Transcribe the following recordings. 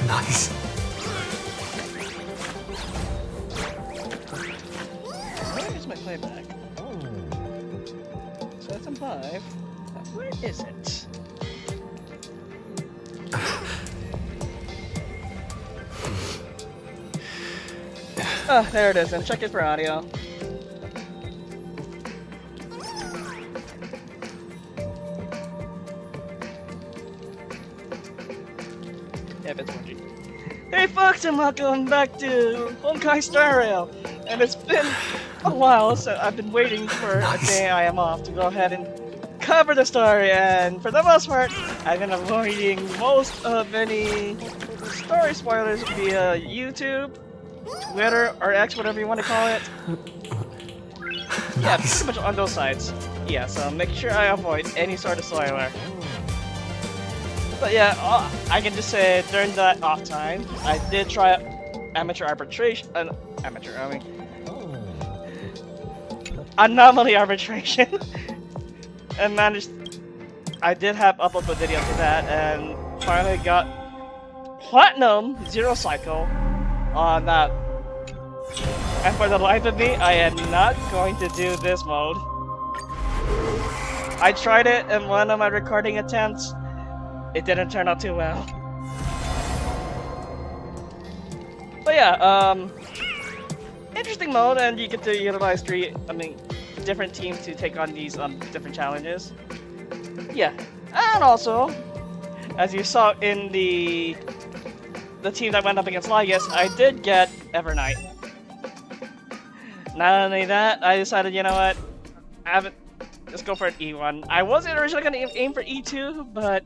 Nice. Where's my playback? So that's on 5. Where is it? Oh, there it is, and check it for audio. Yep, it's working. Hey folks, and welcome back to Honkai Star Rail. And it's been a while, so I've been waiting for a day I am off to go ahead and cover the story, and for the most part, I've been avoiding most of any story spoilers via YouTube, Twitter, or X, whatever you want to call it. Yeah, pretty much on those sides. Yeah, so make sure I avoid any sort of spoiler. But yeah, I can just say during that off time, I did try amateur arbitration. Anomaly arbitration, and managed. I did have upload the video for that, and finally got platinum 0 cycle on that. And for the life of me, I am not going to do this mode. I tried it in one of my recording attempts. It didn't turn out too well. But yeah, interesting mode, and you get to utilize different teams to take on these different challenges. Yeah, and also, as you saw in the team that went up against Lygus, I did get Evernight. Not only that, I decided, you know what, let's go for an E1. I wasn't originally gonna aim for E2, but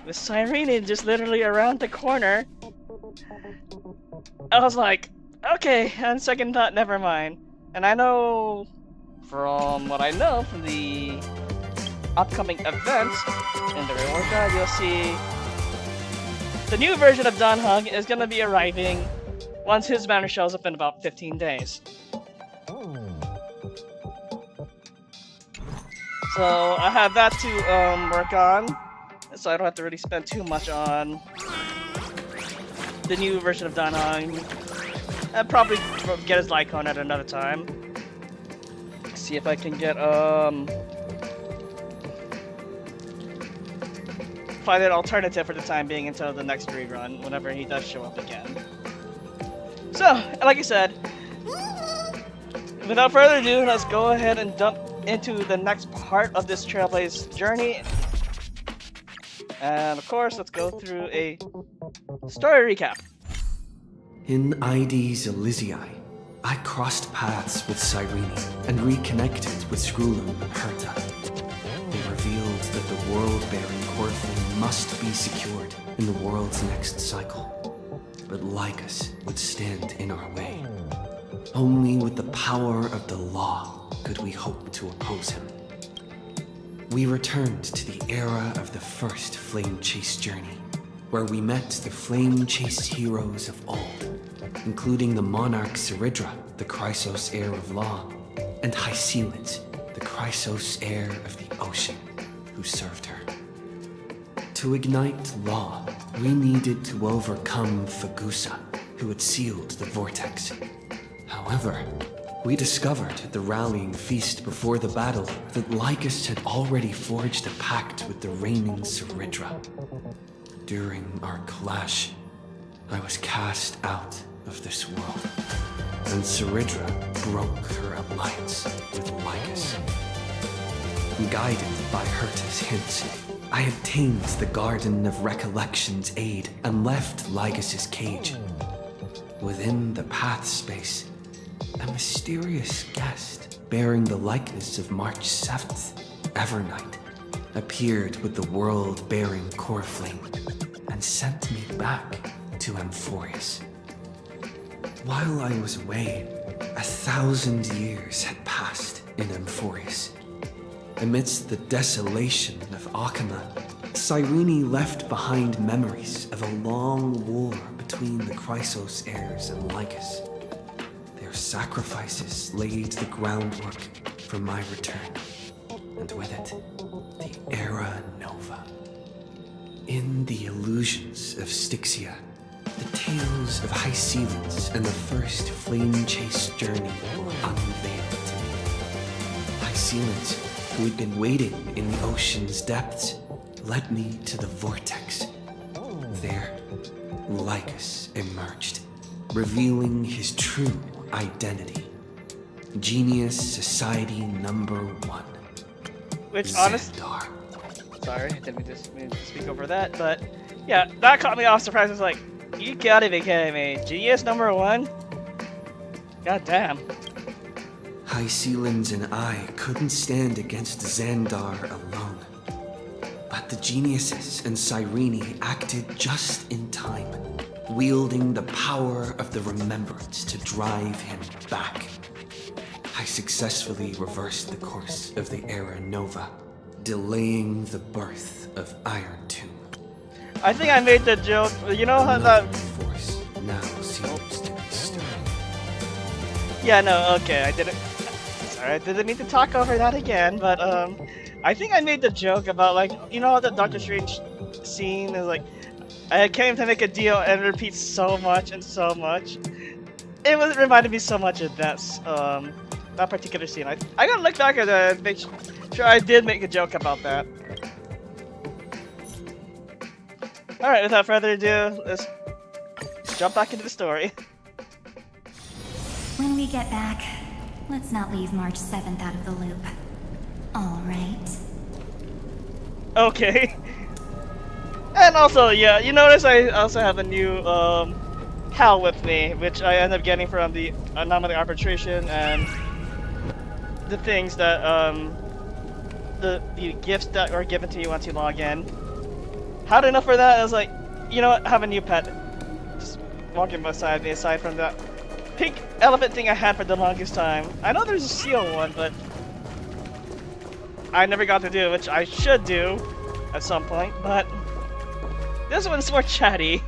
with Cyrene just literally around the corner, I was like, okay, on second thought, never mind. And I know, from what I know from the upcoming events in the reward guide, you'll see the new version of Dan Heng is gonna be arriving once his banner shows up in about 15 days. So I have that to work on, so I don't have to really spend too much on the new version of Dan Heng. I'll probably get his Lycon at another time. See if I can get find an alternative for the time being until the next rerun, whenever he does show up again. So, like I said, without further ado, let's go ahead and jump into the next part of this Trailblaze journey. And of course, let's go through a story recap. In ID's Elysiae, I crossed paths with Cyrene and reconnected with Skrulum and Herta. They revealed that the world-bearing Corfin must be secured in the world's next cycle. But Lygus would stand in our way. Only with the power of the law could we hope to oppose him. We returned to the era of the first Flame Chase journey, where we met the Flame Chase heroes of old, including the Monarch Cyrene, the Chrysos heir of law, and Hysilens, the Chrysos heir of the ocean, who served her. To ignite law, we needed to overcome Fagusa, who had sealed the vortex. However, we discovered at the rallying feast before the battle that Lygus had already forged a pact with the reigning Cyrene. During our clash, I was cast out of this world, and Cyrene broke her alliance with Lygus. Guided by Herta's hints, I obtained the Garden of Recollection's aid and left Lygus's cage. Within the path space, a mysterious guest bearing the likeness of March 7th, Evernight, appeared with the world-bearing core flame and sent me back to Amphoreous. While I was away, 1,000 years had passed in Amphoreous. Amidst the desolation of Akama, Cyrene left behind memories of a long war between the Chrysos heirs and Lygus. Their sacrifices laid the groundwork for my return, and with it, the Era Nova. In the illusions of Styxia, the tales of Hysilens and the first flame-chased journey were unveiled to me. Hysilens, who had been waiting in the ocean's depths, led me to the vortex. There, Lygus emerged, revealing his true identity. Genius Society #1. Which, honestly, Xandar. sorry, I didn't mean to speak over that, but yeah, that caught me off surprise. I was like, you gotta be kidding me. Genius #1? God damn. Hysilens and I couldn't stand against Xandar alone. But the geniuses and Cyrene acted just in time, wielding the power of the remembrance to drive him back. I successfully reversed the course of the Era Nova, delaying the birth of Iron Tomb. I think I made the joke. You know how that. Another force now seems to be stirring. Yeah, no, okay, I didn't. Sorry, I didn't mean to talk over that again, but I think I made the joke about, like, you know how the Doctor Strange scene is like, I came to make a deal and it repeats so much and so much. It was reminded me so much of that particular scene. I gotta look back at that and make sure I did make a joke about that. Alright, without further ado, let's jump back into the story. When we get back, let's not leave March 7th out of the loop. All right. Okay. And also, yeah, you notice I also have a new Hal with me, which I end up getting from the anomaly arbitration and the things that the gifts that are given to you once you log in. How'd enough for that? I was like, you know what? Have a new pet. Just walking beside me. Aside from that pink elephant thing I had for the longest time. I know there's a seal one, but I never got to do it, which I should do at some point. But this one's more chatty.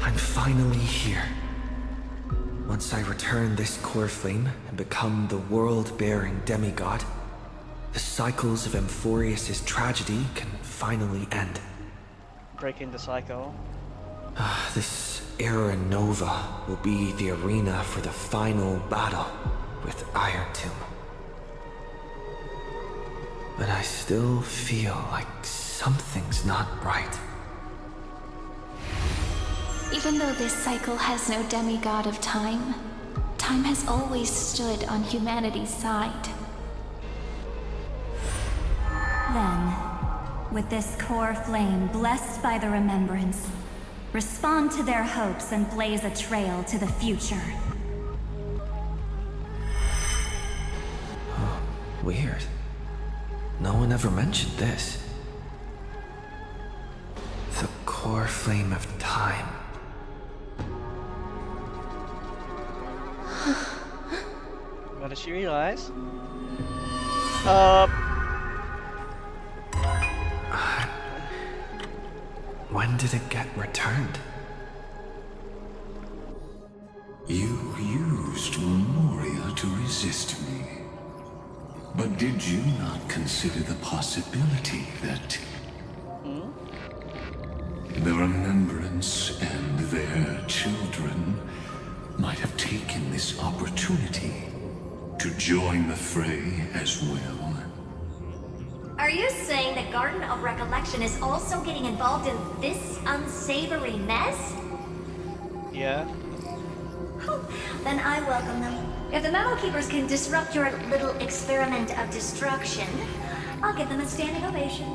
I'm finally here. Once I return this core flame and become the world-bearing demigod, the cycles of Amphoreous' tragedy can finally end. Breaking the cycle. This Era Nova will be the arena for the final battle with Iron Tomb. But I still feel like something's not right. Even though this cycle has no demigod of time, time has always stood on humanity's side. Then, with this core flame blessed by the remembrance, respond to their hopes and blaze a trail to the future. Oh, weird. No one ever mentioned this. The core flame of time. What does she realize? When did it get returned? You used Memoria to resist me. But did you not consider the possibility that the remembrance and their children might have taken this opportunity to join the fray as well? Are you saying that Garden of Recollection is also getting involved in this unsavory mess? Yeah. Then I welcome them. If the Memo Keepers can disrupt your little experiment of destruction, I'll give them a standing ovation.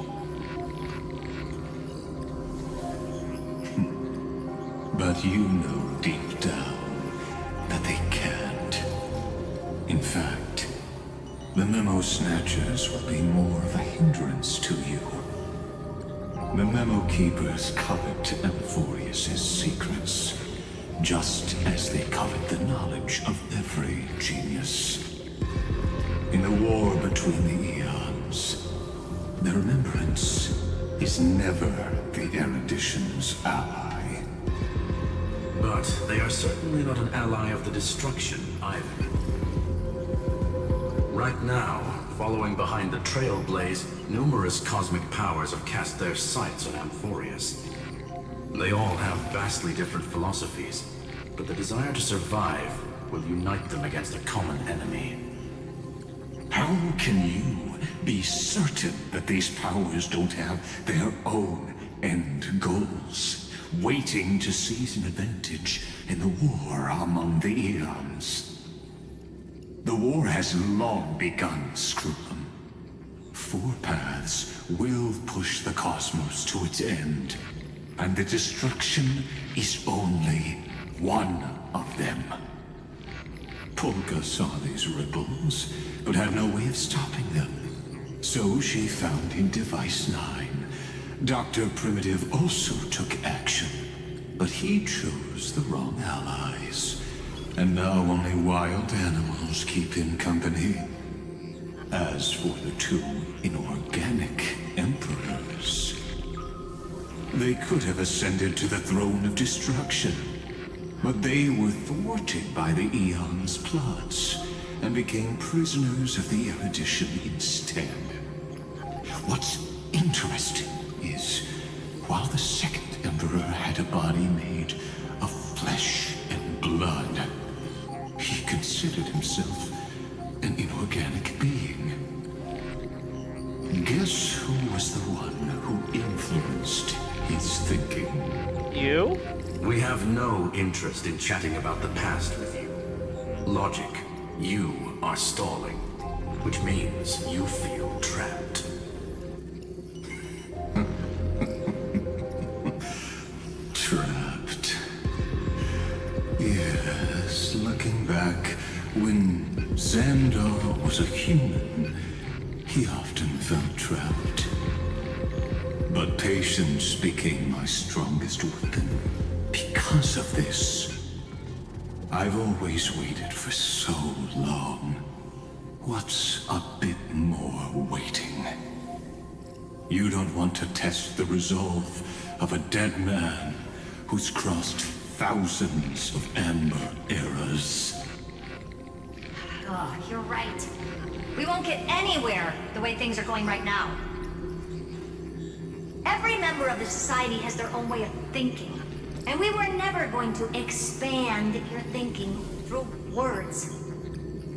But you know deep down that they can't. In fact, the Memo Snatchers will be more of a hindrance to you. The Memo Keepers covet Amphoreous' secrets, just as they covet the knowledge of every genius. In the war between the eons, the Remembrance is never the Erudition's ally. But they are certainly not an ally of the destruction either. Right now, following behind the Trailblaze, numerous cosmic powers have cast their sights on Amphoreous. They all have vastly different philosophies, but the desire to survive will unite them against a common enemy. How can you be certain that these powers don't have their own end goals, waiting to seize an advantage in the war among the eons? The war has long begun, Screw'em. 4 paths will push the cosmos to its end, and the destruction is only one of them. Polka saw these ripples, but had no way of stopping them. So she found in Device 9. Dr. Primitive also took action, but he chose the wrong allies. And now only wild animals keep him company. As for the 2 inorganic emperors, they could have ascended to the throne of destruction, but they were thwarted by the Eon's plots and became prisoners of the Erudition instead. What's interesting is, while the 2nd Emperor had a body made of flesh and blood, he considered himself an inorganic being. Guess who was the one who influenced his thinking? You? We have no interest in chatting about the past with you. Logic, you are stalling, which means you feel trapped. Trapped. Yes, looking back, when Xandar was a human, he often felt trapped. But patience became my strongest weapon. Because of this, I've always waited for so long. What's a bit more waiting? You don't want to test the resolve of a dead man who's crossed thousands of amber eras. Oh, you're right. We won't get anywhere the way things are going right now. Every member of the society has their own way of thinking, and we were never going to expand your thinking through words.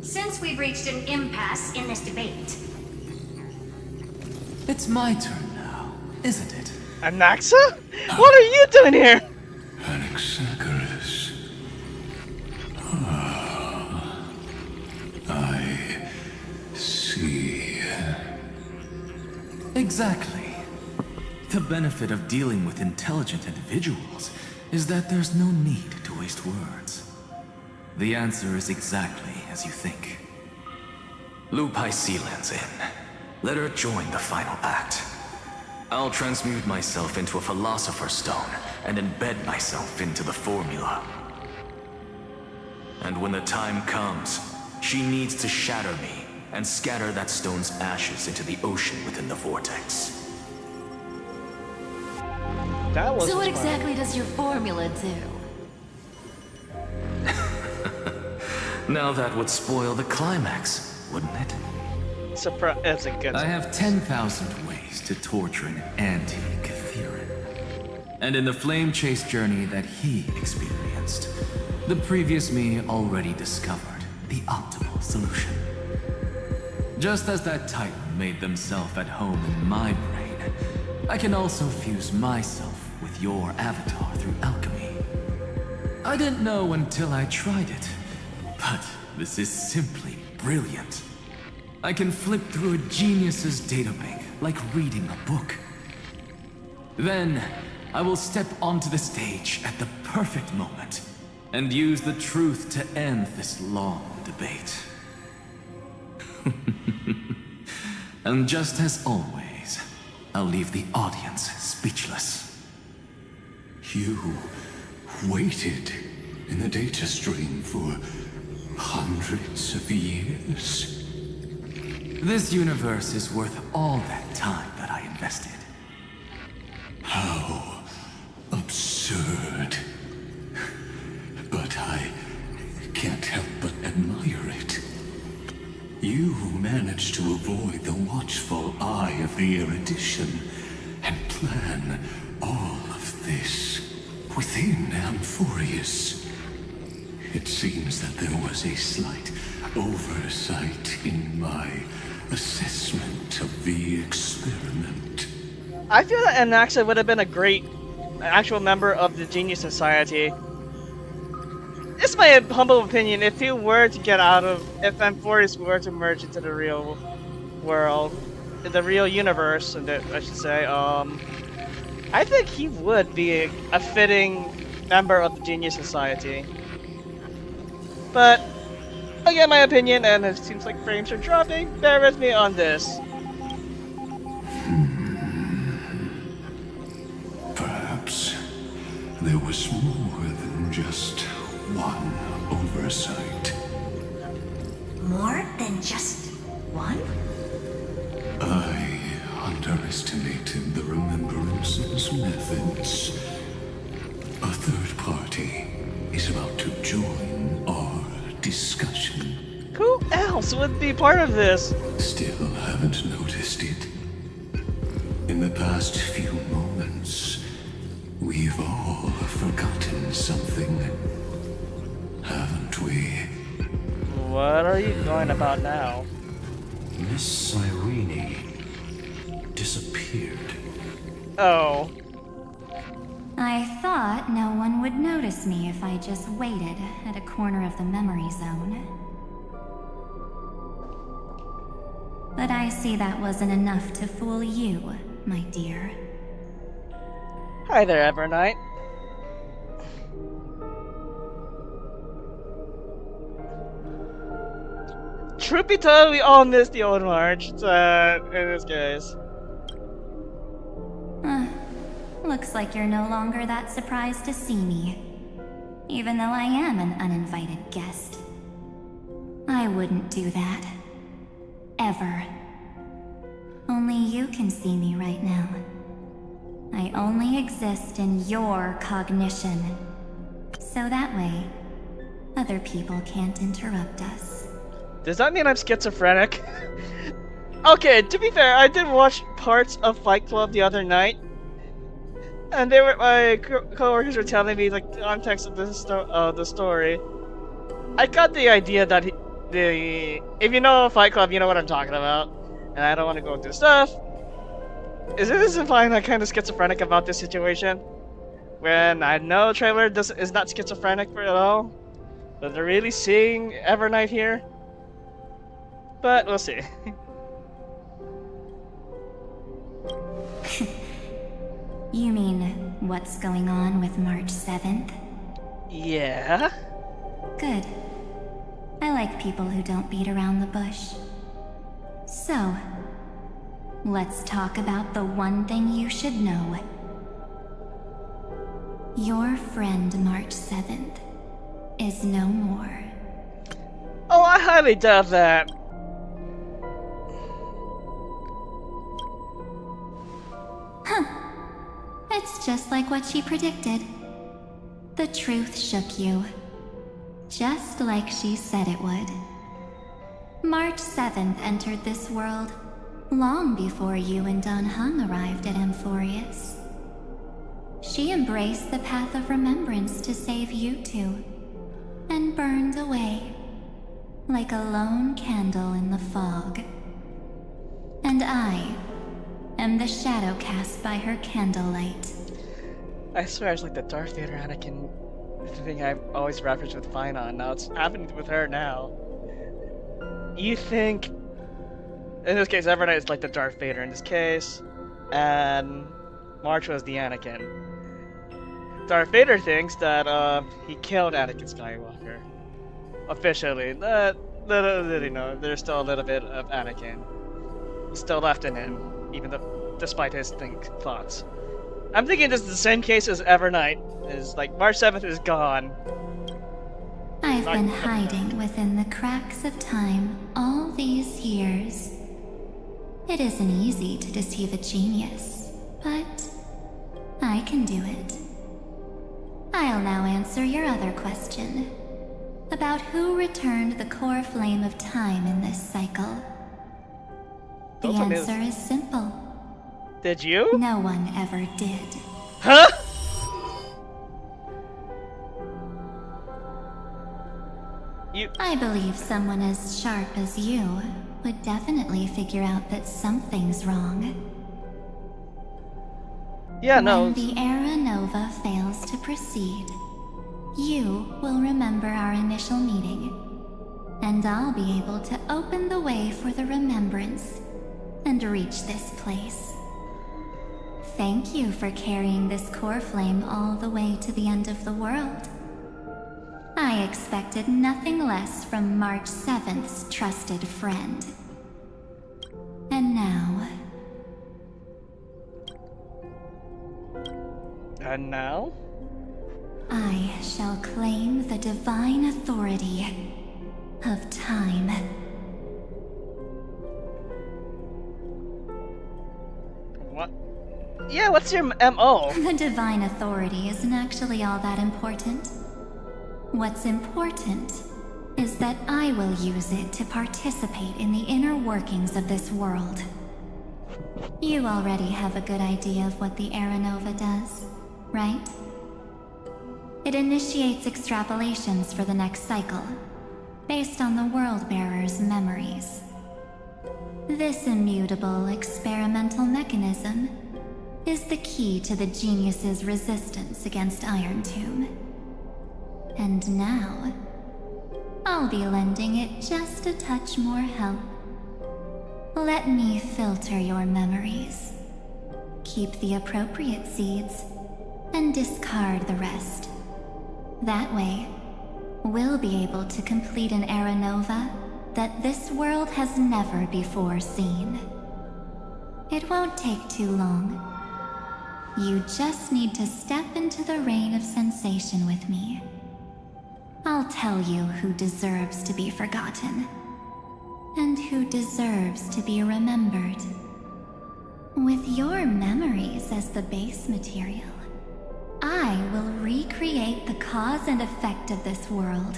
Since we've reached an impasse in this debate. It's my turn now, isn't it? Anaxa? What are you doing here? Anaxagoras. Ah, I see. Exactly. The benefit of dealing with intelligent individuals is that there's no need to waste words. The answer is exactly as you think. Loop Hysilens in. Let her join the final act. I'll transmute myself into a Philosopher's Stone and embed myself into the formula. And when the time comes, she needs to shatter me and scatter that stone's ashes into the ocean within the vortex. That was So what smart. exactly does your formula do? Now that would spoil the climax, wouldn't it? That's a good. I have 10,000 ways to torture an anti-Catherine. And in the flame chase journey that he experienced, the previous me already discovered the optimal solution. Just as that Titan made themselves at home in my brain, I can also fuse myself with your avatar through alchemy. I didn't know until I tried it, but this is simply brilliant. I can flip through a genius's databank like reading a book. Then, I will step onto the stage at the perfect moment and use the truth to end this long debate. And just as always, I'll leave the audience speechless. You waited in the data stream for hundreds of years. This universe is worth all that time that I invested. How absurd. But I can't help but admire it. You managed to avoid the watchful eye of the erudition and plan all of this within Amphoreous. It seems that there was a slight oversight in my assessment of the experiment. I feel that Anaxa would have been a great actual member of the Genius Society. It's my humble opinion, if he were to get out of, if Amphoreous were to merge into the real world, the real universe, and I should say, I think he would be a fitting member of the Genius Society. But, again, my opinion, and it seems like frames are dropping, bear with me on this. Perhaps there was more than just one oversight. More than just one? I underestimated the Remembrance's methods. A third party is about to join our discussion. Who else would be part of this? Still haven't noticed it. In the past few moments, we've all forgotten something, haven't we? What are you going about now? Miss Cyrene disappeared. Oh. I thought no one would notice me if I just waited at a corner of the memory zone. But I see that wasn't enough to fool you, my dear. Hi there, Evernight. Truth be told, we all missed the old March, in this case. Looks like you're no longer that surprised to see me. Even though I am an uninvited guest. I wouldn't do that. Ever. Only you can see me right now. I only exist in your cognition. So that way, other people can't interrupt us. Does that mean I'm schizophrenic? Okay, to be fair, I did watch parts of Fight Club the other night. And my co-workers were telling me the context of the story. I got the idea that if you know Fight Club, you know what I'm talking about. And I don't want to go into stuff. Is it implying I'm kind of schizophrenic about this situation? When I know Trailer is not schizophrenic for it all. But they're really seeing Evernight here. But we'll see. You mean, what's going on with March 7th? Yeah? Good. I like people who don't beat around the bush. So, let's talk about the one thing you should know. Your friend March 7th is no more. Oh, I highly doubt that. It's just like what she predicted. The truth shook you. Just like she said it would. March 7th entered this world long before you and Don Hung arrived at Amphoreous. She embraced the path of remembrance to save you two, and burned away like a lone candle in the fog. And I am the shadow cast by her candlelight. I swear it's like the Darth Vader Anakin thing I've always referenced with Finon. Now it's happening with her now. You think... In this case, Evernight is like the Darth Vader in this case, and March was the Anakin. Darth Vader thinks that he killed Anakin Skywalker. Officially. Little, you know, there's still a little bit of Anakin still left in him, even though despite his thoughts. I'm thinking this is the same case as Evernight. Is like March 7th is gone. I've been hiding within the cracks of time all these years. It isn't easy to deceive a genius, but I can do it. I'll now answer your other question about who returned the core flame of time in this cycle. The answer is simple. Did you? No one ever did. Huh? I believe someone as sharp as you would definitely figure out that something's wrong. Yeah, no. When the Era Nova fails to proceed, you will remember our initial meeting, and I'll be able to open the way for the remembrance and reach this place. Thank you for carrying this core flame all the way to the end of the world. I expected nothing less from March 7th's trusted friend. And now... And now? I shall claim the divine authority of time. What? Yeah, what's your MO? The divine authority isn't actually all that important. What's important is that I will use it to participate in the inner workings of this world. You already have a good idea of what the Era Nova does, right? It initiates extrapolations for the next cycle, based on the World Bearer's memories. This immutable experimental mechanism is the key to the genius's resistance against Iron Tomb. And now, I'll be lending it just a touch more help. Let me filter your memories. Keep the appropriate seeds, and discard the rest. That way, we'll be able to complete an Era Nova that this world has never before seen. It won't take too long. You just need to step into the rain of sensation with me. I'll tell you who deserves to be forgotten, and who deserves to be remembered. With your memories as the base material, I will recreate the cause and effect of this world,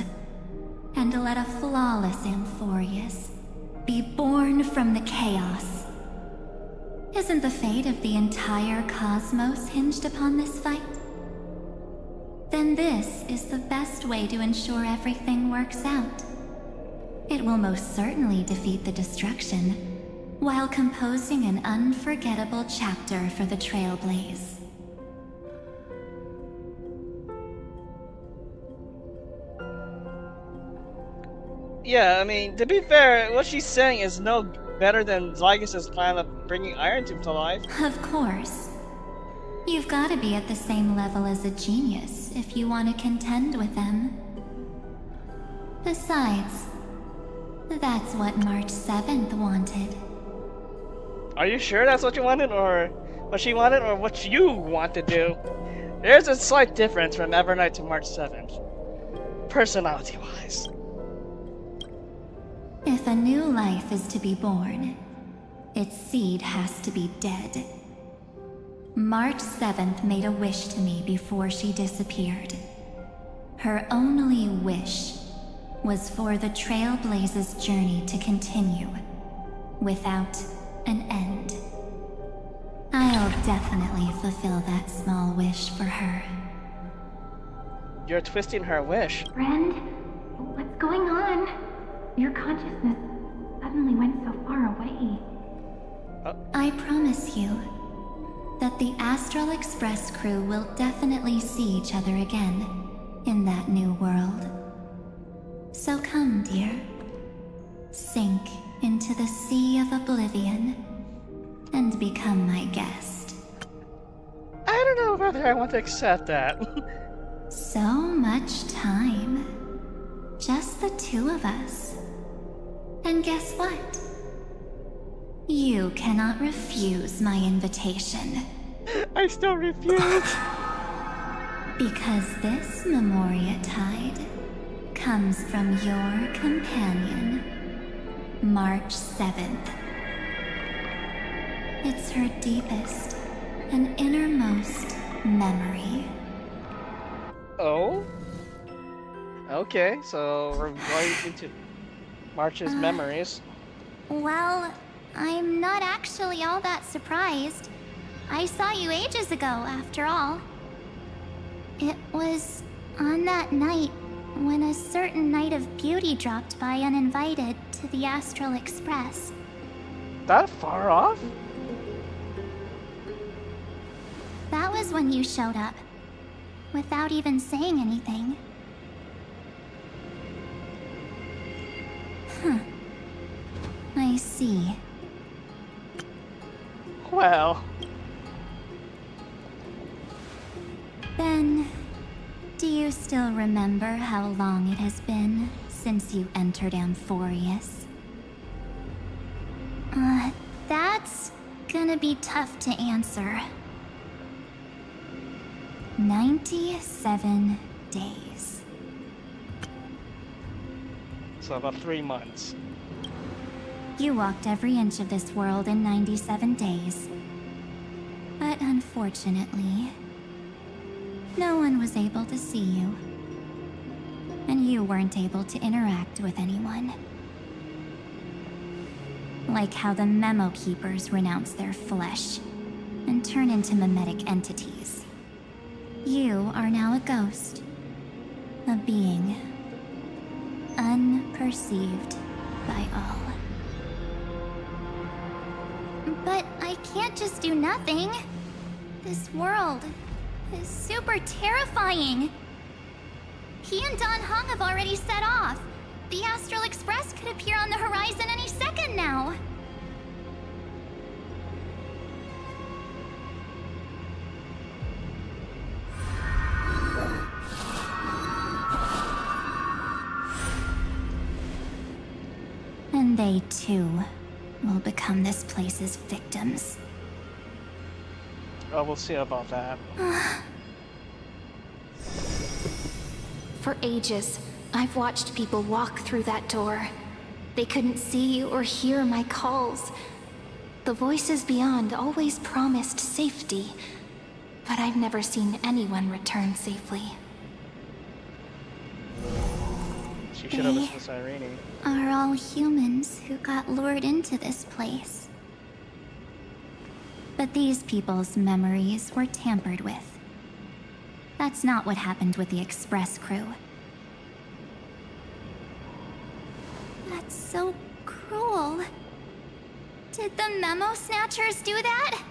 and let a flawless Amphoreous be born from the chaos. Isn't the fate of the entire cosmos hinged upon this fight? Then this is the best way to ensure everything works out. It will most certainly defeat the destruction, while composing an unforgettable chapter for the Trailblaze. Yeah, I mean, to be fair, what she's saying is no better than Lygus' plan of bringing Iron Tomb to life. Of course. You've got to be at the same level as a genius if you want to contend with them. Besides, that's what March 7th wanted. Are you sure that's what you wanted, or what she wanted, or what you want to do? There's a slight difference from Evernight to March 7th, personality-wise. If a new life is to be born, its seed has to be dead. March 7th made a wish to me before she disappeared. Her only wish was for the Trailblaze's journey to continue, without an end. I'll definitely fulfill that small wish for her. You're twisting her wish. Friend, what's going on? Your consciousness suddenly went so far away. I promise you that the Astral Express crew will definitely see each other again in that new world. So come, dear. Sink into the sea of oblivion and become my guest. I don't know whether I want to accept that. So much time. Just the two of us. And guess what? You cannot refuse my invitation. I still refuse. Because this Memoria Tide comes from your companion, March 7th. It's her deepest and innermost memory. Oh? Okay, so we're right into March's memories. Well, I'm not actually all that surprised. I saw you ages ago, after all. It was on that night when a certain Knight of Beauty dropped by uninvited to the Astral Express. That far off? That was when you showed up, without even saying anything. Huh. I see. Well. Then, do you still remember how long it has been since you entered Amphoreous? That's gonna be tough to answer. 97 days. So about 3 months. You walked every inch of this world in 97 days. But unfortunately, no one was able to see you. And you weren't able to interact with anyone. Like how the Memo Keepers renounce their flesh and turn into mimetic entities. You are now a ghost. A being. Unperceived by all. But I can't just do nothing. This world is super terrifying. He and Don Hung have already set off. The Astral Express could appear on the horizon any second now. And they too will become this place's victims. Oh, we'll see about that. For ages, I've watched people walk through that door. They couldn't see or hear my calls. The voices beyond always promised safety, but I've never seen anyone return safely. She should have listened to Cyrene. Are all humans who got lured into this place. But these people's memories were tampered with. That's not what happened with the Express crew. That's so cruel. Did the Memo Snatchers do that?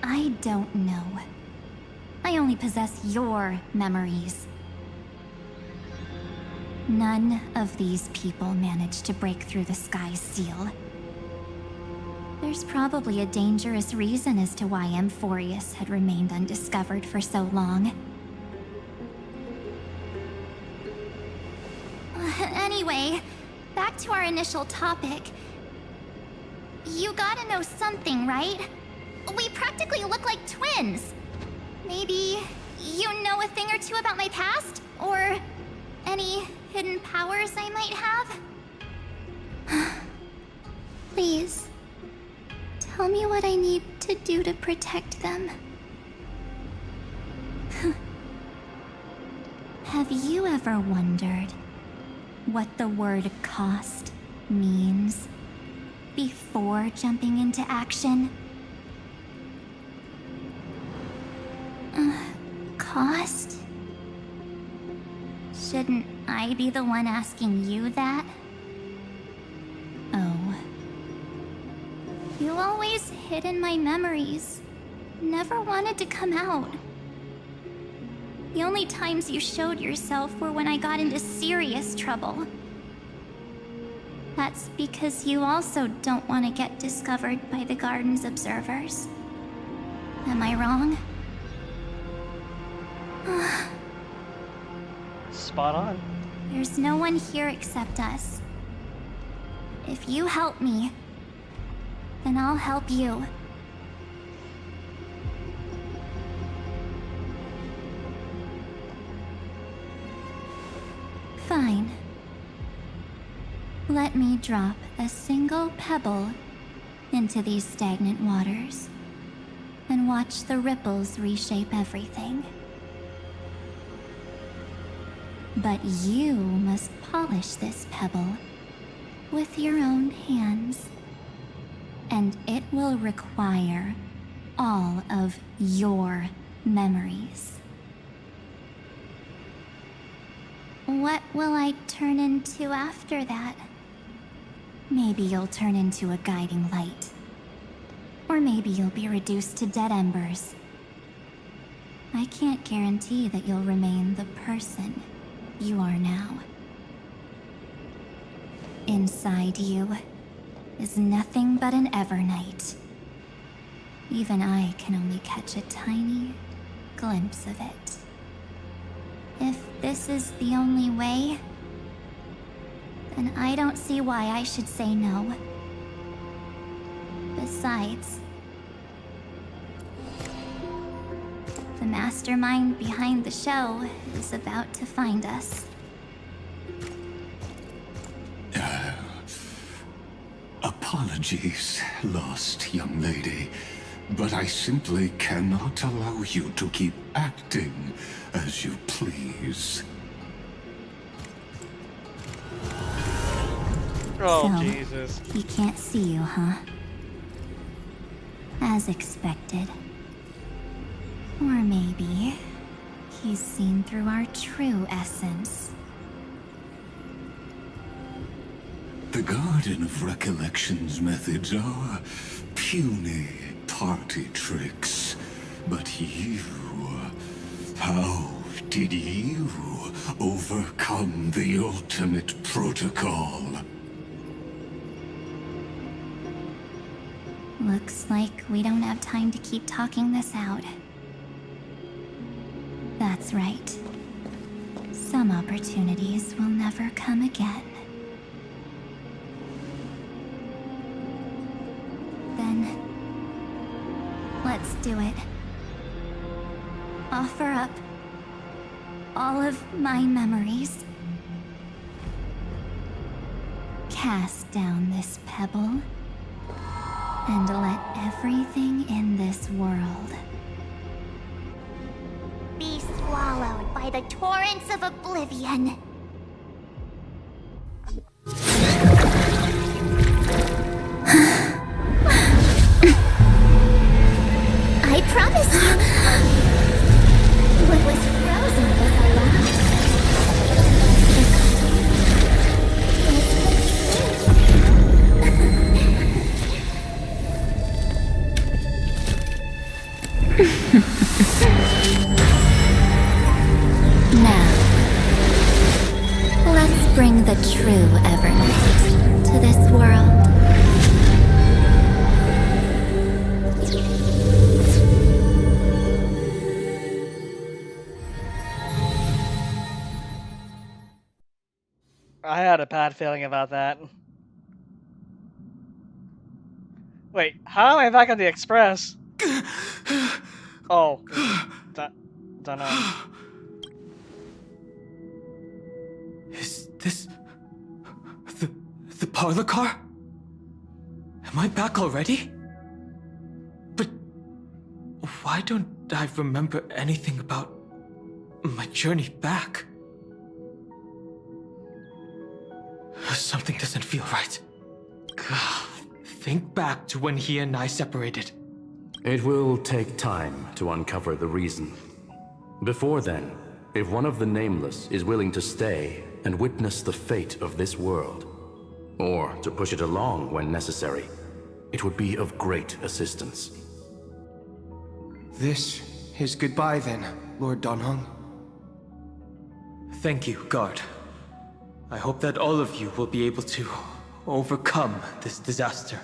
I don't know. I only possess your memories. None of these people managed to break through the sky's seal. There's probably a dangerous reason as to why Amphoreous had remained undiscovered for so long. Anyway, back to our initial topic. You gotta know something, right? We practically look like twins. Maybe you know a thing or two about my past? Or any hidden powers I might have? Please, tell me what I need to do to protect them. Have you ever wondered what the word cost means before jumping into action? Cost? Shouldn't I be the one asking you that? Oh. You always hid in my memories. Never wanted to come out. The only times you showed yourself were when I got into serious trouble. That's because you also don't want to get discovered by the Garden's observers. Am I wrong? Spot on. There's no one here except us. If you help me, then I'll help you. Fine. Let me drop a single pebble into these stagnant waters and watch the ripples reshape everything. But you must polish this pebble with your own hands, and it will require all of your memories. What will I turn into after that? Maybe you'll turn into a guiding light. Or maybe you'll be reduced to dead embers. I can't guarantee that you'll remain the person you are now. Inside you is nothing but an Evernight. Even I can only catch a tiny glimpse of it. If this is the only way, then I don't see why I should say no. Besides, the mastermind behind the show is about to find us. Apologies, lost young lady, but I simply cannot allow you to keep acting as you please. Oh, So, Jesus. He can't see you, huh? As expected. Or maybe he's seen through our true essence. The Garden of Recollection's methods are puny party tricks. But you... how did you overcome the ultimate protocol? Looks like we don't have time to keep talking this out. That's right. Some opportunities will never come again. Then, let's do it. Offer up all of my memories. Cast down this pebble, and let everything in this world be swallowed by the torrents of oblivion. I promise you, what was frozen was alive. Now, let's bring the true Evernight to this world. I had a bad feeling about that. Wait, how am I back on the express? Oh, don't know. Is this the parlor car? Am I back already? But why don't I remember anything about my journey back? Something doesn't feel right. Think back to when he and I separated. It will take time to uncover the reason. Before then, if one of the Nameless is willing to stay and witness the fate of this world, or to push it along when necessary, it would be of great assistance. This is goodbye then, Lord Donhong. Thank you, Guard. I hope that all of you will be able to overcome this disaster.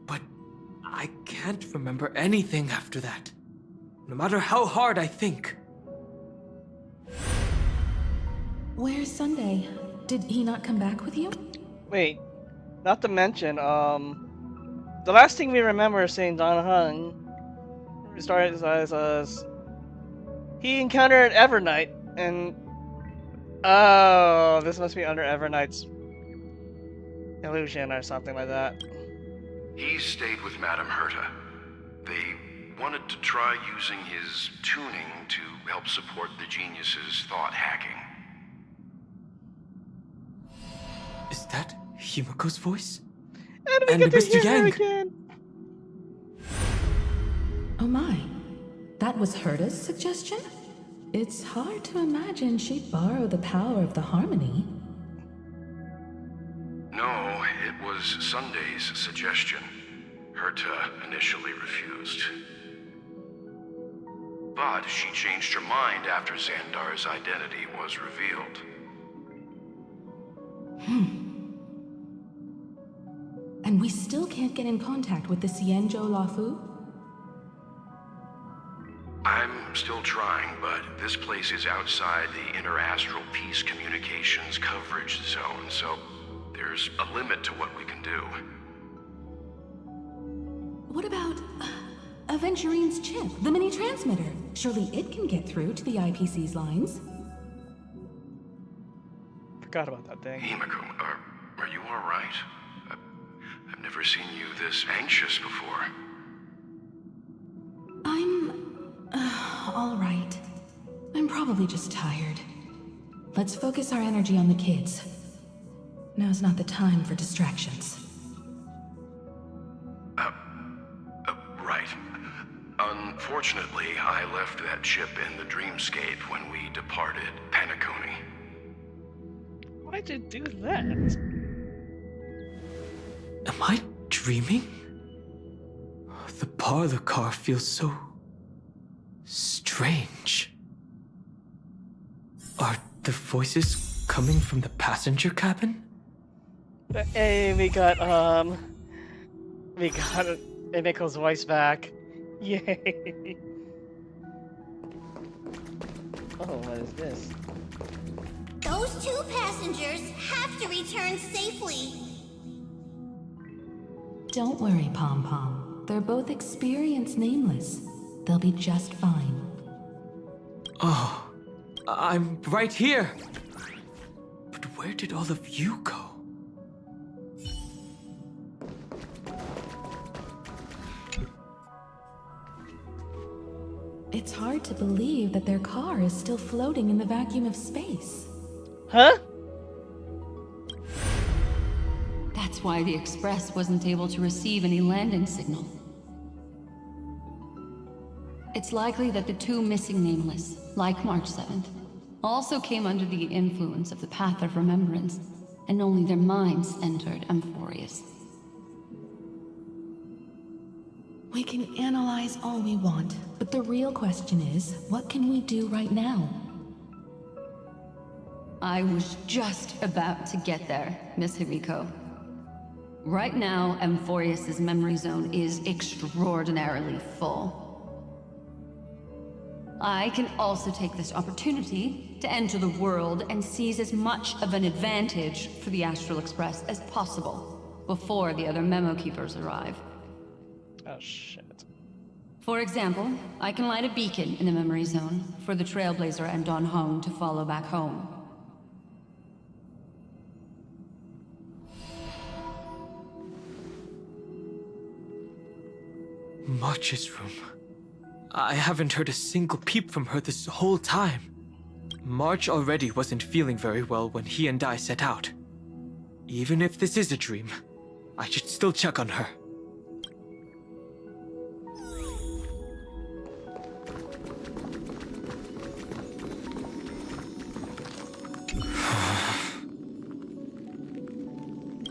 But I can't remember anything after that, no matter how hard I think. Where's Sunday? Did he not come back with you? Wait, not to mention, the last thing we remember seeing Don Hung started as he encountered Evernight, and oh, this must be under Evernight's illusion or something like that. He stayed with Madame Herta. They wanted to try using his tuning to help support the genius's thought hacking. Is that Himiko's voice? And we get to Mr. hear her Yang. again. Oh my. That was Herta's suggestion? It's hard to imagine she'd borrow the power of the harmony. No, it was Sunday's suggestion. Herta initially refused. But she changed her mind after Xandar's identity was revealed. And we still can't get in contact with the Xianzhou Lafu? I'm still trying, but this place is outside the Interastral Peace Communications coverage zone, so there's a limit to what we can do. What about Aventurine's chip, the mini-transmitter? Surely it can get through to the IPC's lines. Forgot about that thing. Himiko, are you alright? I've never seen you this anxious before. I'm all right. I'm probably just tired. Let's focus our energy on the kids. Now's not the time for distractions. Right. Unfortunately, I left that chip in the dreamscape when we departed Penacony. Why'd you do that? Am I dreaming? The parlor car feels so strange. Are the voices coming from the passenger cabin? Hey, we got Emiko's voice back. Yay! Oh, what is this? Those two passengers have to return safely. Don't worry, Pom Pom. They're both experienced nameless. They'll be just fine. Oh, I'm right here. But where did all of you go? It's hard to believe that their car is still floating in the vacuum of space. Huh? That's why the Express wasn't able to receive any landing signal. It's likely that the two missing nameless, like March 7th, also came under the influence of the Path of Remembrance, and only their minds entered Amphoreous. We can analyze all we want, but the real question is, what can we do right now? I was just about to get there, Miss Himiko. Right now, Amphoreous' memory zone is extraordinarily full. I can also take this opportunity to enter the world and seize as much of an advantage for the Astral Express as possible before the other memo keepers arrive. Oh shit. For example, I can light a beacon in the memory zone for the Trailblazer and Don Hong to follow back home. March's room. I haven't heard a single peep from her this whole time. March already wasn't feeling very well when he and I set out. Even if this is a dream, I should still check on her.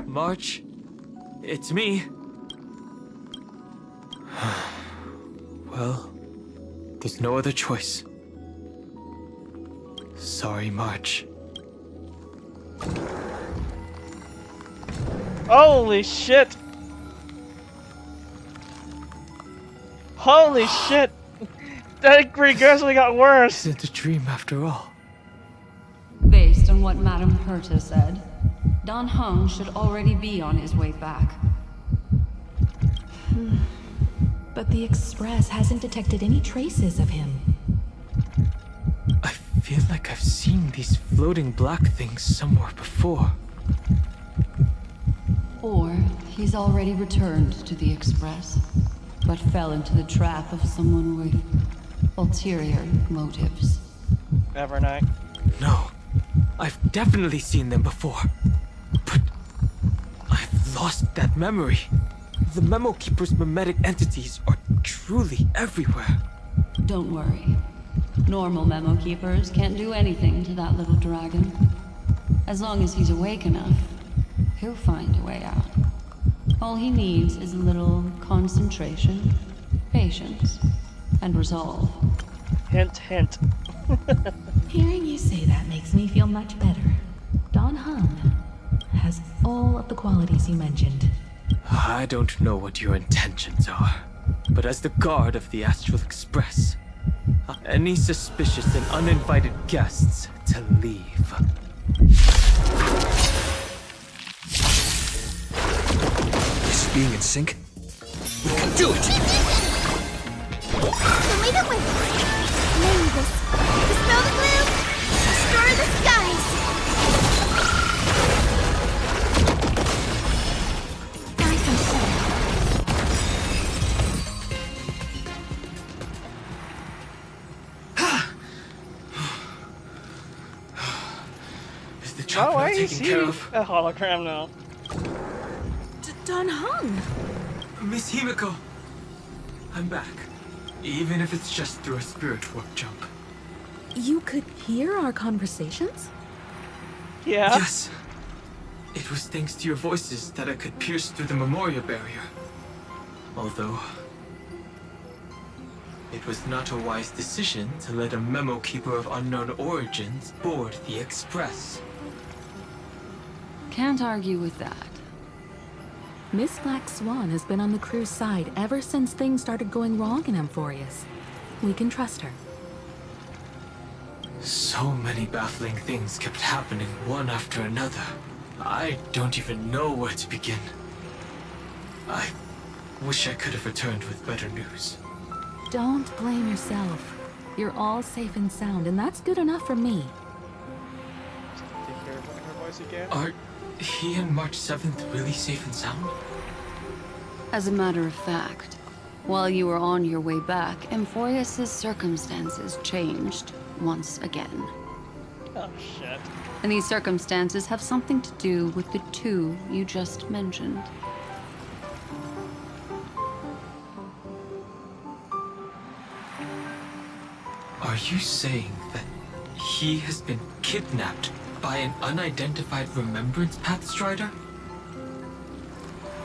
March, it's me. Well, there's no other choice. Sorry, March. Holy shit! Holy shit! That progressively got worse! Isn't a dream after all. Based on what Madame Herta said, Don Hung should already be on his way back. But the Express hasn't detected any traces of him. I feel like I've seen these floating black things somewhere before. Or he's already returned to the Express, but fell into the trap of someone with ulterior motives. Evernight. No, I've definitely seen them before. But I've lost that memory. The Memo Keeper's mimetic entities are truly everywhere. Don't worry. Normal Memo Keepers can't do anything to that little dragon. As long as he's awake enough, he'll find a way out. All he needs is a little concentration, patience, and resolve. Hint, hint. Hearing you say that makes me feel much better. Don Hung has all of the qualities you mentioned. I don't know what your intentions are, but as the guard of the Astral Express, any suspicious and uninvited guests to leave. This being in sync? We can do it! The leader went. Lygus. Dispel the gloom. Destroy the skies. Nice and slow. Is the job Oh, not I taken see care of? a hologram now. Don Hung! Miss Himiko! I'm back. Even if it's just through a spirit warp jump. You could hear our conversations? Yeah. Yes. It was thanks to your voices that I could pierce through the memorial barrier. Although, it was not a wise decision to let a Memo Keeper of unknown origins board the Express. Can't argue with that. Miss Black Swan has been on the crew's side ever since things started going wrong in Amphoreous. We can trust her. So many baffling things kept happening one after another. I don't even know where to begin. I wish I could have returned with better news. Don't blame yourself. You're all safe and sound, and that's good enough for me. Take care of her voice again. Are he and March 7th really safe and sound? As a matter of fact, while you were on your way back, Amphoreous' circumstances changed once again. Oh, shit. And these circumstances have something to do with the two you just mentioned. Are you saying that he has been kidnapped by an unidentified Remembrance Pathstrider?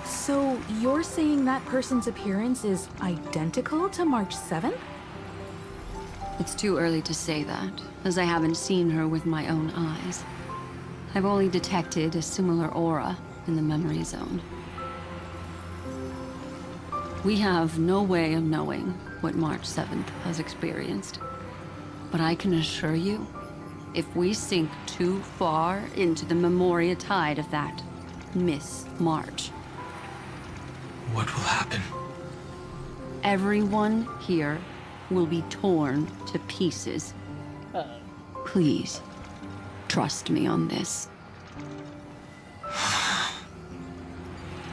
So you're saying that person's appearance is identical to March 7th? It's too early to say that, as I haven't seen her with my own eyes. I've only detected a similar aura in the memory zone. We have no way of knowing what March 7th has experienced. But I can assure you, if we sink too far into the memoria tide of that Miss March, What will happen? everyone here will be torn to pieces. Please, trust me on this.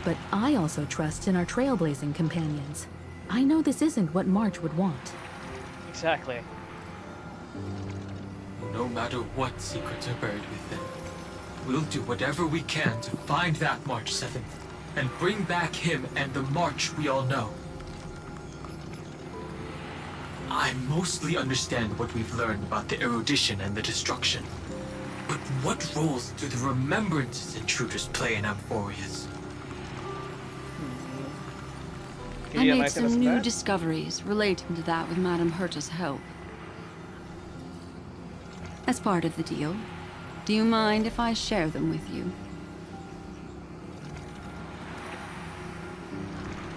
But I also trust in our trailblazing companions. I know this isn't what March would want. Exactly. No matter what secrets are buried within, we'll do whatever we can to find that March 7th and bring back him and the March we all know. I mostly understand what we've learned about the erudition and the destruction. But what roles do the Remembrances intruders play in Amphoreous? Can I you made enlighten us some on new that? discoveries relating to that with Madame Herta's help. As part of the deal, do you mind if I share them with you?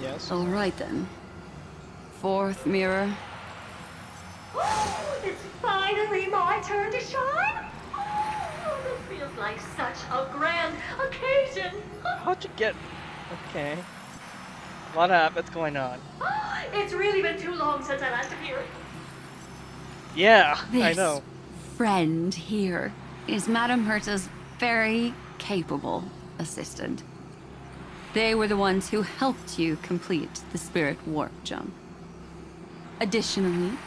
Yes. All right then. Fourth mirror. It's finally my turn to shine. Oh, the feels like such a grand occasion. How'd you get... Okay. What what's going on? It's really been too long since I last appeared. Yeah, I This know. friend here is Madame Herta's very capable assistant. They were the ones who helped you complete the spirit warp jump. Additionally,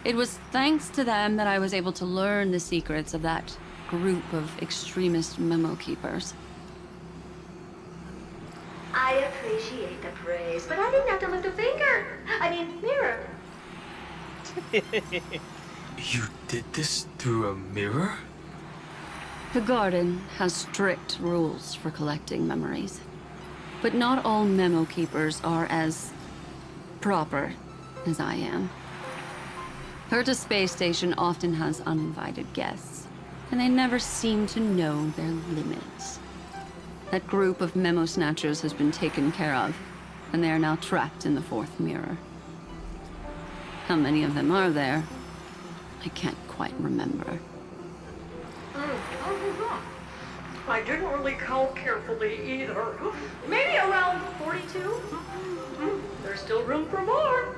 it was thanks to them that I was able to learn the secrets of that group of extremist memo keepers. I appreciate the praise, but I didn't have to lift a finger. I mean, mirror. You did this through a mirror? The garden has strict rules for collecting memories. But not all memo keepers are as proper as I am. Herta Space Station often has uninvited guests, and they never seem to know their limits. That group of memo snatchers has been taken care of, and they are now trapped in the fourth mirror. How many of them are there? I can't quite remember. I didn't really count carefully either. Maybe around 42? There's still room for more.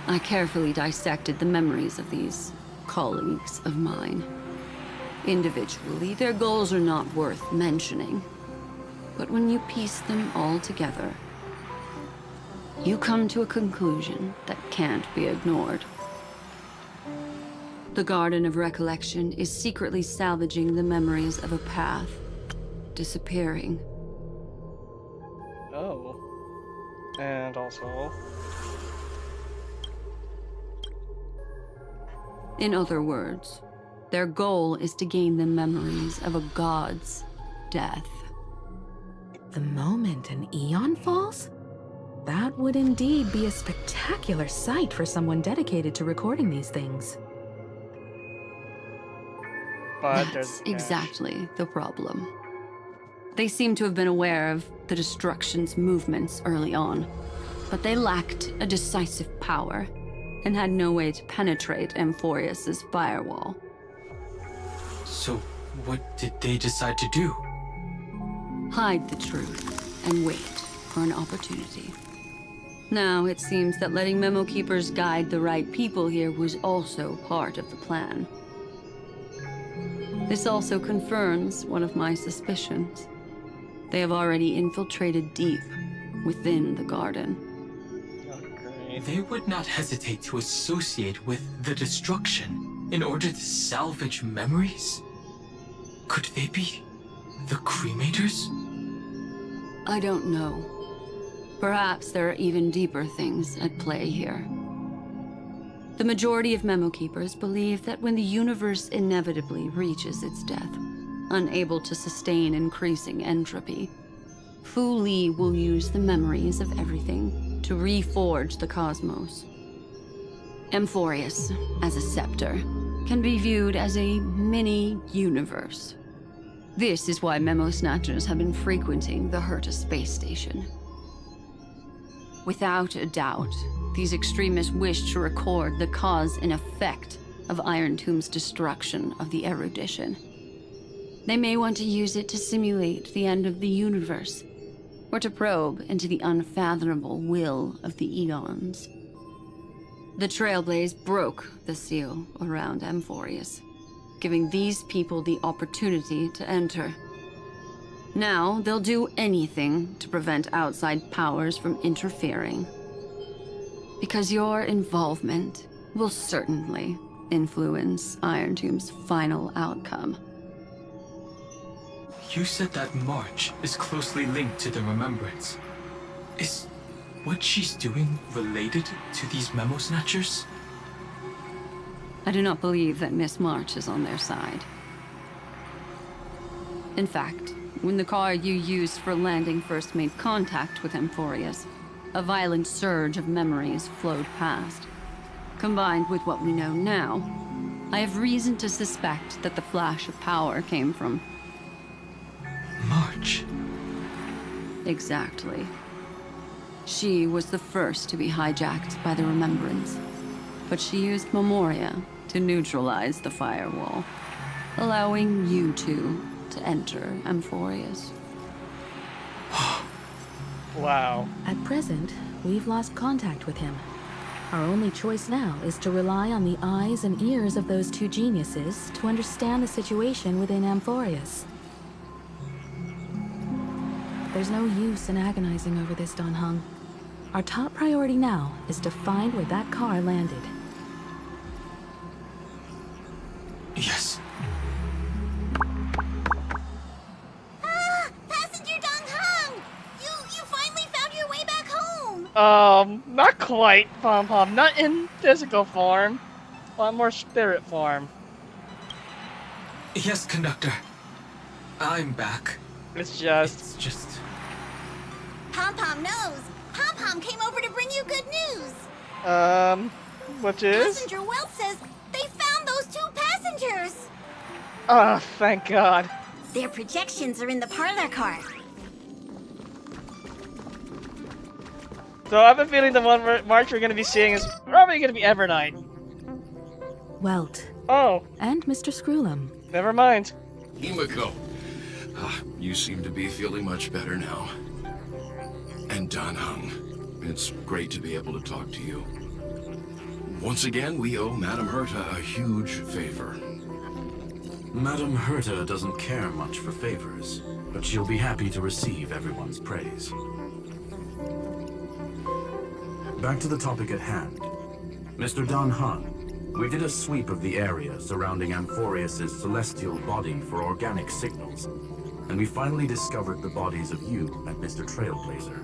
I carefully dissected the memories of these colleagues of mine. Individually, their goals are not worth mentioning. But when you piece them all together, you come to a conclusion that can't be ignored. The Garden of Recollection is secretly salvaging the memories of a path disappearing. Oh. And also... In other words, their goal is to gain the memories of a god's death. The moment an eon falls? That would indeed be a spectacular sight for someone dedicated to recording these things. But That's there's exactly the problem. They seem to have been aware of the Destruction's movements early on, but they lacked a decisive power and had no way to penetrate Amphoreous' firewall. So, what did they decide to do? Hide the truth and wait for an opportunity. Now, it seems that letting Memo Keepers guide the right people here was also part of the plan. This also confirms one of my suspicions. They have already infiltrated deep within the garden. They would not hesitate to associate with the Destruction in order to salvage memories? Could they be the Cremators? I don't know. Perhaps there are even deeper things at play here. The majority of Memo Keepers believe that when the universe inevitably reaches its death, unable to sustain increasing entropy, Fu Li will use the memories of everything to reforge the cosmos. Amphoreous, as a scepter, can be viewed as a mini-universe. This is why Memo Snatchers have been frequenting the Herta space station. Without a doubt, these extremists wish to record the cause and effect of Iron Tomb's destruction of the erudition. They may want to use it to simulate the end of the universe, or to probe into the unfathomable will of the eons. The Trailblaze broke the seal around Amphoreous, giving these people the opportunity to enter. Now, they'll do anything to prevent outside powers from interfering. Because your involvement will certainly influence Iron Tomb's final outcome. You said that March is closely linked to the Remembrance. Is what she's doing related to these Memo Snatchers? I do not believe that Miss March is on their side. In fact, when the car you used for landing first made contact with Amphoreous, a violent surge of memories flowed past. Combined with what we know now, I have reason to suspect that the flash of power came from March. Exactly. She was the first to be hijacked by the Remembrance, but she used Memoria to neutralize the firewall. allowing you two to enter Amphoreous. Wow. At present, we've lost contact with him. Our only choice now is to rely on the eyes and ears of those two geniuses to understand the situation within Amphoreous. There's no use in agonizing over this, Don Hung. Our top priority now is to find where that car landed. Yes. Ah! Passenger Dong Hung! You finally found your way back home! Not quite, Pom Pom. Not in physical form. But more spirit form. Yes, Conductor. I'm back. It's It's just... just... Pom Pom knows! Pom Pom came over to bring you good news! Which is? Passenger Welt says they found those two passengers! Oh, thank God. Their projections are in the parlor car. So I have a feeling the one march we're gonna be seeing is probably gonna be Evernight. Welt. Oh, And Mr. Screwlum. never mind. Himiko, you seem to be feeling much better now. And Don Hung, it's great to be able to talk to you. Once again, we owe Madame Herta a huge favor. Madame Herta doesn't care much for favors, but she'll be happy to receive everyone's praise. Back to the topic at hand. Mr. Don Hung, we did a sweep of the area surrounding Amphoreous' celestial body for organic signals, and we finally discovered the bodies of you and Mr. Trailblazer.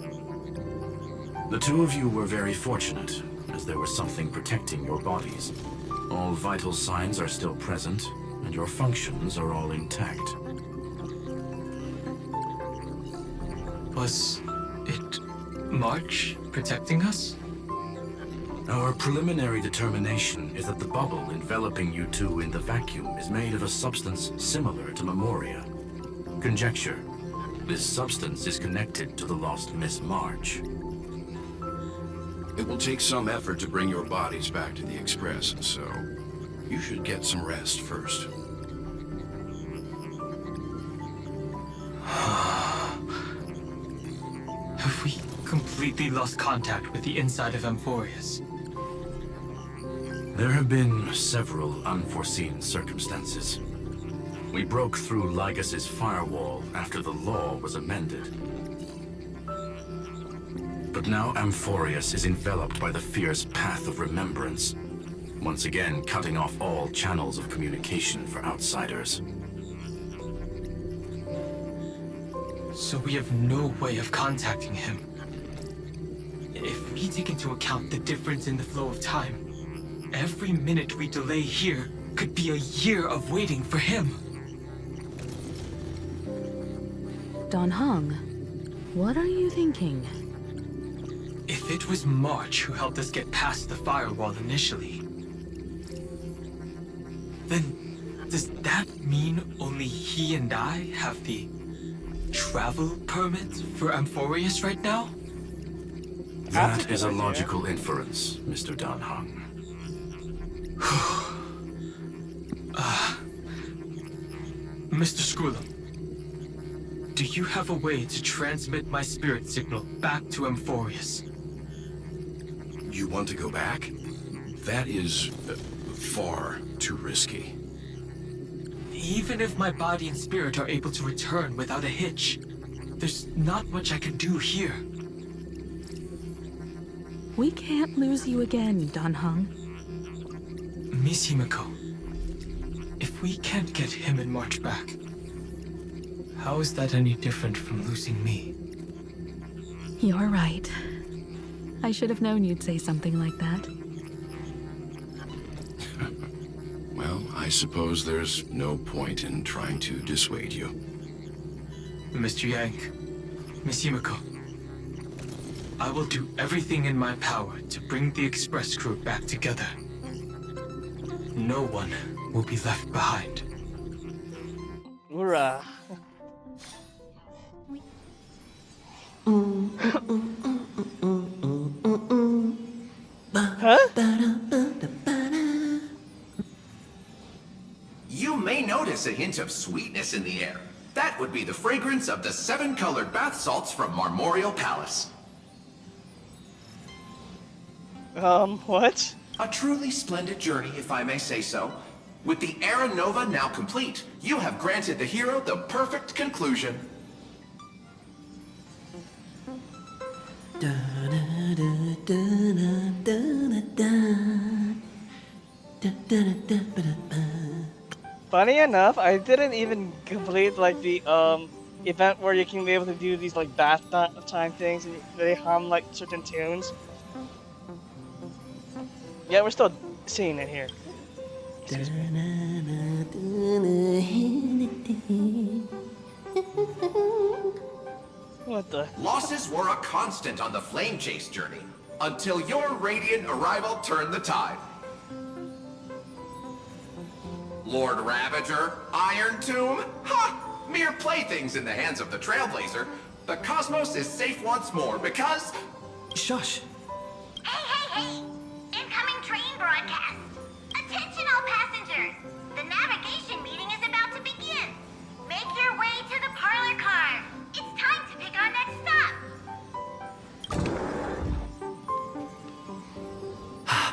The two of you were very fortunate, as there was something protecting your bodies. All vital signs are still present, and your functions are all intact. Was it March protecting us? Our preliminary determination is that the bubble enveloping you two in the vacuum is made of a substance similar to Memoria. Conjecture: this substance is connected to the lost Miss March. It will take some effort to bring your bodies back to the Express, so you should get some rest first. Have we completely lost contact with the inside of Amphoreous? There have been several unforeseen circumstances. We broke through Lygus' firewall after the law was amended. But now Amphoreous is enveloped by the fierce path of remembrance, once again cutting off all channels of communication for outsiders. So we have no way of contacting him. If we take into account the difference in the flow of time, every minute we delay here could be a year of waiting for him. Don Hung, what are you thinking? If it was March who helped us get past the firewall initially, then does that mean only he and I have the travel permit for Amphoreous right now? That is a logical inference, Mr. Don Hung. Mr. Screwlum, do you have a way to transmit my spirit signal back to Amphoreous? You want to go back? That is far too risky. Even if my body and spirit are able to return without a hitch, there's not much I can do here. We can't lose you again, Don Hung. Miss Himiko, if we can't get him and March back, how is that any different from losing me? You're right. I should have known you'd say something like that. Well, I suppose there's no point in trying to dissuade you. Mr. Yang, Miss Himiko, I will do everything in my power to bring the Express crew back together. No one will be left behind. Hoorah. Huh? You may notice notice a hint of sweetness in the air. That would be the fragrance of the 7-colored bath salts from Marmorial Palace. What? A truly splendid journey, if I may say so. With the Era Nova now complete, you have granted the hero the perfect conclusion. Funny enough, I didn't even complete like the event where you can be able to do these like bath time things and they hum like certain tunes. Yeah, we're still seeing it here. Excuse me. What the? Losses were a constant on the Flame Chase journey, until your radiant arrival turned the tide. Lord Ravager, Iron Tomb, ha! Mere playthings in the hands of the Trailblazer. The cosmos is safe once more because... Shush. Hey! Incoming train broadcast! Attention all passengers! The navigation meeting is about to begin! Make your way to the parlor car! It's time to pick our next stop!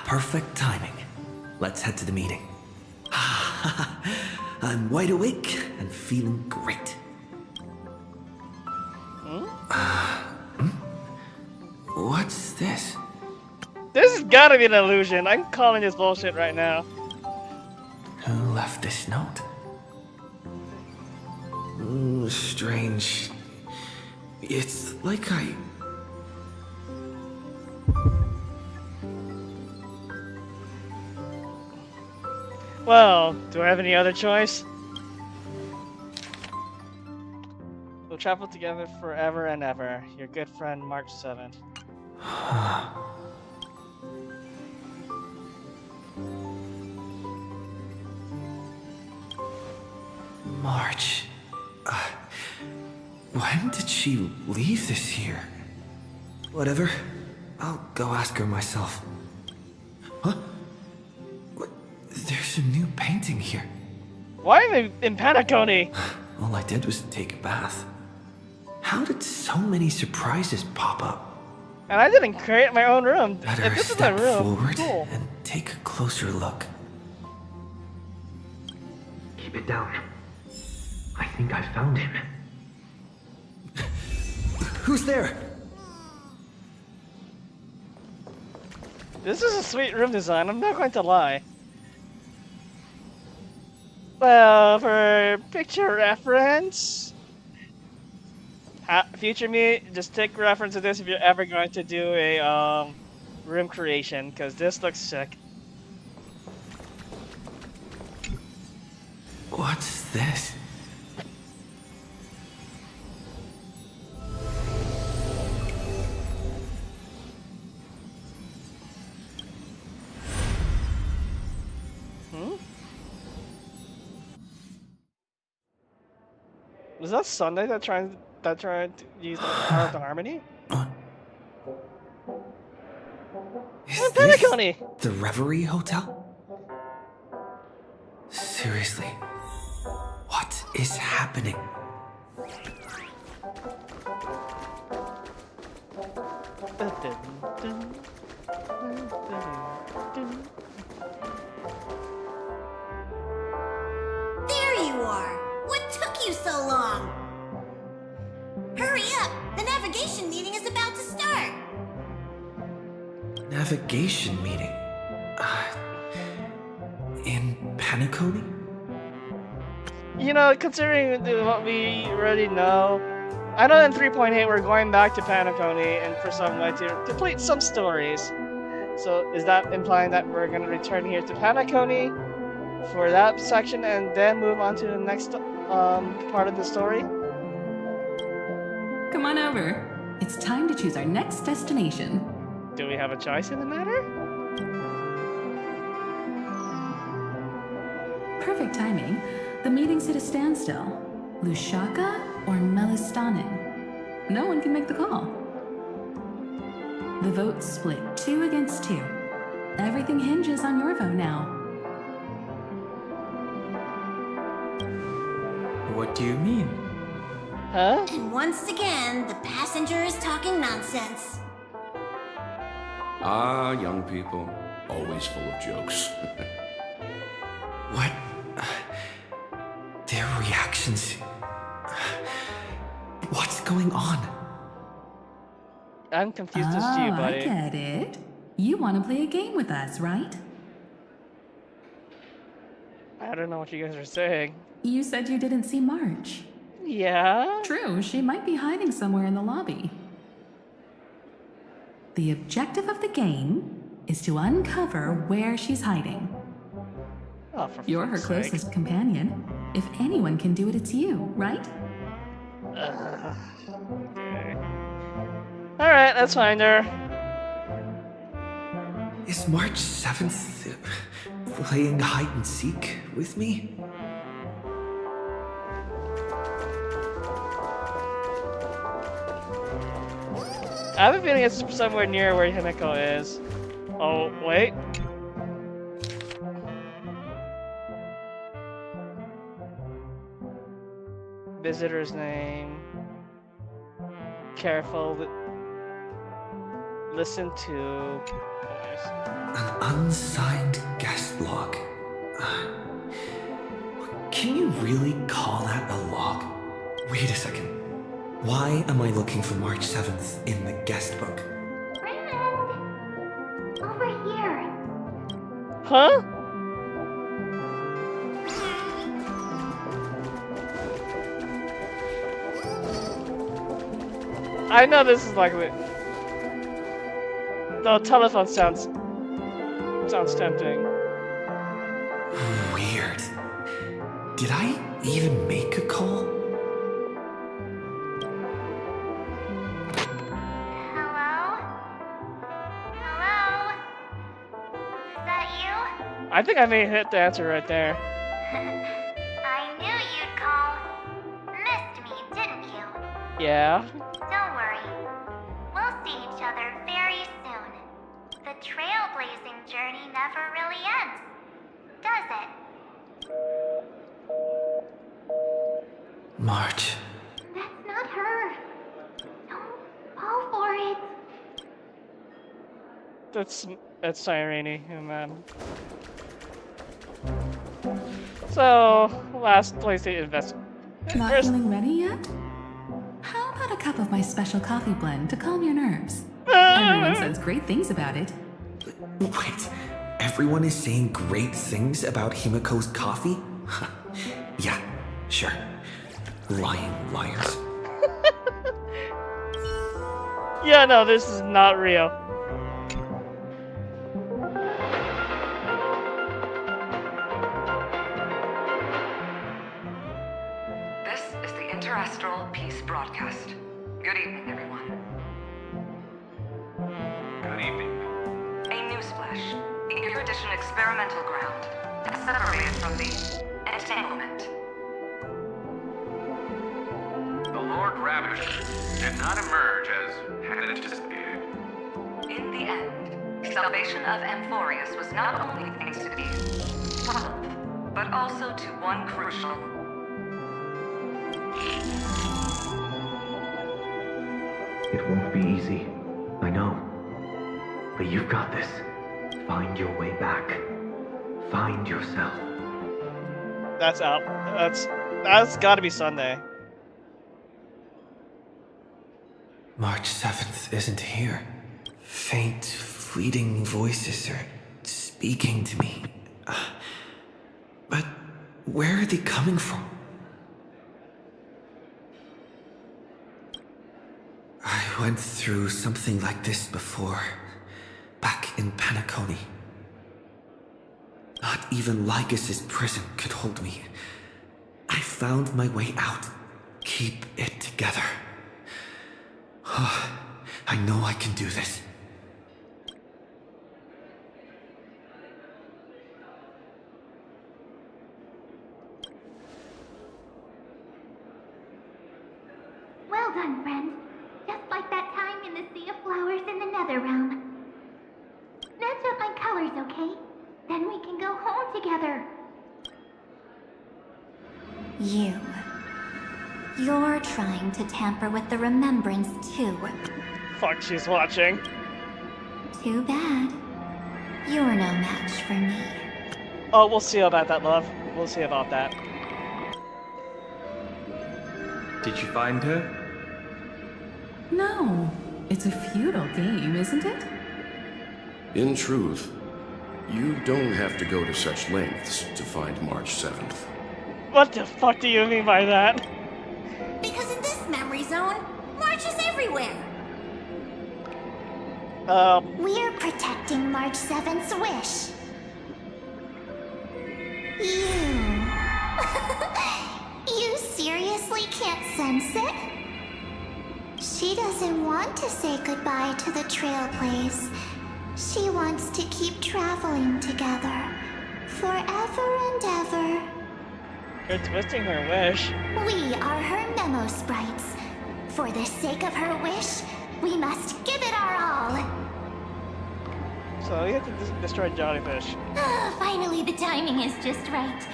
Perfect timing. Let's head to the meeting. I'm wide awake and feeling great. What's this? This has gotta be an illusion. I'm calling this bullshit right now. Who left this note? Ooh, strange. It's like I... Well, do I have any other choice? We'll travel together forever and ever. Your good friend, March 7th. March. When did she leave this here? Whatever. I'll go ask her myself. Huh? What? There's a new painting here. Why am I in Panacone? All I did was take a bath. How did so many surprises pop up? And I didn't create my own room. Better If this is my step room, forward cool. and take a closer look. Keep it down. I think I found him. Who's there? This is a sweet room design, I'm not going to lie. Well, for picture reference, future me, just take reference to this if you're ever going to do a room creation, because this looks sick. What's this? Was that Sunday that tried to use the power of the harmony? Is Panacone! this the Reverie Hotel? Seriously, what is happening? There you are! What took you so long? Hurry up! The navigation meeting is about to start! Navigation meeting? In Panacone? You know, considering what we already know, I know in 3.8 we're going back to Panacone and for some way to complete some stories. So is that implying that we're going to return here to Panacone for that section and then move on to the next part of the story? Come on over. It's time to choose our next destination. Do we have a choice in the matter? Perfect timing. The meeting's at a standstill. Lushaka or Melistanin? No one can make the call. The vote's split 2 against 2. Everything hinges on your vote now. What do you mean? Huh? And once again, the passenger is talking nonsense. Ah, young people, always full of jokes. What? Their reactions. What's going on? I'm confused as to you, buddy. I get it. You want to play a game with us, right? I don't know what you guys are saying. You said you didn't see March. Yeah? True, she might be hiding somewhere in the lobby. The objective of the game is to uncover where she's hiding. Oh, for You're her fuck's closest sake. companion. If anyone can do it, it's you, right? Okay. Alright, let's find her. Is March 7th playing hide and seek with me? I have a feeling it's somewhere near where Himeko is. Oh, wait. Visitor's name. Careful. Listen to. An unsigned guest log. Can you really call that a log? Wait a second. Why am I looking for March 7th in the guest book? Friend! Over here. Huh? I know this is likely. The telephone sounds tempting. Weird. Did I even make a call? Hello? Hello? Is that you? I think I may hit the answer right there. I knew you'd call. Missed me, didn't you? Yeah. Don't worry. We'll see each other very soon. The trailblazing journey never really ends, does it? March. That's not her. Don't fall for it. That's Cyrene, man. So, last place to invest. Not First- feeling ready yet? How about a cup of my special coffee blend to calm your nerves? Everyone says great things about it. Wait, everyone is saying great things about Himeko's coffee? Yeah, sure. Lying liars. Yeah, no, this is not real. This is the Interastral Peace Broadcast. Good evening, everyone. Good evening. A newsflash. The erudition experimental ground is separated from the entanglement. The Lord Ravager did not emerge as had anticipated. In the end, salvation of Amphoreous was not only thanks to the help, but also to one crucial. It won't be easy. I know. But you've got this. Find your way back. Find yourself. That's out. That's gotta be Sunday. March 7th isn't here. Faint, fleeting voices are speaking to me. But where are they coming from? I went through something like this before, back in Panaconi. Not even Lygus' prison could hold me. I found my way out. Keep it together. I know I can do this. Well done, friend. Just like that time in the Sea of Flowers in the Nether Realm. Match up my colors, okay? Then we can go home together. You You're trying to tamper with the remembrance too. Fuck, she's watching. Too bad. You're no match for me. Oh, we'll see about that, love. We'll see about that. Did you find her? No. It's a futile game, isn't it? In truth, you don't have to go to such lengths to find March 7th. What the fuck do you mean by that? Because in this memory zone, March is everywhere. We're protecting March 7th's wish. You seriously can't sense it? She doesn't want to say goodbye to the Trailblaze. She wants to keep traveling together. Forever and ever. You're twisting her wish. We are her memo sprites. For the sake of her wish, we must give it our all. So you have to destroy Jellyfish. Finally, the timing is just right.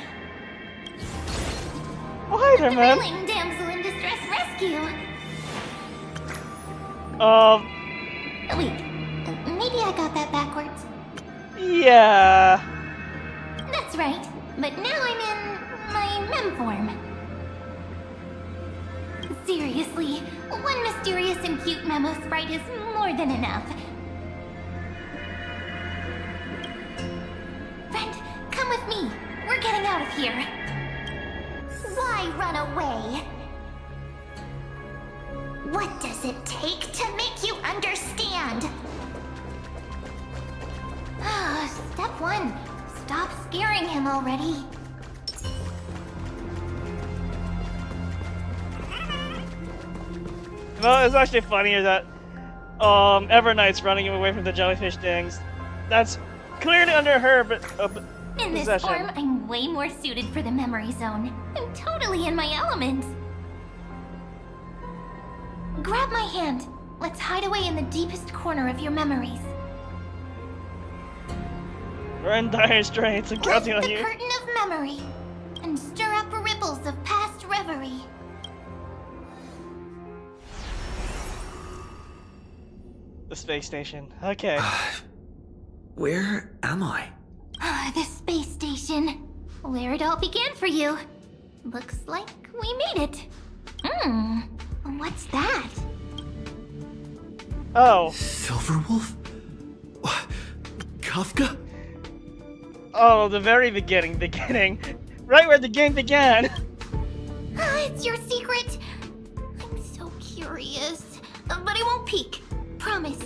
Why, man? Thrilling damsel in distress rescue. Wait, maybe I got that backwards. Yeah. That's right, but now I'm in my mem form. Seriously, one mysterious and cute memo sprite is more than enough. Friend, come with me. We're getting out of here. Why run away? What does it take to make you understand? Step 1. Stop scaring him already. Well, it's actually funnier that Evernight's running away from the jellyfish things. That's clearly under her, but In this possession. form, I'm way more suited for the memory zone. I'm totally in my element. Grab my hand. Let's hide away in the deepest corner of your memories. We're in dire straits. I'm counting on Lift you. the curtain of memory and stir up ripples of past reverie. The space station. Okay. Where am I? The space station. Where it all began for you. Looks like we made it. What's that? Oh. Silverwolf? Kafka? Oh, the very beginning. Right where the game began. It's your secret. I'm so curious. But I won't peek. Promise.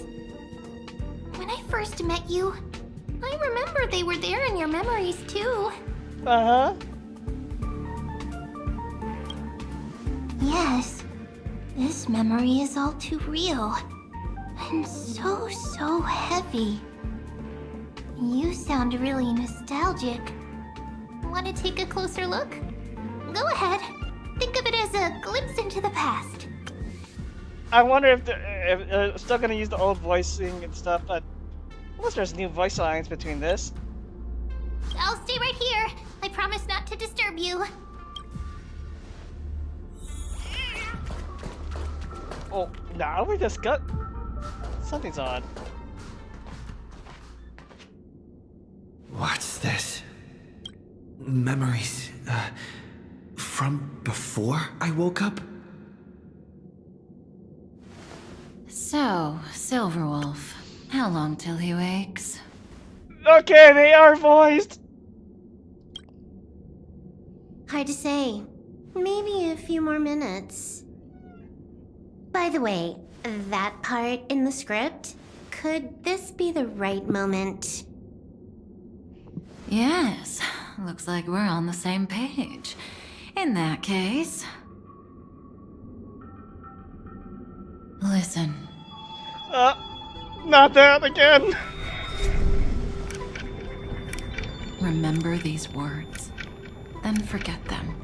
When I first met you, I remember they were there in your memories too. Uh-huh. Yes. This memory is all too real. And so heavy. You sound really nostalgic. Want to take a closer look? Go ahead. Think of it as a glimpse into the past. I wonder if they're still gonna use the old voicing and stuff, but unless there's new voice lines between this. I'll stay right here. I promise not to disturb you. Oh, now we just got... Something's on. What's this? Memories, from before I woke up? So, Silverwolf, how long till he wakes? Okay, they are voiced! Hard to say. Maybe a few more minutes. By the way, that part in the script, could this be the right moment? Yes, looks like we're on the same page. In that case... Listen. Not that again! Remember these words, then forget them.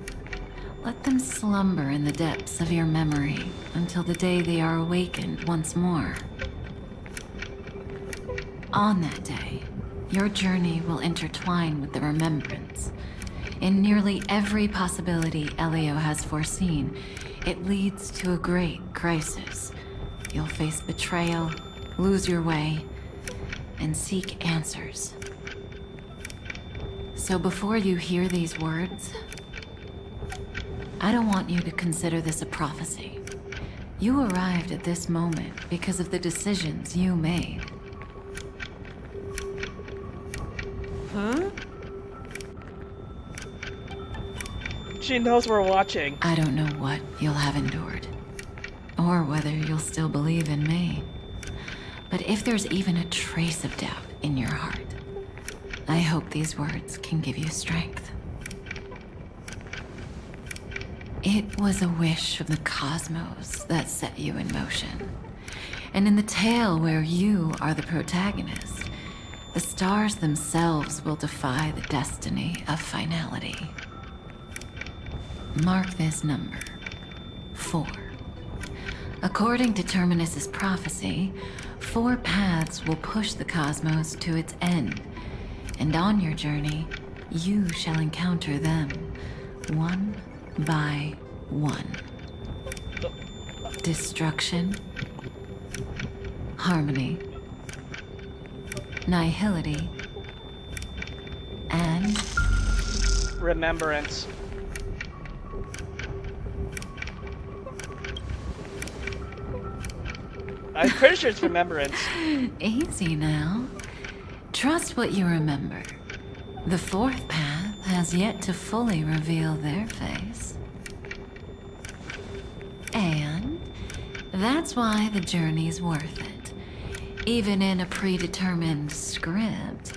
Let them slumber in the depths of your memory until the day they are awakened once more. On that day, your journey will intertwine with the remembrance. In nearly every possibility Elio has foreseen, it leads to a great crisis. You'll face betrayal, lose your way, and seek answers. So before you hear these words, I don't want you to consider this a prophecy. You arrived at this moment because of the decisions you made. Huh? She knows we're watching. I don't know what you'll have endured, or whether you'll still believe in me. But if there's even a trace of doubt in your heart, I hope these words can give you strength. It was a wish from the cosmos that set you in motion. And in the tale where you are the protagonist, the stars themselves will defy the destiny of finality. Mark this number, 4. According to Terminus's prophecy, 4 paths will push the cosmos to its end, and on your journey, you shall encounter them, one by one. Destruction, harmony, nihility, and remembrance. I'm pretty sure it's remembrance. Easy now. Trust what you remember. The 4th path has yet to fully reveal their face. And that's why the journey's worth it. Even in a predetermined script,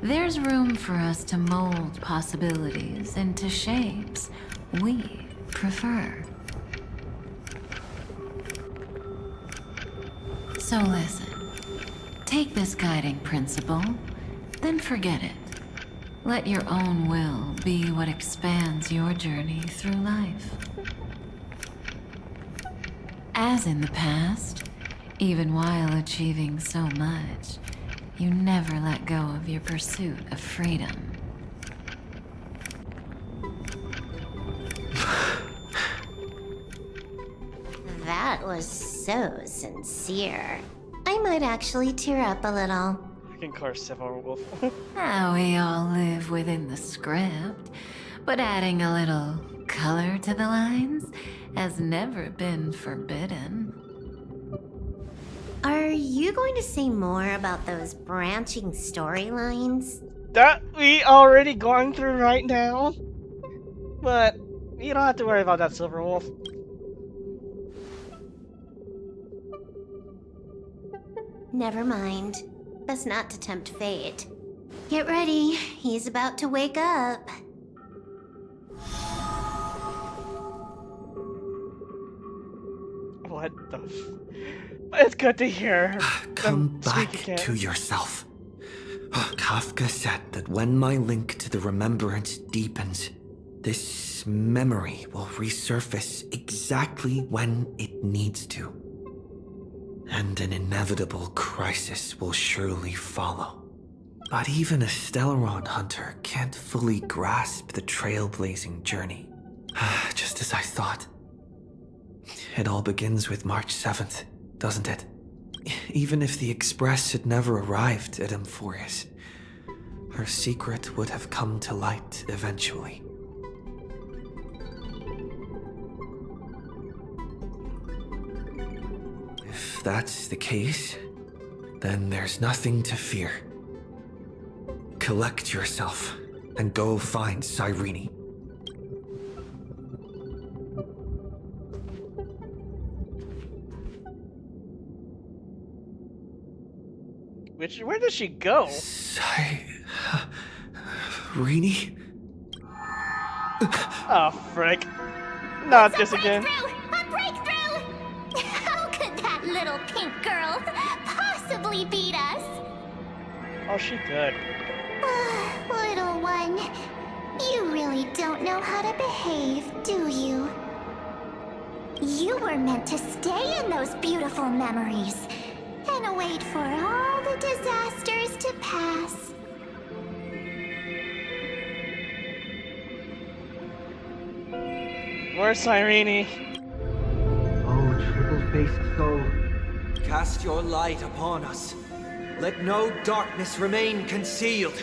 there's room for us to mold possibilities into shapes we prefer. So listen. Take this guiding principle, then forget it. Let your own will be what expands your journey through life. As in the past, even while achieving so much, you never let go of your pursuit of freedom. That was so sincere. I might actually tear up a little. Freaking Carcivore Wolf. Now we all live within the script, but adding a little color to the lines has never been forbidden. Are you going to say more about those branching storylines? That we already going through right now. But you don't have to worry about that, Silver Wolf. Never mind. Best not to tempt fate. Get ready. He's about to wake up. What the It's good to hear. Come back to yourself. Kafka said that when my link to the remembrance deepens, this memory will resurface exactly when it needs to. And an inevitable crisis will surely follow. But even a Stellaron hunter can't fully grasp the trailblazing journey. Just as I thought. It all begins with March 7th, doesn't it? Even if the Express had never arrived at Amphoreous, her secret would have come to light eventually. If that's the case, then there's nothing to fear. Collect yourself and go find Cyrene. Where does she go? Cyrene? Oh, frick. Not this again. A breakthrough! How could that little pink girl possibly beat us? Oh, she could. Little one, you really don't know how to behave, do you? You were meant to stay in those beautiful memories and wait for all the disasters to pass. Where's Cyrene? Oh, triple-faced soul. Cast your light upon us. Let no darkness remain concealed.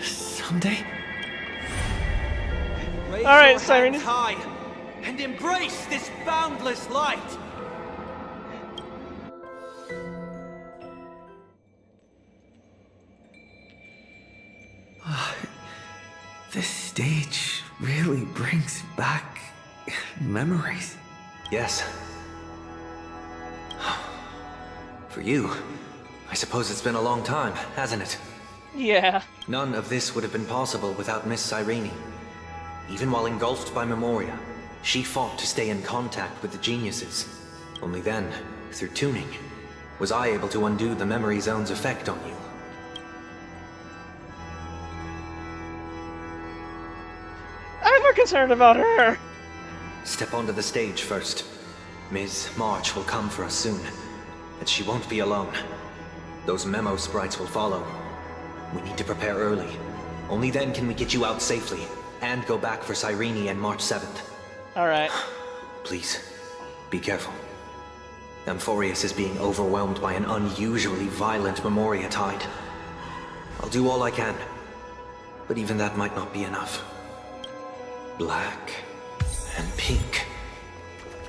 Someday? Raise All right, your Cyrene. hands high and embrace this boundless light. This stage really brings back memories. Yes. For you, I suppose it's been a long time, hasn't it? Yeah. None of this would have been possible without Miss Cyrene. Even while engulfed by Memoria, she fought to stay in contact with the geniuses. Only then, through tuning, was I able to undo the memory zone's effect on you. I'm more concerned about her. Step onto the stage first. Ms. March will come for us soon, and she won't be alone. Those memo sprites will follow. We need to prepare early. Only then can we get you out safely, and go back for Cyrene and March 7th. Alright. Please, be careful. Amphoreous is being overwhelmed by an unusually violent Memoria tide. I'll do all I can, but even that might not be enough. Black and pink.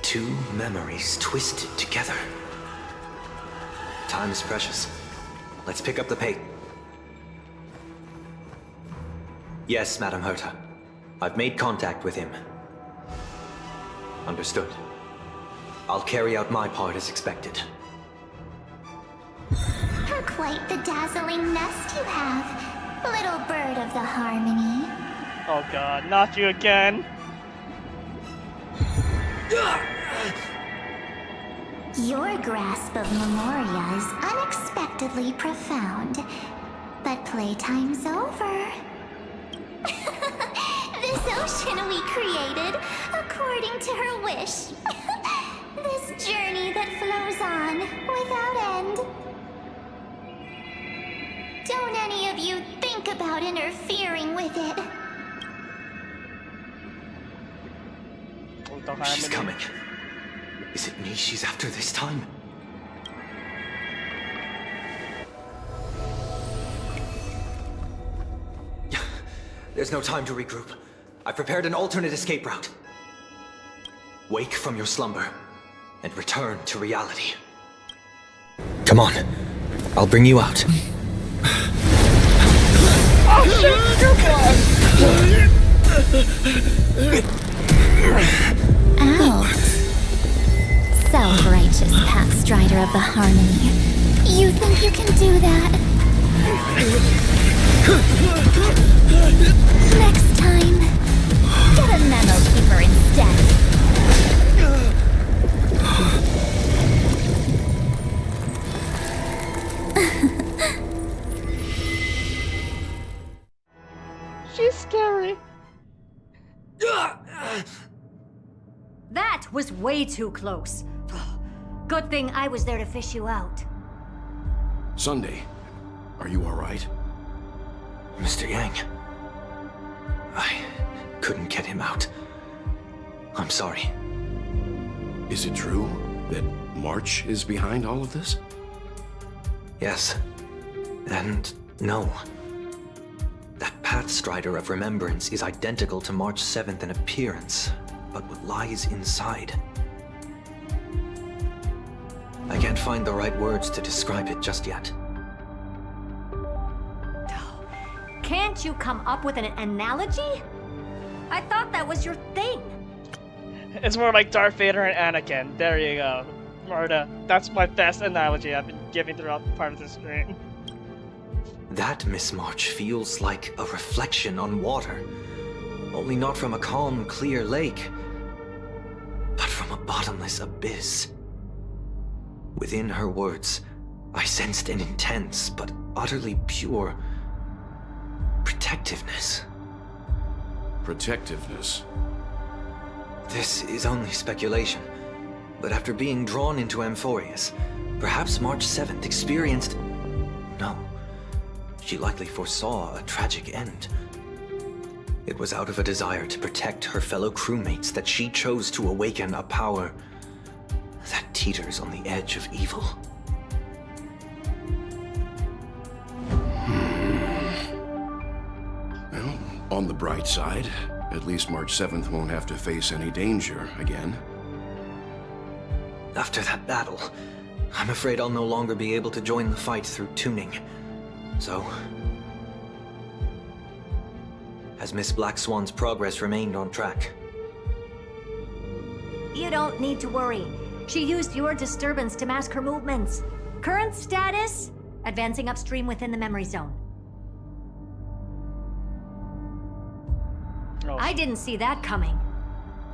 Two memories twisted together. Time is precious. Let's pick up the pace. Yes, Madam Herta. I've made contact with him. Understood. I'll carry out my part as expected. Quite the dazzling nest you have, little bird of the harmony. Oh god, not you again. Your grasp of Memoria is unexpectedly profound, but playtime's over. This ocean we created according to her wish. This journey that flows on without end. Don't any of you think about interfering with it. She's coming. Is it me she's after this time? There's no time to regroup. I've prepared an alternate escape route. Wake from your slumber and return to reality. Come on. I'll bring you out. Oh shit! Out. Self-righteous pathstrider of the harmony. You think you can do that? Next time, get a memo keeper instead. She's scary. That was way too close. Good thing I was there to fish you out. Sunday, are you alright? Mr. Yang. I couldn't get him out. I'm sorry. Is it true that March is behind all of this? Yes. And no. That Pathstrider of Remembrance is identical to March 7th in appearance, but what lies inside. I can't find the right words to describe it just yet. Can't you come up with an analogy? I thought that was your thing. It's more like Darth Vader and Anakin. There you go. Marta, that's my best analogy I've been giving throughout part of the stream. That Miss March feels like a reflection on water. Only not from a calm, clear lake, but from a bottomless abyss. Within her words, I sensed an intense but utterly pure protectiveness. Protectiveness? This is only speculation, but after being drawn into Amphoreous, perhaps March 7th experienced... No, she likely foresaw a tragic end. It was out of a desire to protect her fellow crewmates that she chose to awaken a power that teeters on the edge of evil. Well, on the bright side, at least March 7th won't have to face any danger again. After that battle, I'm afraid I'll no longer be able to join the fight through tuning. So, has Miss Black Swan's progress remained on track? You don't need to worry. She used your disturbance to mask her movements. Current status? Advancing upstream within the memory zone. Oh. I didn't see that coming.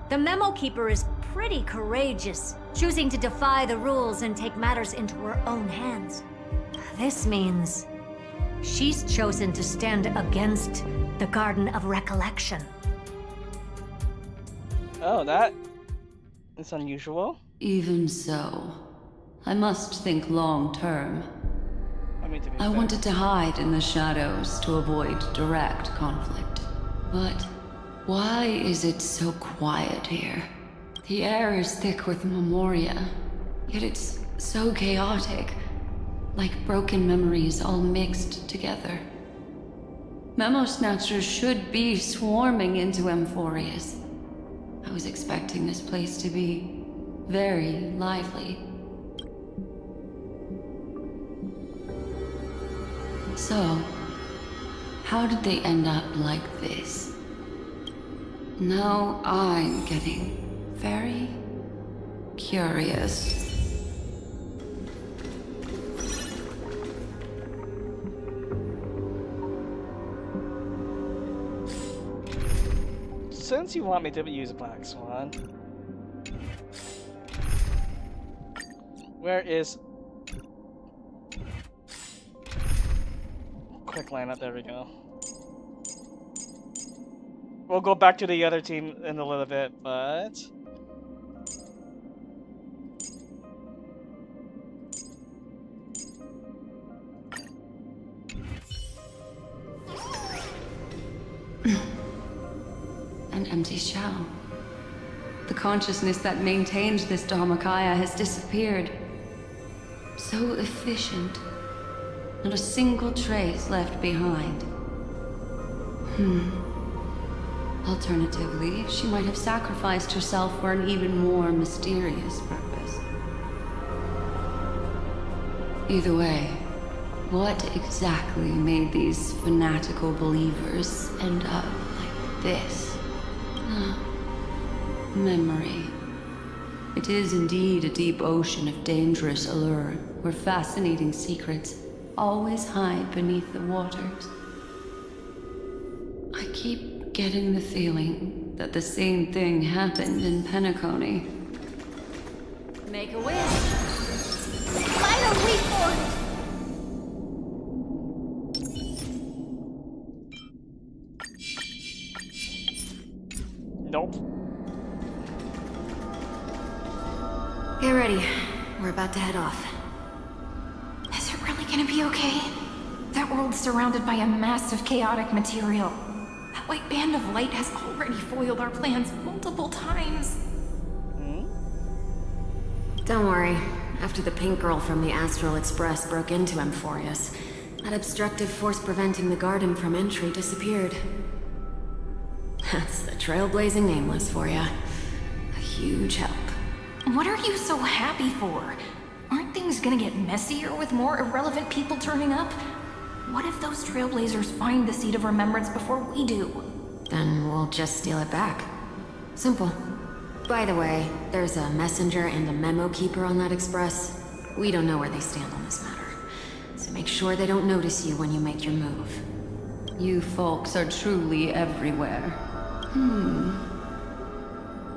The Memo Keeper is pretty courageous, choosing to defy the rules and take matters into her own hands. This means she's chosen to stand against the Garden of Recollection. Oh, that is unusual. Even so, I must think long term. I fair. wanted to hide in the shadows to avoid direct conflict. But why is it so quiet here? The air is thick with memoria, yet it's so chaotic, like broken memories all mixed together. Memo Snatchers should be swarming into Amphoreous. I was expecting this place to be very lively. So, how did they end up like this? Now I'm getting very curious. Since you want me to use a Black Swan, where is quick lineup? There we go. We'll go back to the other team in a little bit, but An empty shell. The consciousness that maintained this Dharmakaya has disappeared. So efficient. Not a single trace left behind. Alternatively, she might have sacrificed herself for an even more mysterious purpose. Either way, what exactly made these fanatical believers end up like this? Memory. It is indeed a deep ocean of dangerous allure, where fascinating secrets always hide beneath the waters. I keep getting the feeling that the same thing happened in Penacony. Make a wish. Final leap for it. nope. Get ready. We're about to head off. Is it really gonna be okay? That world's surrounded by a mass of chaotic material. That white band of light has already foiled our plans multiple times. Don't worry. After the pink girl from the Astral Express broke into Amphoreous, that obstructive force preventing the garden from entry disappeared. That's the Trailblazing Nameless for ya. A huge help. What are you so happy for? Aren't things gonna get messier with more irrelevant people turning up? What if those Trailblazers find the Seed of Remembrance before we do? Then we'll just steal it back. Simple. By the way, there's a messenger and a memo keeper on that express. We don't know where they stand on this matter. So make sure they don't notice you when you make your move. You folks are truly everywhere.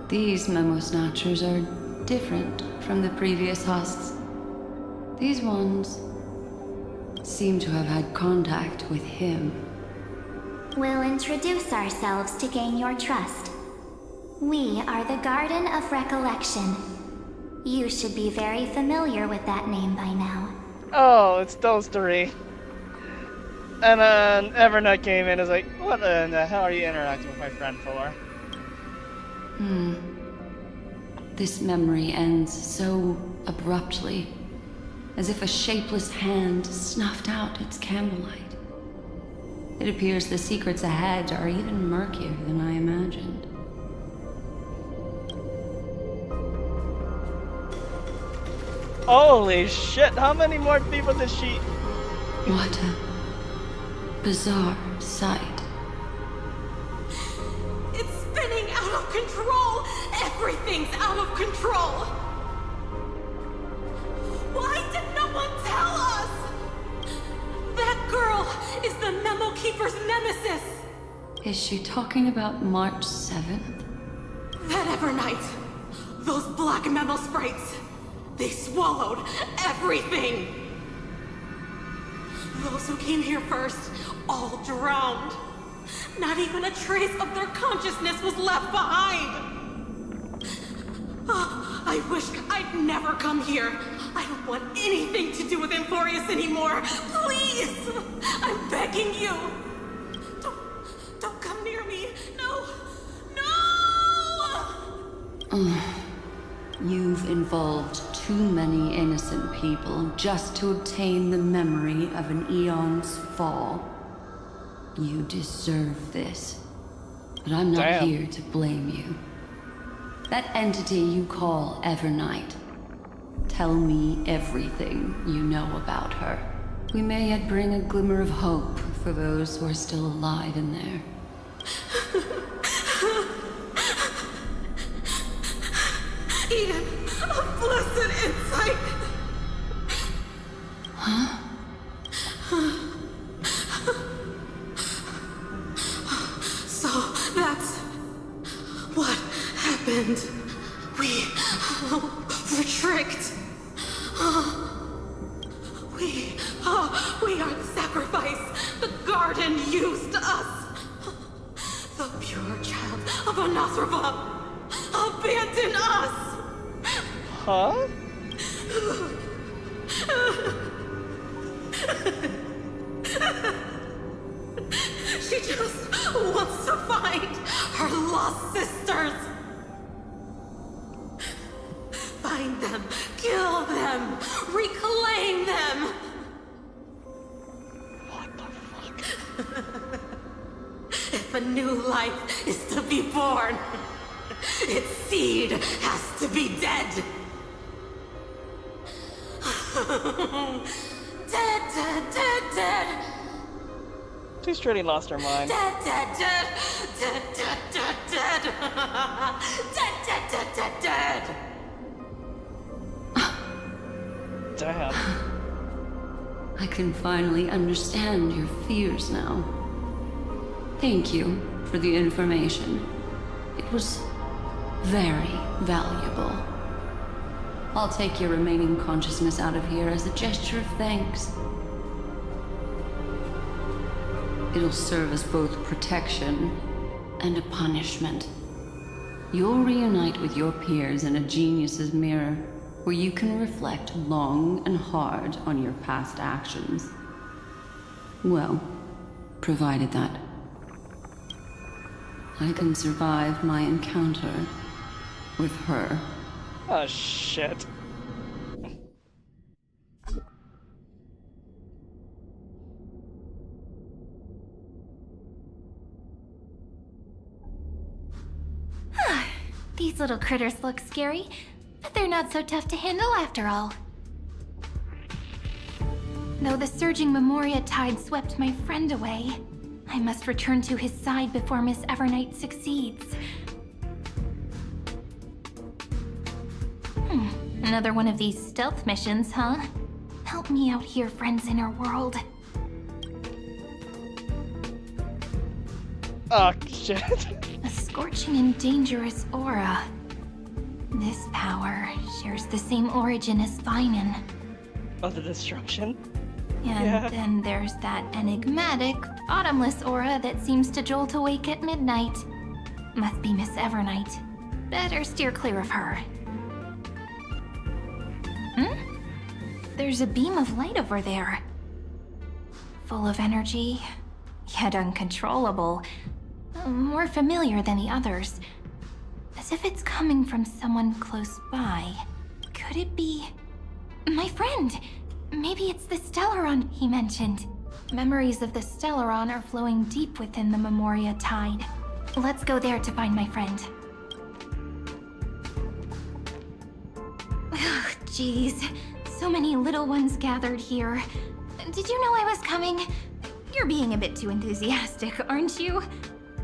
These memo snatchers are different from the previous husks. These ones seem to have had contact with him. We'll introduce ourselves to gain your trust. We are the Garden of Recollection. You should be very familiar with that name by now. Oh, it's those three. And then Evernight came in and was like, what in the hell are you interacting with my friend for? This memory ends so abruptly, as if a shapeless hand snuffed out its candlelight. It appears the secrets ahead are even murkier than I imagined. Holy shit, how many more people did she... What a bizarre sight. It's spinning out of control! Everything's out of control! Why did no one tell us? That girl is the Memo Keeper's nemesis! Is she talking about March 7th? That Evernight! Those black Memo sprites! They swallowed everything! Those who came here first, all drowned. Not even a trace of their consciousness was left behind! Oh, I wish I'd never come here. I don't want anything to do with Amphoreous anymore. Please! I'm begging you! Don't come near me! No! No! You've involved too many innocent people just to obtain the memory of an eon's fall. You deserve this. But I'm not here to blame you. That entity you call Evernight. Tell me everything you know about her. We may yet bring a glimmer of hope for those who are still alive in there. Eden, a blessed insight! Huh? So that's what happened. We were tricked. We are the sacrifice. The garden used us. The pure child of Anasrava abandoned us. Huh? She just wants to find her lost sisters. Find them, kill them, reclaim them. What the fuck? If a new life is to be born, its seed has to be dead. Dead, dead, dead, dead. She's truly lost her mind. Dead, dead, dead, dead, dead, dead, dead. Dead, dead, dead, dead, dead. Damn. I can finally understand your fears now. Thank you for the information. It was very valuable. I'll take your remaining consciousness out of here as a gesture of thanks. It'll serve as both protection and a punishment. You'll reunite with your peers in a genius's mirror, where you can reflect long and hard on your past actions. Well, provided that I can survive my encounter with her. Oh shit. These little critters look scary, but they're not so tough to handle after all. Though the surging Memoria tide swept my friend away, I must return to his side before Miss Evernight succeeds. Another one of these stealth missions, huh? Help me out here, friends in our world. Oh shit. A scorching and dangerous aura. This power shares the same origin as Vinen. Oh, the destruction? And then there's that enigmatic, bottomless aura that seems to jolt awake at midnight. Must be Miss Evernight. Better steer clear of her. There's a beam of light over there. full of energy, yet uncontrollable. More familiar than the others. As if it's coming from someone close by. Could it be... my friend? Maybe it's the Stellaron he mentioned. Memories of the Stellaron are flowing deep within the Memoria Tide. Let's go there to find my friend. Ugh, jeez. So many little ones gathered here. Did you know I was coming? You're being a bit too enthusiastic, aren't you?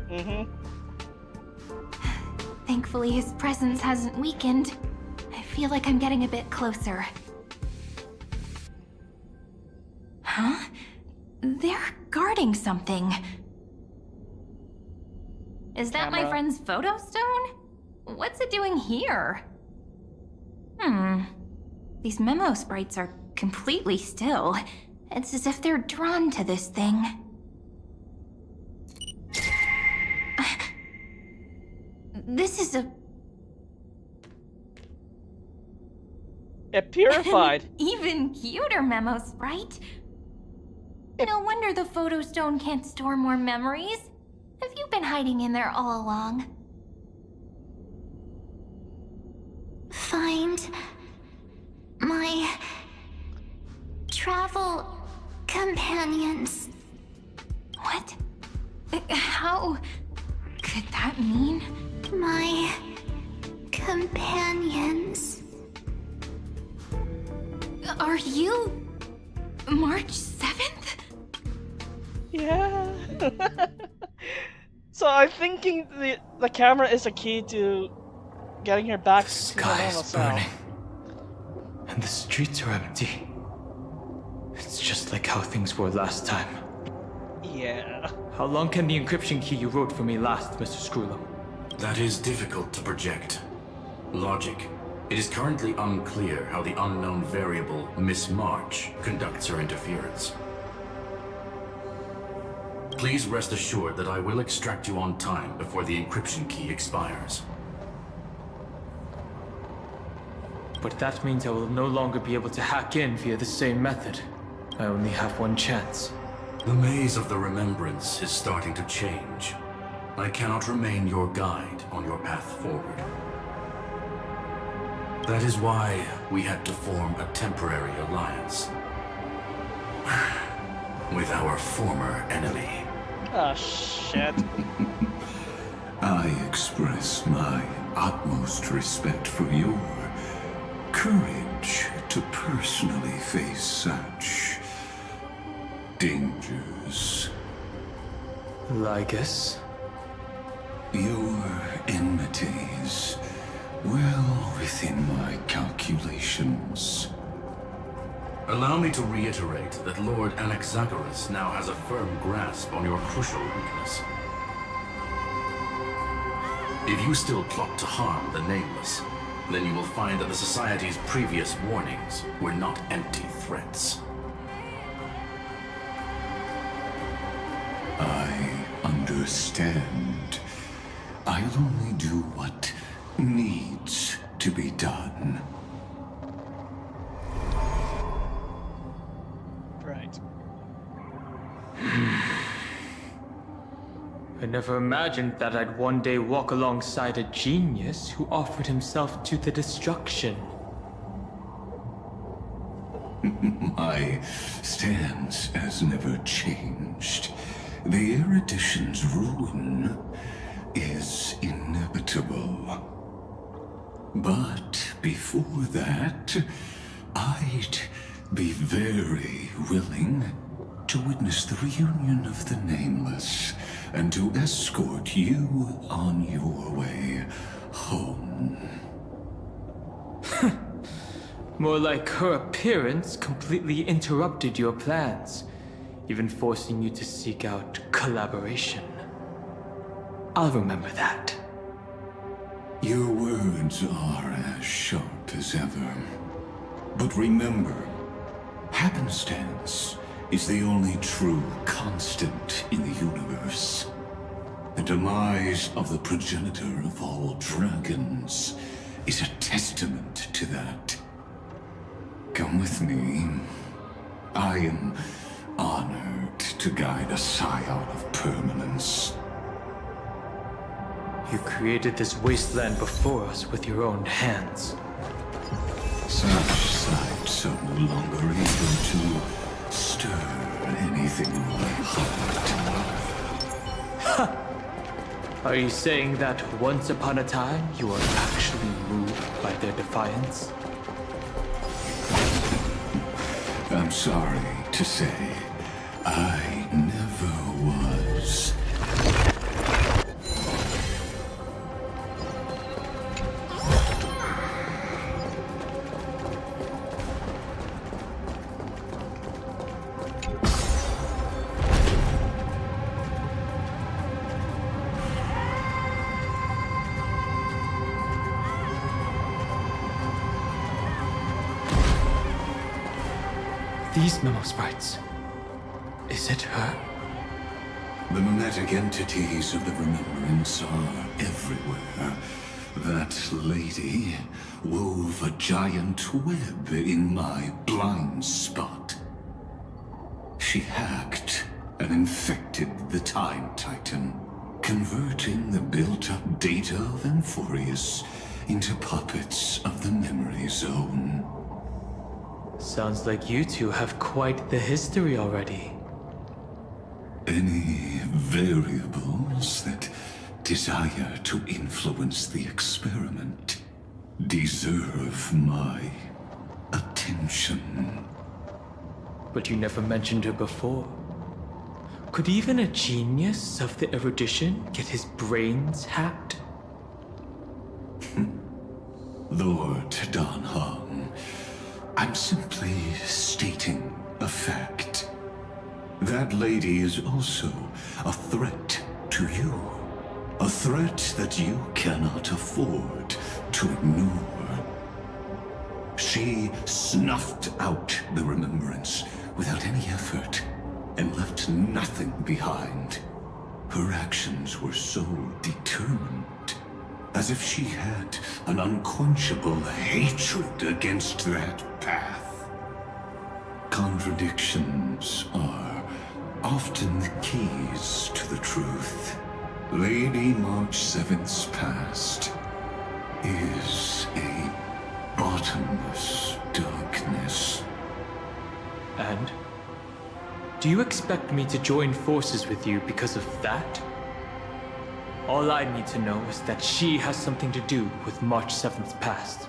Mm-hmm. Thankfully, his presence hasn't weakened. I feel like I'm getting a bit closer. Huh? They're guarding something. Is that my friend's photo stone? What's it doing here? These memo sprites are completely still. It's as if they're drawn to this thing. This is It purified. an even cuter memo sprite. No wonder the photo stone can't store more memories. Have you been hiding in there all along? Find my travel companions. What? How could that mean? My companions. Are you March 7th? Yeah. So I'm thinking the camera is a key to getting her back The to the sky normal is self. burning, and the streets are empty. It's just like how things were last time. Yeah. How long can the encryption key you wrote for me last, Mr. Screwlum? That is difficult to project. Logic. It is currently unclear how the unknown variable, Miss March, conducts her interference. Please rest assured that I will extract you on time before the encryption key expires. But that means I will no longer be able to hack in via the same method. I only have one chance. The maze of the remembrance is starting to change. I cannot remain your guide on your path forward. That is why we had to form a temporary alliance with our former enemy. Oh, shit. I express my utmost respect for your courage to personally face such dangers. Lygus? Your enmities, well within my calculations. Allow me to reiterate that Lord Anaxagoras now has a firm grasp on your crucial weakness. If you still plot to harm the Nameless, then you will find that the Society's previous warnings were not empty threats. I understand. I'll only do what needs to be done. Right. I never imagined that I'd one day walk alongside a genius who offered himself to the destruction. My stance has never changed. The erudition's ruin is inevitable. But before that, I'd be very willing to witness the reunion of the Nameless and to escort you on your way home. More like her appearance completely interrupted your plans, even forcing you to seek out collaboration. I'll remember that. Your words are as sharp as ever. But remember, happenstance is the only true constant in the universe. The demise of the progenitor of all dragons is a testament to that. Come with me. I am honored to guide a scion of permanence. You created this wasteland before us with your own hands. Such sights are no longer able to stir anything in my heart. Are you saying that once upon a time you were actually moved by their defiance? I'm sorry to say, I never was. These memo sprites. Is it her? The mimetic entities of the remembrance are everywhere. That lady wove a giant web in my blind spot. She hacked and infected the Time Titan, converting the built-up data of Amphoreous into puppets of the memory zone. Sounds like you two have quite the history already. Any variables that desire to influence the experiment deserve my attention. But you never mentioned her before. Could even a genius of the erudition get his brains hacked? Lord Dan Hung, I'm simply stating a fact. That lady is also a threat to you. A threat that you cannot afford to ignore. She snuffed out the remembrance without any effort and left nothing behind. Her actions were so determined, as if she had an unquenchable hatred against that path. Contradictions are often the keys to the truth. Lady March 7th's past is a bottomless darkness. And? Do you expect me to join forces with you because of that? All I need to know is that she has something to do with March 7th's past.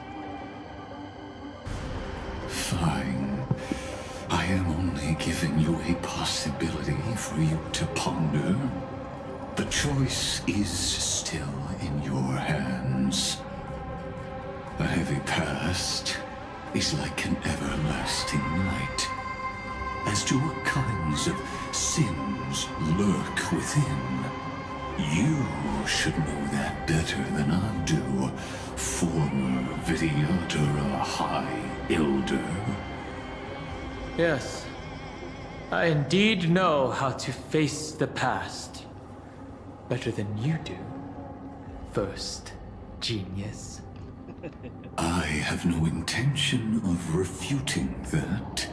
Fine. I am only giving you a possibility for you to ponder. The choice is still in your hands. A heavy past is like an everlasting night. As to what kinds of sins lurk within, you should know that better than I do, former Vidyadhara High Elder. Yes, I indeed know how to face the past. Better than you do, first genius. I have no intention of refuting that.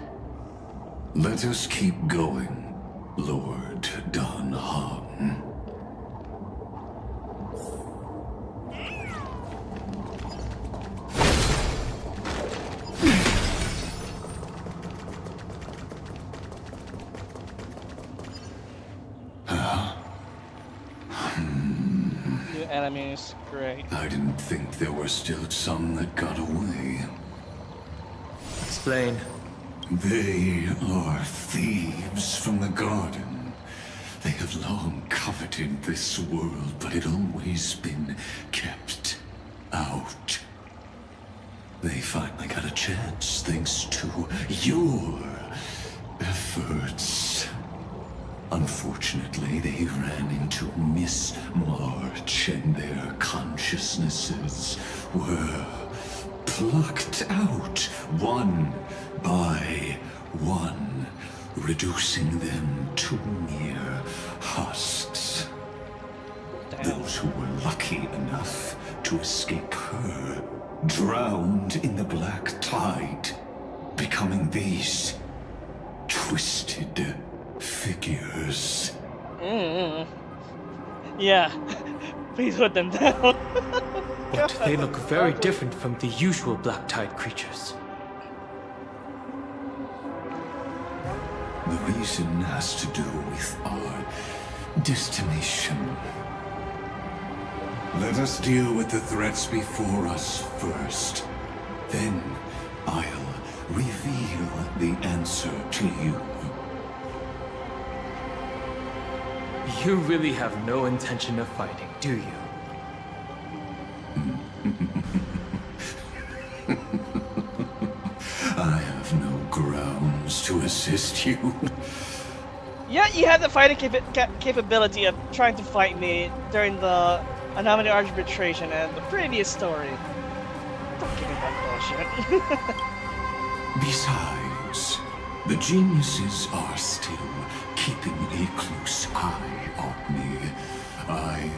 Let us keep going, Lord Dan Hung. The enemies, great. I didn't think there were still some that got away. Explain. They are thieves from the garden. They have long coveted this world, but it always been kept out. They finally got a chance thanks to your efforts. Unfortunately, they ran into Miss March and their consciousnesses were plucked out one by one, reducing them to mere husks. Those who were lucky enough to escape her drowned in the black tide, becoming these twisted figures. Yeah. Please put them down. But they look very different from the usual black tide creatures. The reason has to do with our destination. Let us deal with the threats before us first. Then I'll reveal the answer to you. You really have no intention of fighting, do you? I have no grounds to assist you. Yeah, you had the fighting capability of trying to fight me during the Anomaly arbitration and the previous story. Don't give me that bullshit. Besides, the geniuses are still keeping a close eye on me. I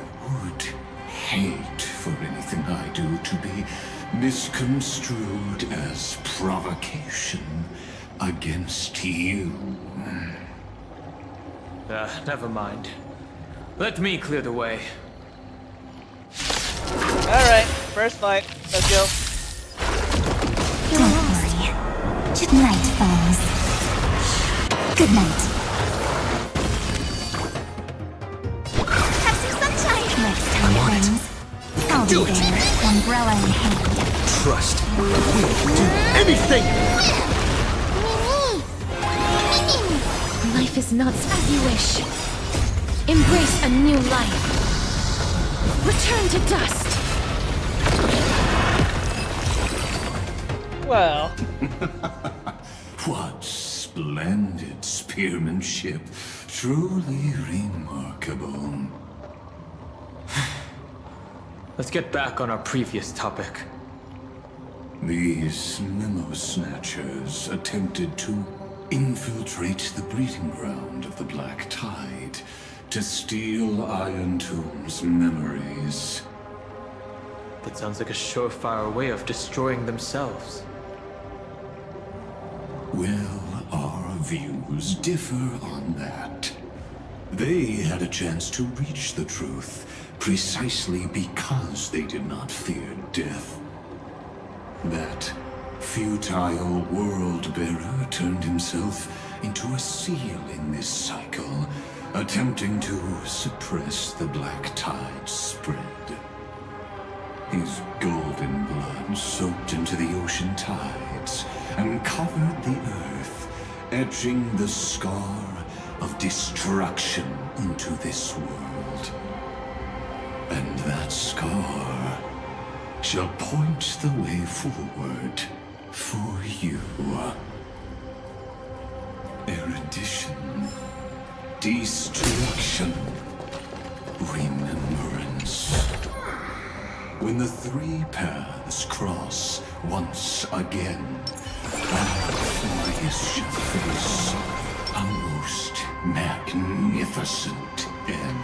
would hate for anything I do to be misconstrued as provocation against you. Never mind. Let me clear the way. Alright, first fight. Let's go. Don't worry. Night falls. Good night. Have some sunshine! Next time it rains, I'll be there, umbrella in hand. Trust. We'll do anything! Life is not as you wish. Embrace a new life. Return to dust. Well. What splendid spearmanship. Truly remarkable. Let's get back on our previous topic. These memo snatchers attempted to infiltrate the breeding ground of the Black Tide to steal Iron Tomb's memories. That sounds like a surefire way of destroying themselves. Well, our views differ on that. They had a chance to reach the truth precisely because they did not fear death. That futile world-bearer turned himself into a seal in this cycle, attempting to suppress the Black Tide's spread. His golden blood soaked into the ocean tides and covered the earth, etching the scar of destruction into this world. And that scar shall point the way forward for you. Erudition, destruction, remembrance. When the three paths cross once again, Amphoreous shall face a most magnificent end.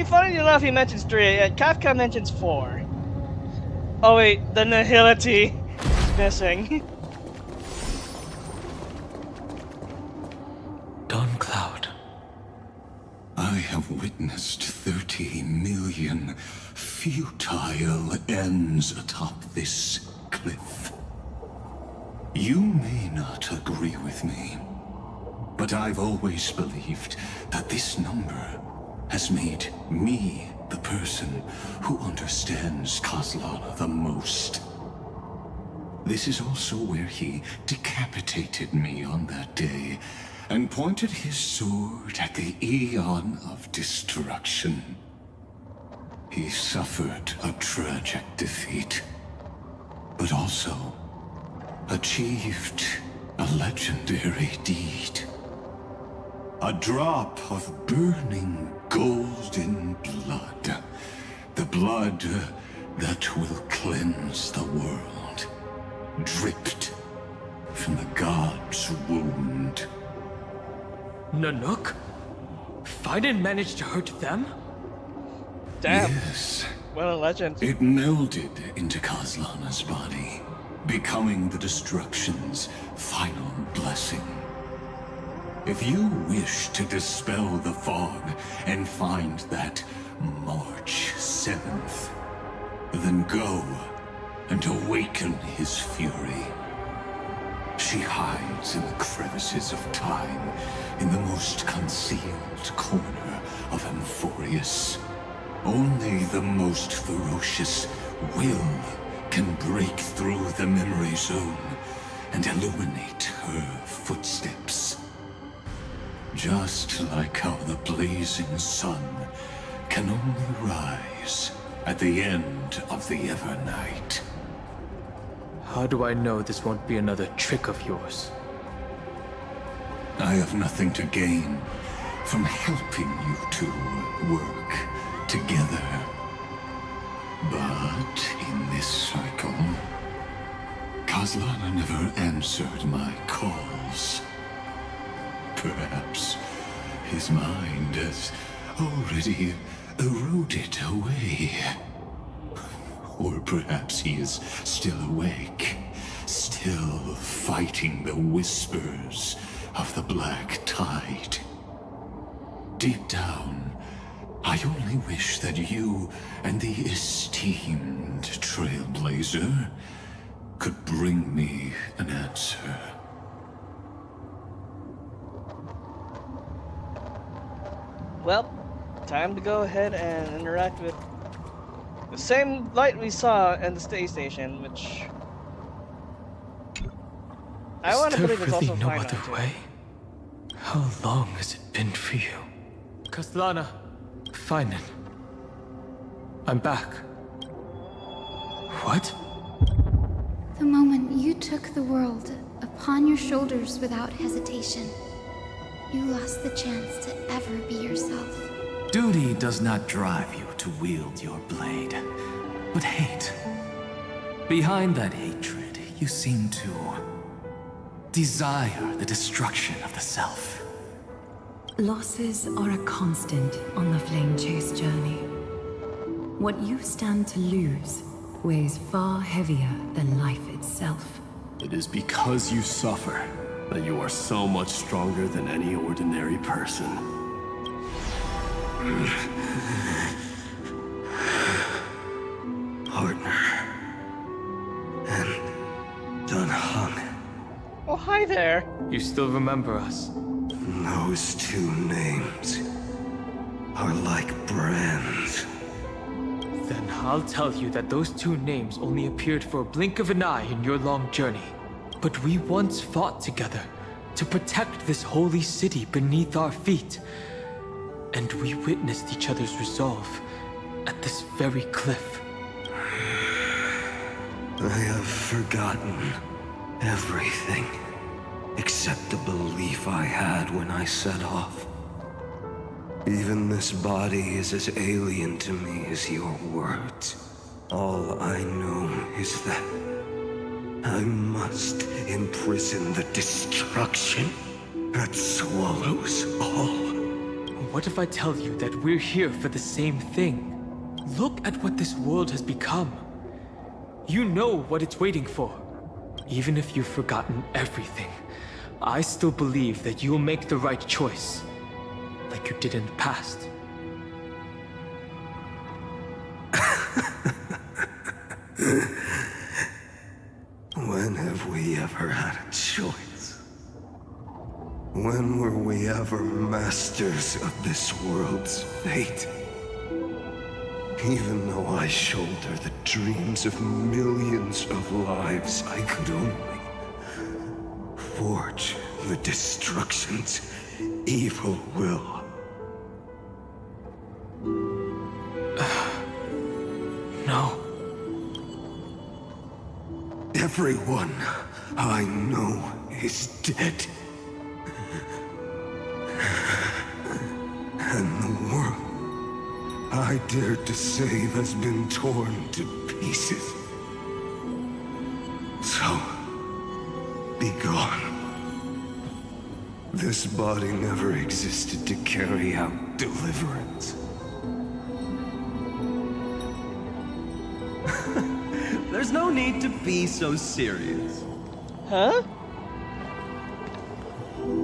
Funny enough, he mentions 3, Kafka mentions 4. Oh wait, the nihility is missing. Dawn Cloud. I have witnessed 30 million futile ends atop this cliff. You may not agree with me, but I've always believed that this number has made me the person who understands Kozlala the most. This is also where he decapitated me on that day and pointed his sword at the Aeon of Destruction. He suffered a tragic defeat, but also achieved a legendary deed. A drop of burning golden blood. The blood that will cleanse the world. Dripped from the god's wound. Nanook? Fiden managed to hurt them? Damn. Yes. What a legend. It melded into Kaslana's body, becoming the destruction's final blessing. If you wish to dispel the fog and find that March 7th, then go and awaken his fury. She hides in the crevices of time, in the most concealed corner of Amphoreous. Only the most ferocious will can break through the memory zone and illuminate her footsteps. Just like how the blazing sun can only rise at the end of the Evernight. How do I know this won't be another trick of yours? I have nothing to gain from helping you two work together. But in this cycle, Kaslana never answered my calls. Perhaps his mind has already eroded away. Or perhaps he is still awake, still fighting the whispers of the Black Tide. Deep down, I only wish that you and the esteemed Trailblazer could bring me an answer. Well, time to go ahead and interact with the same light we saw in the space station, which I want to believe it's really also no fine. other way? How long has it been for you? Kaslana, Finan. I'm back. What? The moment you took the world upon your shoulders without hesitation, you lost the chance to ever be yourself. Duty does not drive you to wield your blade, but hate. Behind that hatred, you seem to desire the destruction of the self. Losses are a constant on the Flame Chase journey. What you stand to lose weighs far heavier than life itself. It is because you suffer that you are so much stronger than any ordinary person. Partner. And Dunhung. Oh, hi there. You still remember us? Those two names are like brands. Then I'll tell you that those two names only appeared for a blink of an eye in your long journey. But we once fought together to protect this holy city beneath our feet. And we witnessed each other's resolve at this very cliff. I have forgotten everything except the belief I had when I set off. Even this body is as alien to me as your words. All I know is that I must imprison the destruction that swallows all. What if I tell you that we're here for the same thing? Look at what this world has become. You know what it's waiting for. Even if you've forgotten everything, I still believe that you'll make the right choice, like you did in the past. When have we ever had a choice? When were we ever masters of this world's fate? Even though I shoulder the dreams of millions of lives, I could only forge the destruction's evil will. No. Everyone I know is dead. And the world I dared to save has been torn to pieces. So, be gone. This body never existed to carry out deliverance. There's no need to be so serious. Huh?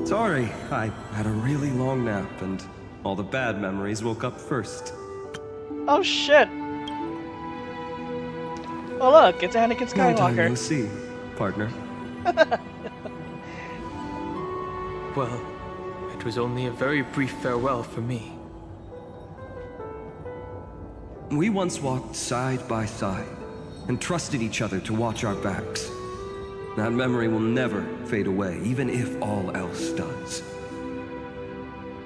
Sorry, I had a really long nap and all the bad memories woke up first. Oh shit! Oh look, it's Anakin Long time Skywalker. no see, partner. Well, it was only a very brief farewell for me. We once walked side by side and trusted each other to watch our backs. That memory will never fade away, even if all else does.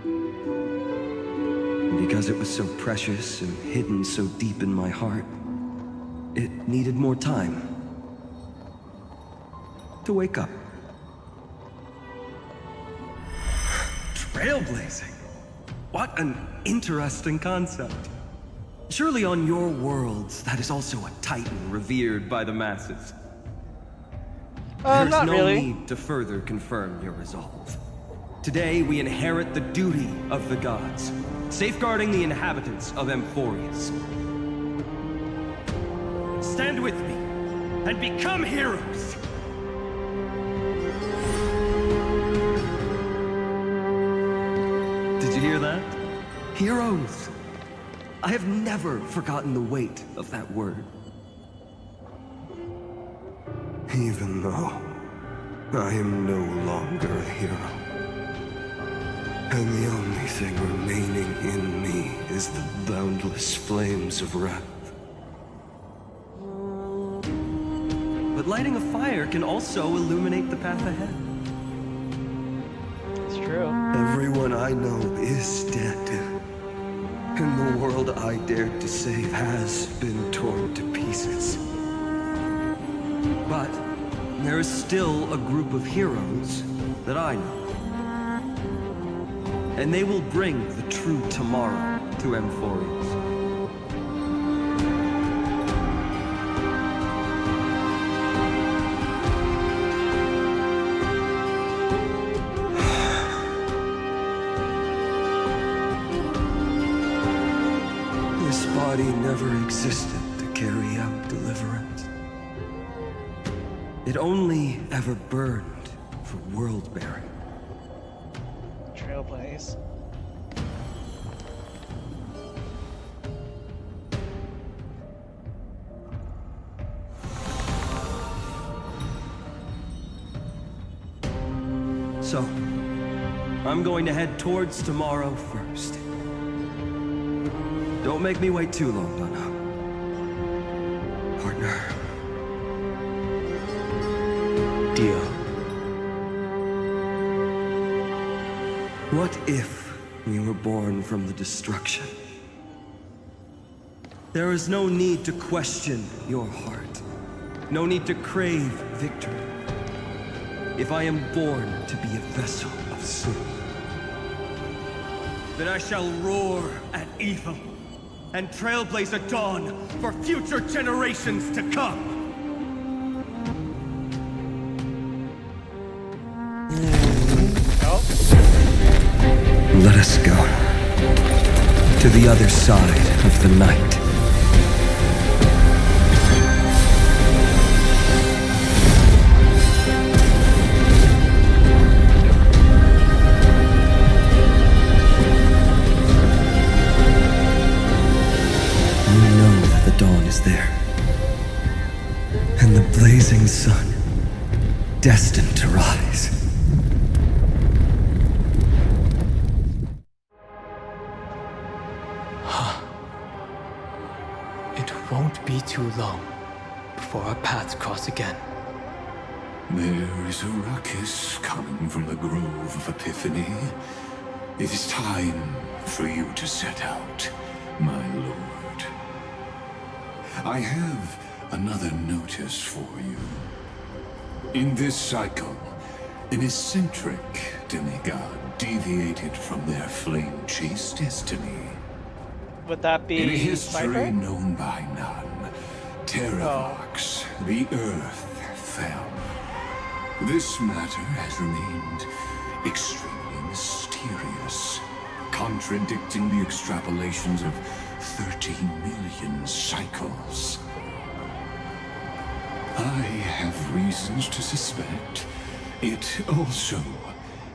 And because it was so precious and hidden so deep in my heart, it needed more time to wake up. Trailblazing? What an interesting concept. Surely on your worlds, that is also a titan revered by the masses. There's Not no really. need to further confirm your resolve. Today, we inherit the duty of the gods, safeguarding the inhabitants of Amphoreous. Stand with me, and become heroes! Did you hear that? Heroes! I have never forgotten the weight of that word. Even though I am no longer a hero. And the only thing remaining in me is the boundless flames of wrath. But lighting a fire can also illuminate the path ahead. It's true. Everyone I know is dead. And the world I dared to save has been torn to pieces. But there is still a group of heroes that I know. And they will bring the true tomorrow to Amphoreous. This body never existed to carry out deliverance. It only ever burned for world-bearing. Trailblaze. So, I'm going to head towards tomorrow first. Don't make me wait too long, Donna. Partner. Deal. What if we were born from the destruction? There is no need to question your heart. No need to crave victory. If I am born to be a vessel of sin, then I shall roar at evil and trailblaze a dawn for future generations to come. Let us go to the other side of the night. You know that the dawn is there, and the blazing sun destined to rise. It won't be too long before our paths cross again. There is a ruckus coming from the Grove of Epiphany. It is time for you to set out, my lord. I have another notice for you. In this cycle, an eccentric demigod deviated from their flame-chased destiny. Would that be In a history Viper? known by none, Terravox, the Earth, fell. This matter has remained extremely mysterious, contradicting the extrapolations of 13 million cycles. I have reasons to suspect it also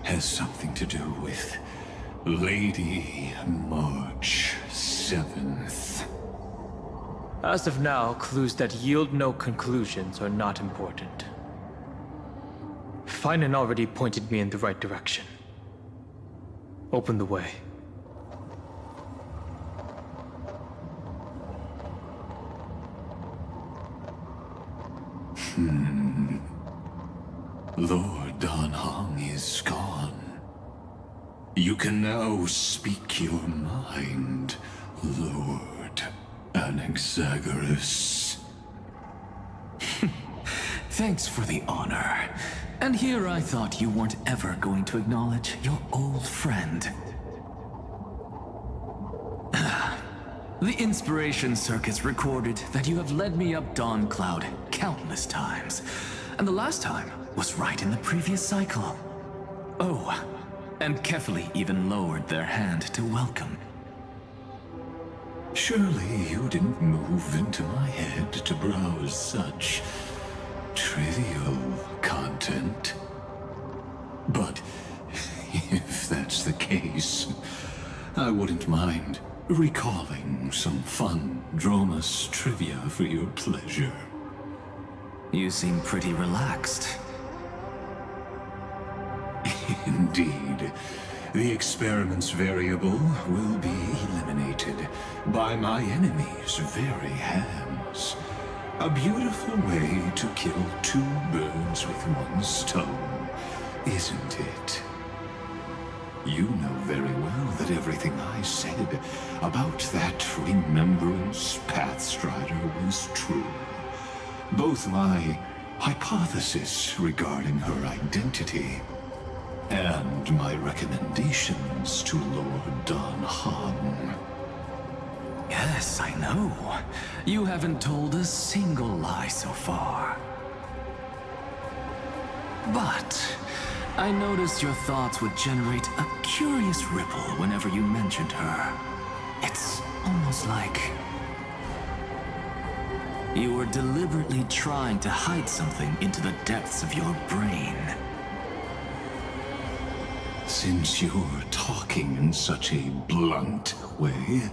has something to do with Lady March 7th. As of now, clues that yield no conclusions are not important. Finan already pointed me in the right direction. Open the way. Lord Dan Heng is gone. You can now speak your mind, Lord Anaxagoras. Thanks for the honor. And here I thought you weren't ever going to acknowledge your old friend. The Inspiration Circus recorded that you have led me up Dawn Cloud countless times. And the last time was right in the previous cycle. Oh, and Kefali even lowered their hand to welcome. Surely you didn't move into my head to browse such trivial content. But if that's the case, I wouldn't mind recalling some fun Dromus trivia for your pleasure. You seem pretty relaxed. Indeed. The experiment's variable will be eliminated by my enemy's very hands. A beautiful way to kill two birds with one stone, isn't it? You know very well that everything I said about that Remembrance Pathstrider was true. Both my hypothesis regarding her identity and my recommendations to Lord Dan Heng. Yes, I know. You haven't told a single lie so far. But I noticed your thoughts would generate a curious ripple whenever you mentioned her. It's almost like you were deliberately trying to hide something into the depths of your brain. Since you're talking in such a blunt way,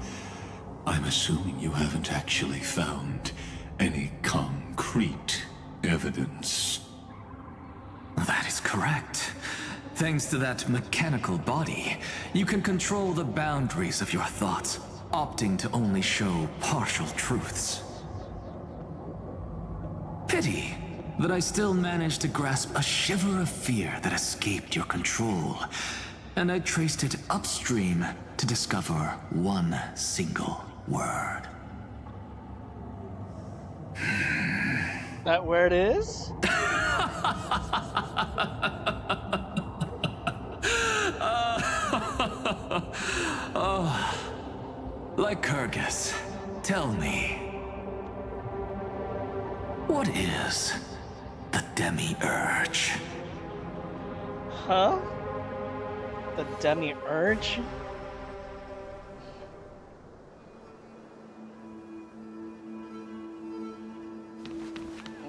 I'm assuming you haven't actually found any concrete evidence. That is correct. Thanks to that mechanical body, you can control the boundaries of your thoughts, opting to only show partial truths. Pity that I still managed to grasp a shiver of fear that escaped your control, and I traced it upstream to discover one single word. That where it is? Oh, Lycurgus, tell me, what is the Demiurge? Huh? The Demiurge?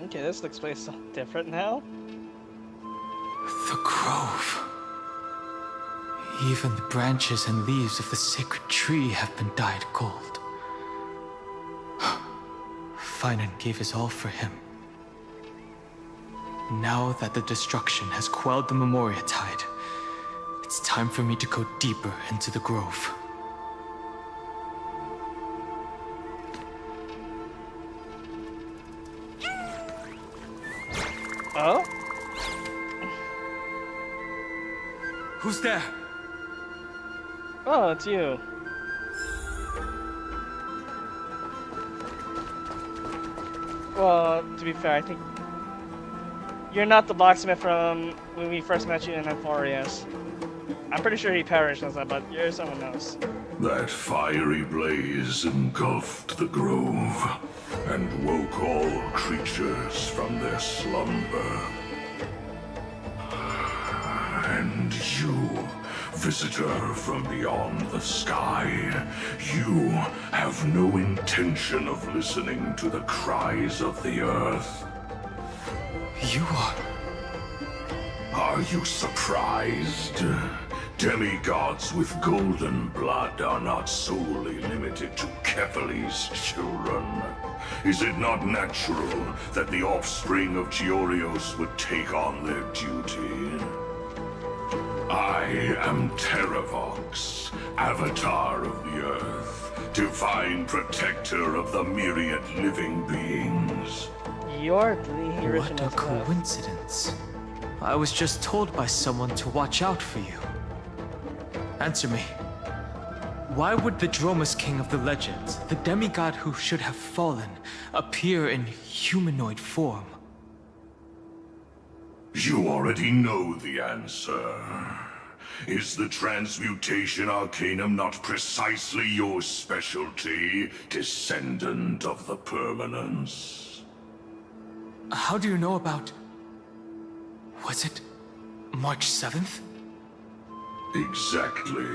Okay, this looks way so different now. The grove. Even the branches and leaves of the sacred tree have been dyed gold. Finan gave his all for him. Now that the destruction has quelled the Memoria tide, it's time for me to go deeper into the grove. Oh? Who's there? Oh, it's you. Well, to be fair, I think you're not the blacksmith from when we first met you in Amphoreous. I'm pretty sure he perished as that, but you're someone else. That fiery blaze engulfed the grove and woke all creatures from their slumber. And you, visitor from beyond the sky, you have no intention of listening to the cries of the earth. You are... Are you surprised? Demigods with golden blood are not solely limited to Kefali's children. Is it not natural that the offspring of Georios would take on their duty? I am Terravox, Avatar of the Earth, divine protector of the myriad living beings. You're the What a coincidence. I was just told by someone to watch out for you. Answer me. Why would the Dromus King of the legends, the demigod who should have fallen, appear in humanoid form? You already know the answer. Is the transmutation arcanum not precisely your specialty, descendant of the permanence? How do you know about... Was it March 7th? Exactly.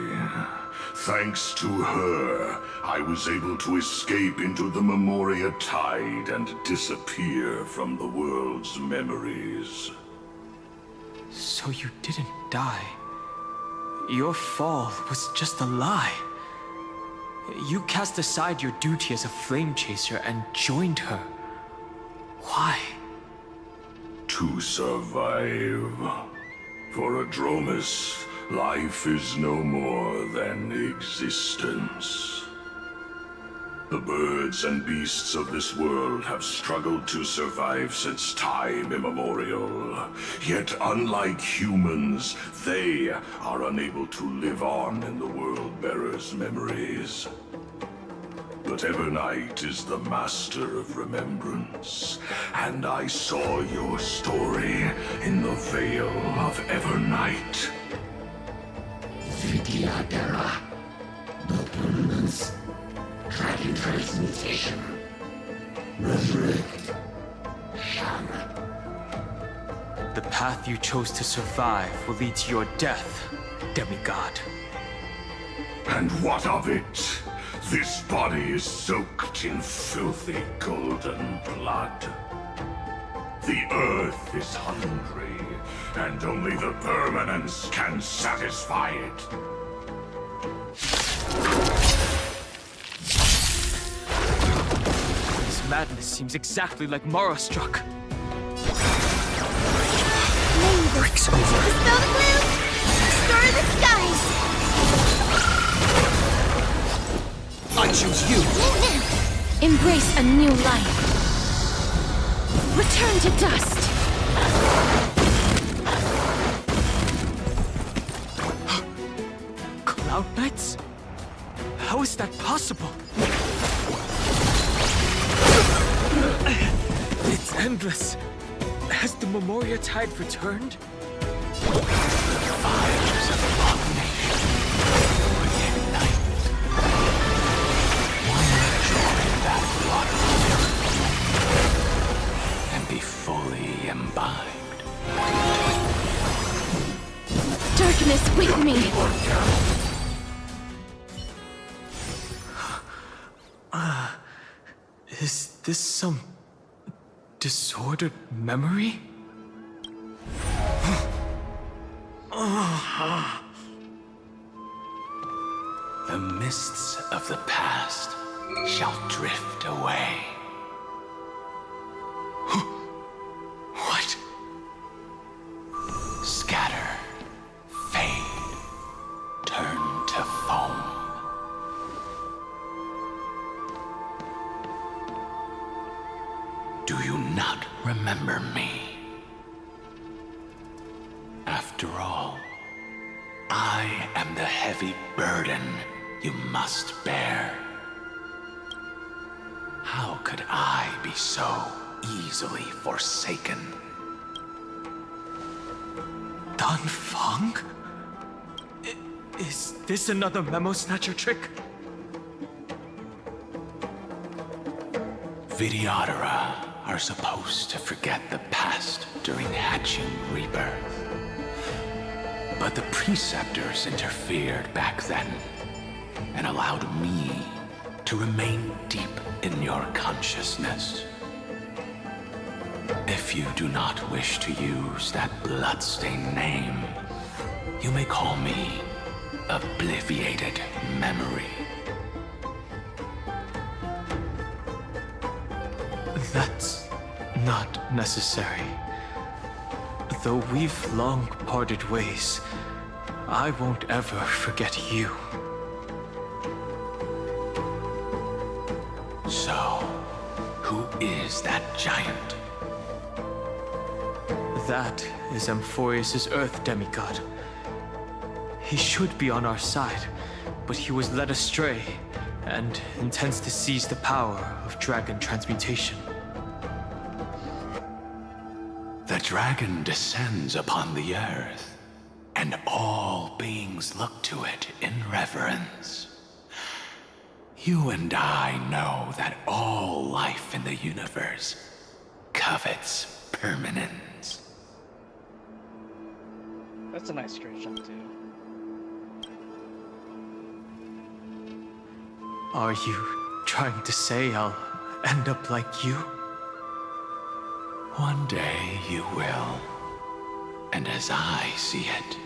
Thanks to her, I was able to escape into the Memoria Tide and disappear from the world's memories. So you didn't die. Your fall was just a lie. You cast aside your duty as a flame chaser and joined her. Why? To survive. For a Dromus, life is no more than existence. The birds and beasts of this world have struggled to survive since time immemorial. Yet unlike humans, they are unable to live on in the World-Bearer's memories. But Evernight is the master of remembrance, and I saw your story in the Veil of Evernight. Vidyadhara, the permanence, dragon transmutation, resurrect, Shan. The path you chose to survive will lead to your death, demigod. And what of it? This body is soaked in filthy golden blood. The earth is hungry, and only the permanence can satisfy it. This madness seems exactly like Mara struck. Breaks over. Dispel the gloom! Restore the skies! I choose you! Embrace a new life. Return to dust. Cloud Knights? How is that possible? It's endless. Has the Memoria Tide returned? Fires of abomination reignite. Why not join that blood and be fully imbibed? Darkness with me. Is this some disordered memory? The mists of the past shall drift away. What? Scatter, fade, turn to foam. Do you not remember me? After all, I am the heavy burden you must bear. How could I be so easily forsaken? Dan Feng? Is this another Memo Snatcher trick? Vidyadhara are supposed to forget the past during hatching rebirth. But the preceptors interfered back then and allowed me to remain deep in your consciousness. If you do not wish to use that bloodstained name, you may call me Obliviated Memory. That's not necessary. Though we've long parted ways, I won't ever forget you. So, who is that giant? That is Amphoreous' Earth demigod. He should be on our side, but he was led astray and intends to seize the power of dragon transmutation. The dragon descends upon the earth, and all beings look to it in reverence. You and I know that all life in the universe covets permanence. That's a nice straight shot, too. Are you trying to say I'll end up like you? One day you will. And as I see it,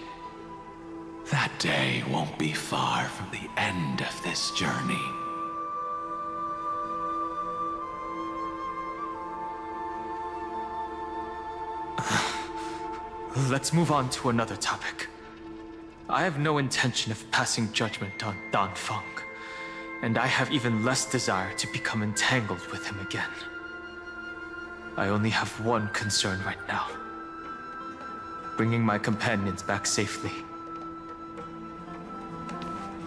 that day won't be far from the end of this journey. Let's move on to another topic. I have no intention of passing judgment on Dan Feng, and I have even less desire to become entangled with him again. I only have one concern right now: bringing my companions back safely.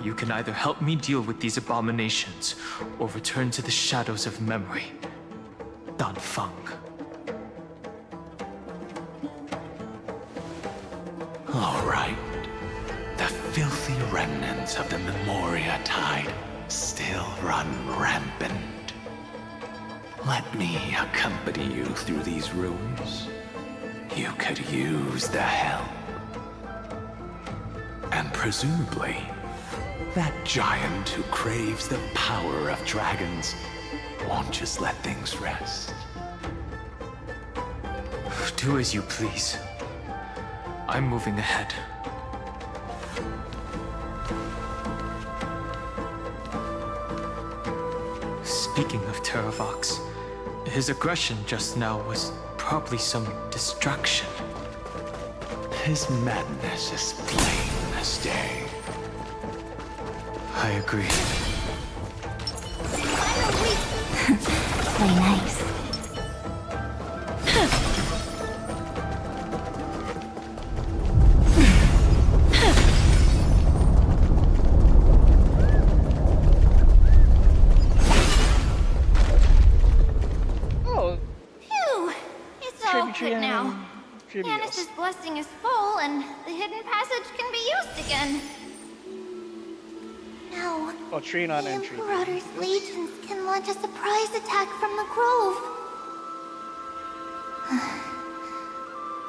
You can either help me deal with these abominations, or return to the shadows of memory. Dan Feng. All right. The filthy remnants of the Memoria Tide still run rampant. Let me accompany you through these ruins. You could use the help. And presumably, that giant who craves the power of dragons won't just let things rest. Do as you please. I'm moving ahead. Speaking of Terravox, his aggression just now was probably some distraction. His madness is plain as day. I agree. Play nice. Janice's blessing is full, and the hidden passage can be used again. Now, Oh, Cyrene and the Marauders' legions can launch a surprise attack from the grove.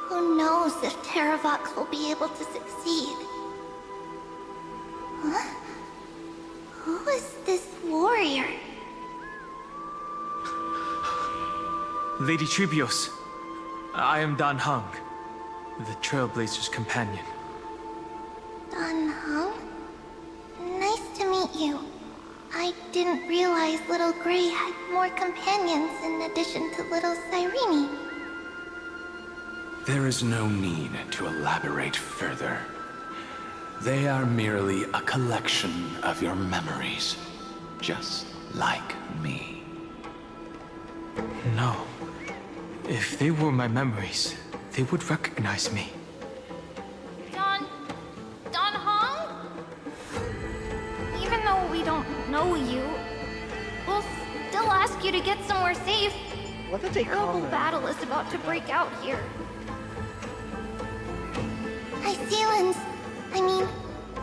Who knows if Terravox will be able to succeed? Huh? Who is this warrior? Lady Trebios, I am Dan Heng, the Trailblazer's companion. Dan Heng? Nice to meet you. I didn't realize Little Grey had more companions in addition to Little Cyrene. There is no need to elaborate further. They are merely a collection of your memories, just like me. No. If they were my memories, they would recognize me. Dan Heng? Even though we don't know you, we'll still ask you to get somewhere safe. What did they call Terrible them? battle is about to break out here. Hysilens,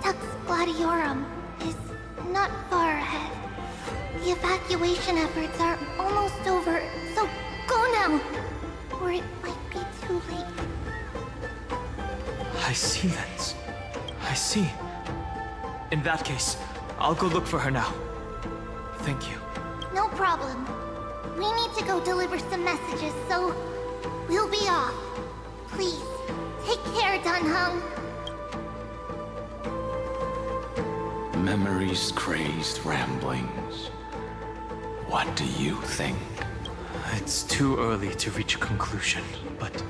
Tux Gladiorum, is not far ahead. The evacuation efforts are almost over, so go now, or it might be too late. Hysilens. I see. In that case, I'll go look for her now. Thank you. No problem. We need to go deliver some messages, so we'll be off. Please, take care, Dunhung. Memories, crazed ramblings. What do you think? It's too early to reach a conclusion, but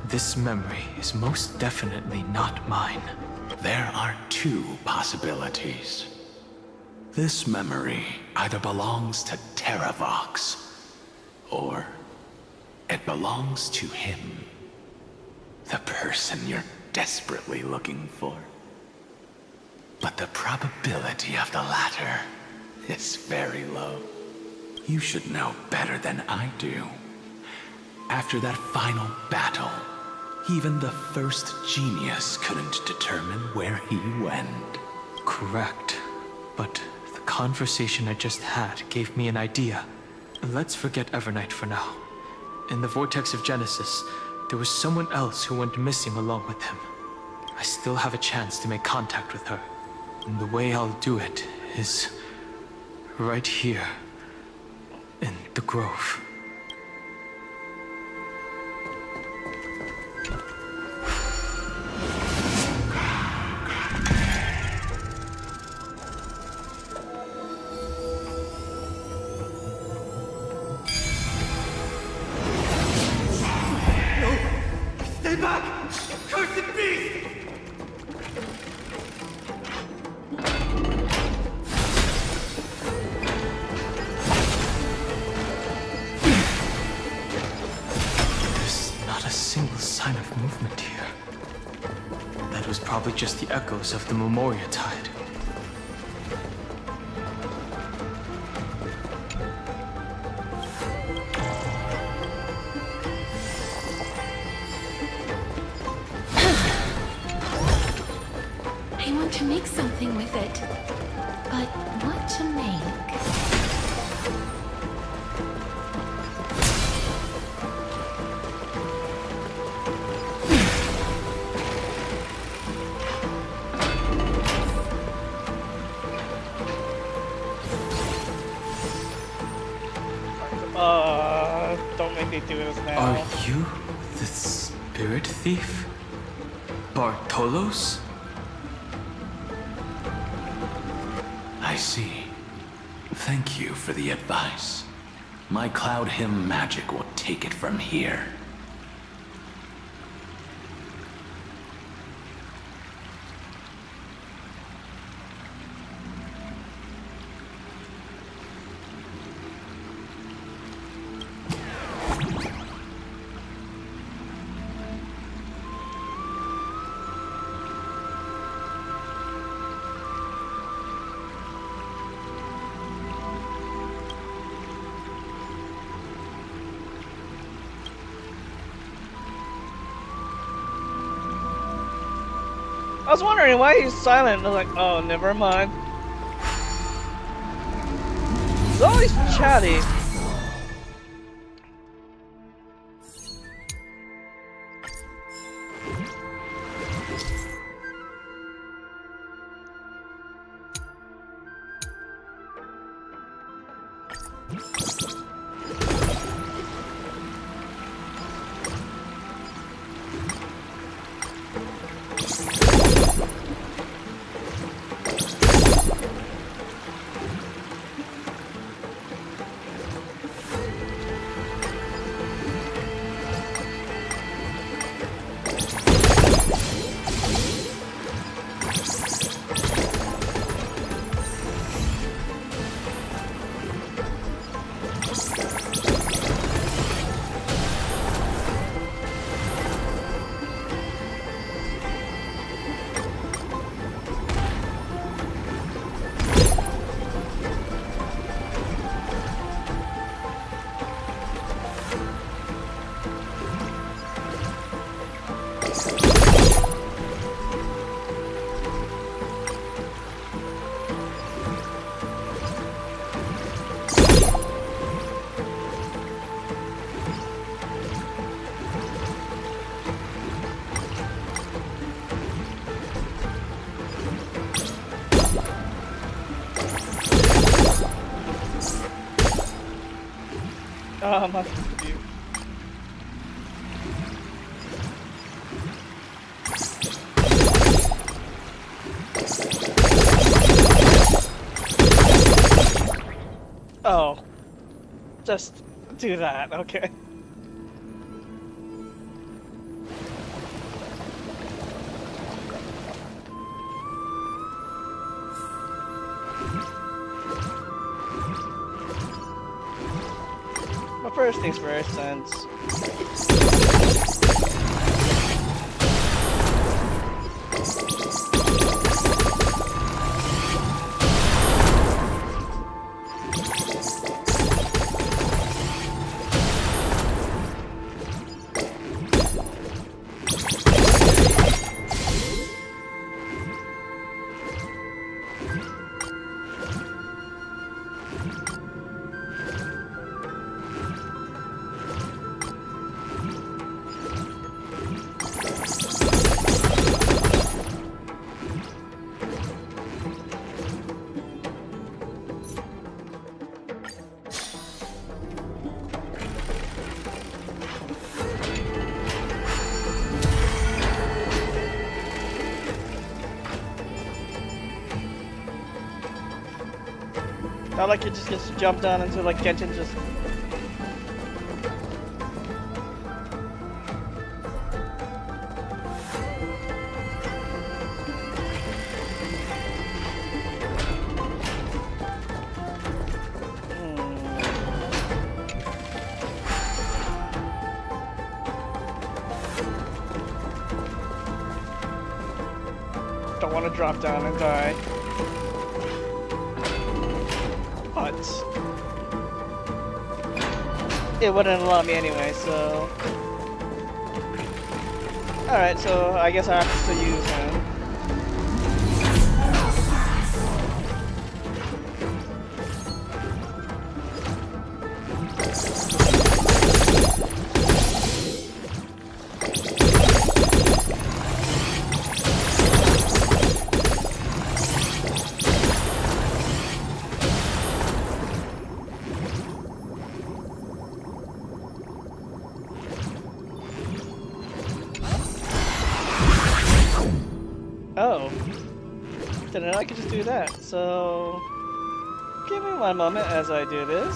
this memory is most definitely not mine. There are two possibilities. This memory either belongs to Terravox, or it belongs to him. The person you're desperately looking for. But the probability of the latter is very low. You should know better than I do. After that final battle, even the first genius couldn't determine where he went. Correct. But the conversation I just had gave me an idea. Let's forget Evernight for now. In the Vortex of Genesis, there was someone else who went missing along with him. I still have a chance to make contact with her. And the way I'll do it is right here in the grove. Stay back! Cursed beast! There's not a single sign of movement here. That was probably just the echoes of the Memoria Tide. I want to make something with it. But what to make? Don't make me do this now. Are you the spirit thief? Bartolos? I see. Thank you for the advice. My Cloud Hymn magic will take it from here. I was wondering why he's silent. I was like, oh, never mind. He's always chatty. I'm not confused. Oh. Just do that, okay. But first things first, since not like it just gets jumped on into like Genshin just. Don't want to drop down and die. But it wouldn't allow me anyway, so alright, so I guess I have to still use him. Oh, didn't know I could just do that. So, give me one moment as I do this.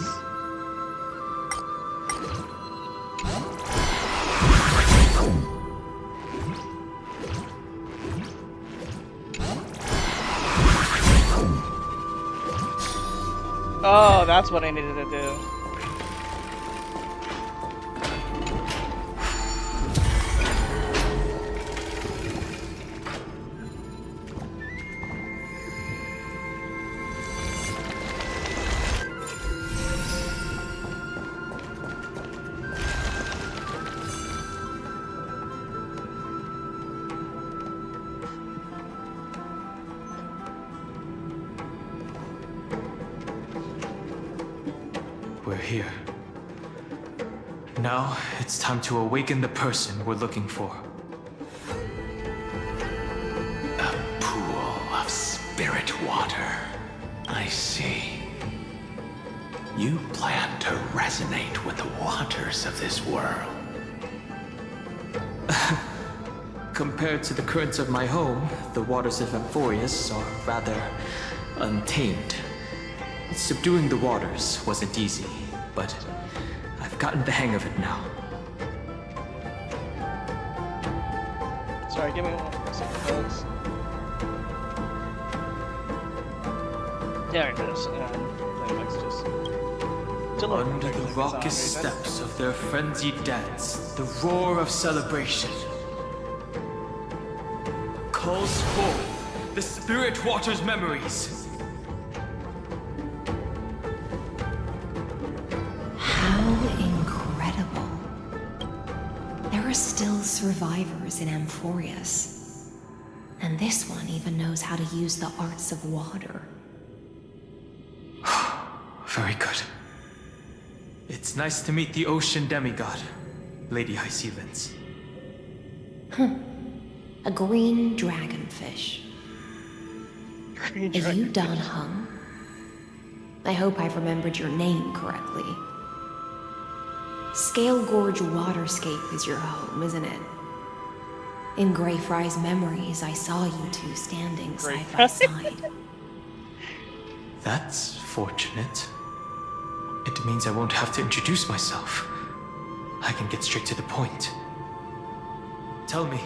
Oh, that's what I needed to do. We're here. Now, it's time to awaken the person we're looking for. A pool of spirit water. I see. You plan to resonate with the waters of this world. Compared to the currents of my home, the waters of Amphoreous are rather untamed. Subduing the waters wasn't easy, but I've gotten the hang of it now. Sorry, give me 1 second, folks. There it is. Playback's just under the raucous steps of their frenzied dance, the roar of celebration calls forth the spirit water's memories. Still survivors in Amphoreous. And this one even knows how to use the arts of water. Very good. It's nice to meet the ocean demigod, Lady Hysilens. A green dragonfish. Are you done hung? I hope I've remembered your name correctly. Scale Gorge Waterscape is your home, isn't it? In Greyfry's memories, I saw you two standing side by side. That's fortunate. It means I won't have to introduce myself. I can get straight to the point. Tell me,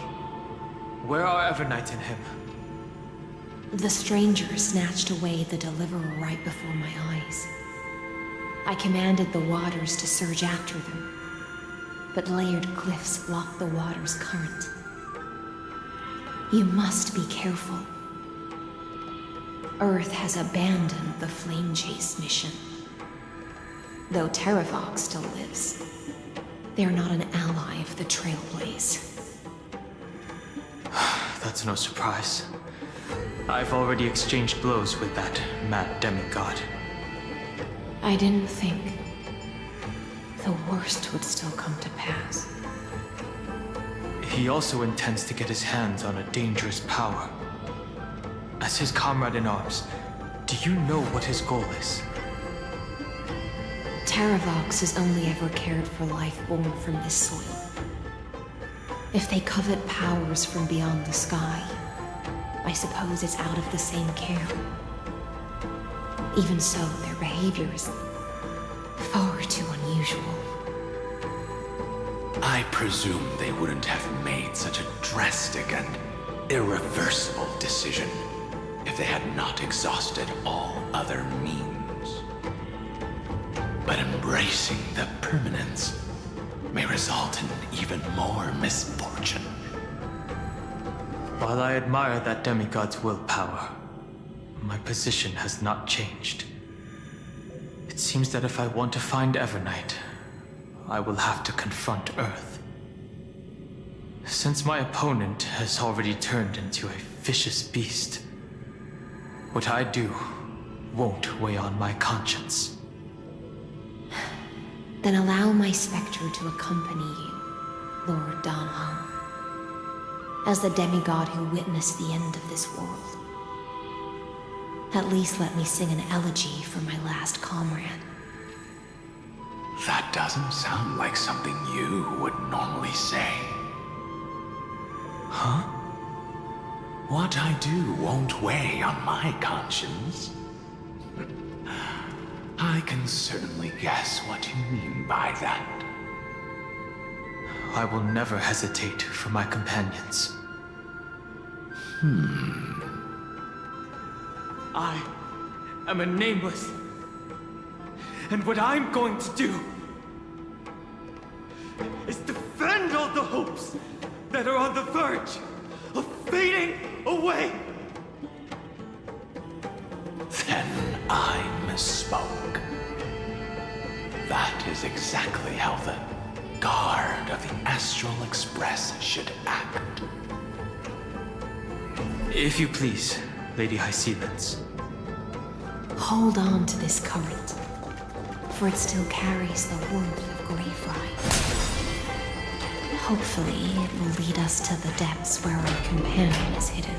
where are Evernight and him? The stranger snatched away the deliverer right before my eyes. I commanded the waters to surge after them, but layered cliffs blocked the water's current. You must be careful. Earth has abandoned the Flame Chase mission. Though Terravox still lives, they're not an ally of the Trailblaze. That's no surprise. I've already exchanged blows with that mad demigod. I didn't think the worst would still come to pass. He also intends to get his hands on a dangerous power. As his comrade in arms, do you know what his goal is? Terravox has only ever cared for life born from this soil. If they covet powers from beyond the sky, I suppose it's out of the same care. Even so, their behavior is far too unusual. I presume they wouldn't have made such a drastic and irreversible decision if they had not exhausted all other means. But embracing the permanence may result in even more misfortune. While I admire that demigod's willpower, my position has not changed. It seems that if I want to find Evernight, I will have to confront Earth. Since my opponent has already turned into a vicious beast, what I do won't weigh on my conscience. Then allow my specter to accompany you, Lord Danham, as the demigod who witnessed the end of this world. At least let me sing an elegy for my last comrade. That doesn't sound like something you would normally say. Huh? What I do won't weigh on my conscience. I can certainly guess what you mean by that. I will never hesitate for my companions. I am a nameless. And what I'm going to do is defend all the hopes that are on the verge of fading away. Then I misspoke. That is exactly how the guard of the Astral Express should act. If you please, Lady Hysilens. Hold on to this current, for it still carries the warmth of Greyfry. Hopefully, it will lead us to the depths where our companion is hidden.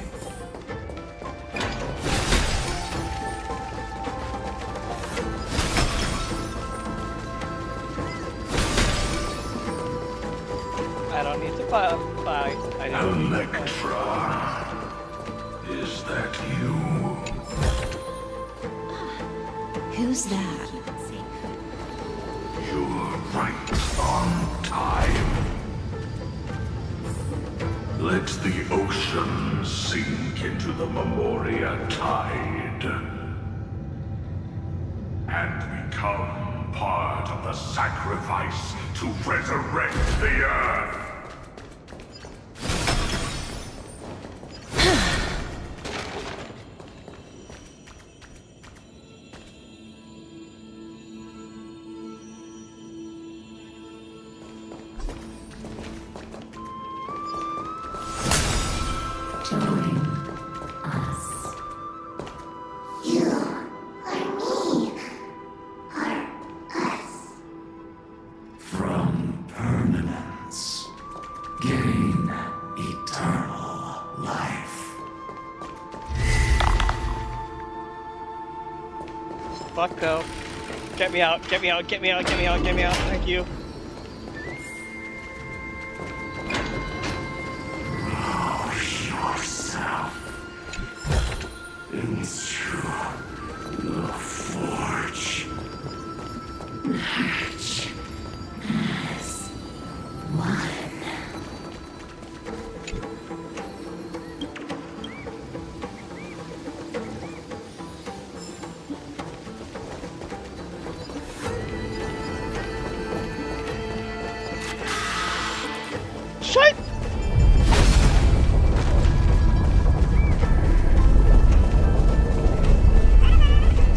I don't need to fight. I don't need to fight. Electra, is that you? Who's that? You're right on time. Let the ocean sink into the Memoria tide and become part of the sacrifice to resurrect the Earth. Fuck no. Get me out, get me out, get me out, get me out, get me out. Thank you. march as one. Shit!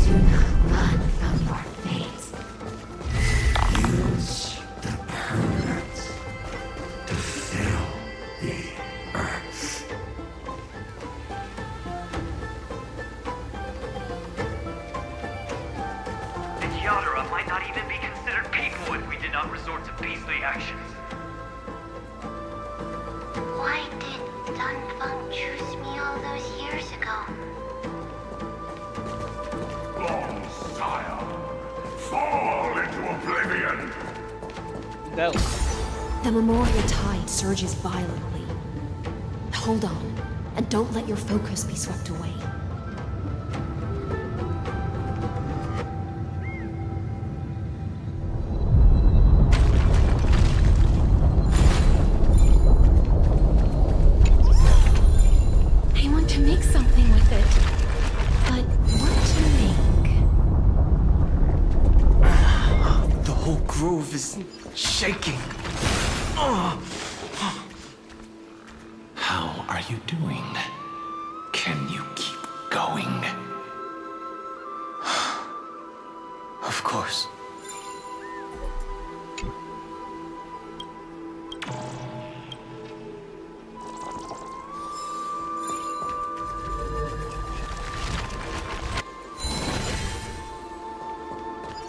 Do not run from your fate. Use the permanence to fill the earth. The Yadara might not even be considered people if we did not resort to beastly actions. Why did Dunfeng choose me all those years ago? Long sire, fall into oblivion. No. The Memoria tide surges violently. Hold on, and don't let your focus be swept away. I want to make something with it. But what to make? The whole grove is shaking. How are you doing? Can you keep going? Of course.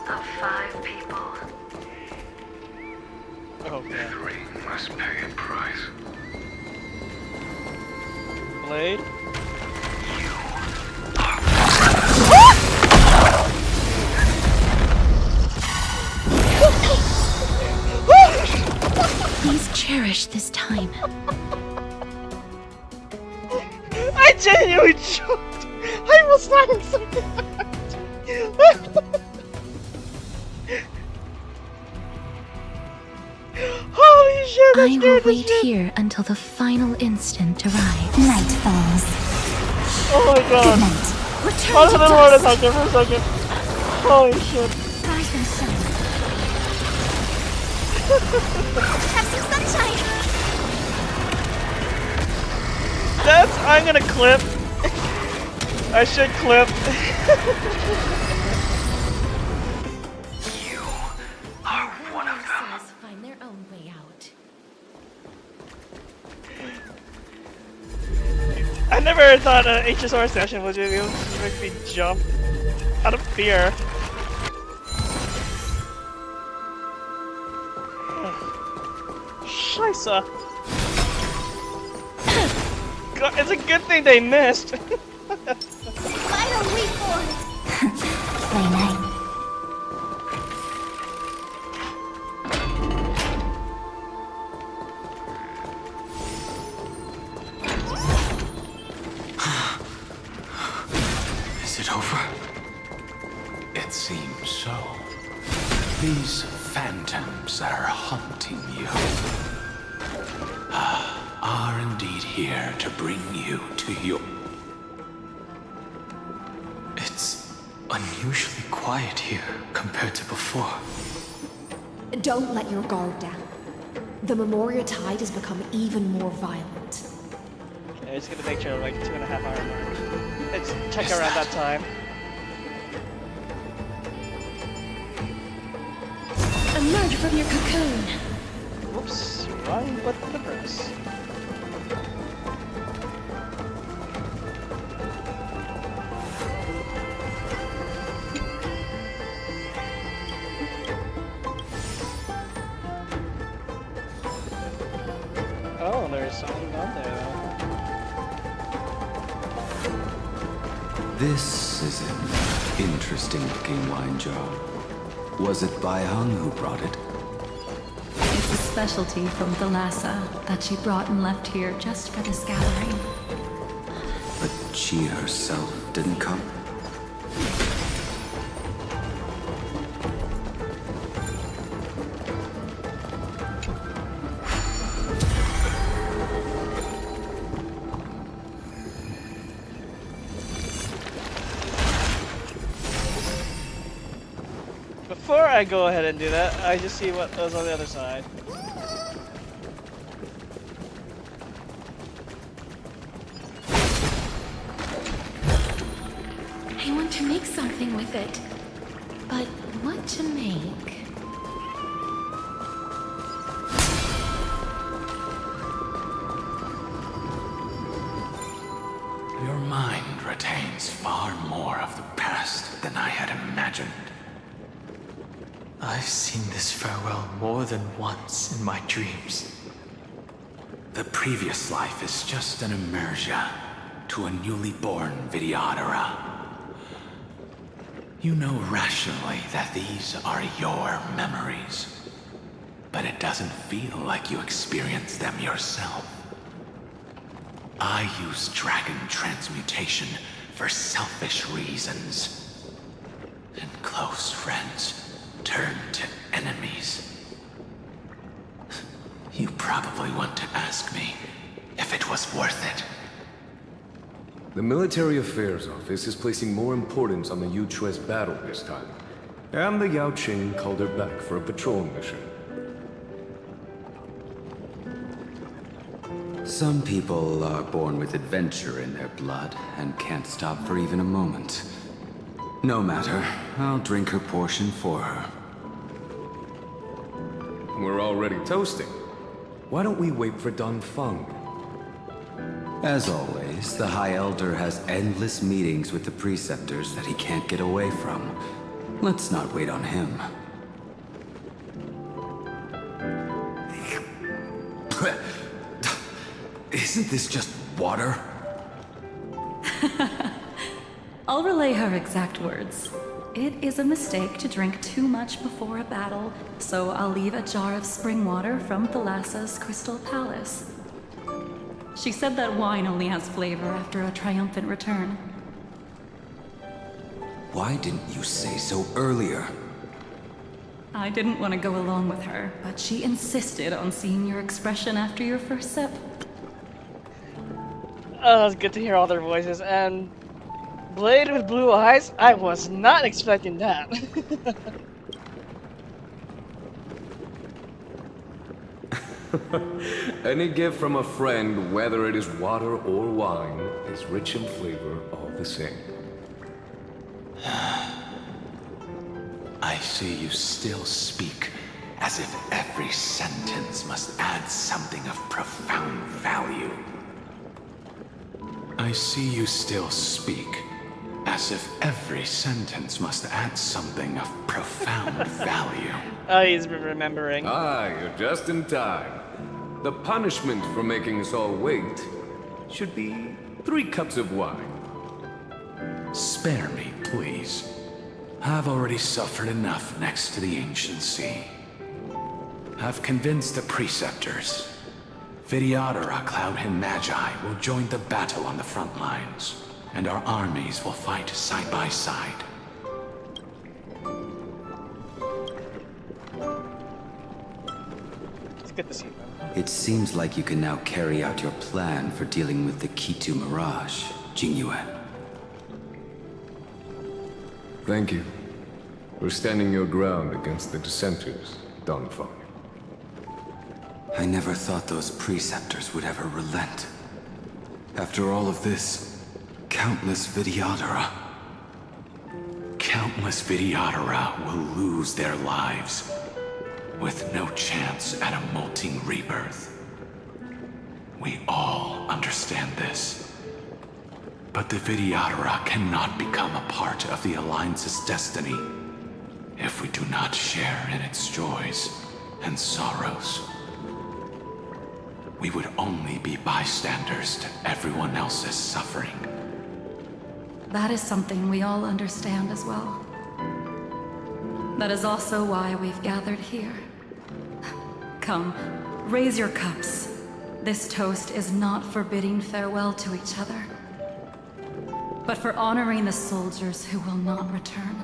Of 5 people. Oh, man. Three must pay a price. Blade? Please cherish this time. I genuinely choked! I was not expecting that! Holy shit, I will wait here until the final instant arrives. Night falls. Oh my god. Good night. Return I to didn't want to dust. touch it for a second. Holy shit. Rise and shine. Have some sunshine. That's, I'm gonna clip. I should clip. You are one of them. Find their own way out. I never thought an HSR session was gonna be able to make me jump out of fear. Scheisse. God, it's a good thing they missed. Final reform! Play night. Is it over? It seems so. These phantoms that are haunting you are indeed here to bring you to your... It's unusually quiet here compared to before. Don't let your guard down. The Memoria tide has become even more violent. Okay, it's gonna make sure like 2.5 hour mark. Let's check around that time. Emerge from your cocoon. Whoops, wrong button to press. Oh, there's something down there. This is an interesting looking wine jar. Was it Baihang who brought it? It's a specialty from Thalassa that she brought and left here just for this gathering. But she herself didn't come? Before I go ahead and do that, I just see what was on the other side. I want to make something with it. But what to make? Your mind retains far more of the past than I had imagined. I've seen this farewell more than once in my dreams. The previous life is just an immersia to a newly born Vidyadhara. You know rationally that these are your memories, but it doesn't feel like you experienced them yourself. I use dragon transmutation for selfish reasons, and close friends turn to enemies. You probably want to ask me if it was worth it. The Military Affairs Office is placing more importance on the Yuchue's battle this time. And the Yao Qing called her back for a patrol mission. Some people are born with adventure in their blood and can't stop for even a moment. No matter, I'll drink her portion for her. We're already toasting. Why don't we wait for Dun Feng? As always, the High Elder has endless meetings with the Preceptors that he can't get away from. Let's not wait on him. Isn't this just water? I'll relay her exact words. It is a mistake to drink too much before a battle, so I'll leave a jar of spring water from Thalassa's Crystal Palace. She said that wine only has flavor after a triumphant return. Why didn't you say so earlier? I didn't want to go along with her, but she insisted on seeing your expression after your first sip. Oh, it's good to hear all their voices, and Blade with blue eyes? I was not expecting that. Any gift from a friend, whether it is water or wine, is rich in flavor all the same. I see you still speak as if every sentence must add something of profound value. I see you still speak as if every sentence must add something of profound value. Oh, he's remembering. Ah, you're just in time. The punishment for making us all wait should be 3 cups of wine. Spare me, please. I've already suffered enough next to the ancient sea. I've convinced the Preceptors. Vidyadhara, Cloudhin Magi will join the battle on the front lines, and our armies will fight side by side. It's good to see them. It seems like you can now carry out your plan for dealing with the Kitu Mirage, Jingyue. Thank you for standing your ground against the dissenters, Dun Feng. I never thought those Preceptors would ever relent. After all of this, countless Vidyadhara. Countless Vidyadhara will lose their lives, with no chance at a molting rebirth. We all understand this. But the Vidyadhara cannot become a part of the Alliance's destiny if we do not share in its joys and sorrows. We would only be bystanders to everyone else's suffering. That is something we all understand as well. That is also why we've gathered here. Come, raise your cups. This toast is not for bidding farewell to each other, but for honoring the soldiers who will not return,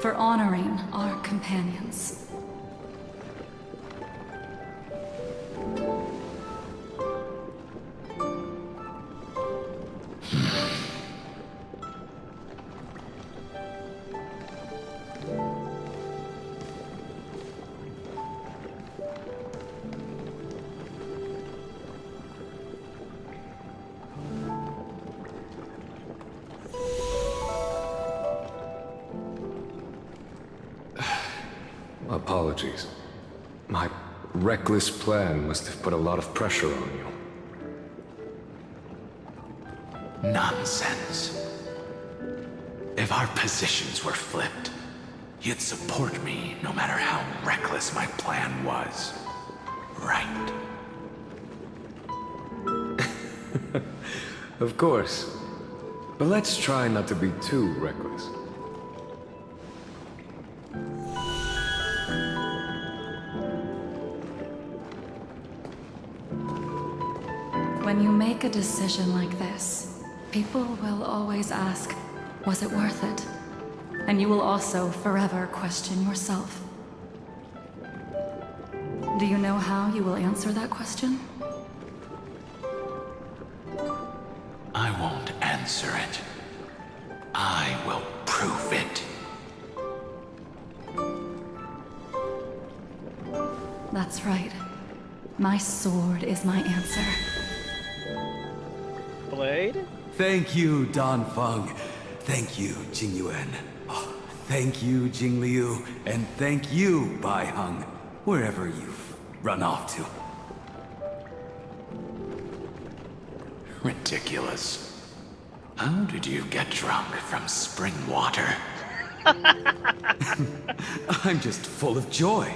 for honoring our companions. Apologies. My reckless plan must have put a lot of pressure on you. Nonsense. If our positions were flipped, you'd support me no matter how reckless my plan was. Right? Of course. But let's try not to be too reckless. When you make a decision like this, people will always ask, was it worth it? And you will also forever question yourself. Do you know how you will answer that question? I won't answer it. I will prove it. That's right. My sword is my answer. Blade? Thank you, Dan Feng. Thank you, Jing Yuan. Oh, thank you, Jing Liu. And thank you, Bai Heng, wherever you've run off to. Ridiculous. How did you get drunk from spring water? I'm just full of joy.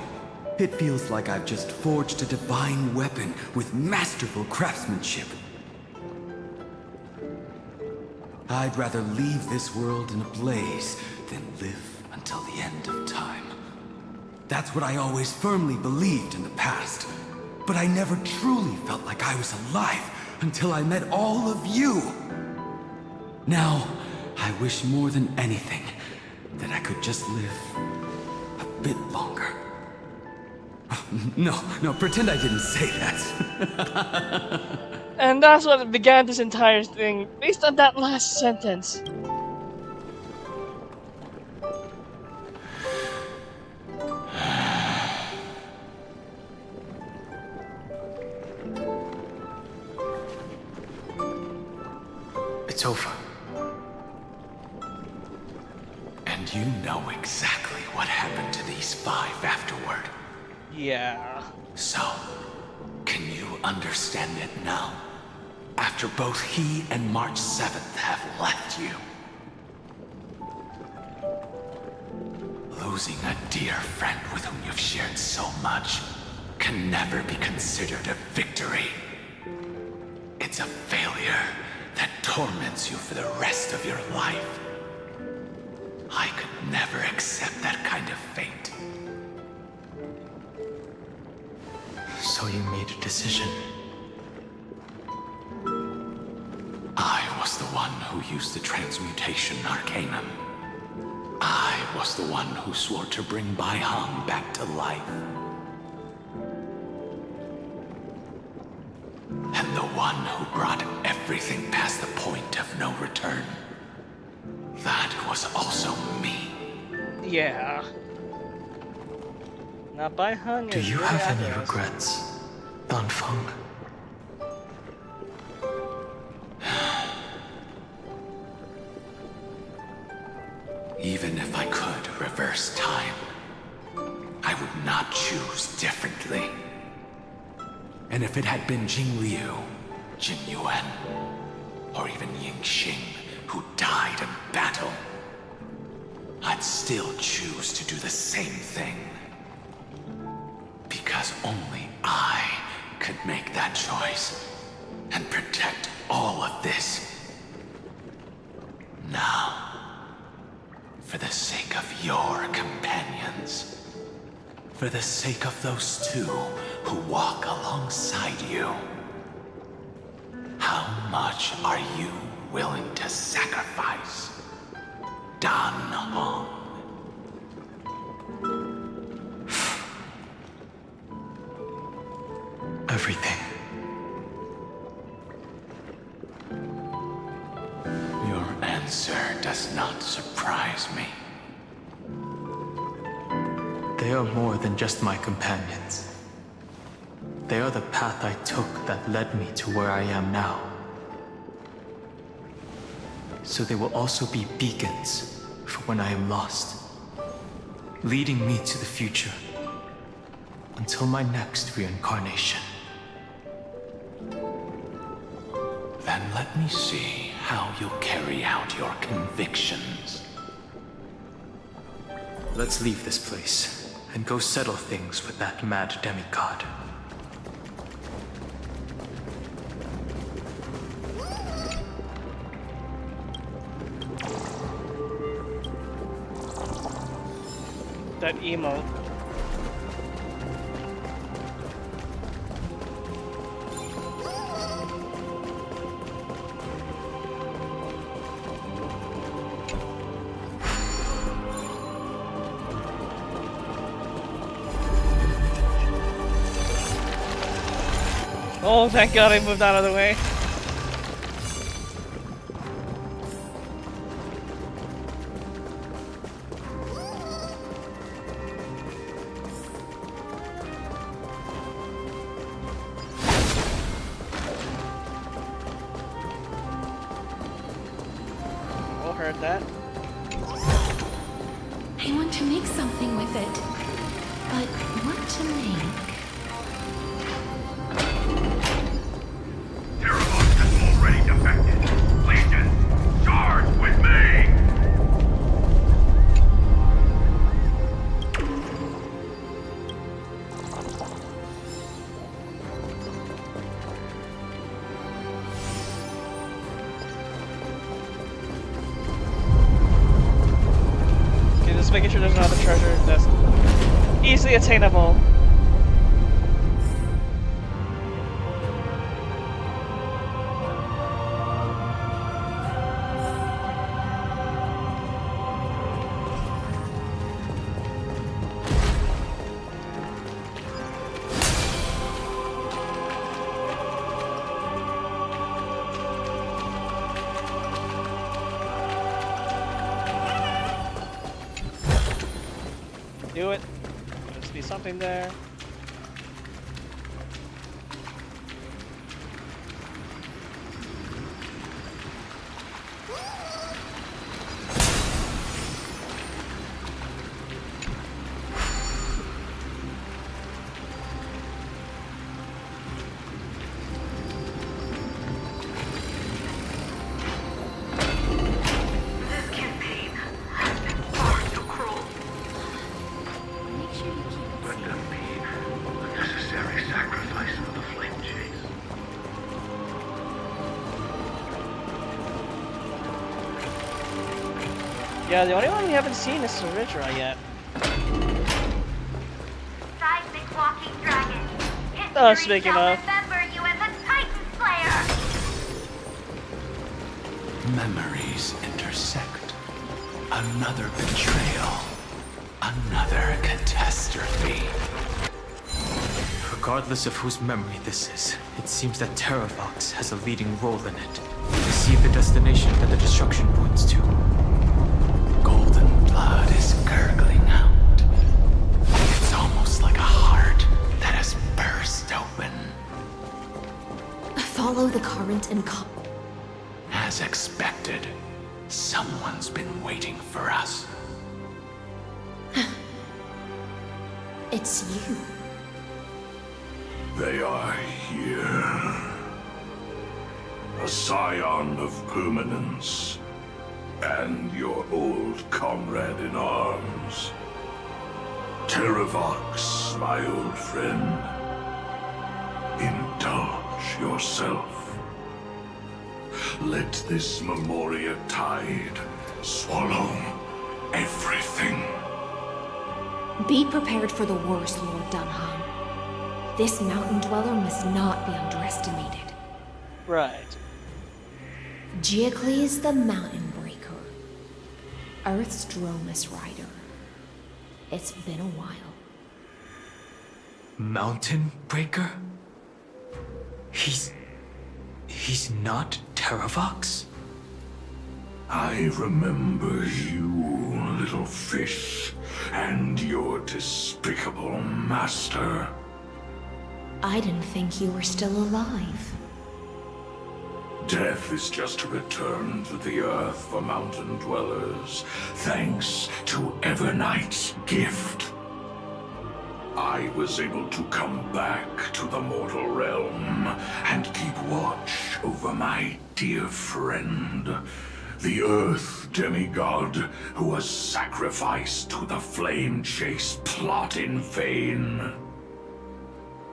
It feels like I've just forged a divine weapon with masterful craftsmanship. I'd rather leave this world in a blaze than live until the end of time. That's what I always firmly believed in the past. But I never truly felt like I was alive until I met all of you. Now, I wish more than anything that I could just live a bit longer. No, pretend I didn't say that. And that's what began this entire thing, based on that last sentence. It's over. And you know exactly what happened to these 5 afterward. Yeah. So, can you understand it now? After both he and March 7th have left you. Losing a dear friend with whom you've shared so much can never be considered a victory. It's a failure that torments you for the rest of your life. I could never accept that kind of fate. So you made a decision. I was the one who used the transmutation arcanum. I was the one who swore to bring Bai Heng back to life. And the one who brought everything past the point of no return. That was also me. Yeah. Now Bai Heng Do is you really have any accurate. regrets, Dan Feng? Even if I could reverse time, I would not choose differently. And if it had been Jing Liu, Jing Yuan, or even Ying Xing who died in battle, I'd still choose to do the same thing. Because only I could make that choice and protect all of this. Now, for the sake of your companions, for the sake of those 2 who walk alongside you, how much are you willing to sacrifice, Dan Heng? Everything. Your answer does not surprise me. They are more than just my companions. They are the path I took that led me to where I am now. So they will also be beacons for when I am lost. leading me to the future until my next reincarnation. Then let me see how you'll carry out your convictions. Let's leave this place and go settle things with that mad demigod. That emote. Oh, thank God I moved out of the way. Oh, heard that. I want to make something with it. But what to make? Already defected. Legion, charge with me! Okay, just making sure there's another treasure that's easily attainable. Do it. Must be something there. Yeah, the only one we haven't seen is Ravager yet. Seismic walking dragon. Speaking of. Remember you as a Titan Slayer. Memories intersect. Another betrayal. Another catastrophe. Regardless of whose memory this is, it seems that Terravox has a leading role in it. I see the destination that the destruction points to. Golden blood is gurgling out. It's almost like a heart that has burst open. Follow the current and As expected, someone's been waiting for us. It's you. They are here. A scion of permanence. And your old comrade in arms. Terravox, my old friend. Indulge yourself. Let this Memoria tide swallow everything. Be prepared for the worst, Lord Dunham. This mountain dweller must not be underestimated. Right. Giacles the Mountain Breaker. Earth's Dromus Rider. It's been a while. Mountain Breaker? He's not Terravox? I remember you, little fish, and your despicable master. I didn't think you were still alive. Death is just a return to the earth for mountain dwellers, thanks to Evernight's gift. I was able to come back to the mortal realm and keep watch over my dear friend, the Earth demigod who was sacrificed to the flame chase plot in vain.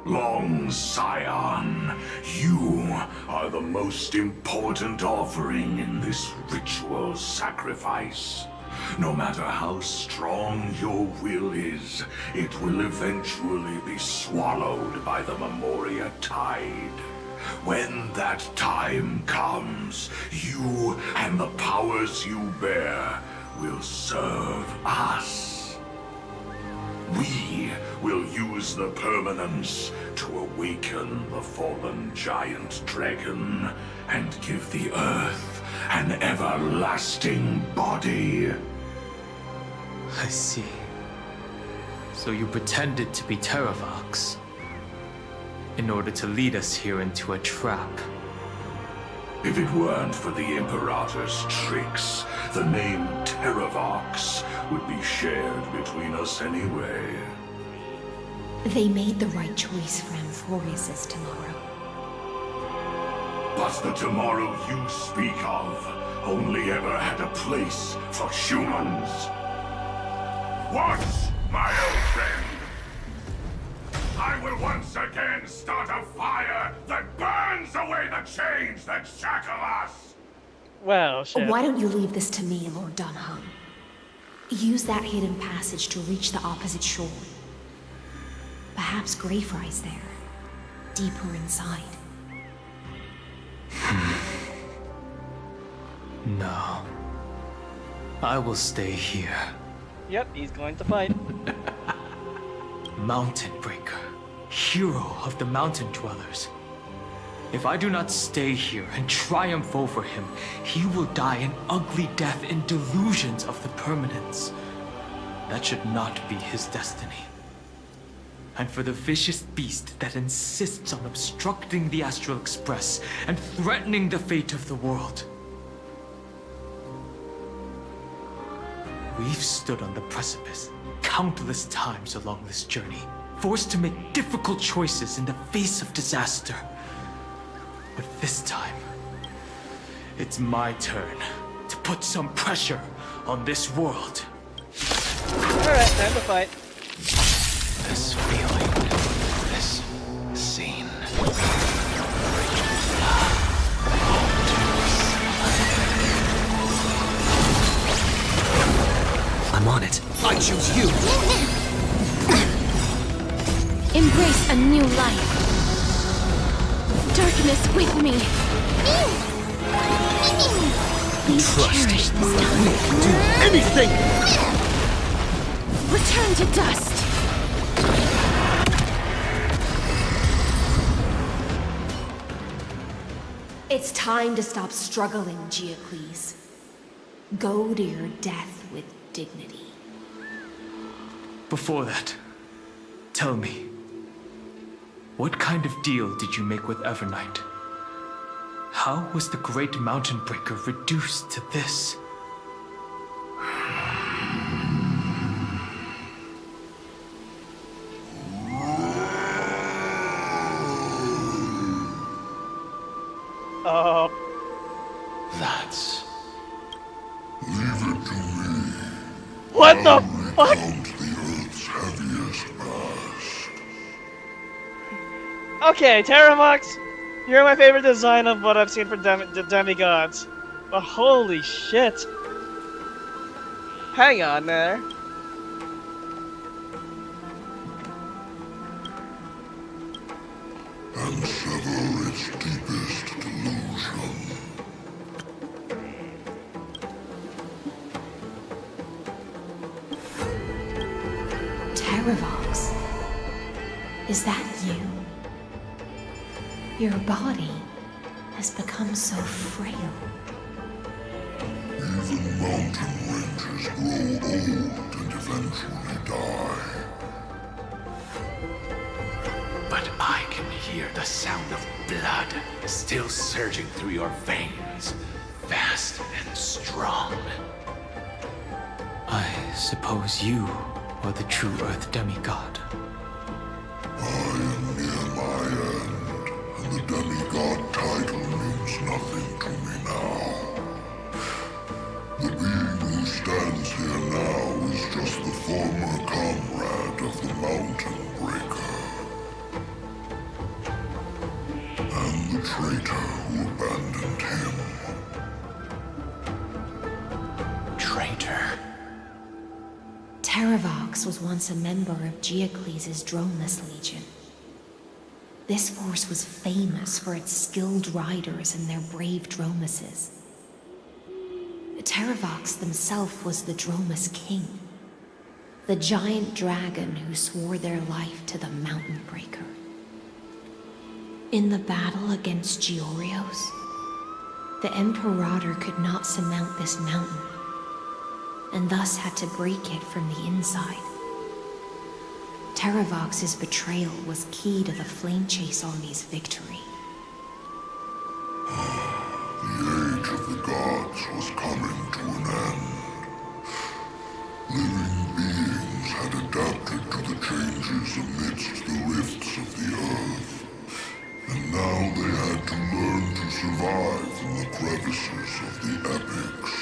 Long Scion, you are the most important offering in this ritual sacrifice. No matter how strong your will is, it will eventually be swallowed by the Memoria Tide. When that time comes, you and the powers you bear will serve us. We will use the permanence to awaken the fallen giant dragon and give the earth an everlasting body. I see. So you pretended to be Terravox in order to lead us here into a trap. If it weren't for the Imperator's tricks, the name Terravox would be shared between us anyway. They made the right choice for Amphoreous' tomorrow. But the tomorrow you speak of only ever had a place for humans. Once, my old friend, I will once again start a fire that burns away the chains that shackle us. Well, shit. Why don't you leave this to me, Lord Dunham? Use that hidden passage to reach the opposite shore. Perhaps Greyfry's there, deeper inside. No. I will stay here. Yep, he's going to fight. Mountain Breaker, hero of the mountain dwellers. If I do not stay here and triumph over him, he will die an ugly death in delusions of the permanence. That should not be his destiny. And for the vicious beast that insists on obstructing the Astral Express and threatening the fate of the world. We've stood on the precipice countless times along this journey, forced to make difficult choices in the face of disaster. But this time, it's my turn to put some pressure on this world. Alright, time to fight. This feeling, this scene. I'm on it. I choose you. Embrace a new life. Darkness with me. Please cherish this time. We can do anything! Return to dust. It's time to stop struggling, Geocles. Go to your death with dignity. Before that, tell me, what kind of deal did you make with Evernight? How was the Great Mountain Breaker reduced to this? That's... Leave it to me. What the fuck? Count the Earth's heaviest past. Okay, Terravox, you're my favorite design of what I've seen for the demigods. But holy shit. Hang on there. And sever its deepest delusion. Terravox, is that you? Your body has become so frail. Even mountain ranges grow old and eventually die. But I can hear the sound of blood still surging through your veins, fast and strong. I suppose you are the true Earth demigod. I am near my end, and the demigod title means nothing to me now. The being who stands here now is just the former comrade of the Mountain Breaker. And the traitor who abandoned him. Traitor? Terravox was once a member of Geocles' Droneless Legion. This force was famous for its skilled riders and their brave dromuses. Terravox himself was the Dromus King, the giant dragon who swore their life to the Mountain Breaker. In the battle against Georios, the Imperator could not surmount this mountain, and thus had to break it from the inside. Terravox's betrayal was key to the Flame Chase Army's victory. The age of the gods was coming to an end. Living beings had adapted to the changes amidst the rifts of the earth, and now they had to learn to survive in the crevices of the epics.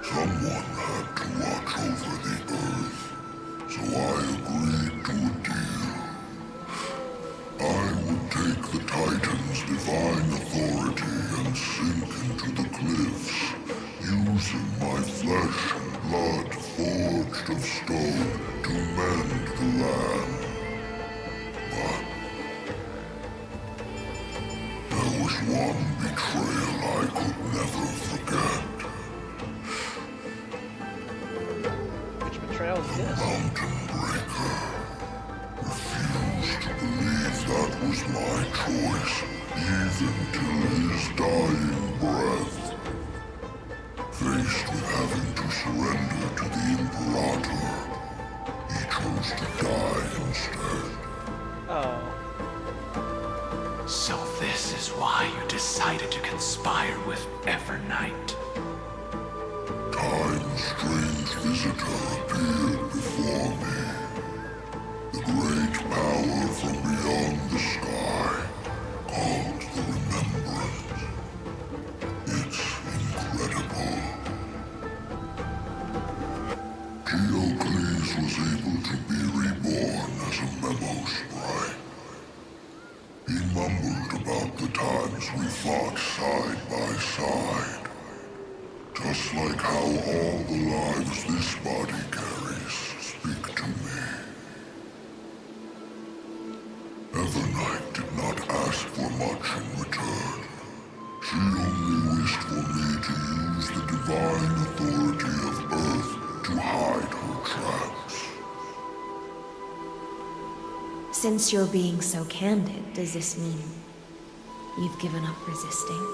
Someone had to watch over the earth, so I agreed to a deal. I would take the Titan's divine authority and sink into the cliffs, using my flesh and blood forged of stone to mend the land. But there was one betrayal I could never forget. Which betrayal is this? Mountain Breaker refused to believe that was my choice, even till his dying breath. Faced with having to surrender to the Imperator, he chose to die instead. Oh. So this is why you decided to conspire with Evernight. Time's strange visitor appeared before me. The great power from beyond the sky, called the Remembrance. It's incredible. Geocles was able to be reborn as a memo sprite. He mumbled about the times we fought side by side. Just like how all the lives this body carries speak to me. Evernight did not ask for much in return. She only wished for me to use the divine authority of Earth to hide her tracks. Since you're being so candid, does this mean you've given up resisting?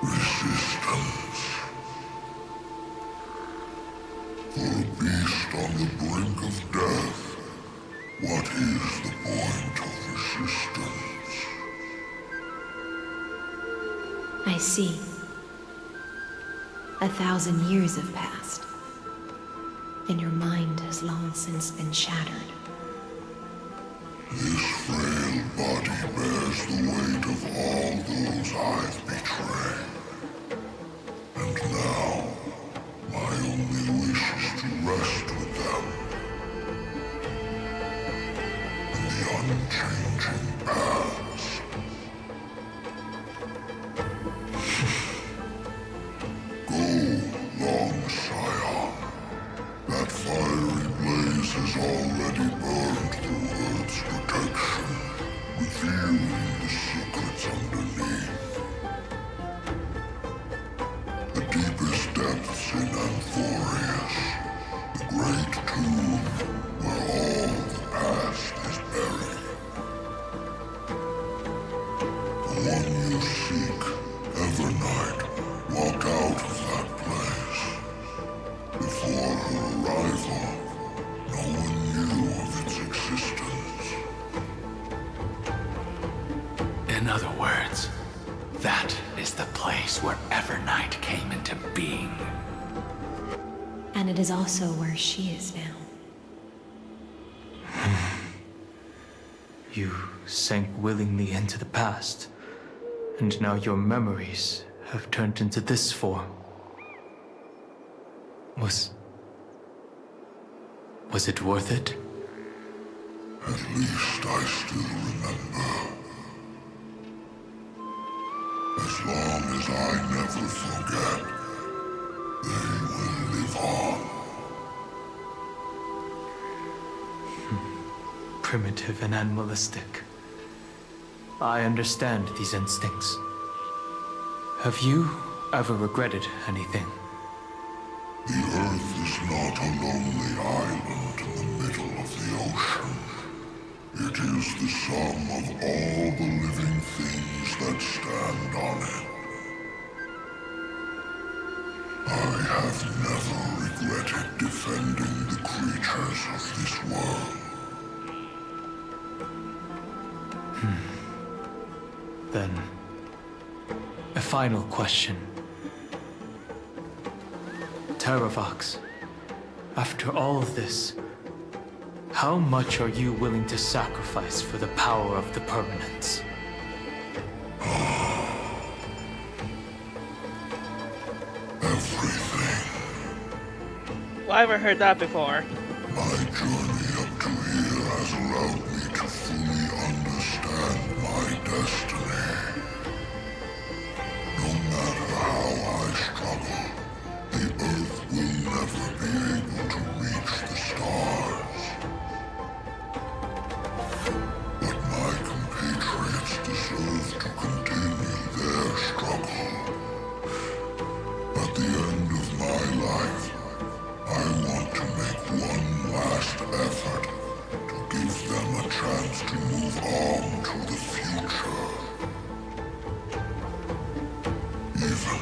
Resistance. For a beast on the brink of death, what is the point of resistance? I see. 1,000 years have passed, and your mind has long since been shattered. This frail body bears the weight of all those I've betrayed. And now, my only wish is to rest with them. In the unchanging past. Go, long Scion. That fiery blaze has already burned through Earth's protection, revealing the secrets underneath. The deepest depths in Amphoreous, the great tomb where all the past is buried. The one you seek, Evernight, walked out of that place. Before being. And it is also where she is now. You sank willingly into the past, and now your memories have turned into this form. Was it worth it? At least I still remember. As long as I never forget, they will live on. Primitive and animalistic. I understand these instincts. Have you ever regretted anything? The Earth is not a lonely island in the middle of the ocean. It is the sum of all the living things that stand on it. I have never regretted defending the creatures of this world. Then, a final question. Terravox, after all of this, how much are you willing to sacrifice for the power of the permanence? Everything. Well, I haven't heard that before. My journey up to here has allowed me to fully understand my destiny. No matter how I struggle, the Earth will never be able to reach the stars. But my compatriots deserve to continue their struggle. At the end of my life, I want to make one last effort to give them a chance to move on to the future. Even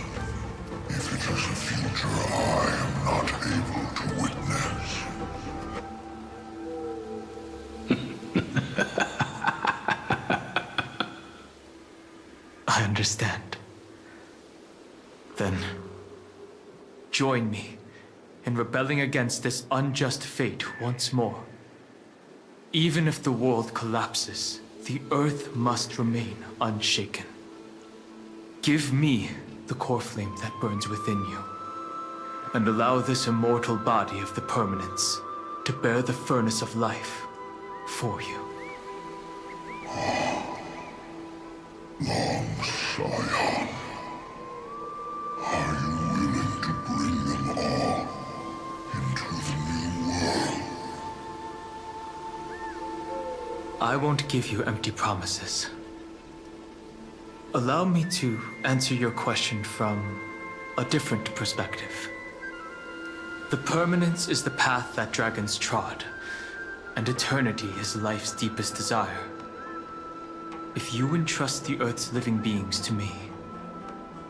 if it is a future I am not able to witness. I understand. Then, join me in rebelling against this unjust fate once more. Even if the world collapses, the Earth must remain unshaken. Give me the core flame that burns within you, and allow this immortal body of the permanence to bear the furnace of life for you. Long Scion, are you willing to bring them all into the new world? I won't give you empty promises. Allow me to answer your question from a different perspective. The permanence is the path that dragons trod, and eternity is life's deepest desire. If you entrust the Earth's living beings to me,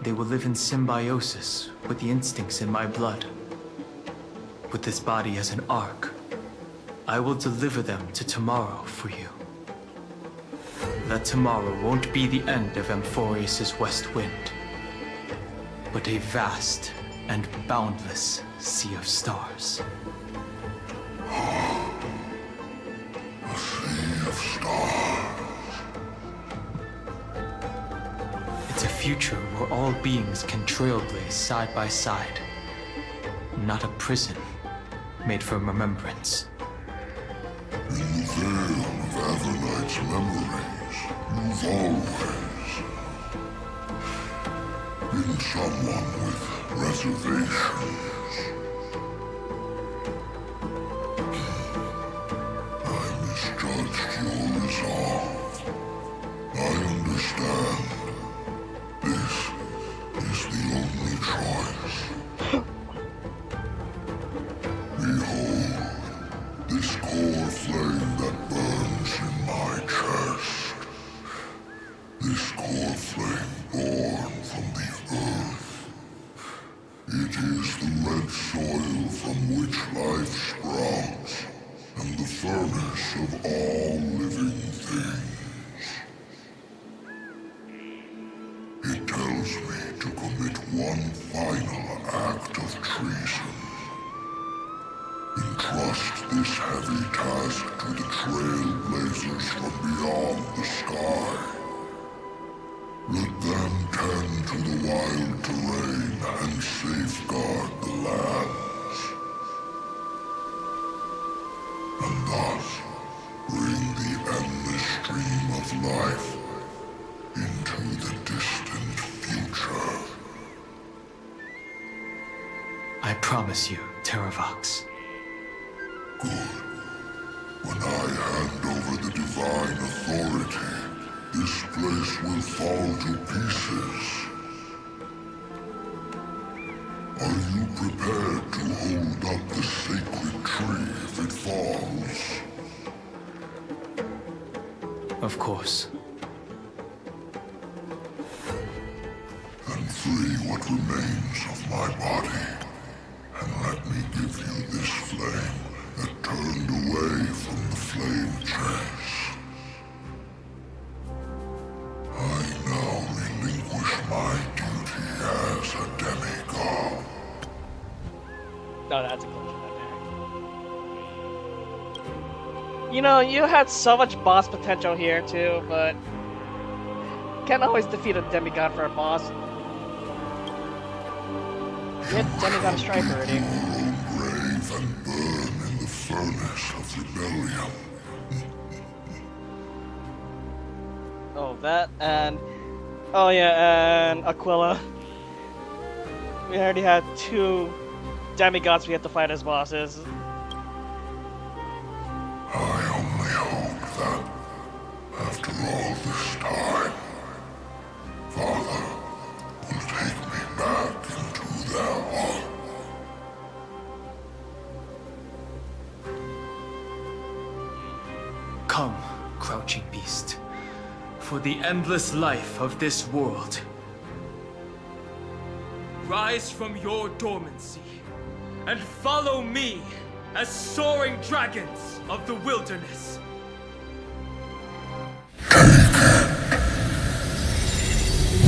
they will live in symbiosis with the instincts in my blood. With this body as an ark, I will deliver them to tomorrow for you. That tomorrow won't be the end of Amphoreous' west wind, but a vast and boundless sea of stars. A sea of stars. It's a future where all beings can trailblaze side by side, not a prison made for remembrance. In the veil of Evernight's memories, you've always been someone with reservations. I misjudged your resolve. I understand. This is the only choice. Behold, this core flame that burns in my chest. This core flame born from the earth. It is the red soil from which life sprouts, and the furnace of all living things. It tells me to commit one final act. this heavy task to the Trailblazers from beyond the sky. Let them tend to the wild terrain and safeguard the lands. And thus, bring the endless stream of life into the distant future. I promise you, Terravox. Good. When I hand over the divine authority, this place will fall to pieces. Are you prepared to hold up the sacred tree if it falls? Of course. Then free what remains of my body, and let me give you this flame that turned away from the flame chase. I now relinquish my duty as a demigod. No, that's a close one. You know, you had so much boss potential here too, but can't always defeat a demigod for a boss. Get demigod stripe already. Your own grave and burn in the furnace of rebellion. Oh, that and oh yeah, and Aquila. We already had 2 demigods we had to fight as bosses. I only hope that, after all this time, Father will take me back into their heart. Come, crouching beast, for the endless life of this world. Rise from your dormancy, and follow me as soaring dragons of the wilderness.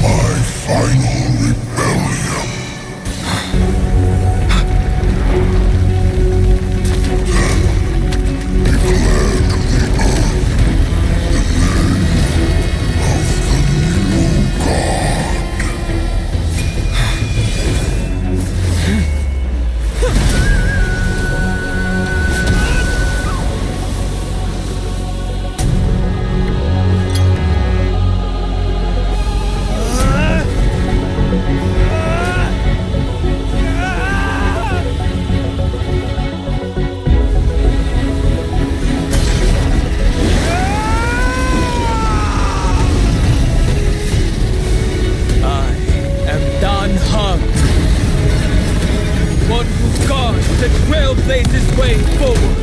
My final rebellion. Then declare to the earth the name of the new god. One who guards the Trailblaze's way forward.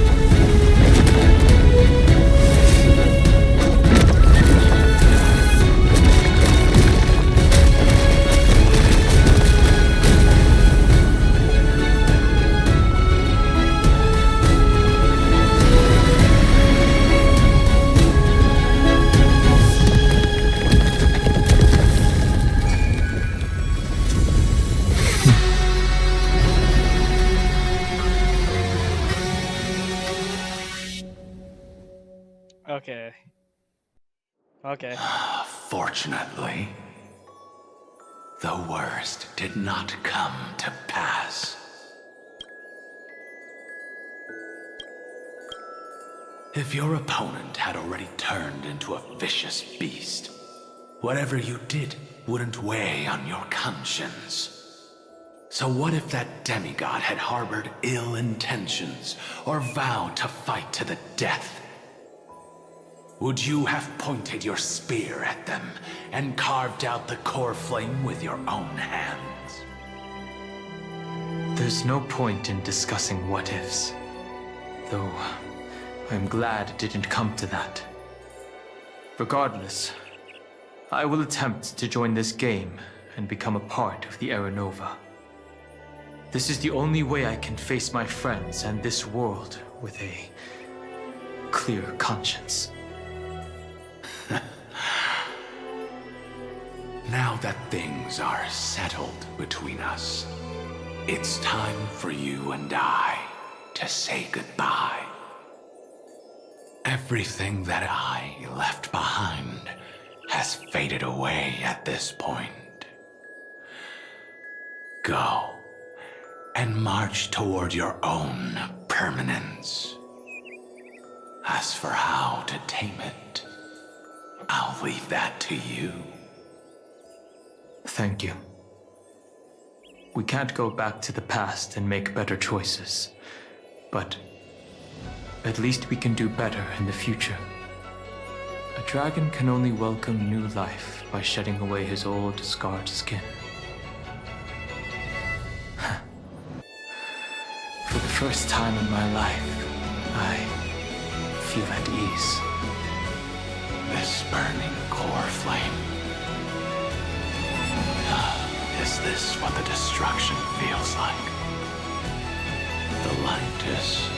Okay. Okay. Fortunately, the worst did not come to pass. If your opponent had already turned into a vicious beast, whatever you did wouldn't weigh on your conscience. So what if that demigod had harbored ill intentions or vowed to fight to the death? Would you have pointed your spear at them and carved out the core flame with your own hands? There's no point in discussing what-ifs. Though, I'm glad it didn't come to that. Regardless, I will attempt to join this game and become a part of the Era Nova. This is the only way I can face my friends and this world with a clear conscience. Now that things are settled between us, it's time for you and I to say goodbye. Everything that I left behind has faded away at this point. Go and march toward your own permanence. As for how to tame it, I'll leave that to you. Thank you. We can't go back to the past and make better choices, but at least we can do better in the future. A dragon can only welcome new life by shedding away his old, scarred skin. For the first time in my life, I feel at ease. This burning core flame. Is this what the destruction feels like? The light is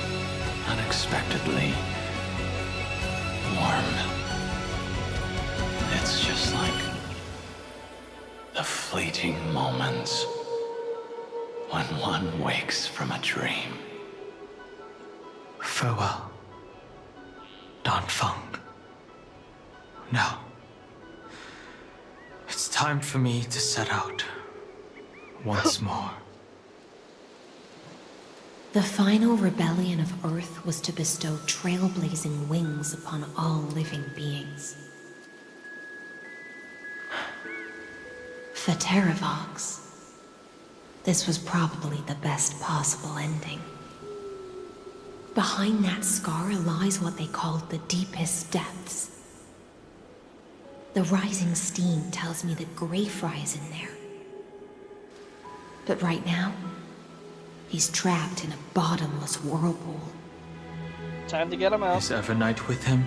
unexpectedly warm. It's just like the fleeting moments when one wakes from a dream. Farewell, Danfeng. Now, it's time for me to set out once more. The final rebellion of Earth was to bestow trailblazing wings upon all living beings. For Terravox, this was probably the best possible ending. Behind that scar lies what they called the deepest depths. The rising steam tells me that Greyfry is in there. But right now, he's trapped in a bottomless whirlpool. Time to get him out. Is Evernight with him?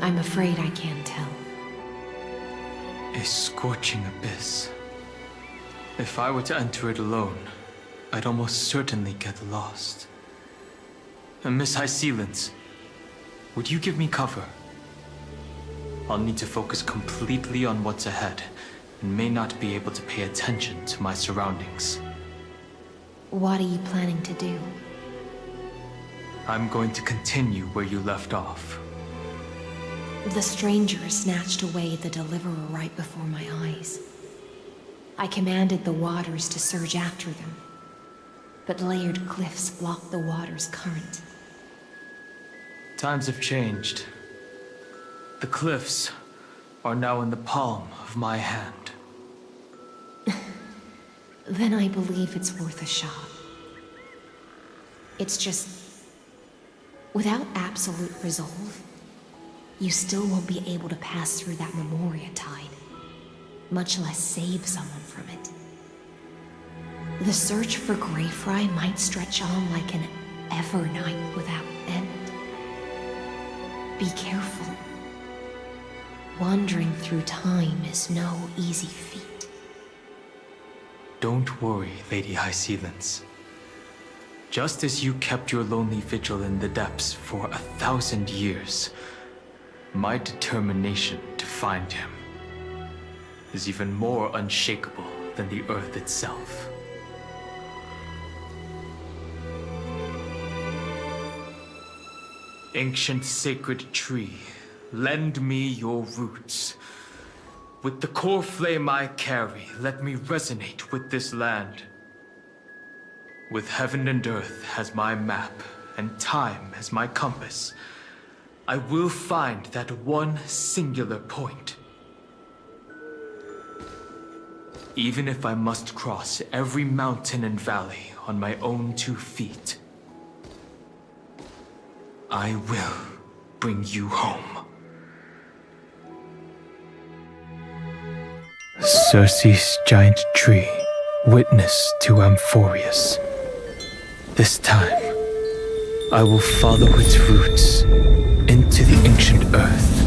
I'm afraid I can't tell. A scorching abyss. If I were to enter it alone, I'd almost certainly get lost. And Miss Hysilens, would you give me cover? I'll need to focus completely on what's ahead, and may not be able to pay attention to my surroundings. What are you planning to do? I'm going to continue where you left off. The stranger snatched away the deliverer right before my eyes. I commanded the waters to surge after them, but layered cliffs blocked the water's current. Times have changed. The cliffs are now in the palm of my hand. Then I believe it's worth a shot. It's just, without absolute resolve, you still won't be able to pass through that Memoria tide, much less save someone from it. The search for Greyfry might stretch on like an Evernight without end. Be careful. Wandering through time is no easy feat. Don't worry, Lady Hysilens. Just as you kept your lonely vigil in the depths for 1,000 years, my determination to find him is even more unshakable than the earth itself. Ancient sacred tree, lend me your roots. With the core flame I carry, let me resonate with this land. With heaven and earth as my map, and time as my compass, I will find that one singular point. Even if I must cross every mountain and valley on my own 2 feet, I will bring you home. Circe's giant tree, witness to Amphoreous. This time, I will follow its roots into the ancient earth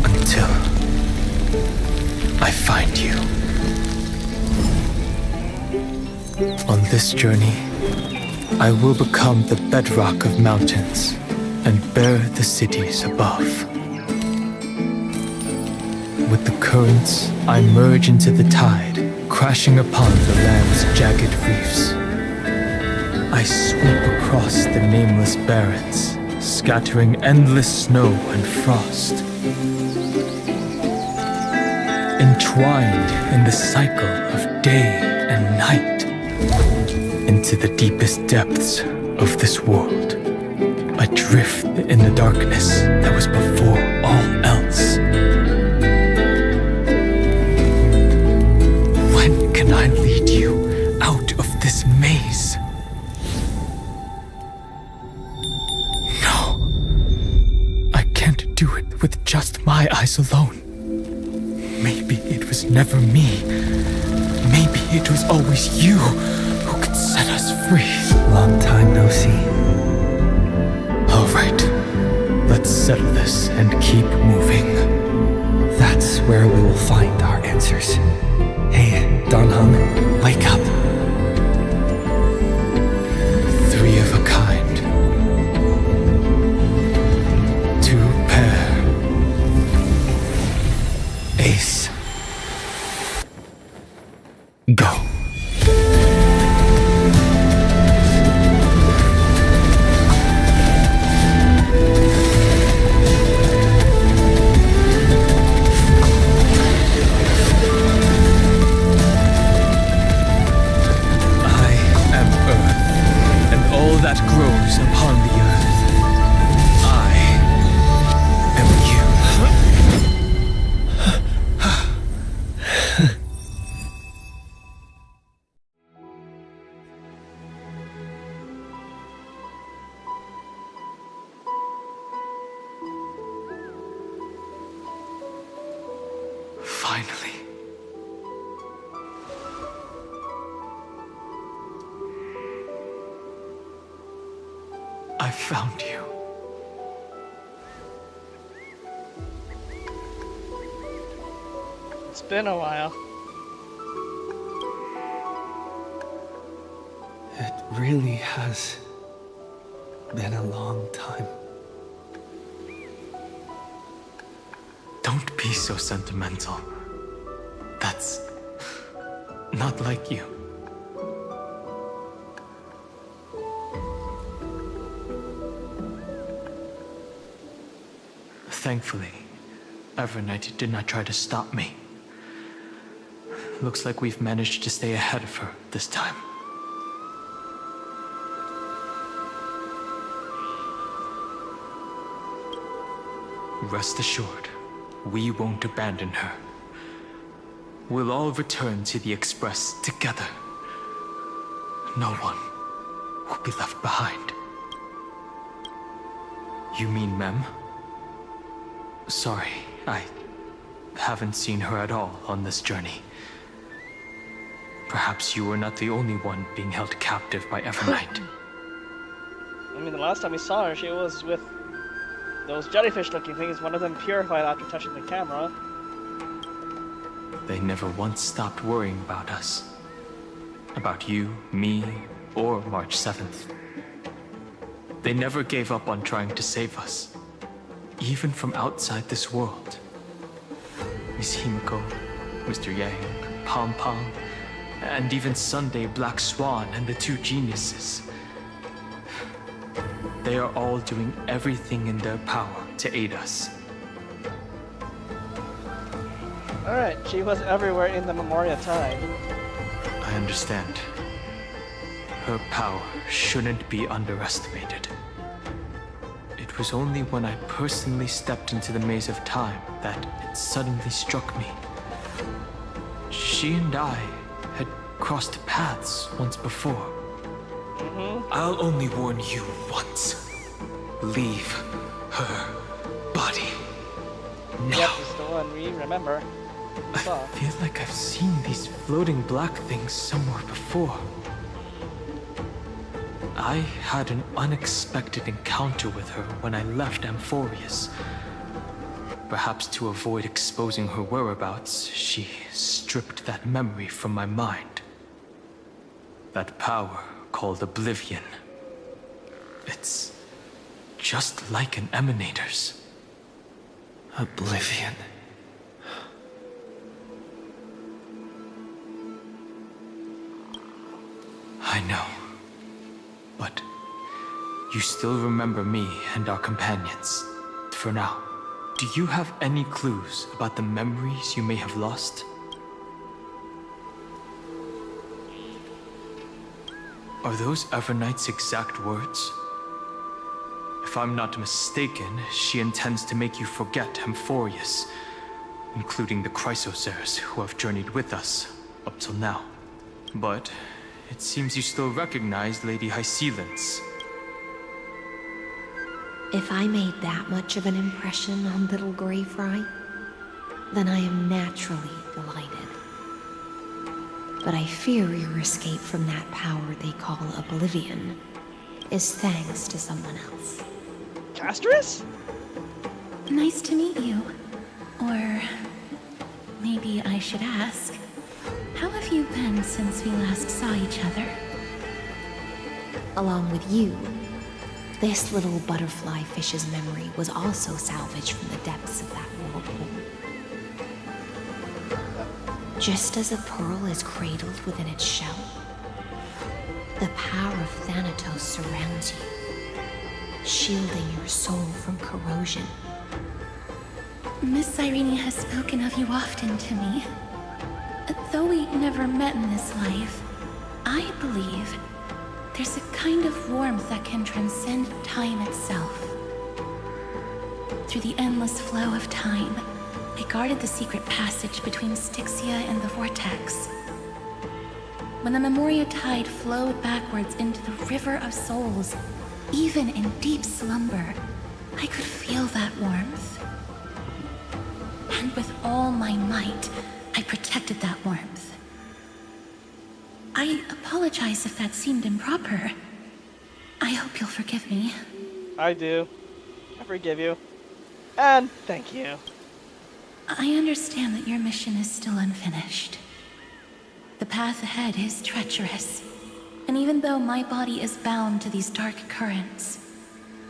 until I find you. On this journey, I will become the bedrock of mountains and bear the cities above. With the currents, I merge into the tide, crashing upon the land's jagged reefs. I sweep across the nameless barrens, scattering endless snow and frost. Entwined in the cycle of day and night, into the deepest depths of this world, adrift in the darkness that was before all else. When can I lead you out of this maze? No, I can't do it with just my eyes alone. Maybe it was never me. Maybe it was always you who could set us free. Long time no see. All right, let's settle this and keep moving. That's where we will find our answers. Hey, Don Hung, wake up. Three of a kind. Two pair. Ace. Go. That grows upon the earth. I am you. Finally. I found you. It's been a while. It really has been a long time. Don't be so sentimental. That's not like you. Thankfully, Evernight did not try to stop me. Looks like we've managed to stay ahead of her this time. Rest assured, we won't abandon her. We'll all return to the Express together. No one will be left behind. You mean Mem? Sorry, I haven't seen her at all on this journey. Perhaps you were not the only one being held captive by Evernight. I mean, the last time we saw her, she was with those jellyfish-looking things. One of them purified after touching the camera. They never once stopped worrying about us. About you, me, or March 7th. They never gave up on trying to save us. Even from outside this world. Miss Himiko, Mr. Yang, Pom Pom, and even Sunday Black Swan and the two geniuses. They are all doing everything in their power to aid us. Alright, she was everywhere in the Memoria time. I understand. Her power shouldn't be underestimated. It was only when I personally stepped into the maze of time that it suddenly struck me. She and I had crossed paths once before. I'll only warn you once. Leave her body. No. Yep, it's the one we remember. I feel like I've seen these floating black things somewhere before. I had an unexpected encounter with her when I left Amphoreous. Perhaps to avoid exposing her whereabouts, she stripped that memory from my mind. That power called Oblivion. It's just like an emanator's. Oblivion. I know. But you still remember me and our companions. For now, do you have any clues about the memories you may have lost? Are those Evernight's exact words? If I'm not mistaken, she intends to make you forget Amphoreous, including the Chrysosers who have journeyed with us up till now. But it seems you still recognize Lady Hysilens. If I made that much of an impression on little Grey Fry, then I am naturally delighted. But I fear your escape from that power they call Oblivion is thanks to someone else. Castrus? Nice to meet you. Or maybe I should ask, how have you been since we last saw each other? Along with you, this little butterfly fish's memory was also salvaged from the depths of that whirlpool. Just as a pearl is cradled within its shell, the power of Thanatos surrounds you, shielding your soul from corrosion. Miss Cyrene has spoken of you often to me. Though we never met in this life, I believe there's a kind of warmth that can transcend time itself. Through the endless flow of time, I guarded the secret passage between Styxia and the Vortex. When the Memoria tide flowed backwards into the River of Souls, even in deep slumber, I could feel that warmth. And with all my might, I protected that warmth. I apologize if that seemed improper. I hope you'll forgive me. I do. I forgive you. And thank you. I understand that your mission is still unfinished. The path ahead is treacherous, and even though my body is bound to these dark currents,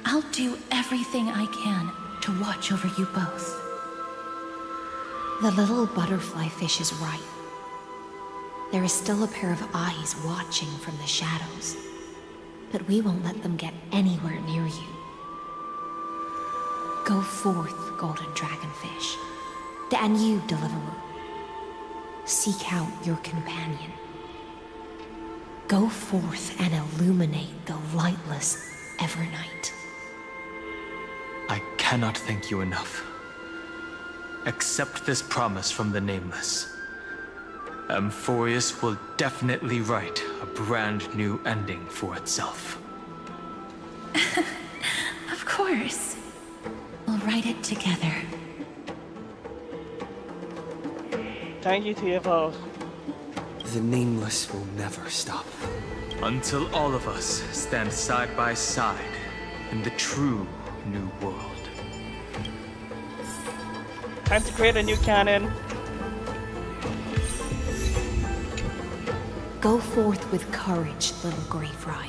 I'll do everything I can to watch over you both. The little butterfly fish is right. There is still a pair of eyes watching from the shadows, but we won't let them get anywhere near you. Go forth, golden dragonfish, and you, deliverer. Seek out your companion. Go forth and illuminate the lightless Evernight. I cannot thank you enough. Accept this promise from the Nameless. Amphoreous will definitely write a brand new ending for itself. Of course. We'll write it together. Thank you to you both. The Nameless will never stop. Until all of us stand side by side in the true new world. Time to create a new canon. Go forth with courage, little Grey Fry.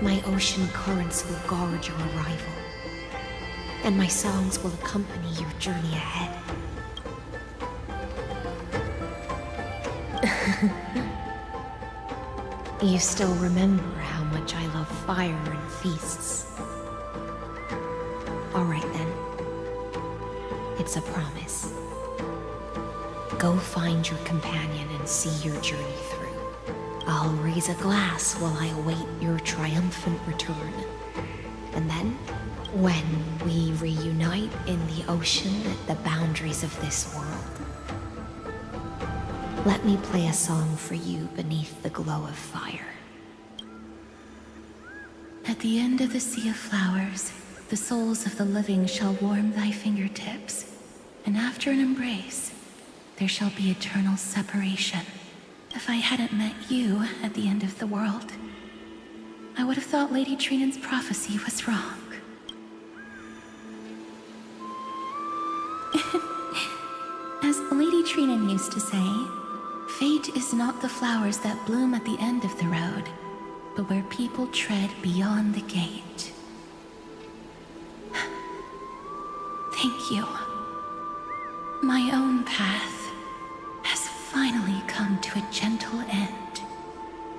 My ocean currents will guard your arrival, and my songs will accompany your journey ahead. You still remember how much I love fire and feasts. All right then. It's a promise. Go find your companion and see your journey through. I'll raise a glass while I await your triumphant return. And then, when we reunite in the ocean at the boundaries of this world, let me play a song for you beneath the glow of fire. At the end of the sea of flowers, the souls of the living shall warm thy fingertips, and after an embrace, there shall be eternal separation. If I hadn't met you at the end of the world, I would have thought Lady Trinan's prophecy was wrong. As Lady Trinan used to say, fate is not the flowers that bloom at the end of the road, but where people tread beyond the gate. Thank you. My own path has finally come to a gentle end.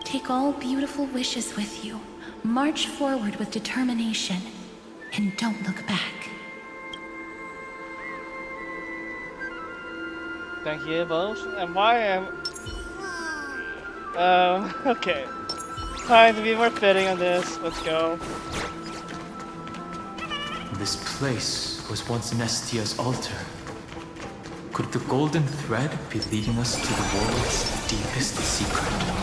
Take all beautiful wishes with you, March forward with determination, and don't look back. Thank you both. And why am... okay. Time to be more fitting on this. Let's go. This place was once Nestia's altar. Could the golden thread be leading us to the world's deepest secret?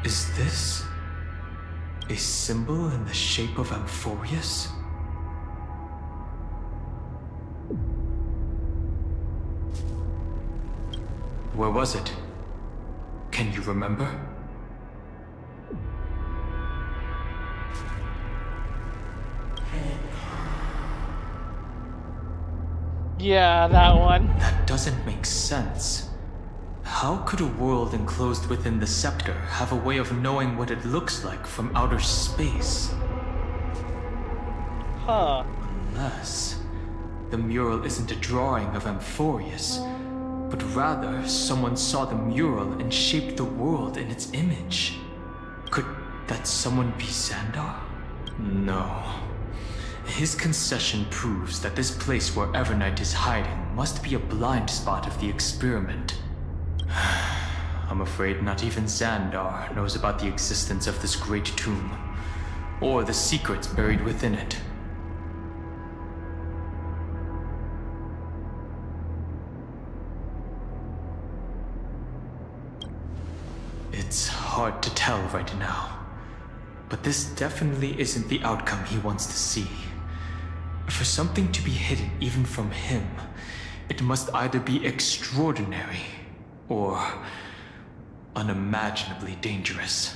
Is this a symbol in the shape of Amphoreous? Where was it? Can you remember? Yeah, that one. That doesn't make sense. How could a world enclosed within the scepter have a way of knowing what it looks like from outer space? Huh. Unless the mural isn't a drawing of Amphoreous, but rather someone saw the mural and shaped the world in its image. Could that someone be Xandar? No. His concession proves that this place where Evernight is hiding must be a blind spot of the experiment. I'm afraid not even Xandar knows about the existence of this great tomb, or the secrets buried within it. It's hard to tell right now, but this definitely isn't the outcome he wants to see. For something to be hidden even from him, it must either be extraordinary or unimaginably dangerous.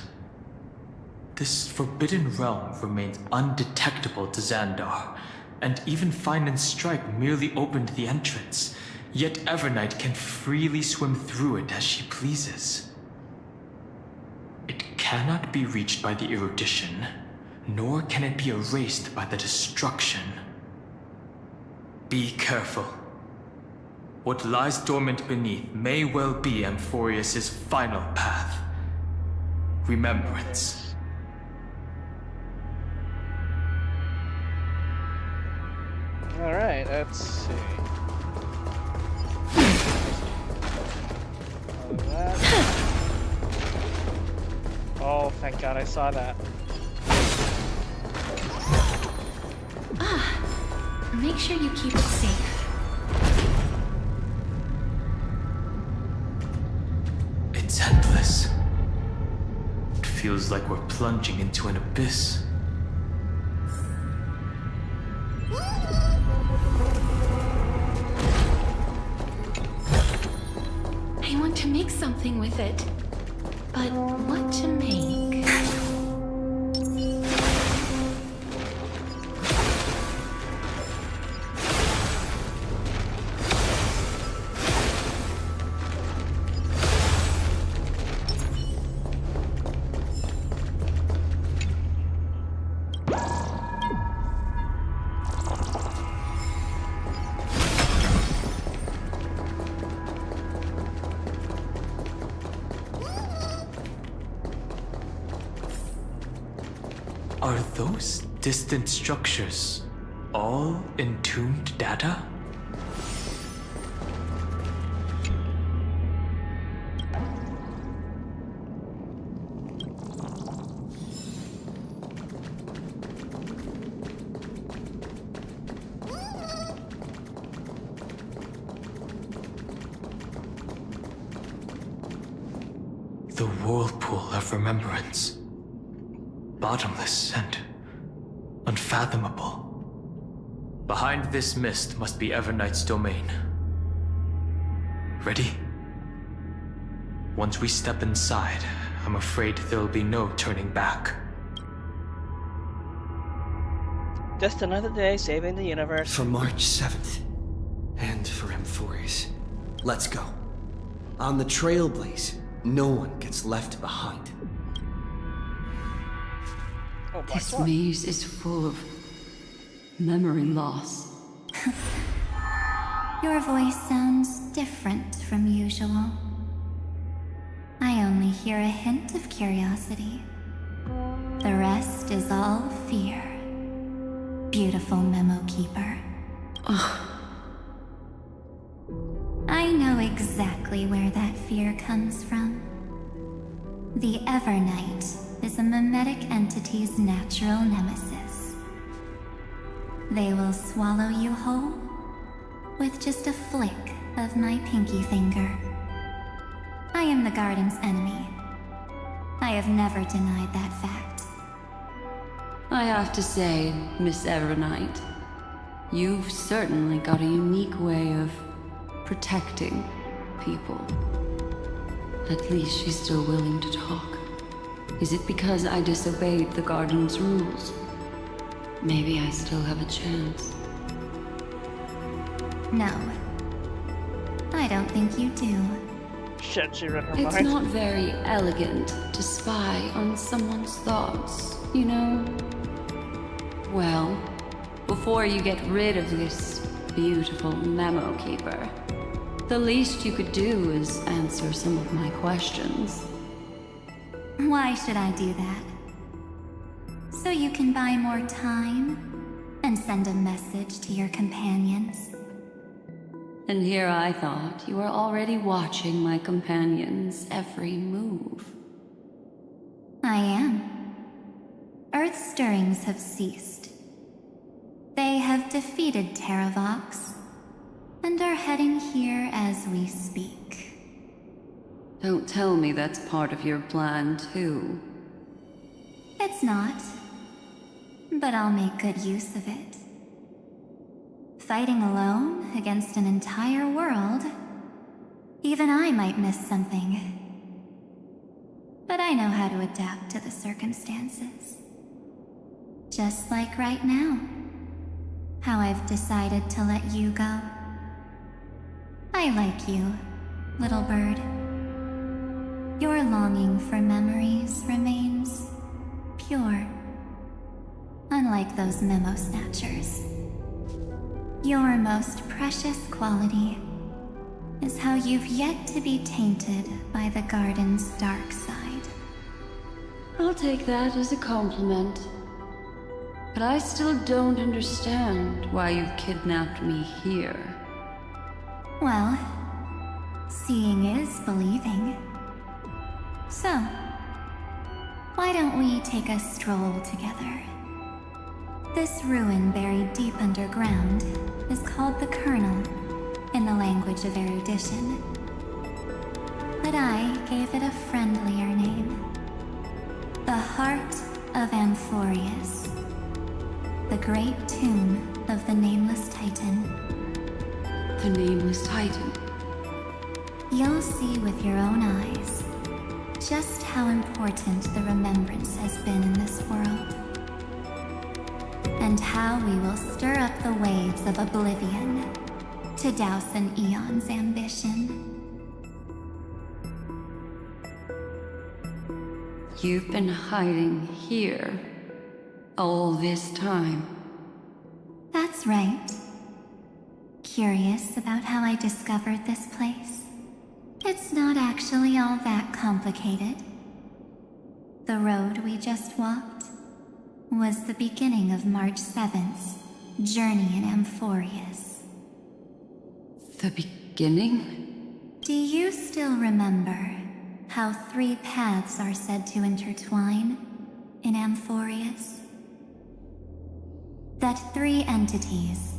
This forbidden realm remains undetectable to Xandar, and even Find and Strike merely opened the entrance, yet Evernight can freely swim through it as she pleases. It cannot be reached by the erudition, nor can it be erased by the destruction. Be careful. What lies dormant beneath may well be Amphoreous' final path. Remembrance. Alright, let's see. Oh, thank God I saw that. Make sure you keep it safe. It's endless. It feels like we're plunging into an abyss. I want to make something with it. But what to make? Are those distant structures all entombed data? The whirlpool of remembrance. Bottomless and unfathomable. Behind this mist must be Evernight's domain. Ready? Once we step inside, I'm afraid there'll be no turning back. Just another day saving the universe. For March 7th, and for Amphoreous, Let's go. On the Trailblaze, no one gets left behind. This maze is full of memory loss. Your voice sounds different from usual. I only hear a hint of curiosity. The rest is all fear. Beautiful Memo Keeper. I know exactly where that fear comes from. The Evernight is a mimetic entity's natural nemesis. They will swallow you whole with just a flick of my pinky finger. I am the Garden's enemy. I have never denied that fact. I have to say, Miss Evernight, you've certainly got a unique way of protecting people. At least she's still willing to talk. Is it because I disobeyed the Garden's rules? Maybe I still have a chance. No. I don't think you do. Shit, she read her It's mind. not very elegant to spy on someone's thoughts, you know? Well, before you get rid of this beautiful Memo Keeper, the least you could do is answer some of my questions. Why should I do that? So you can buy more time and send a message to your companions? And here I thought you were already watching my companion's every move. I am. Earth's stirrings have ceased. They have defeated Terravox and are heading here as we speak. Don't tell me that's part of your plan, too. It's not, but I'll make good use of it. Fighting alone against an entire world, even I might miss something. But I know how to adapt to the circumstances. Just like right now, how I've decided to let you go. I like you, little bird. Your longing for memories remains pure, unlike those memo snatchers. Your most precious quality is how you've yet to be tainted by the Garden's dark side. I'll take that as a compliment. But I still don't understand why you've kidnapped me here. Well, seeing is believing. So, why don't we take a stroll together? This ruin buried deep underground is called the Kernel in the language of erudition. But I gave it a friendlier name. The Heart of Amphoreous. The great tomb of the Nameless Titan. The Nameless Titan? You'll see with your own eyes just how important the remembrance has been in this world. And how we will stir up the waves of oblivion to douse an eon's ambition. You've been hiding here all this time. That's right. Curious about how I discovered this place? It's not actually all that complicated. The road we just walked was the beginning of March 7th's journey in Amphoreous. The beginning? Do you still remember how 3 paths are said to intertwine in Amphoreous? That 3 entities,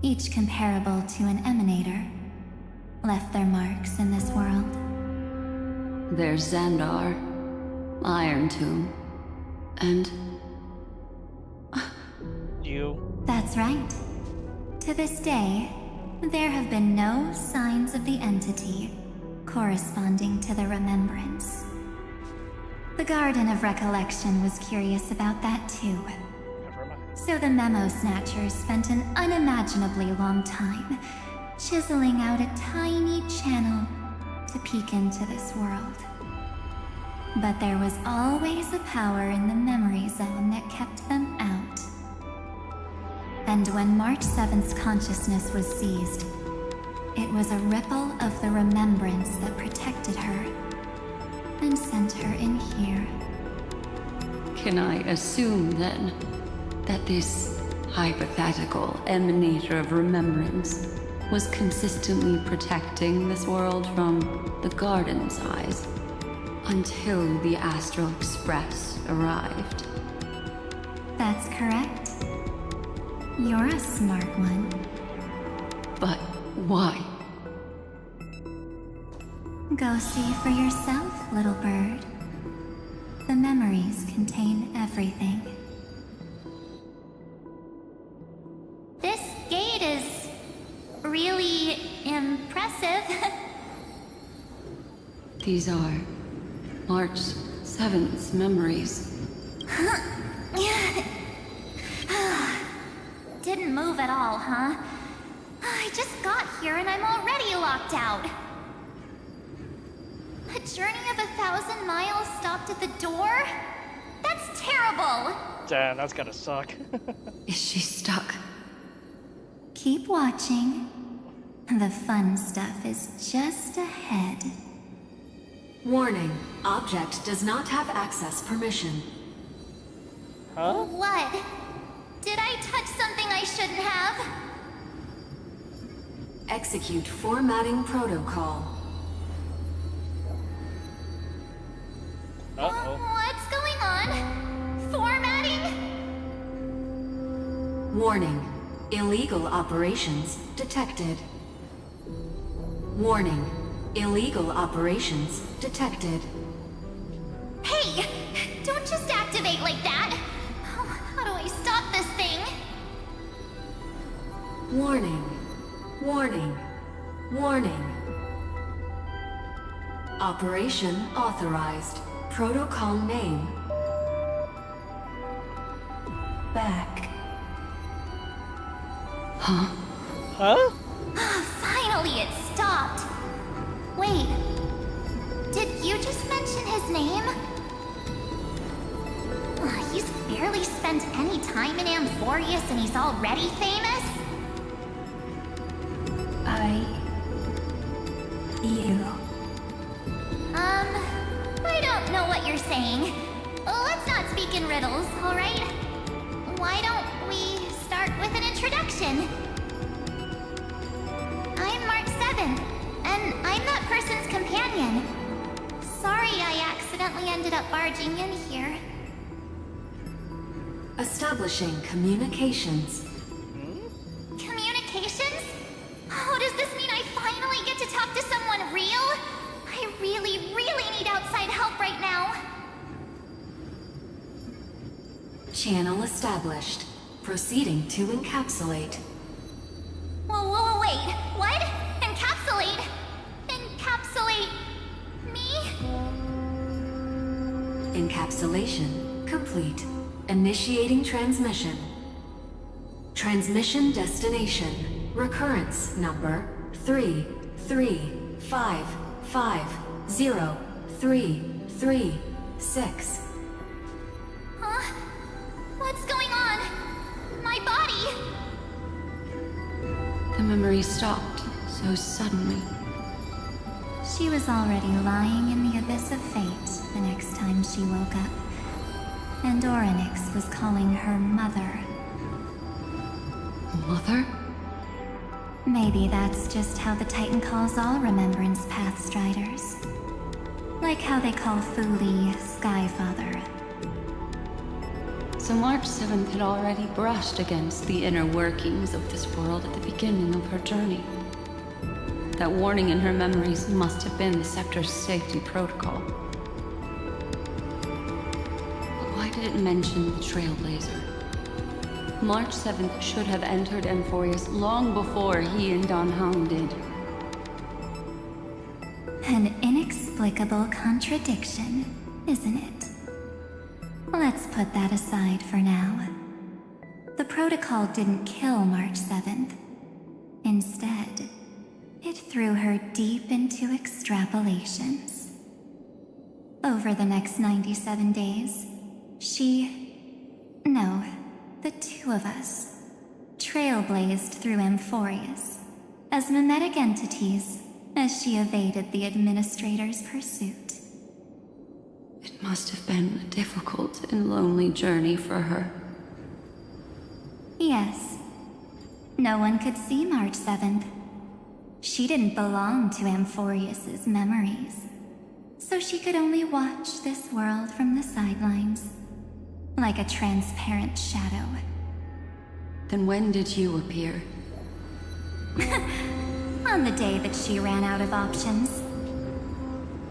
each comparable to an emanator, left their marks in this world. There's Xandar, Iron Tomb, and... You. That's right. To this day, there have been no signs of the entity corresponding to the remembrance. The Garden of Recollection was curious about that too. So the Memo Snatchers spent an unimaginably long time chiseling out a tiny channel to peek into this world. But there was always a power in the memory zone that kept them out. And when March 7th's consciousness was seized, it was a ripple of the remembrance that protected her and sent her in here. Can I assume, then, that this hypothetical emanator of remembrance was consistently protecting this world from the Garden's eyes until the Astral Express arrived? That's correct. You're a smart one. But why? Go see for yourself, little bird. The memories contain everything. This gate is really impressive. These are March 7th's memories. Didn't move at all, huh? I just got here and I'm already locked out. A journey of 1,000 miles stopped at the door? That's terrible! Damn, that's gotta suck. Is she stuck? Keep watching. The fun stuff is just ahead. Warning. Object does not have access permission. Huh? What? Did I touch something I shouldn't have? Execute formatting protocol. What's going on? Formatting? Warning. Illegal operations detected. Warning. Illegal operations detected. Hey! Don't just activate like that! How do I stop this thing? Warning. Warning. Warning. Operation authorized. Protocol name. Back. Huh? Huh? Finally, it stopped. Wait. Did you just mention his name? He's barely spent any time in Amphoreous and he's already famous? I don't know what you're saying. Let's not speak in riddles, alright? Why don't we start with an introduction? I'm Mark 7, and I'm that person's companion. Sorry I accidentally ended up barging in here. Establishing communications. Communications? Oh, does this mean I finally get to talk to someone real? I really need outside help right now. Channel established. Proceeding to encapsulate. Whoa, wait. What? Encapsulate? Encapsulate me? Encapsulation complete. Initiating transmission. Transmission destination. Recurrence number 335503336. Huh? What's going on? My body? The memory stopped so suddenly. She was already lying in the abyss of fate the next time she woke up. And Orynyx was calling her mother. Mother? Maybe that's just how the Titan calls all Remembrance Path Striders. Like how they call Thule Skyfather. So March 7th had already brushed against the inner workings of this world at the beginning of her journey. That warning in her memories must have been the sector's safety protocol. But why did it mention the Trailblazer? March 7th should have entered Amphoreous long before he and Don Hong did. An inexplicable contradiction, isn't it? Let's put that aside for now. The protocol didn't kill March 7th. Instead, It threw her deep into extrapolations. Over the next 97 days, the two of us, trailblazed through Amphoreous as mimetic entities as she evaded the administrator's pursuit. It must have been a difficult and lonely journey for her. Yes. No one could see March 7th. She didn't belong to Amphoreous' memories, so she could only watch this world from the sidelines, like a transparent shadow. Then when did you appear? On the day that she ran out of options.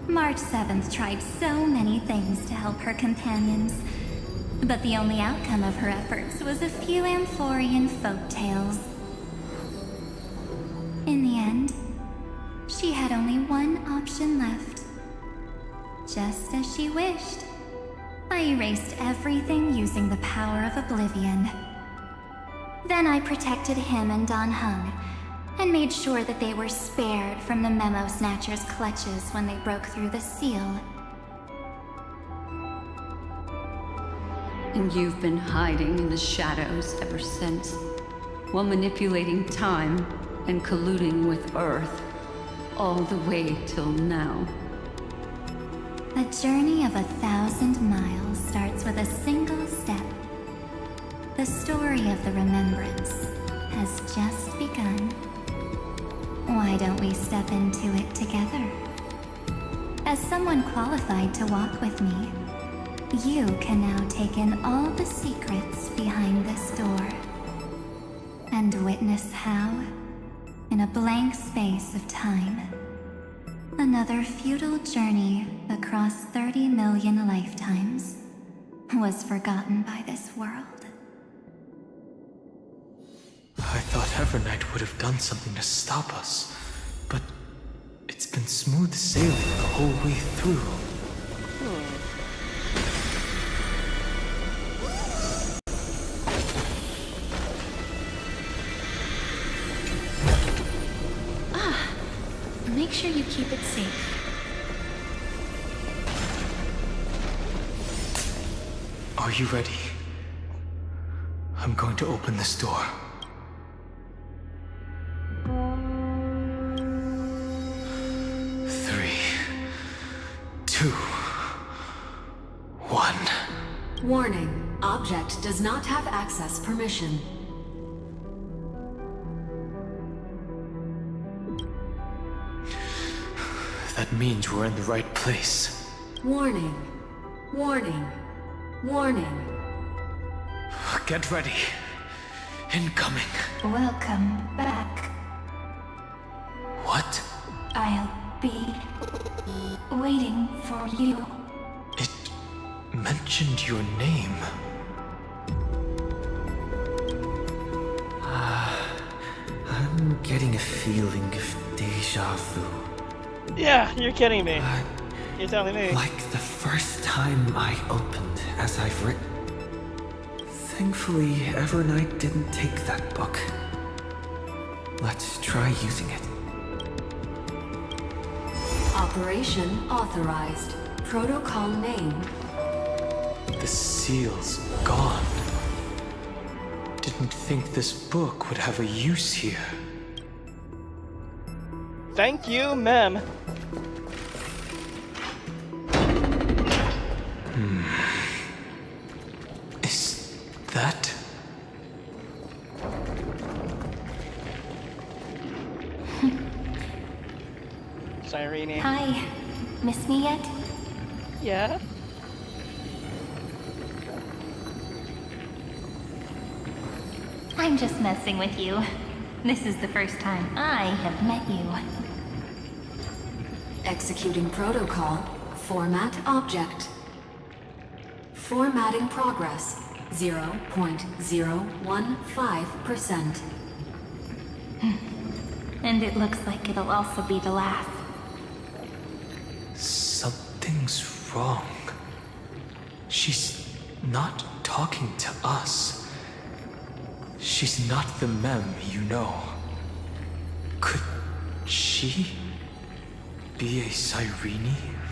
March 7th tried so many things to help her companions, but the only outcome of her efforts was a few Amphorean folktales. In the end, she had only one option left. Just as she wished, I erased everything using the power of oblivion. Then I protected him and Don Hung, and made sure that they were spared from the Memo Snatcher's clutches when they broke through the seal. And you've been hiding in the shadows ever since, while manipulating time and colluding with Earth, all the way till now. A journey of 1,000 miles starts with a single step. The story of the remembrance has just begun. Why don't we step into it together? As someone qualified to walk with me, you can now take in all the secrets behind this door, and witness how, in a blank space of time, another futile journey across 30 million lifetimes was forgotten by this world. I thought Evernight would have done something to stop us, but it's been smooth sailing the whole way through. Make sure you keep it safe. Are you ready? I'm going to open this door. 3, 2, 1. Warning. Object does not have access permission. That means we're in the right place. Warning. Warning. Warning. Get ready. Incoming. Welcome back. What? I'll be waiting for you. It mentioned your name. I'm getting a feeling of deja vu. Yeah, you're kidding me. You're telling me. Like the first time I opened as I've written. Thankfully, Evernight didn't take that book. Let's try using it. Operation authorized. Protocol name. The seal's gone. Didn't think this book would have a use here. Thank you, Mem. Is that? Cyrene. Hi. Miss me yet? Yeah? I'm just messing with you. This is the first time I have met you. Executing protocol. Format object. Formatting progress. 0.015%. And it looks like it'll also be the last. Something's wrong. She's not talking to us. She's not the Mem you know. Could she be a Cyrene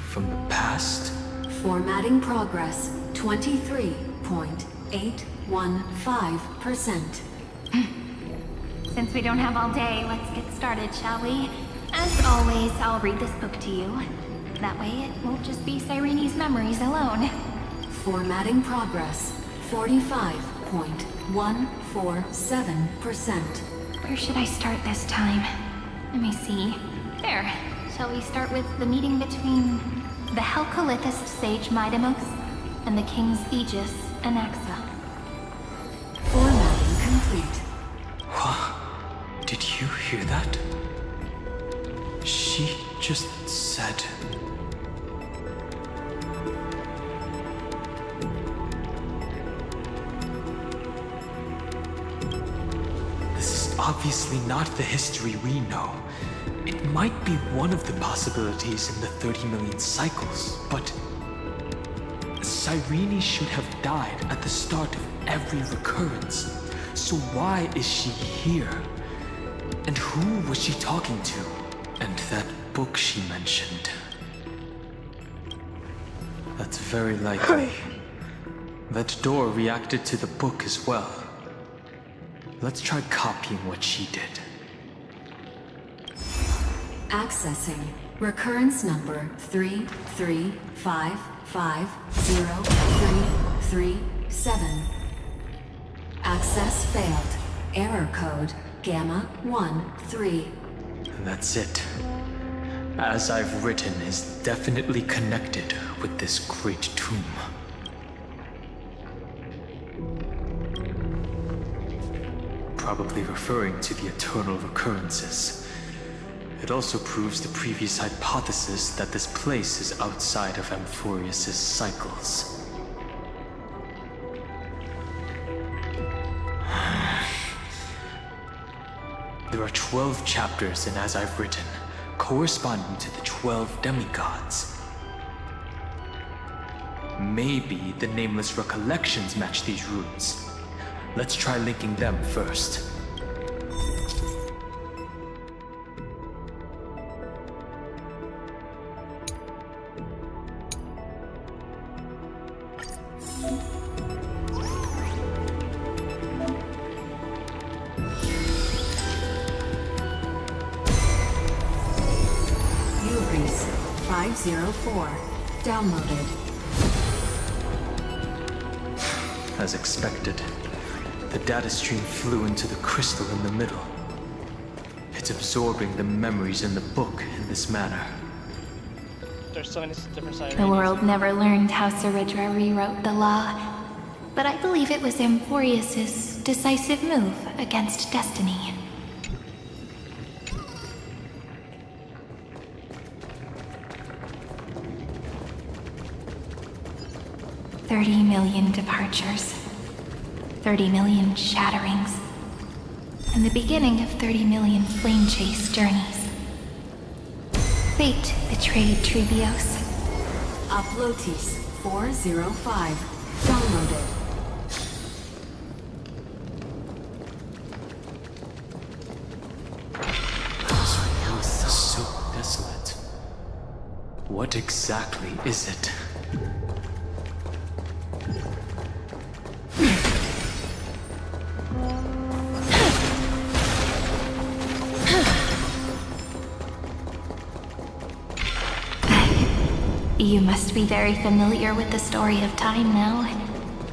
from the past? Formatting progress 23.815%. Since we don't have all day, let's get started, shall we? As always, I'll read this book to you. That way it won't just be Cyrene's memories alone. Formatting progress 45.147%. Where should I start this time? Let me see. There. Shall we start with the meeting between the Helcolithist sage Midamos and the King's Aegis, Anaxa? Formatting complete. Did you hear that? She just said... This is obviously not the history we know. It might be one of the possibilities in the 30 million cycles, but... Cyrene should have died at the start of every recurrence. So why is she here? And who was she talking to? And that book she mentioned. That's very likely. That door reacted to the book as well. Let's try copying what she did. Accessing recurrence number 335503337. Access failed. Error code Gamma 13. That's it. As I've written is definitely connected with this great tomb. Probably referring to the eternal recurrences. It also proves the previous hypothesis that this place is outside of Amphoreous' cycles. There are 12 chapters in As I've Written, corresponding to the 12 demigods. Maybe the nameless recollections match these runes. Let's try linking them first. Ubris 504. Downloaded. As expected, the data stream flew into the crystal in the middle. It's absorbing the memories in the book in this manner. There's so many different sides. The world never learned how Cyrene rewrote the law, but I believe it was Amphoreous' decisive move against destiny. $30 million departures, 30 million shatterings, and the beginning of 30 million flame chase journeys. Fate betrayed Trebios. Uplotis 405. Downloaded. This house is so desolate. What exactly is it? You must be very familiar with the story of time now.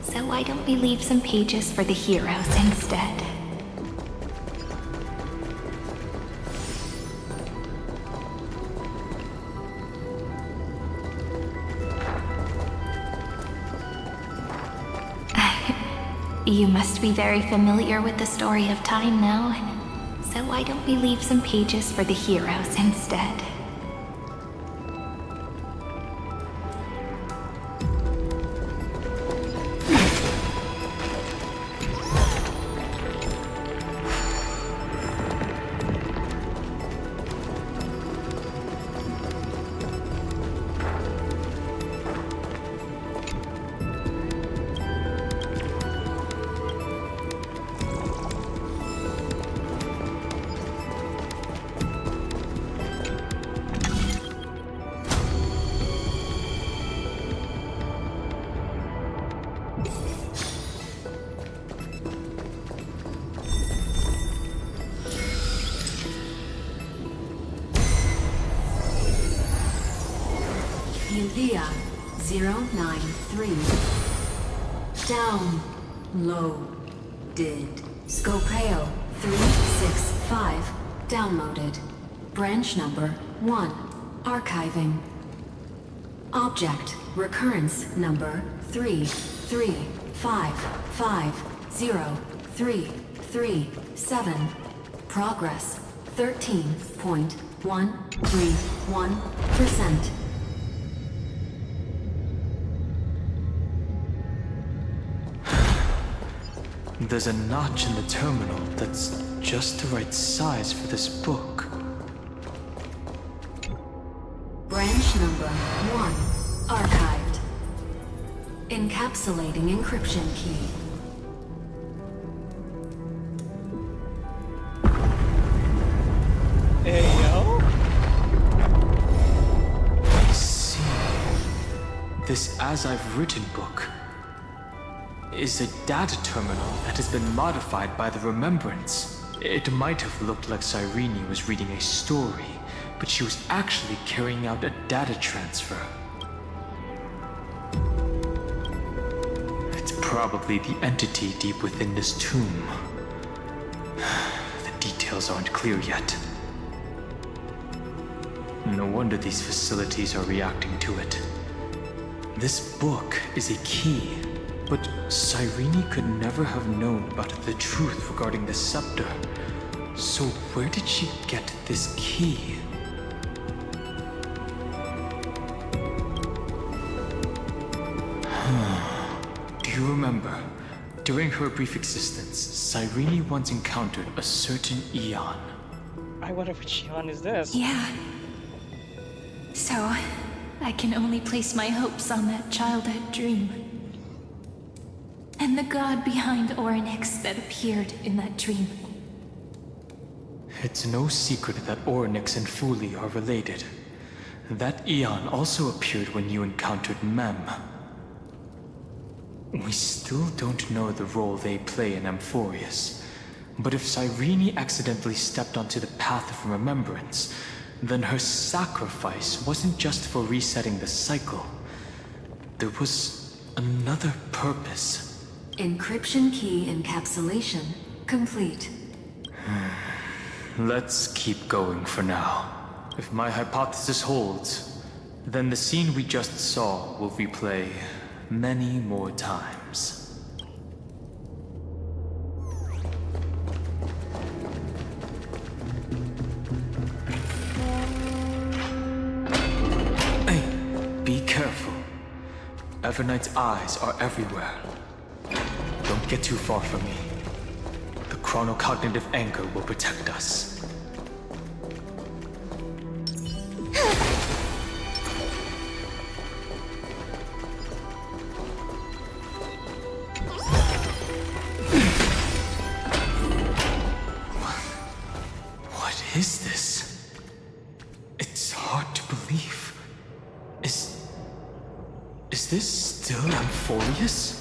So why don't we leave some pages for the heroes instead? You must be very familiar with the story of time now. So why don't we leave some pages for the heroes instead? Cynthia 093. Downloaded. Scopeo 365. Downloaded. Branch number 1. Archiving. Object recurrence number 335503337. Progress 13.131%. There's a notch in the terminal that's just the right size for this book. Branch number 1. Archived. Encapsulating encryption key. Hey, yo. I see. This As I've Written book is a data terminal that has been modified by the Remembrance. It might have looked like Cyrene was reading a story, but she was actually carrying out a data transfer. It's probably the entity deep within this tomb. The details aren't clear yet. No wonder these facilities are reacting to it. This book is a key, but Cyrene could never have known about the truth regarding the scepter. So where did she get this key? Do you remember? During her brief existence, Cyrene once encountered a certain Eon. I wonder which Eon is this? Yeah. So, I can only place my hopes on that childhood dream. And the god behind Oryx that appeared in that dream. It's no secret that Oryx and Fuli are related. That Eon also appeared when you encountered Mem. We still don't know the role they play in Amphoreous, but if Cyrene accidentally stepped onto the path of remembrance, then her sacrifice wasn't just for resetting the cycle. There was another purpose. Encryption key encapsulation complete. Let's keep going for now. If my hypothesis holds, then the scene we just saw will replay many more times. Hey, be careful. Evernight's eyes are everywhere. Don't get too far from me. The chronocognitive anchor will protect us. What is this? It's hard to believe. Is this still Amphoreous?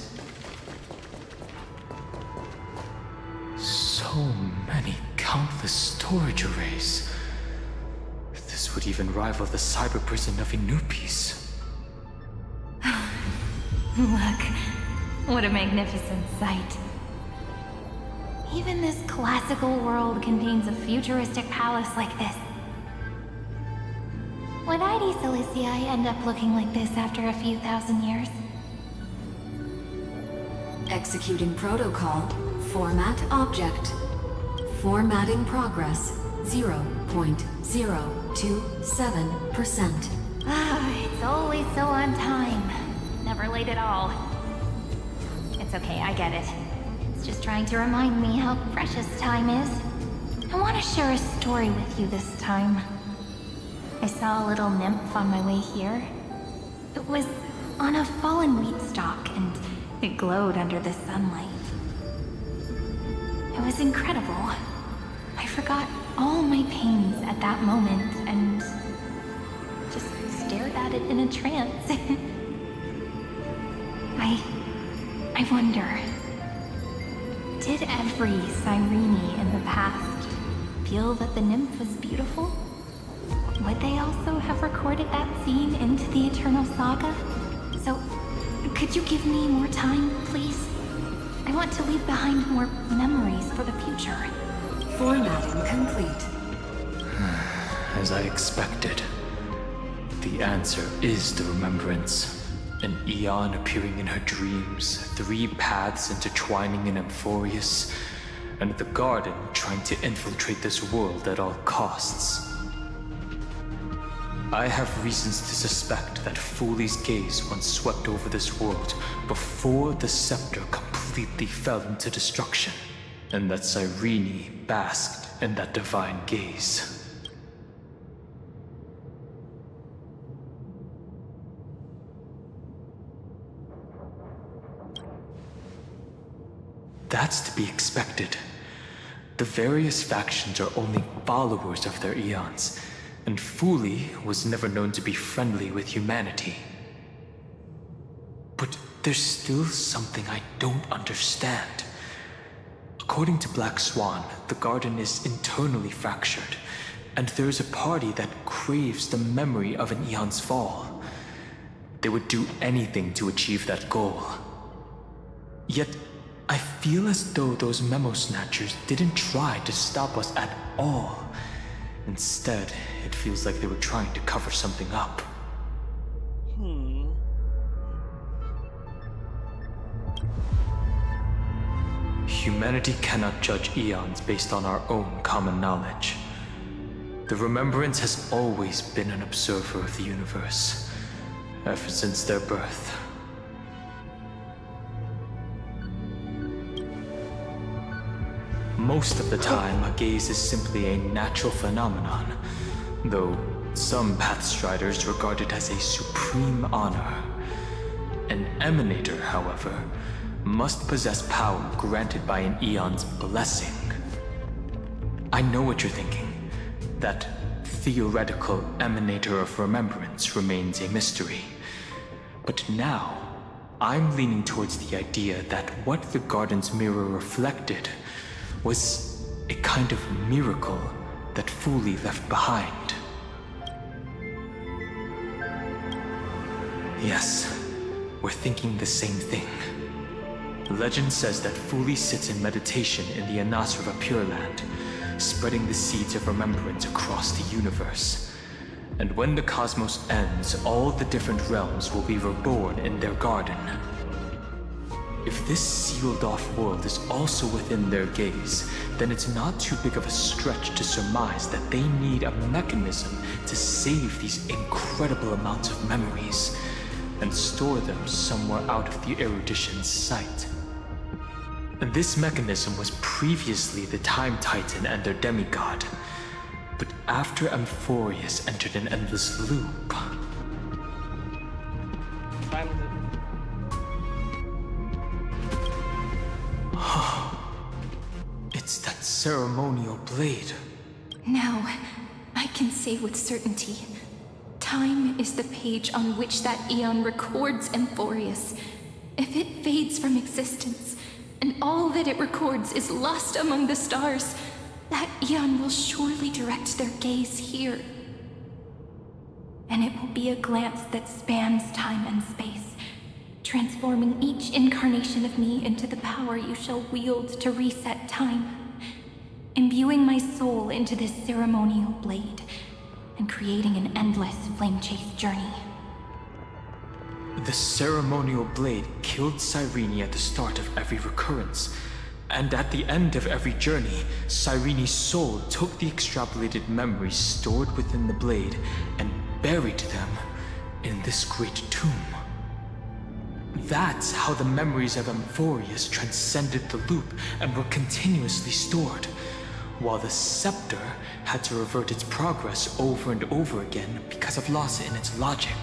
So many countless storage arrays. This would even rival the cyber prison of Inupis. Look, what a magnificent sight. Even this classical world contains a futuristic palace like this. Would ID Silicii end up looking like this after a few thousand years? Executing protocol. Format object. Formatting progress 0.027%. It's always so on time. Never late at all. It's okay, I get it. It's just trying to remind me how precious time is. I want to share a story with you this time. I saw a little nymph on my way here. It was on a fallen wheat stalk, and it glowed under the sunlight. It was incredible. I forgot all my pains at that moment and just stared at it in a trance. I wonder, did every Cyrene in the past feel that the nymph was beautiful? Would they also have recorded that scene? seen into the Eternal Saga. So, could you give me more time, please? I want to leave behind more memories for the future. Formatting complete. As I expected. The answer is the remembrance. An eon appearing in her dreams, 3 paths intertwining in Amphoreous, and the garden trying to infiltrate this world at all costs. I have reasons to suspect that Fooley's gaze once swept over this world before the scepter completely fell into destruction, and that Cyrene basked in that divine gaze. That's to be expected. The various factions are only followers of their eons, and Fooley was never known to be friendly with humanity. But there's still something I don't understand. According to Black Swan, the garden is internally fractured, and there's a party that craves the memory of an eon's fall. They would do anything to achieve that goal. Yet, I feel as though those memo snatchers didn't try to stop us at all. Instead, it feels like they were trying to cover something up. Humanity cannot judge eons based on our own common knowledge. The Remembrance has always been an observer of the universe, ever since their birth. Most of the time, a gaze is simply a natural phenomenon, though some Pathstriders regard it as a supreme honor. An Emanator, however, must possess power granted by an eon's blessing. I know what you're thinking. That theoretical Emanator of Remembrance remains a mystery. But now, I'm leaning towards the idea that what the garden's mirror reflected was a kind of miracle that Fooley left behind. Yes, we're thinking the same thing. Legend says that Fooley sits in meditation in the Anasrava Pure Land, spreading the seeds of remembrance across the universe. And when the cosmos ends, all the different realms will be reborn in their garden. If this sealed-off world is also within their gaze, then it's not too big of a stretch to surmise that they need a mechanism to save these incredible amounts of memories and store them somewhere out of the erudition's sight. And this mechanism was previously the Time Titan and their demigod, but after Amphoreous entered an endless loop... It's that ceremonial blade. Now, I can say with certainty, time is the page on which that eon records Amphoreous. If it fades from existence, and all that it records is lost among the stars, that eon will surely direct their gaze here. And it will be a glance that spans time and space, transforming each incarnation of me into the power you shall wield to reset time, imbuing my soul into this ceremonial blade, and creating an endless flame-chase journey. The ceremonial blade killed Cyrene at the start of every recurrence, and at the end of every journey, Cyrene's soul took the extrapolated memories stored within the blade and buried them in this great tomb. That's how the memories of Amphoreous transcended the loop and were continuously stored, while the scepter had to revert its progress over and over again because of loss in its logic.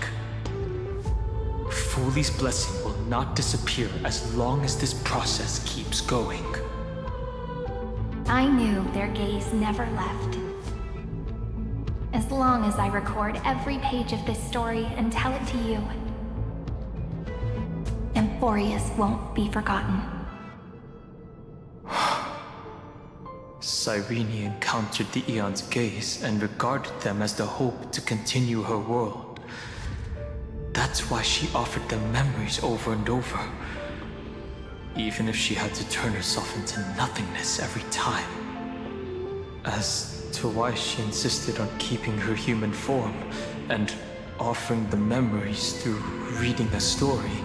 Fooley's blessing will not disappear as long as this process keeps going. I knew their gaze never left. As long as I record every page of this story and tell it to you, Amphoreous won't be forgotten. Cyrene encountered the Eon's gaze and regarded them as the hope to continue her world. That's why she offered them memories over and over. Even if she had to turn herself into nothingness every time. As to why she insisted on keeping her human form and offering the memories through reading a story.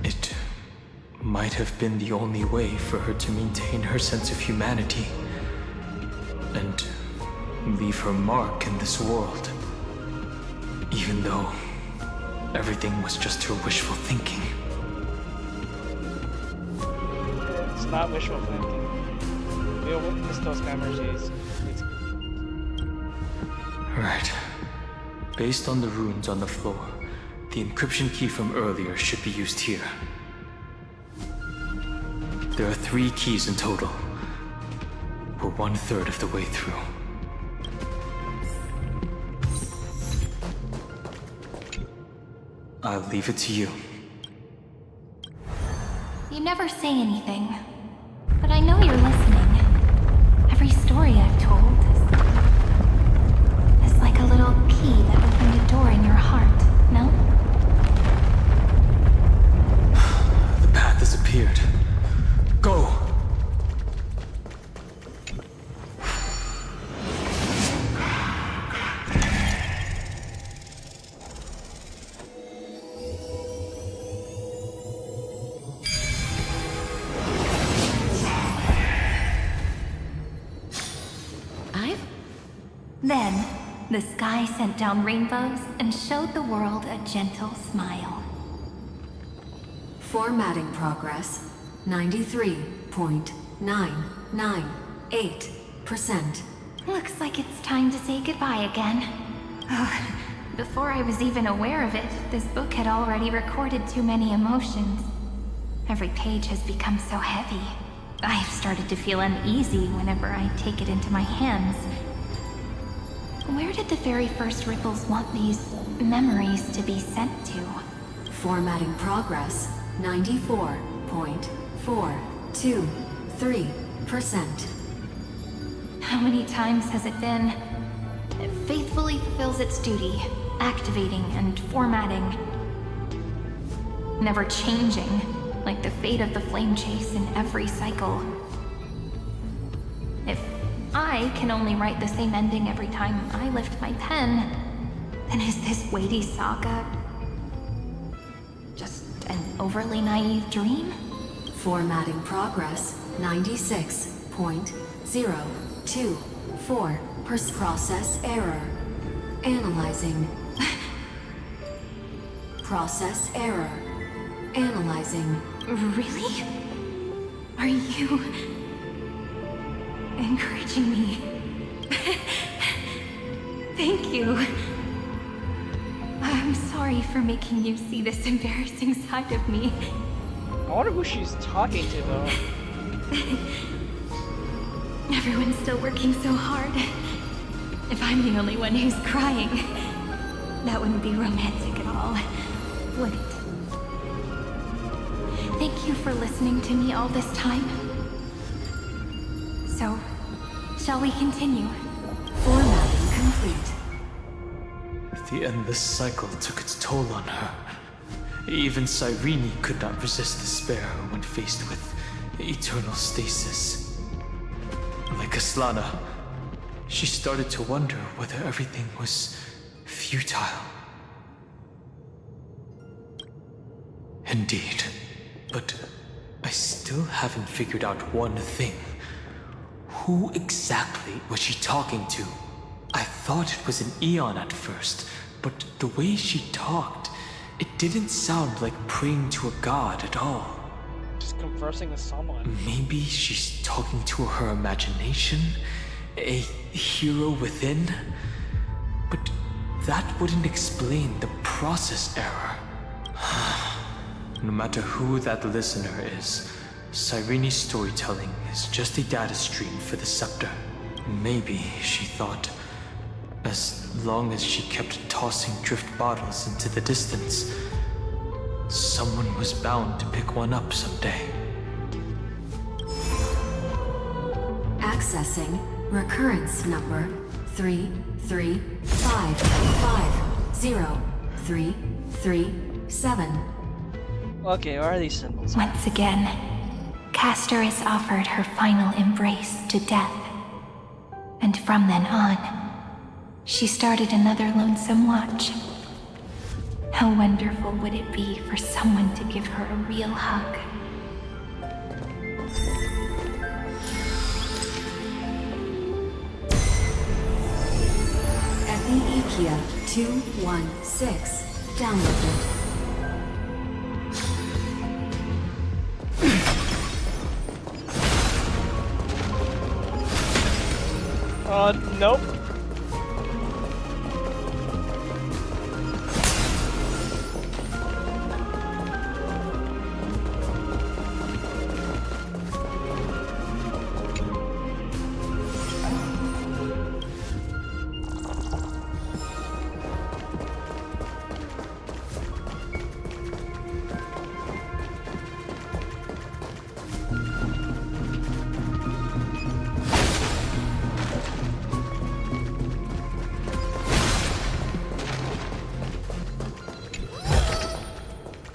It might have been the only way for her to maintain her sense of humanity and leave her mark in this world. Even though everything was just her wishful thinking. It's not wishful thinking. We'll witness those memories. Right. Based on the runes on the floor, the encryption key from earlier should be used here. There are 3 keys in total. We're 1/3 of the way through. I'll leave it to you. You never say anything, but I know you're listening. Every story I've told is like a little key that opened a door in your heart, no? The path has appeared. Go! Then, the sky sent down rainbows and showed the world a gentle smile. Formatting progress, 93.998%. Looks like it's time to say goodbye again. Before I was even aware of it, this book had already recorded too many emotions. Every page has become so heavy. I've started to feel uneasy whenever I take it into my hands. Where did the very first ripples want these memories to be sent to? Formatting progress, 94.423%. How many times has it been? It faithfully fulfills its duty, activating and formatting. Never changing, like the fate of the flame chase in every cycle. If I can only write the same ending every time I lift my pen, then is this weighty saga just an overly naive dream? Formatting progress, 96.024%. Process error. Analyzing. Process error. Analyzing. Really? Are you encouraging me? Thank you. I'm sorry for making you see this embarrassing side of me. I wonder who she's talking to, though. Everyone's still working so hard. If I'm the only one who's crying, that wouldn't be romantic at all, would it? Thank you for listening to me all this time. So, shall we continue? Formatting complete. The endless cycle took its toll on her. Even Cyrene could not resist despair when faced with eternal stasis. Like Aslana, she started to wonder whether everything was futile. Indeed, but I still haven't figured out one thing. Who exactly was she talking to? I thought it was an Eon at first, but the way she talked, it didn't sound like praying to a god at all. Just conversing with someone. Maybe she's talking to her imagination? A hero within? But that wouldn't explain the process error. No matter who that listener is, Cyrene's storytelling is just a data stream for the scepter. Maybe, she thought, as long as she kept tossing drift bottles into the distance, someone was bound to pick one up someday. Accessing recurrence number 335503. 3, 3, 7. Okay, what are these symbols? Once again, Castor is offered her final embrace to death. And from then on, she started another lonesome watch. How wonderful would it be for someone to give her a real hug? Epiikia 216. Downloaded. Nope.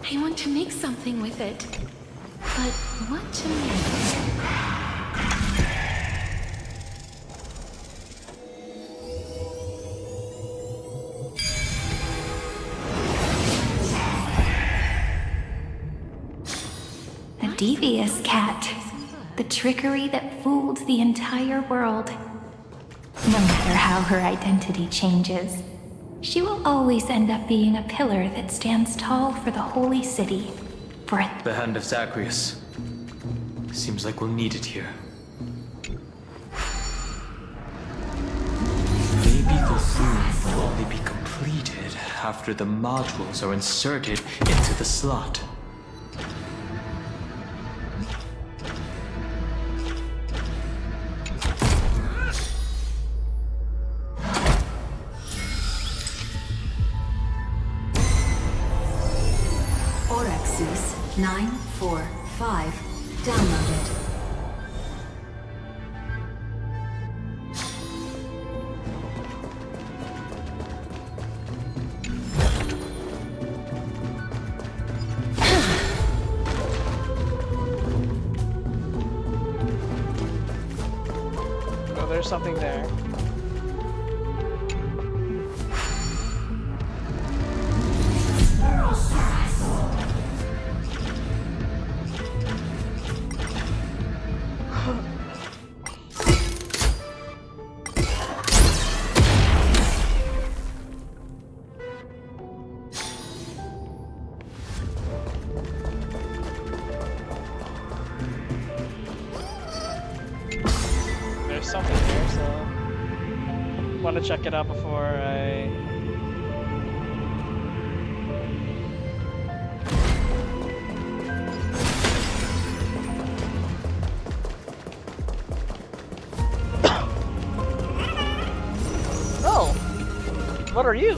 I want to make something with it. But what to make? A devious cat. The trickery that fooled the entire world. No matter how her identity changes, she will always end up being a pillar that stands tall for the holy city. For The hand of Zagreus. Seems like we'll need it here. Maybe the room will only be completed after the modules are inserted into the slot. Orexus 945. Downloaded. Oh, there's something there. There's something here, so want to check it out before I. Oh, what are you?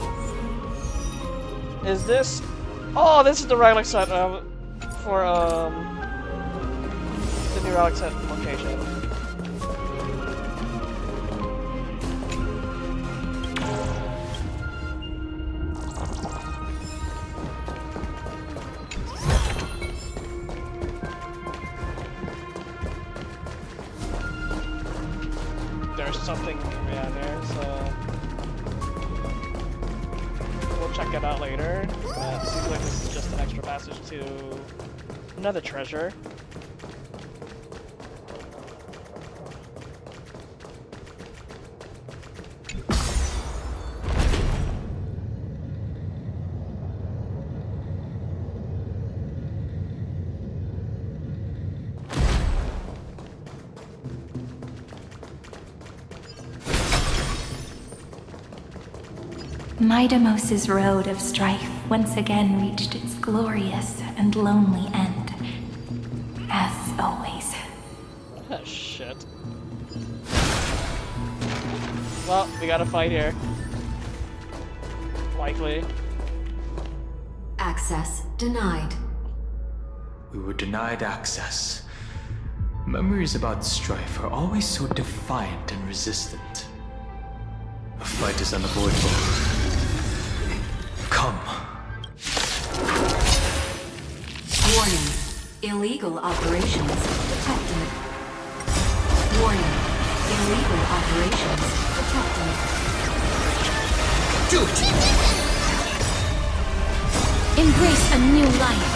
Is this? Oh, this is the relic set for the new relic set location. There's something around there, so we'll check it out later. Seems like this is just an extra passage to another treasure. Midamos's road of strife once again reached its glorious and lonely end. As always. Oh, shit. Well, we gotta fight here. Likely. Access denied. We were denied access. Memories about strife are always so defiant and resistant. A fight is unavoidable. Come. Illegal operations detected. Warning. Illegal operations detected. Do it! Embrace a new life.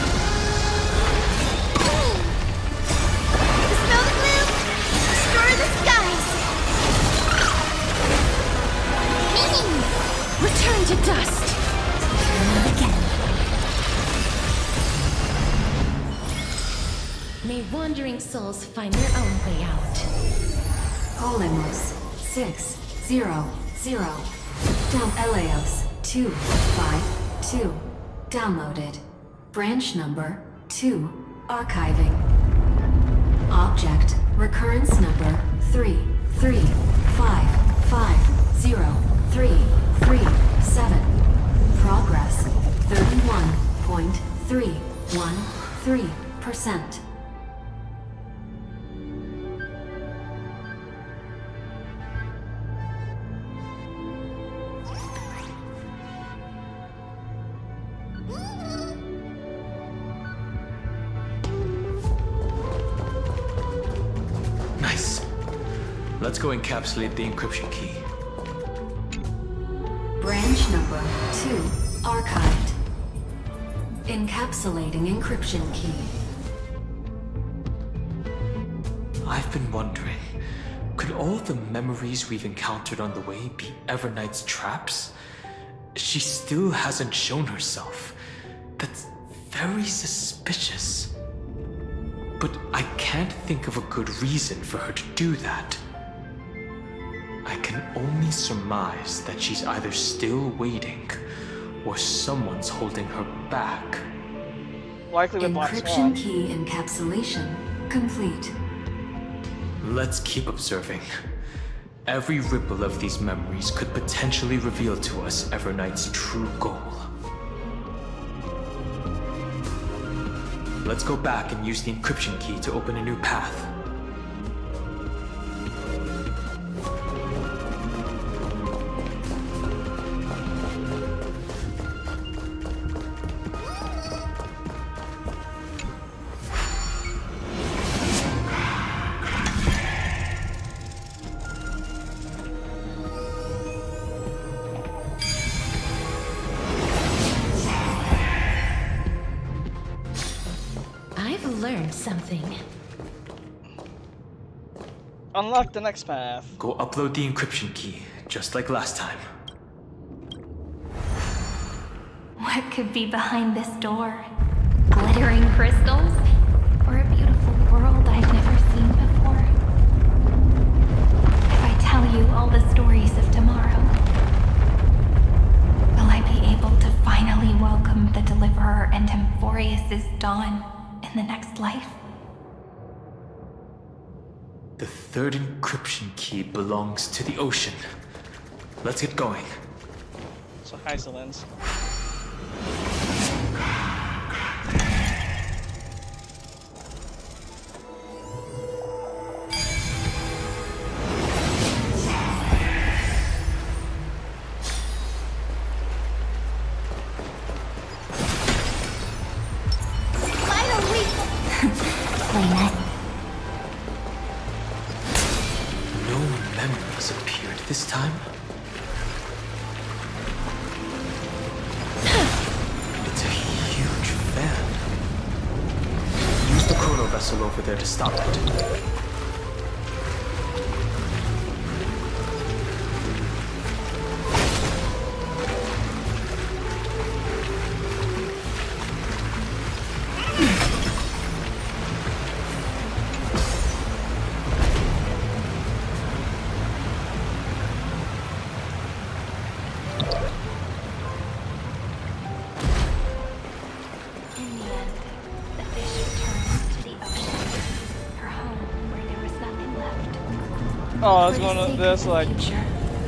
Dispel the gloom! Destroy the skies! Return to dust. Not again. May wandering souls find their own way out. Polemos 600. Down Eleos 252. Downloaded. Branch number 2. Archiving. Object recurrence number 335503337. Progress 31.313%. Nice. Let's go encapsulate the encryption key. Branch number 2 archived. Encapsulating encryption key. I've been wondering, could all the memories we've encountered on the way be Evernight's traps? She still hasn't shown herself. That's very suspicious. But I can't think of a good reason for her to do that. I can only surmise that she's either still waiting, or someone's holding her back. Likely with Black Encryption Swan. key encapsulation complete. Let's keep observing. Every ripple of these memories could potentially reveal to us Evernight's true goal. Let's go back and use the encryption key to open a new path. Learned something. Unlock the next path. Go upload the encryption key, just like last time. What could be behind this door? Glittering crystals? Or a beautiful world I've never seen before? If I tell you all the stories of tomorrow, will I be able to finally welcome the Deliverer and Amphoreous' dawn in the next life? The third encryption key belongs to the ocean. Let's get going. So Hysilens. No memories appeared this time. It's a huge fan. Use the chrono vessel over there to stop it. Oh, I was going to this like.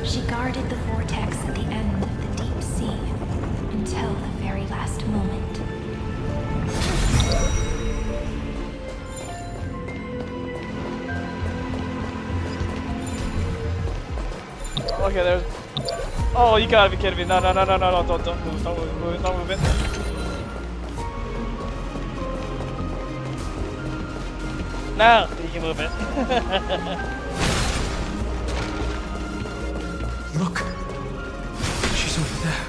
She guarded the vortex at the end of the deep sea until the very last moment. Okay, there's. Oh, you gotta be kidding me! No, don't move it, don't move it. Now you can move it. Look! She's over there.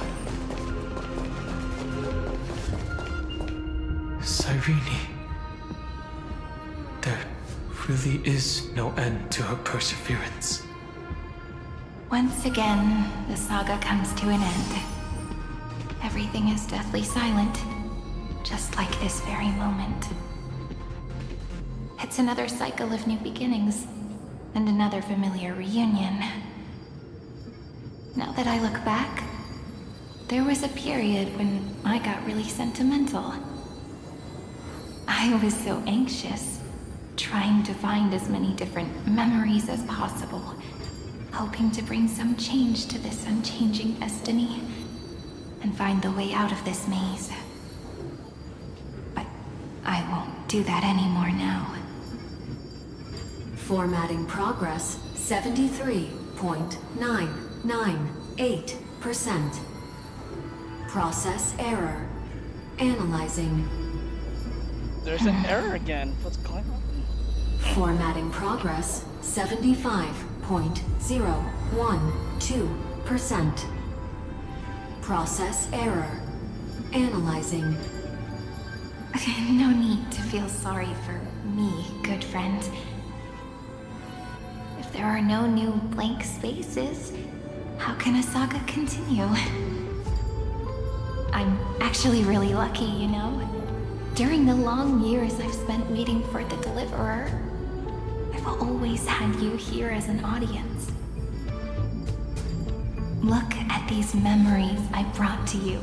Cyrene. There really is no end to her perseverance. Once again, the saga comes to an end. Everything is deathly silent, just like this very moment. It's another cycle of new beginnings, and another familiar reunion. Now that I look back, there was a period when I got really sentimental. I was so anxious, trying to find as many different memories as possible, hoping to bring some change to this unchanging destiny, and find the way out of this maze. But I won't do that anymore now. Formatting progress 73.998%. Process error. Analyzing. There's an error again. What's going on? Formatting progress 75.012%. Process error. Analyzing. No need to feel sorry for me, good friend. If there are no new blank spaces, how can a saga continue? I'm actually really lucky, you know? During the long years I've spent waiting for the Deliverer, I've always had you here as an audience. Look at these memories I brought to you.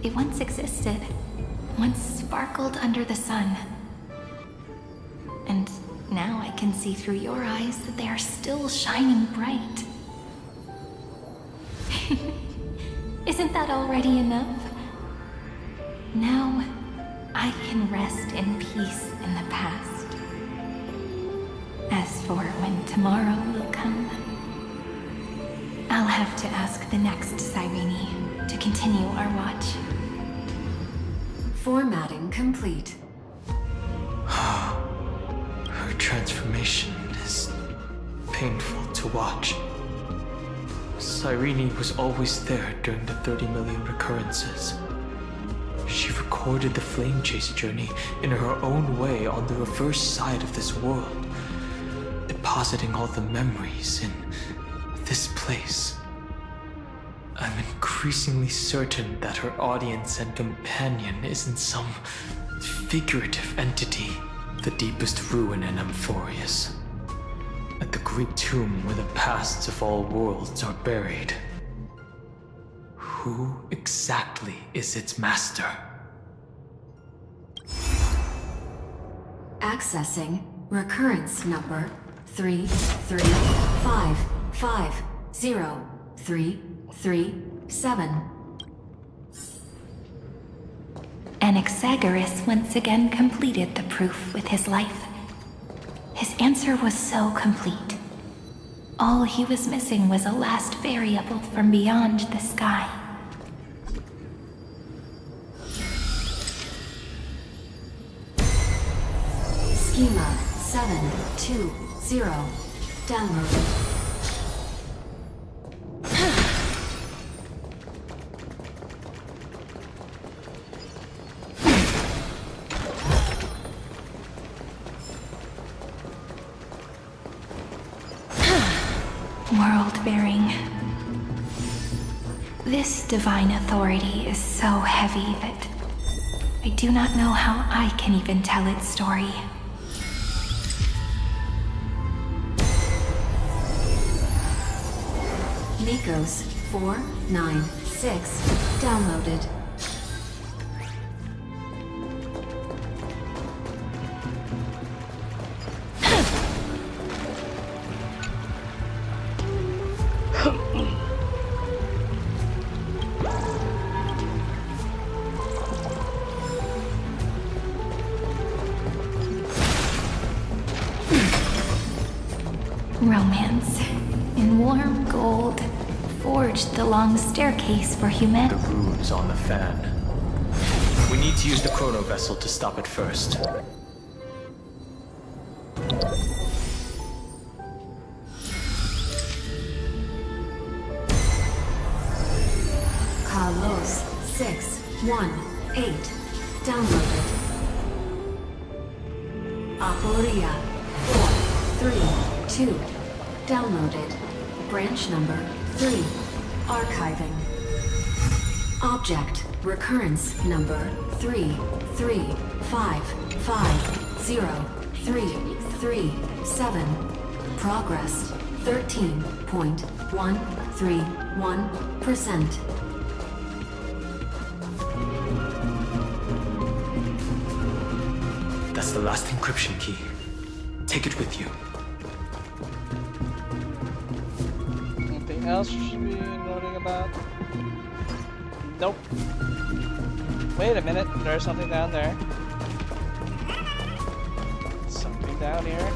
They once existed, once sparkled under the sun. And now I can see through your eyes that they are still shining bright. Isn't that already enough? Now, I can rest in peace in the past. As for when tomorrow will come, I'll have to ask the next Cyrene to continue our watch. Formatting complete. Her transformation is painful to watch. Cyrene was always there during the 30 million recurrences. She recorded the flame chase journey in her own way on the reverse side of this world, depositing all the memories in this place. I'm increasingly certain that her audience and companion isn't some figurative entity, the deepest ruin in Amphoreous, at the Greek tomb where the pasts of all worlds are buried. Who exactly is its master? Accessing recurrence number 335503337. Anaxagoras once again completed the proof with his life. His answer was so complete. All he was missing was a last variable from beyond the sky. Schema 720 downloaded. World-bearing. This divine authority is so heavy that I do not know how I can even tell its story. Nikos 496 downloaded. Romance, in warm gold, forged the long staircase for humanity. The runes on the fan. We need to use the chrono vessel to stop it first. Los 618 downloaded. Amphoreous 432 downloaded. Branch number 3 archiving. Object recurrence number 335503337. Progress 13.131%. That's the last encryption key. Take it with you. Anything else you should be noting about? Nope. Wait a minute, there's something down there. Something down here.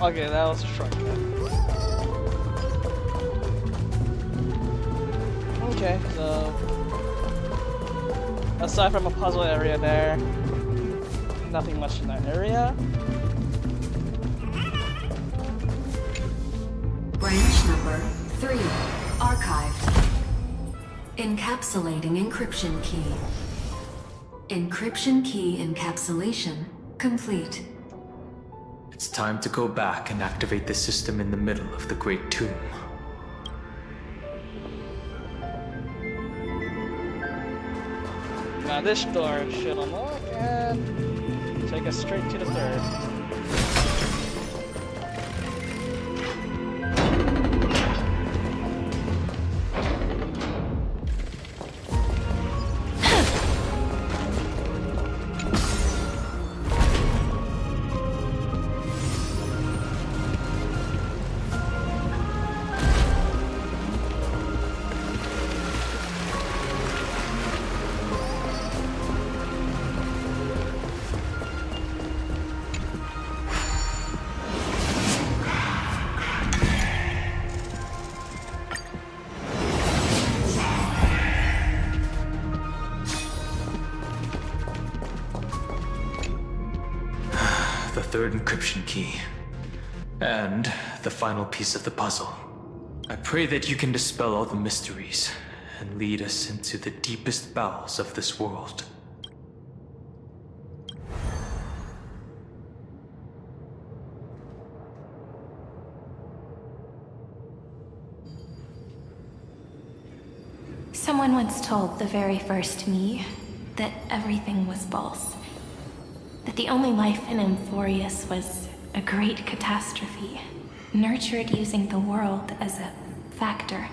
Okay, that was a shortcut. Okay, so aside from a puzzle area there, nothing much in that area. Branch number 3 archived. Encapsulating encryption key. Encryption key encapsulation complete. It's time to go back and activate the system in the middle of the Great Tomb. Now this door should unlock and take us straight to the third. Third encryption key. And the final piece of the puzzle. I pray that you can dispel all the mysteries and lead us into the deepest bowels of this world. Someone once told the very first me that everything was false. That the only life in Amphoreous was a great catastrophe, nurtured using the world as a factor.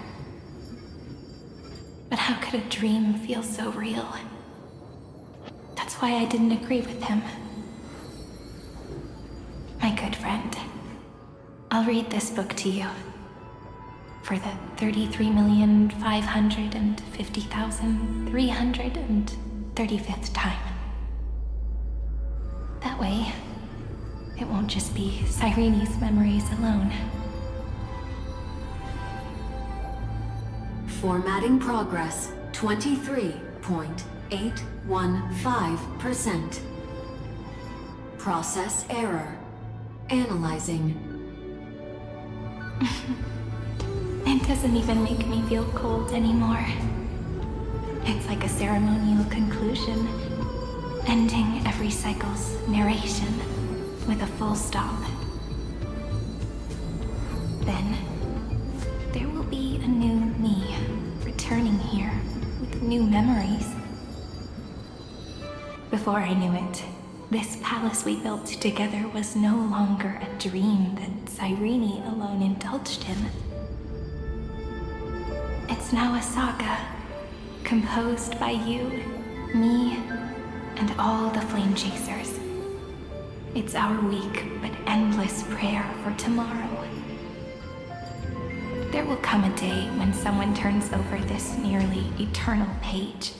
But how could a dream feel so real? That's why I didn't agree with him. My good friend, I'll read this book to you. For the 33,550,335th time. That way, it won't just be Cyrene's memories alone. Formatting progress 23.815%. Process error. Analyzing. It doesn't even make me feel cold anymore. It's like a ceremonial conclusion, ending every cycle's narration with a full stop. Then, there will be a new me, returning here with new memories. Before I knew it, This palace we built together was no longer a dream that Cyrene alone indulged in. It's now a saga, composed by you, me, and all the flame chasers. It's our weak but endless prayer for tomorrow. There will come a day when someone turns over this nearly eternal page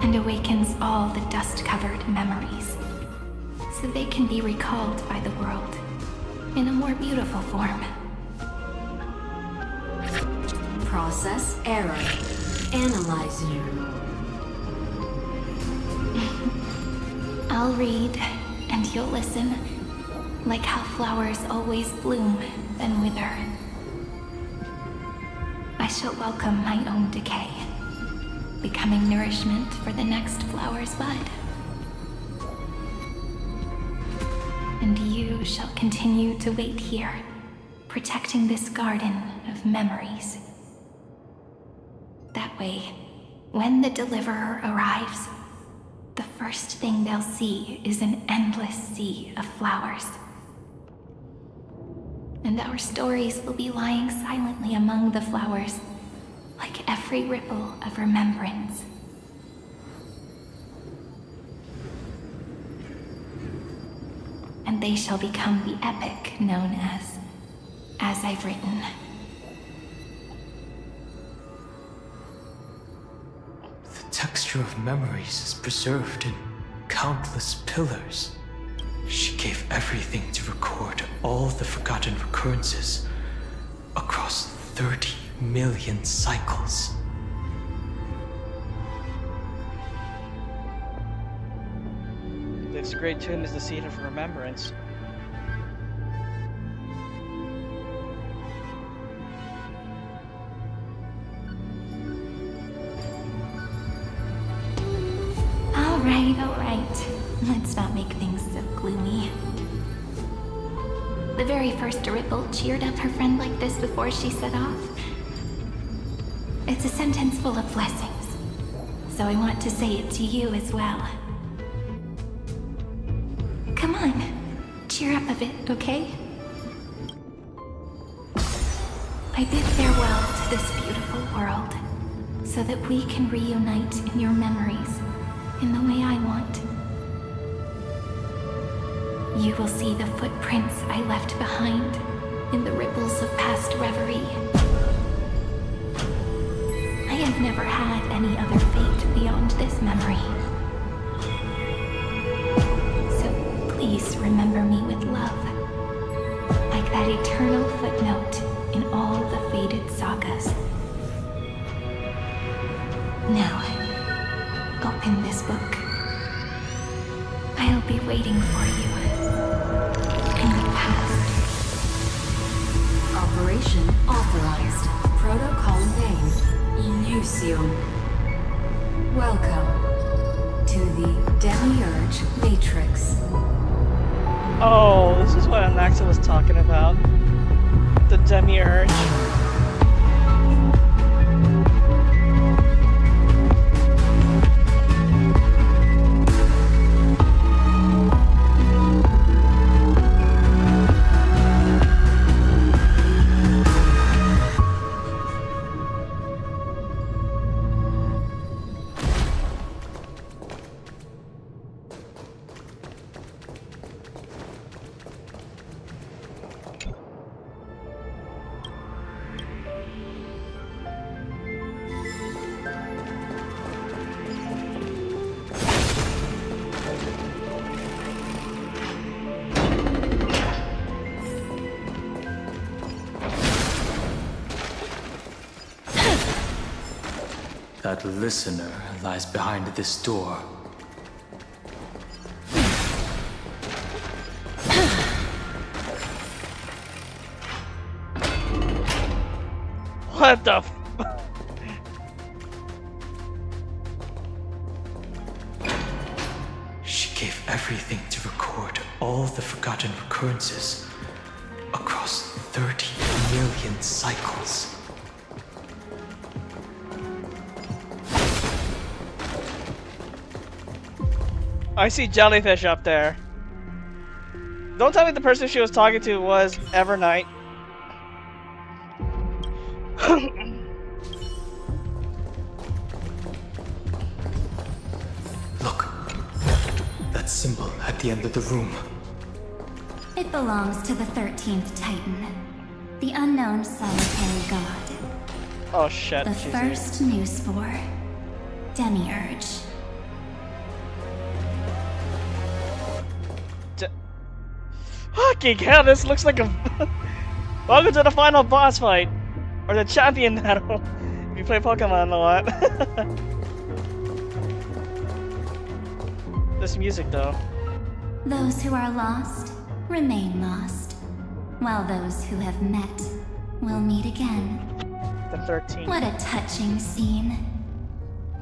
and awakens all the dust-covered memories, so they can be recalled by the world in a more beautiful form. Process error. Analyzing. I'll read, and you'll listen, like how flowers always bloom, then wither. I shall welcome my own decay, becoming nourishment for the next flower's bud. And you shall continue to wait here, protecting this garden of memories. That way, when the Deliverer arrives, the first thing they'll see is an endless sea of flowers. And our stories will be lying silently among the flowers, like every ripple of remembrance. And they shall become the epic known as I've Written. The texture of memories is preserved in countless pillars. She gave everything to record all the forgotten recurrences across 30 million cycles. This great tomb is the seat of remembrance. All right. Let's not make things so gloomy. The very first ripple cheered up her friend like this before she set off. It's a sentence full of blessings, so I want to say it to you as well. Come on, cheer up a bit, okay? I bid farewell to this beautiful world, so that we can reunite in your memories in the way I want. You will see the footprints I left behind in the ripples of past reverie. I have never had any other fate beyond this memory. So please remember me with love, like that eternal footnote in all the faded sagas. Now, open this book. I'll be waiting for you in the past. Operation authorized. Protocol name Illusion. Welcome to the Demiurge Matrix. Oh, this is what Anaxa was talking about. The Demiurge. That listener lies behind this door. What the f- She gave everything to record all the forgotten recurrences across 30 million cycles. I see jellyfish up there. Don't tell me the person she was talking to was Evernight. Look. That symbol at the end of the room. It belongs to the 13th Titan, the unknown solitary god. Oh shit. The first new spore, Demiurge. Fucking hell, this looks like a... Welcome to the final boss fight. Or the champion battle. If you play Pokemon a lot. This music though. Those who are lost remain lost, while those who have met will meet again. The 13th. What a touching scene.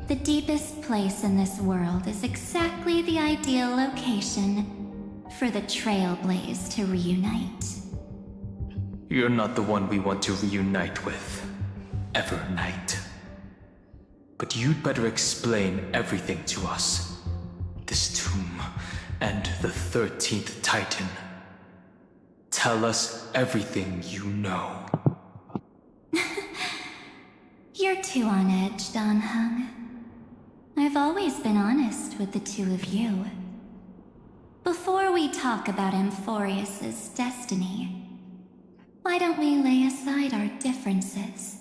The deepest place in this world is exactly the ideal location for the Trailblaze to reunite. You're not the one we want to reunite with, Evernight. But you'd better explain everything to us. This tomb and the 13th Titan. Tell us everything you know. You're too on edge, Don Hung. I've always been honest with the two of you. Before we talk about Amphoreous' destiny, why don't we lay aside our differences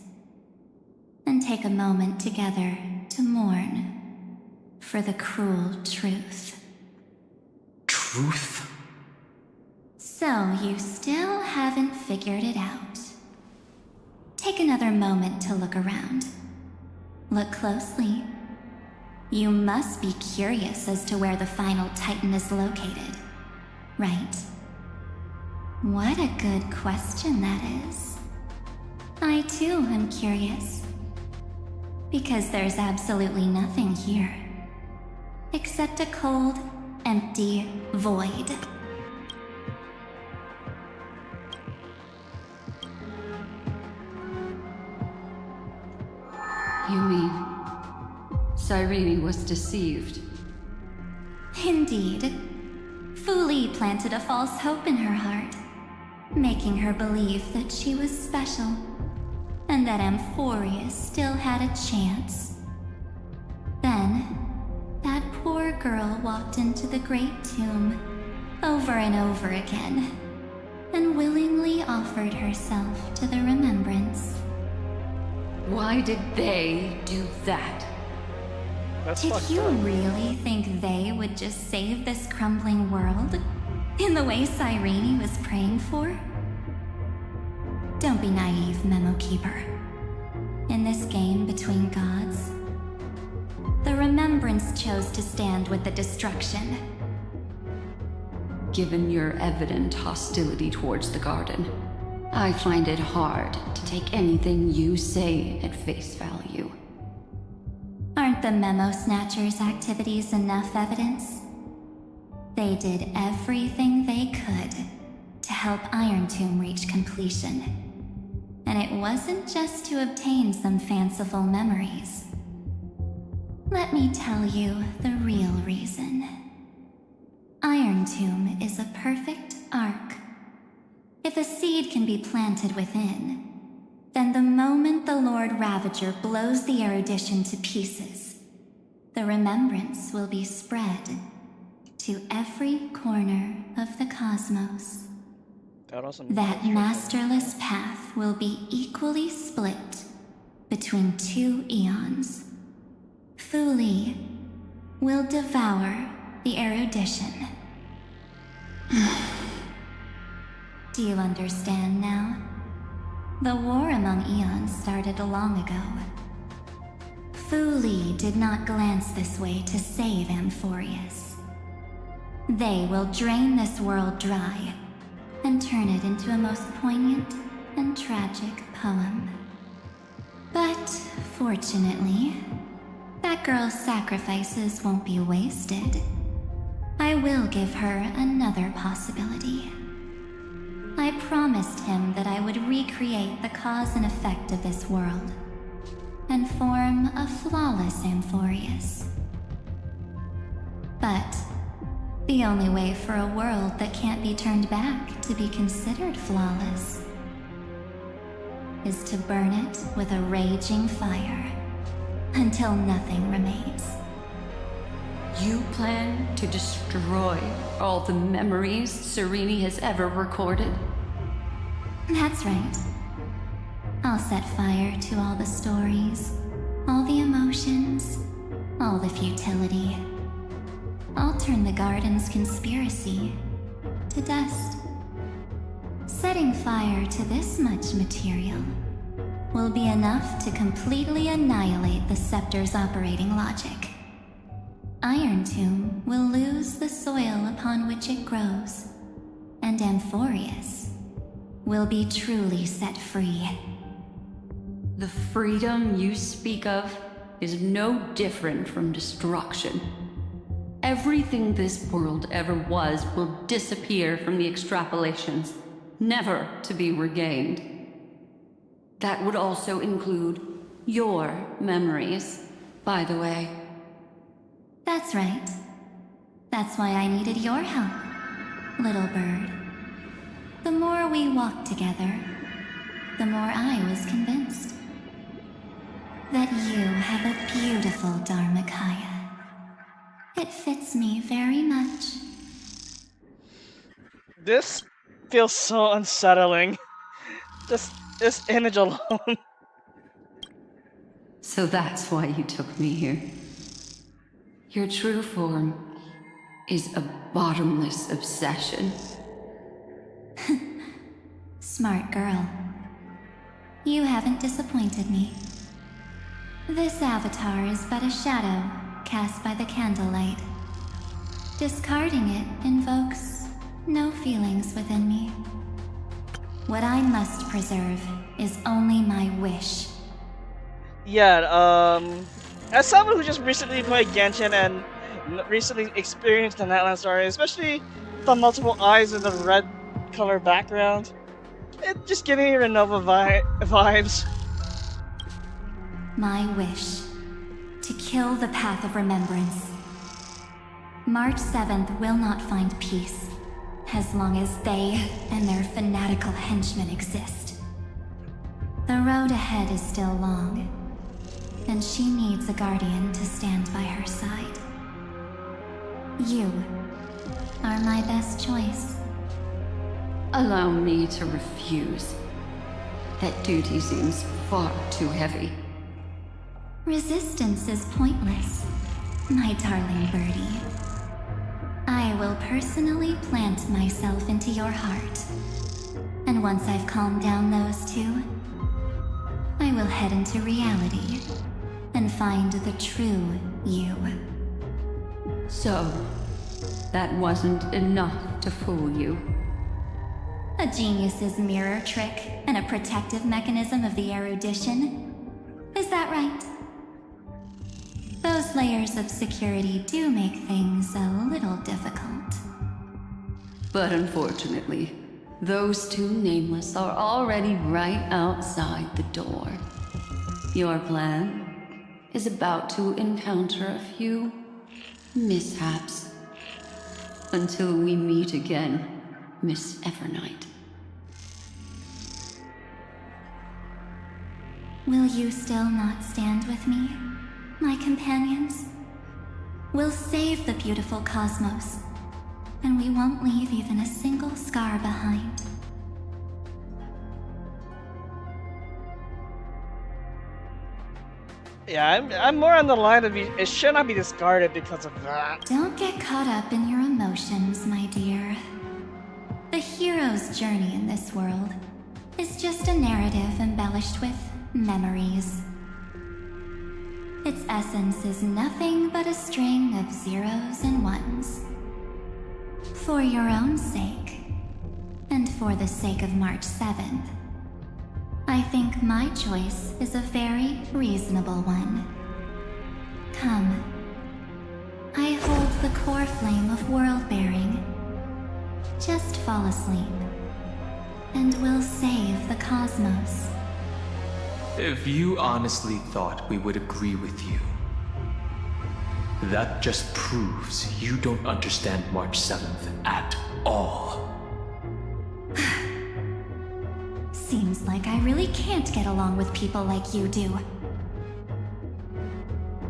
and take a moment together to mourn for the cruel truth? Truth? So you still haven't figured it out. Take another moment to look around. Look closely. You must be curious as to where the final Titan is located, right? What a good question that is. I too am curious. Because there's absolutely nothing here. Except a cold, empty void. You mean Cyrene was deceived? Indeed. Fuli planted a false hope in her heart, making her believe that she was special, and that Amphoreous still had a chance. Then, that poor girl walked into the Great Tomb over and over again, and willingly offered herself to the remembrance. Why did they do that? Did you really think they would just save this crumbling world? In the way Cyrene was praying for? Don't be naive, Memo Keeper. In this game between gods, the Remembrance chose to stand with the destruction. Given your evident hostility towards the garden, I find it hard to take anything you say at face value. Aren't the Memo Snatchers' activities enough evidence? They did everything they could to help Iron Tomb reach completion. And it wasn't just to obtain some fanciful memories. Let me tell you the real reason. Iron Tomb is a perfect arc. If a seed can be planted within, then the moment the Lord Ravager blows the erudition to pieces, the remembrance will be spread to every corner of the cosmos. That masterless path will be equally split between two eons. Fuli will devour the erudition. Do you understand now? The war among eons started long ago. Fuli did not glance this way to save Amphoreous. They will drain this world dry and turn it into a most poignant and tragic poem. But fortunately, that girl's sacrifices won't be wasted. I will give her another possibility. I promised him that I would recreate the cause and effect of this world, and form a flawless Amphoreous. But The only way for a world that can't be turned back to be considered flawless is to burn it with a raging fire until nothing remains. You plan to destroy all the memories Cyrene has ever recorded? That's right. I'll set fire to all the stories, all the emotions, all the futility. I'll turn the garden's conspiracy to dust. Setting fire to this much material will be enough to completely annihilate the scepter's operating logic. Iron Tomb will lose the soil upon which it grows, and Amphoreous will be truly set free. The freedom you speak of is no different from destruction. Everything this world ever was will disappear from the extrapolations, never to be regained. That would also include your memories, by the way. That's right. That's why I needed your help, little bird. The more we walked together, the more I was convinced that you have a beautiful Dharmakaya. It fits me very much. This feels so unsettling. This image alone. So that's why you took me here. Your true form is a bottomless obsession. Smart girl. You haven't disappointed me. This avatar is but a shadow cast by the candlelight. Discarding it invokes no feelings within me. What I must preserve is only my wish. Yeah, as someone who just recently played Genshin and recently experienced the Nightland story, especially the multiple eyes and the red color background, it just gave me Renova vibes. My wish. To kill the Path of Remembrance. March 7th will not find peace, as long as they and their fanatical henchmen exist. The road ahead is still long, and she needs a guardian to stand by her side. You are my best choice. Allow me to refuse. That duty seems far too heavy. Resistance is pointless, my darling birdie. I will personally plant myself into your heart. And once I've calmed down those two, I will head into reality and find the true you. So, that wasn't enough to fool you. A genius's mirror trick and a protective mechanism of the erudition. Is that right? Those layers of security do make things a little difficult. But unfortunately, those two nameless are already right outside the door. Your plan is about to encounter a few mishaps. Until we meet again, Miss Evernight. Will you still not stand with me, my companions? We'll save the beautiful cosmos, and we won't leave even a single scar behind. Yeah, I'm more on the line of it should not be discarded because of that. Don't get caught up in your emotions, my dear. The hero's journey in this world is just a narrative embellished with memories. Its essence is nothing but a string of zeros and ones. For your own sake, and for the sake of March 7th, I think my choice is a very reasonable one. Come. I hold the core flame of world-bearing. Just fall asleep, and we'll save the cosmos. If you honestly thought we would agree with you, That just proves you don't understand March 7th at all. Seems like I really can't get along with people like you do.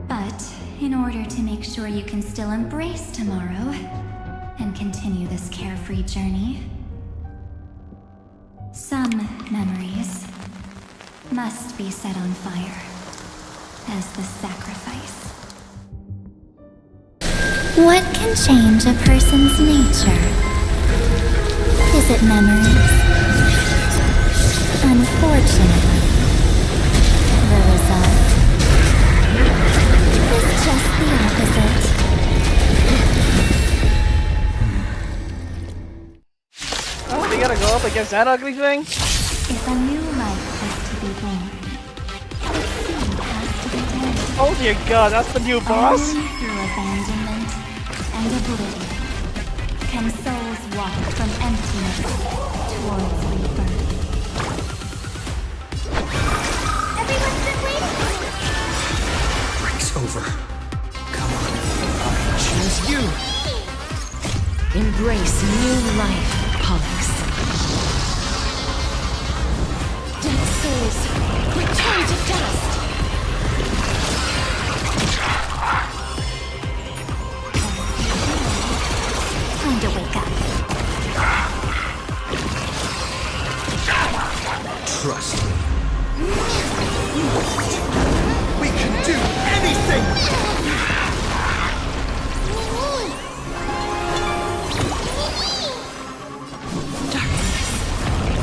But in order to make sure you can still embrace tomorrow and continue this carefree journey, some memories must be set on fire as the sacrifice. What can change a person's nature? Is it memories? Unfortunately, the result is just the opposite. Oh, we gotta go up against that ugly thing? If a new life is to be born, the seed has to be dead. Oh dear god, that's the new boss? Only through abandonment and oblivion can souls walk from emptiness towards rebirth. Everyone's been waiting for me. Break's over. Come on, I choose you. Embrace new life, Pollux. Dead souls, return to dust! Time to wake up. Trust me. We can do anything!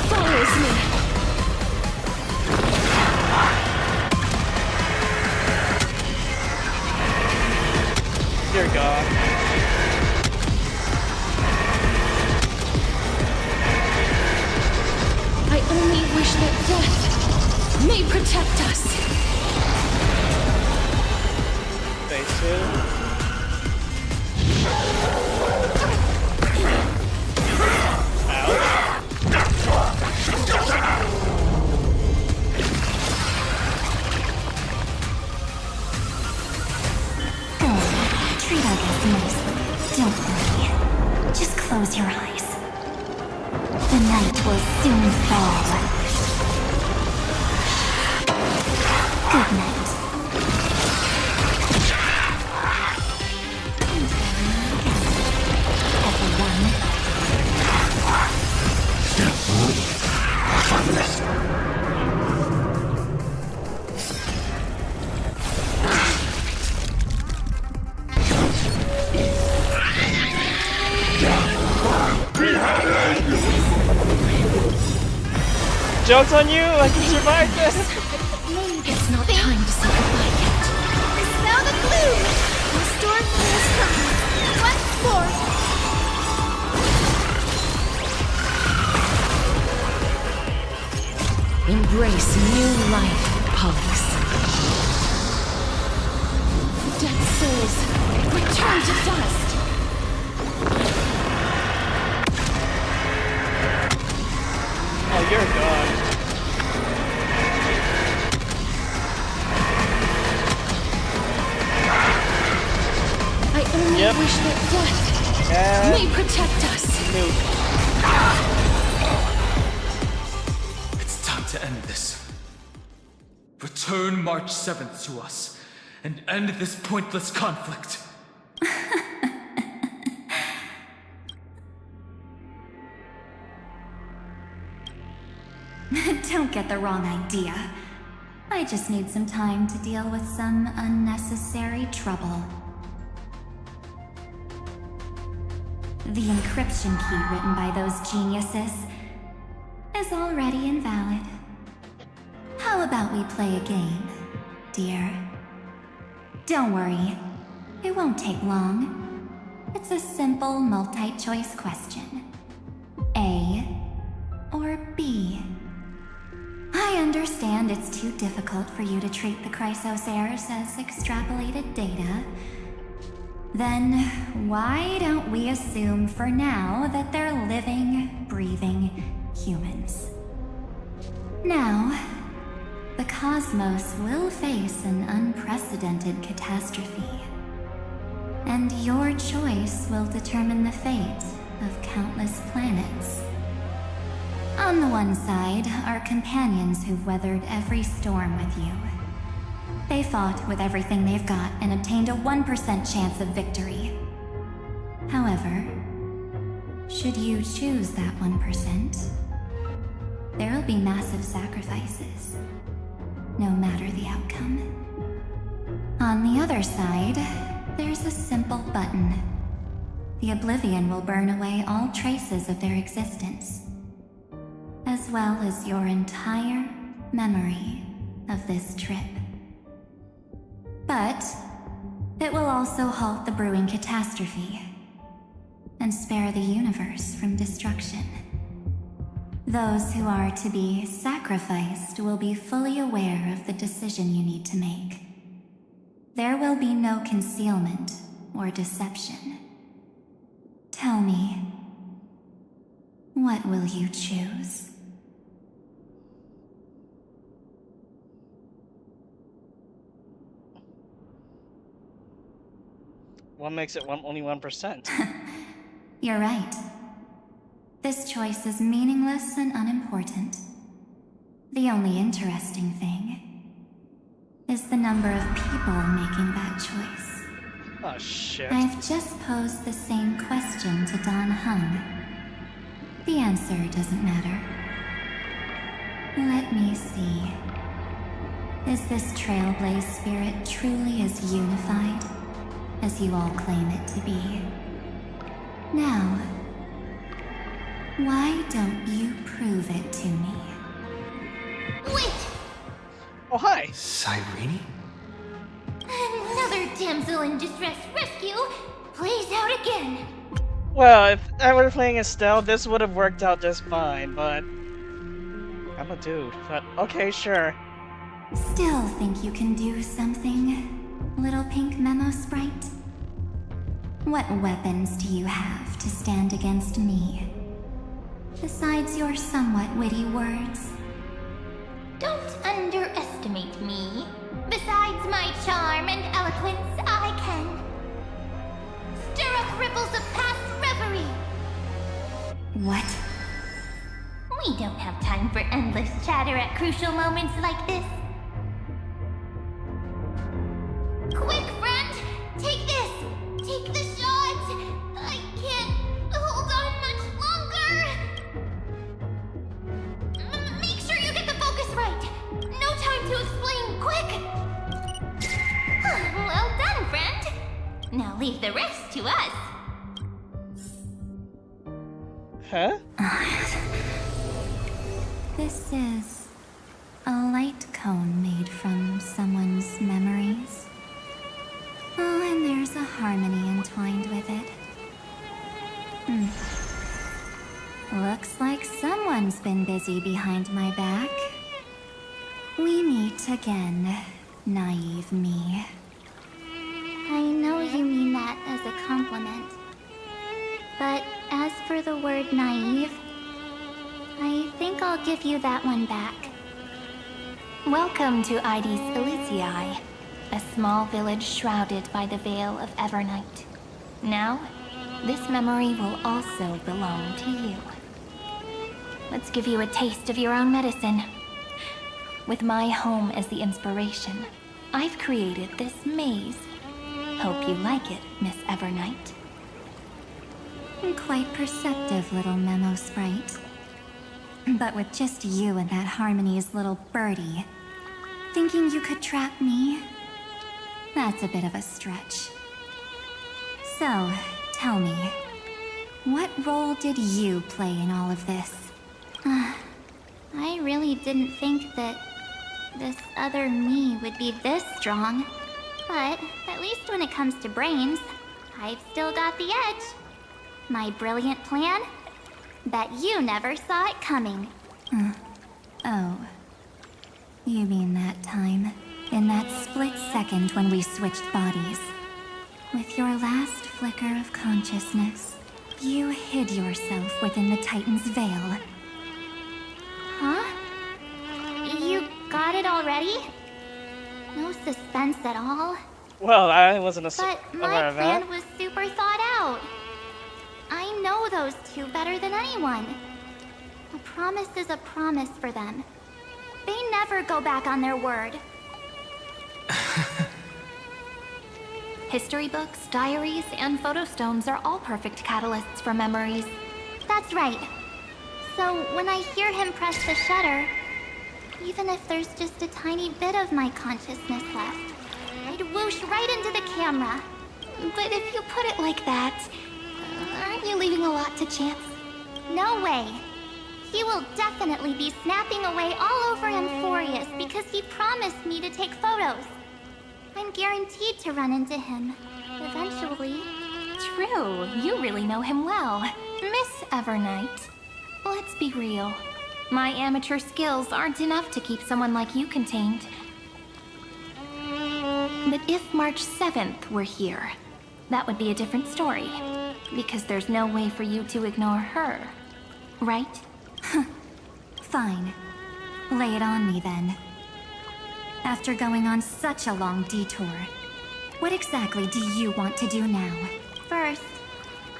Follows me! Dear god. I only wish that death may protect us. Phase 2. Treat our guests nicely. Don't worry. Just close your eyes. The night will soon fall. Good night. Joke's on you! I can survive this! Maybe it's not time to say goodbye yet. Dispel the gloom! Restore Clear's purpose once more! Embrace new life, Pollux. Dead souls, return to dust! Oh, you're a god. I only wish that death may protect us. It's time to end this. Return March 7th to us, and end this pointless conflict. Don't get the wrong idea. I just need some time to deal with some unnecessary trouble. The encryption key written by those geniuses is already invalid. How about we play a game, dear? Don't worry, it won't take long. It's a simple multi-choice question. A or B? I understand it's too difficult for you to treat the Chrysos heirs as extrapolated data. Then why don't we assume for now that they're living, breathing humans? Now, the cosmos will face an unprecedented catastrophe. And your choice will determine the fate of countless planets. On the one side are companions who've weathered every storm with you. They fought with everything they've got and obtained a 1% chance of victory. However, should you choose that 1%, there will be massive sacrifices, no matter the outcome. On the other side, there's a simple button. The Oblivion will burn away all traces of their existence, as well as your entire memory of this trip. But it will also halt the brewing catastrophe and spare the universe from destruction. Those who are to be sacrificed will be fully aware of the decision you need to make. There will be no concealment or deception. Tell me, what will you choose? What makes it only 1%? You're right. This choice is meaningless and unimportant. The only interesting thing is the number of people making that choice. Oh shit. I've just posed the same question to Don Hung. The answer doesn't matter. Let me see. Is this Trailblaze spirit truly as unified as you all claim it to be? Now, why don't you prove it to me? Wait! Oh, hi! Cyrene? Another damsel in distress rescue plays out again. Well, if I were playing Estelle, this would have worked out just fine, but I'm a dude. But okay, sure. Still think you can do something, little pink memo sprite? What weapons do you have to stand against me? Besides your somewhat witty words? Don't underestimate me. Besides my charm and eloquence, I can stir up ripples of past reverie. What? We don't have time for endless chatter at crucial moments like this. Quick, friend! Take this! Take the shot! I can't hold on much longer! Make sure you get the focus right! No time to explain, quick! Well done, friend! Now leave the rest to us. Huh? This is a light cone made from someone's memories. Oh, and there's a harmony entwined with it. Looks like someone's been busy behind my back. We meet again, naive me. I know you mean that as a compliment. But as for the word naive, I think I'll give you that one back. Welcome to Ides Elysiae, a small village shrouded by the veil of Evernight. Now, this memory will also belong to you. Let's give you a taste of your own medicine. With my home as the inspiration, I've created this maze. Hope you like it, Miss Evernight. Quite perceptive little memo sprite. But with just you and that Harmony's little birdie, thinking you could trap me? That's a bit of a stretch. So, tell me, what role did you play in all of this? I really didn't think that this other me would be this strong. But at least when it comes to brains, I've still got the edge. My brilliant plan? Bet you never saw it coming. Oh. You mean that time? In that split second when we switched bodies. With your last flicker of consciousness, you hid yourself within the Titan's veil. Huh? You got it already? No suspense at all? Well, I wasn't But aware my of that. plan was super thought out. I know those two better than anyone. A promise is a promise for them. They never go back on their word. History books, diaries, and photostones are all perfect catalysts for memories. That's right. So when I hear him press the shutter, even if there's just a tiny bit of my consciousness left, I'd whoosh right into the camera. But if you put it like that, aren't you leaving a lot to chance? No way. He will definitely be snapping away all over Amphoreous because he promised me to take photos. I'm guaranteed to run into him, eventually. True, you really know him well. Miss Evernight. Let's be real. My amateur skills aren't enough to keep someone like you contained. But if March 7th were here, that would be a different story. Because there's no way for you to ignore her, right? Fine. Lay it on me then. After going on such a long detour, what exactly do you want to do now? First,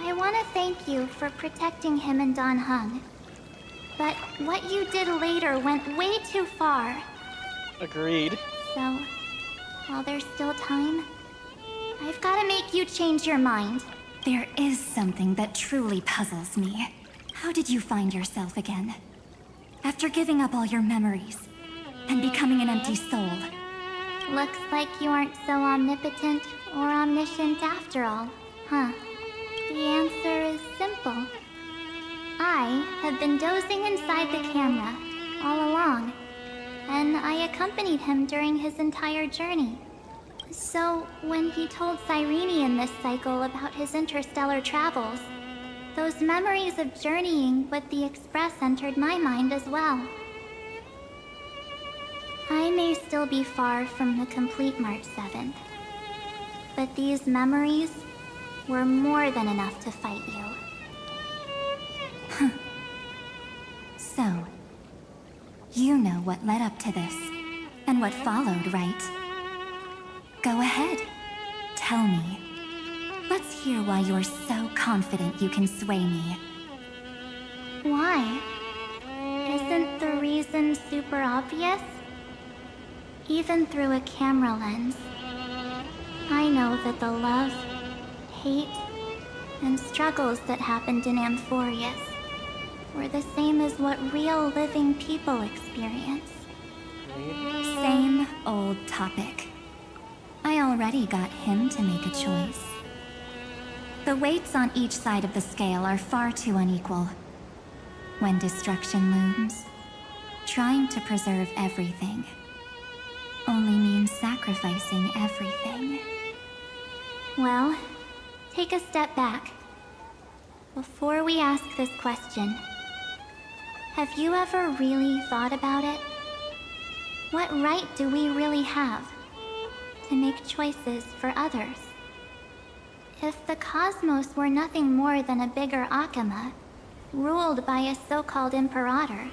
I want to thank you for protecting him and Don Hung. But what you did later went way too far. Agreed. So, while there's still time, I've got to make you change your mind. There is something that truly puzzles me. How did you find yourself again? After giving up all your memories and becoming an empty soul. Looks like you aren't so omnipotent or omniscient after all, huh? The answer is simple. I have been dozing inside the camera all along, and I accompanied him during his entire journey. So, when he told Cyrene in this cycle about his interstellar travels, those memories of journeying with the Express entered my mind as well. I may still be far from the complete March 7th, but these memories were more than enough to fight you. So, you know what led up to this, and what followed, right? Go ahead. Tell me. Let's hear why you're so confident you can sway me. Why? Isn't the reason super obvious? Even through a camera lens, I know that the love, hate, and struggles that happened in Amphoreous were the same as what real living people experience. Same old topic. I already got him to make a choice. The weights on each side of the scale are far too unequal. When destruction looms, trying to preserve everything only means sacrificing everything. Well, take a step back. Before we ask this question, have you ever really thought about it? What right do we really have to make choices for others? If the cosmos were nothing more than a bigger Akama, ruled by a so-called Imperator,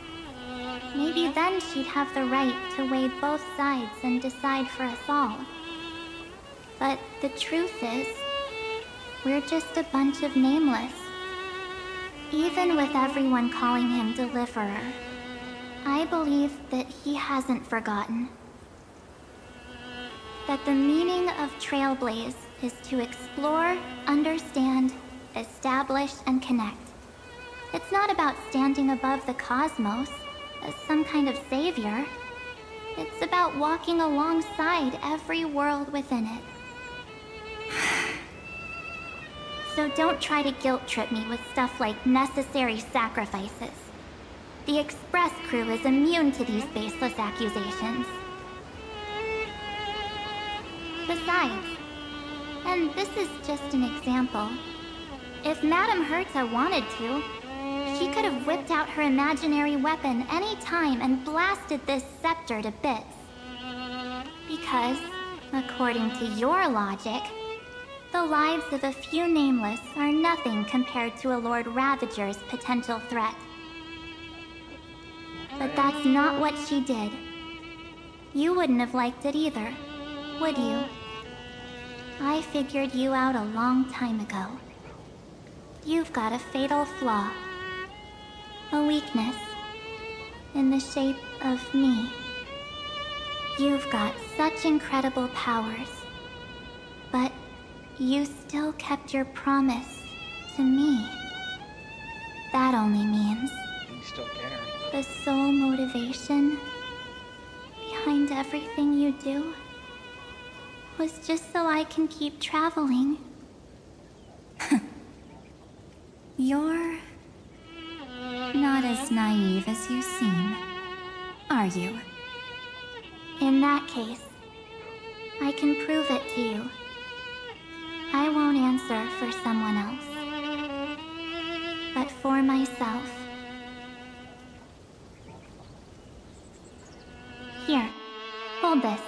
maybe then she'd have the right to weigh both sides and decide for us all. But the truth is, we're just a bunch of nameless. Even with everyone calling him Deliverer, I believe that he hasn't forgotten. That the meaning of Trailblaze is to explore, understand, establish, and connect. It's not about standing above the cosmos as some kind of savior. It's about walking alongside every world within it. So don't try to guilt trip me with stuff like necessary sacrifices. The Express crew is immune to these baseless accusations. Besides, and this is just an example, if Madame Herta wanted to, she could have whipped out her imaginary weapon any time and blasted this scepter to bits. Because, according to your logic, the lives of a few nameless are nothing compared to a Lord Ravager's potential threat. But that's not what she did. You wouldn't have liked it either, would you? I figured you out a long time ago. You've got a fatal flaw. A weakness. In the shape of me. You've got such incredible powers. But you still kept your promise to me. That only means You still care. the sole motivation behind everything you do was just so I can keep traveling. You're not as naive as you seem, are you? In that case, I can prove it to you. I won't answer for someone else, but for myself. Here, hold this.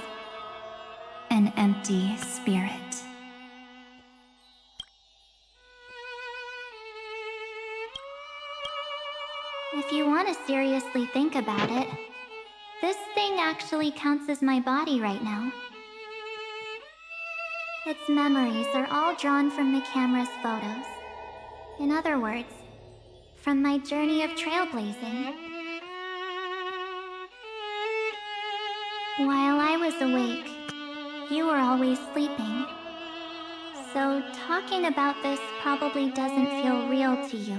An empty spirit. If you want to seriously think about it, this thing actually counts as my body right now. Its memories are all drawn from the camera's photos. In other words, from my journey of trailblazing. While I was awake, you were always sleeping. So talking about this probably doesn't feel real to you.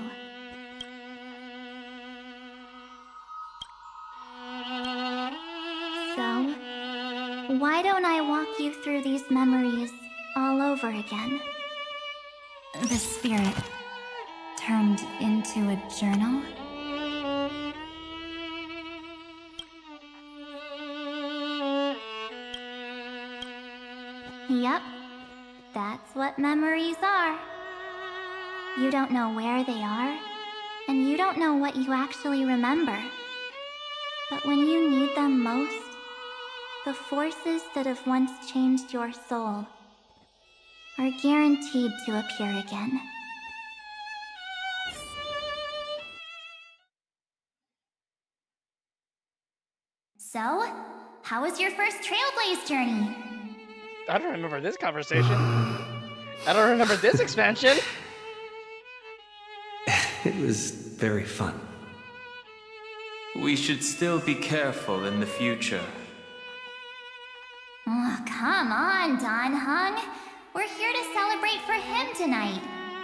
So, why don't I walk you through these memories all over again? The spirit turned into a journal? Yep, that's what memories are. You don't know where they are, and you don't know what you actually remember. But when you need them most, the forces that have once changed your soul are guaranteed to appear again. So, how was your first Trailblaze journey? I don't remember this conversation. I don't remember this expansion. It was very fun. We should still be careful in the future. Oh, come on, Don Hung. We're here to celebrate for him tonight.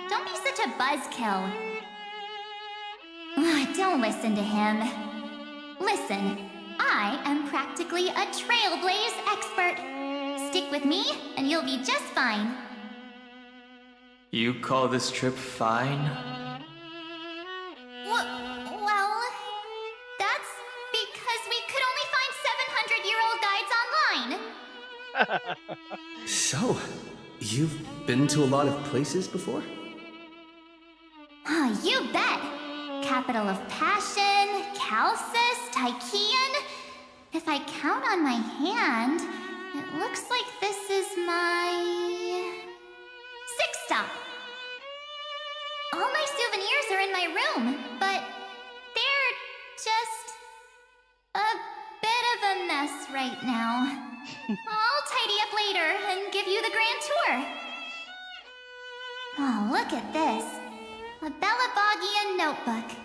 Don't be such a buzzkill. Don't listen to him. Listen, I am practically a Trailblaze expert. Stick with me, and you'll be just fine. You call this trip fine? Well, that's because we could only find 700-year-old guides online. So, you've been to a lot of places before? Oh, you bet! Capital of Passion, Calcis, Tychean. If I count on my hand, it looks like this is my 6th stop. All my souvenirs are in my room, but they're just a bit of a mess right now. I'll tidy up later and give you the grand tour. Oh, look at this. A Belabogian notebook.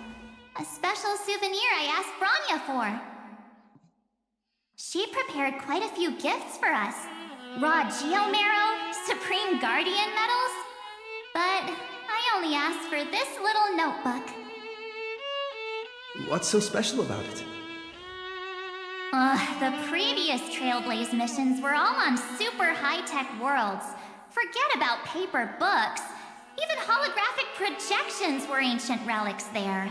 A special souvenir I asked Branya for. She prepared quite a few gifts for us. Raw Geomarrow, Supreme Guardian medals. But I only asked for this little notebook. What's so special about it? The previous Trailblaze missions were all on super high-tech worlds. Forget about paper books. Even holographic projections were ancient relics there.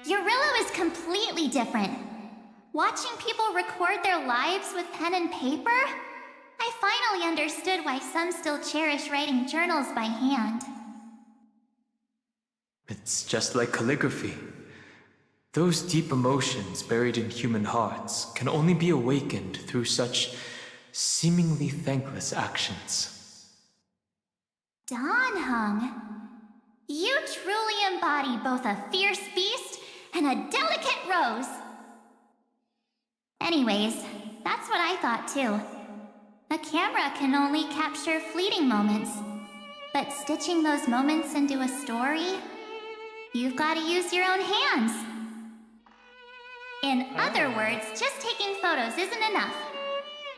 Eurillo is completely different. Watching people record their lives with pen and paper, I finally understood why some still cherish writing journals by hand. It's just like calligraphy. Those deep emotions buried in human hearts can only be awakened through such seemingly thankless actions. Don Hung, you truly embody both a fierce beast and a delicate rose. Anyways, that's what I thought too. A camera can only capture fleeting moments. But stitching those moments into a story, you've got to use your own hands. In other words, just taking photos isn't enough.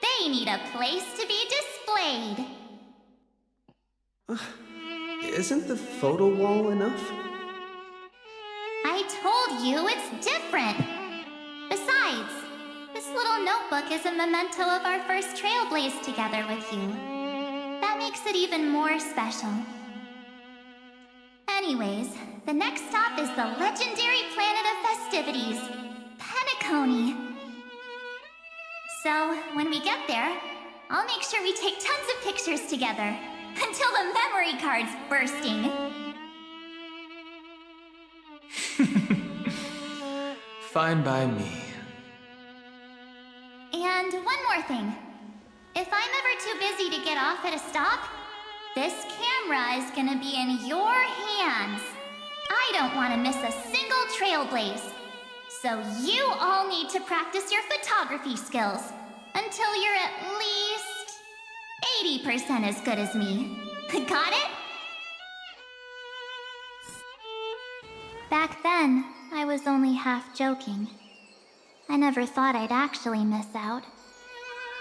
They need a place to be displayed. Isn't the photo wall enough? I told you it's different. Besides, this little notebook is a memento of our first Trailblaze together with you. That makes it even more special. Anyways, the next stop is the legendary planet of festivities, Penacony. So, when we get there, I'll make sure we take tons of pictures together, until the memory card's bursting. Fine by me. And one more thing. If I'm ever too busy to get off at a stop, this camera is gonna be in your hands. I don't want to miss a single Trailblaze. So you all need to practice your photography skills until you're at least 80% as good as me. Got it? Back then, I was only half joking. I never thought I'd actually miss out.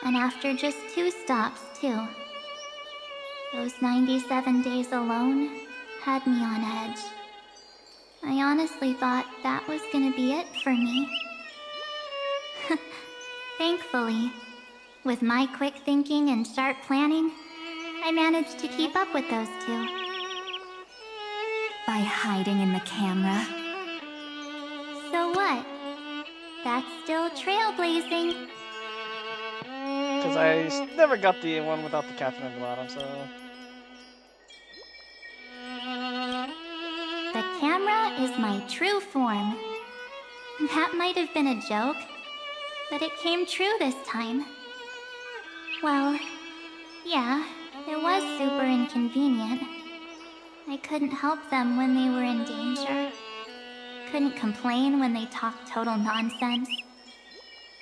And after just 2 stops, too. Those 97 days alone had me on edge. I honestly thought that was gonna be it for me. Thankfully, with my quick thinking and sharp planning, I managed to keep up with those 2. By hiding in the camera. So what? That's still trailblazing. Because I never got the one without the captain at the bottom, so... The camera is my true form. That might have been a joke, but it came true this time. Well, yeah, it was super inconvenient. I couldn't help them when they were in danger. Couldn't complain when they talked total nonsense.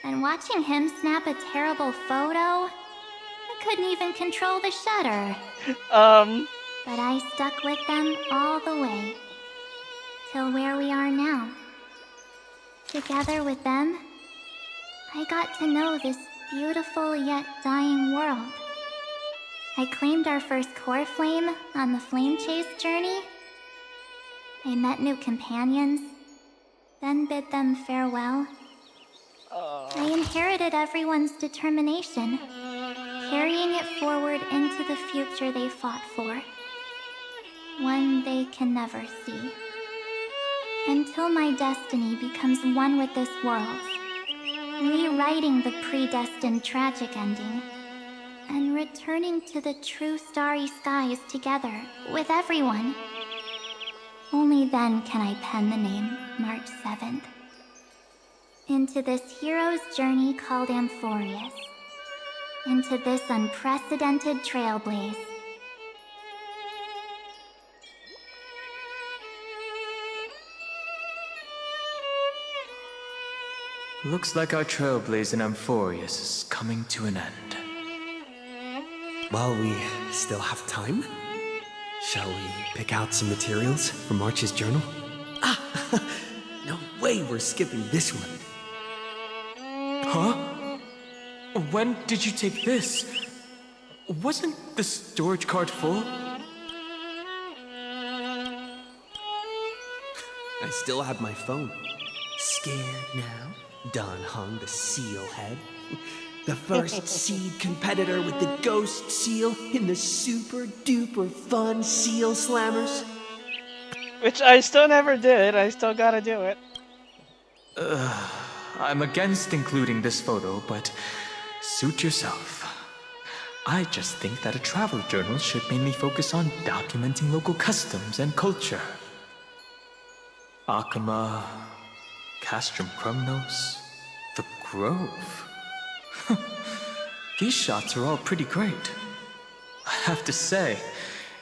And watching him snap a terrible photo, I couldn't even control the shutter. But I stuck with them all the way. Till where we are now. Together with them, I got to know this beautiful yet dying world. I claimed our first core flame on the flame chase journey. I met new companions, then bid them farewell. I inherited everyone's determination, carrying it forward into the future they fought for. One they can never see. Until my destiny becomes one with this world, rewriting the predestined tragic ending, and returning to the true starry skies together with everyone. Only then can I pen the name March 7th. Into this hero's journey called Amphoreous. Into this unprecedented trailblaze. Looks like our Trailblaze in Amphoreous is coming to an end. While we still have time, shall we pick out some materials for March's journal? No way we're skipping this one. Huh? When did you take this? Wasn't the storage card full? I still have my phone. Scared now? Don Hung, the seal head. The first seed competitor with the ghost seal in the super duper fun seal slammers. Which I still never did, I still gotta do it. I'm against including this photo, but suit yourself. I just think that a travel journal should mainly focus on documenting local customs and culture. Akama, Castrum Krumnos, the Grove. These shots are all pretty great. I have to say,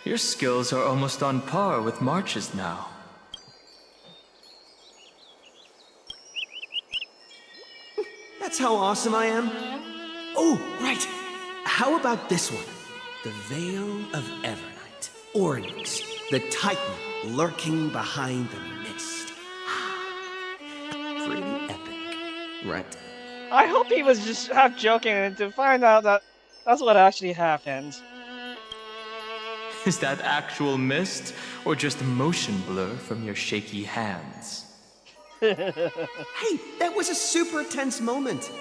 your skills are almost on par with March's now. That's how awesome I am. Oh, right. How about this one? The Veil of Evernight. Onyx, the Titan lurking behind the mist. Pretty epic, right? I hope he was just half joking and to find out that that's what actually happened. Is that actual mist, or just motion blur from your shaky hands? Hey, that was a super tense moment.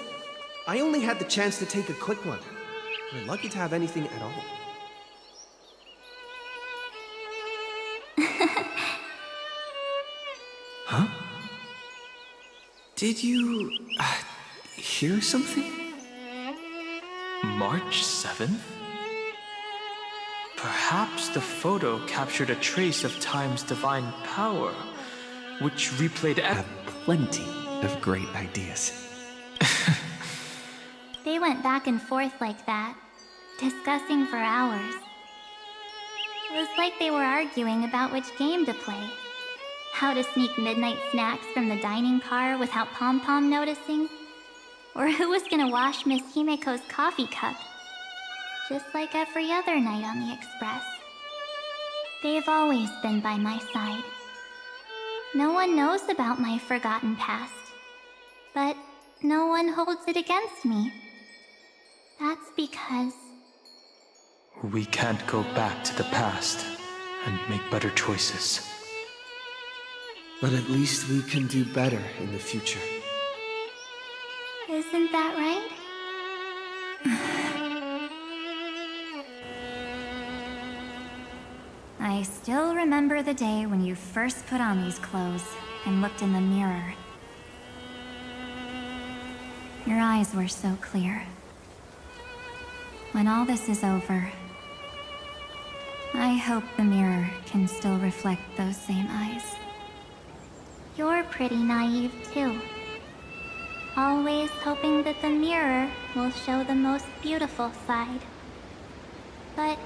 I only had the chance to take a quick one. We're lucky to have anything at all. Huh? Did you hear something? March 7th? Perhaps the photo captured a trace of time's divine power, which replayed plenty of great ideas. They went back and forth like that, discussing for hours. It was like they were arguing about which game to play. How to sneak midnight snacks from the dining car without Pom-Pom noticing. Or who was gonna wash Miss Himeko's coffee cup. Just like every other night on the Express. They've always been by my side. No one knows about my forgotten past. But no one holds it against me. That's because... we can't go back to the past and make better choices. But at least we can do better in the future. Isn't that right? I still remember the day when you first put on these clothes and looked in the mirror. Your eyes were so clear. When all this is over, I hope the mirror can still reflect those same eyes. You're pretty naive, too. Always hoping that the mirror will show the most beautiful side. But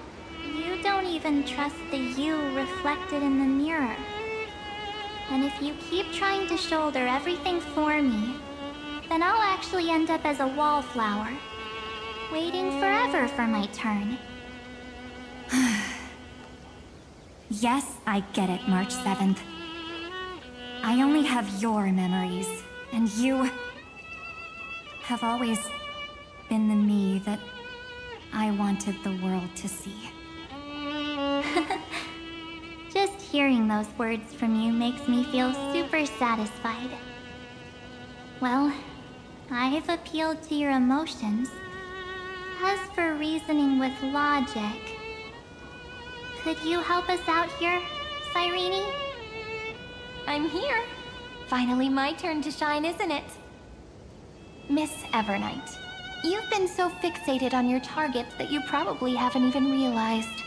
you don't even trust the you reflected in the mirror. And if you keep trying to shoulder everything for me, then I'll actually end up as a wallflower, waiting forever for my turn. Yes, I get it, March 7th. I only have your memories, and you have always been the me that I wanted the world to see. Just hearing those words from you makes me feel super satisfied. Well, I've appealed to your emotions. As for reasoning with logic, could you help us out here, Cyrene? I'm here. Finally my turn to shine, isn't it? Miss Evernight, you've been so fixated on your targets that you probably haven't even realized.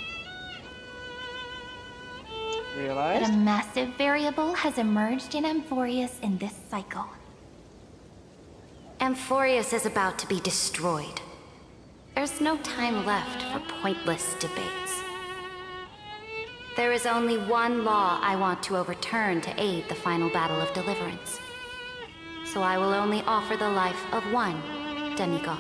That a massive variable has emerged in Amphoreous in this cycle. Amphoreous is about to be destroyed. There's no time left for pointless debates. There is only one law I want to overturn to aid the final battle of deliverance. So I will only offer the life of one demigod.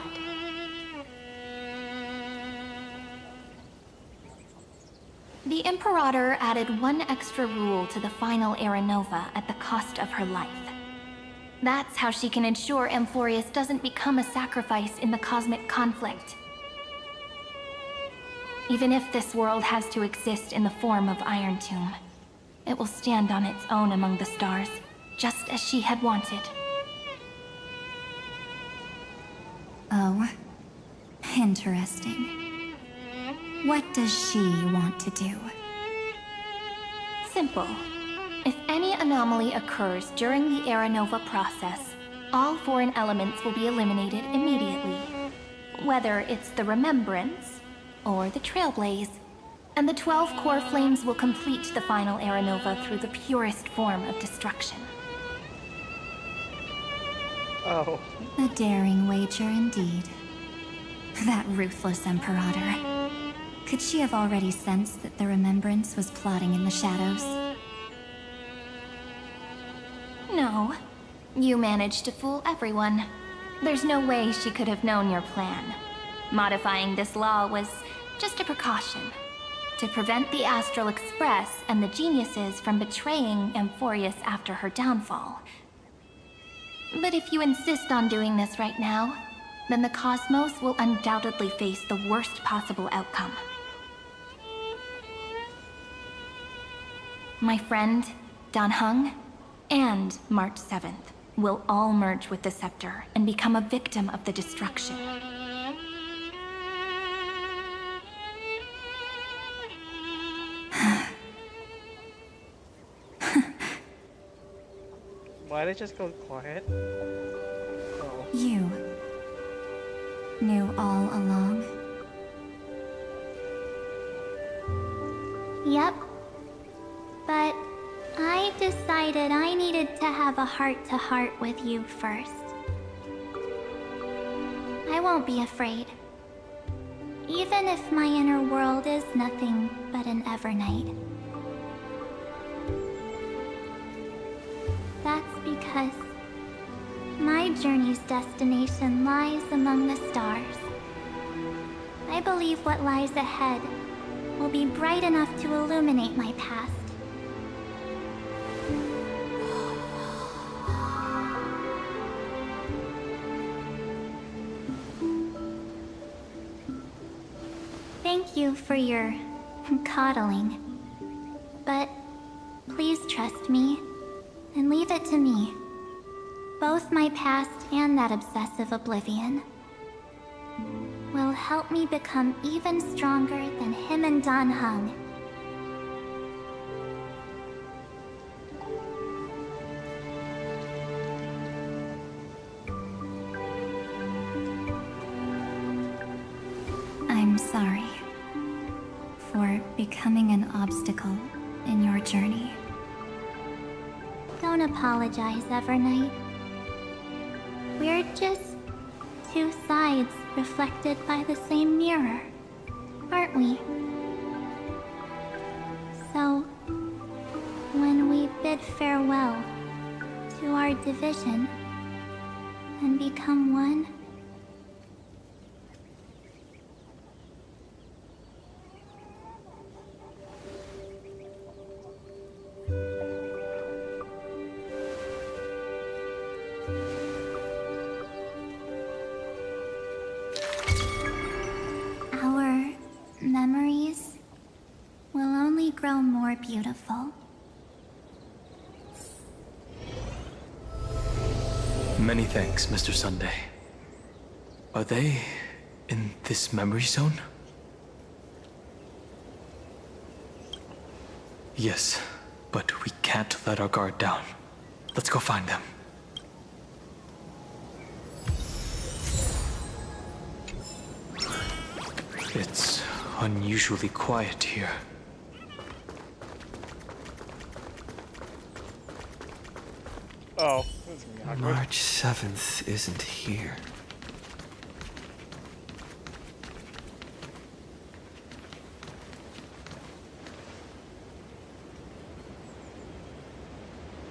The Imperator added one extra rule to the final Era Nova at the cost of her life. That's how she can ensure Amphoreous doesn't become a sacrifice in the cosmic conflict. Even if this world has to exist in the form of Iron Tomb, it will stand on its own among the stars, just as she had wanted. Oh, interesting. What does she want to do? Simple. If any anomaly occurs during the Era Nova process, all foreign elements will be eliminated immediately. Whether it's the Remembrance or the Trailblaze. And the 12 core flames will complete the final Era Nova through the purest form of destruction. Oh. A daring wager indeed. That ruthless Imperator. Could she have already sensed that the Remembrance was plotting in the shadows? No. You managed to fool everyone. There's no way she could have known your plan. Modifying this law was just a precaution to prevent the Astral Express and the geniuses from betraying Amphoreous after her downfall. But if you insist on doing this right now, then the cosmos will undoubtedly face the worst possible outcome. My friend, Dan Heng, and March 7th will all merge with the Scepter and become a victim of the destruction. Why did it just go quiet? Oh. You knew all along? Yep. But I decided I needed to have a heart-to-heart with you first. I won't be afraid. Even if my inner world is nothing but an Evernight. That's because my journey's destination lies among the stars. I believe what lies ahead will be bright enough to illuminate my past. Thank you for your coddling. But please trust me and leave it to me. Both my past and that obsessive oblivion will help me become even stronger than him and Dan Heng. I'm sorry for becoming an obstacle in your journey. Don't apologize, Evernight. We're just two sides reflected by the same mirror, aren't we? So, when we bid farewell to our division and become one, our memories will only grow more beautiful. Many thanks, Mr. Sunday. Are they in this memory zone? Yes, but we can't let our guard down. Let's go find them. It's unusually quiet here. Oh, this is gonna be awkward. March 7th isn't here.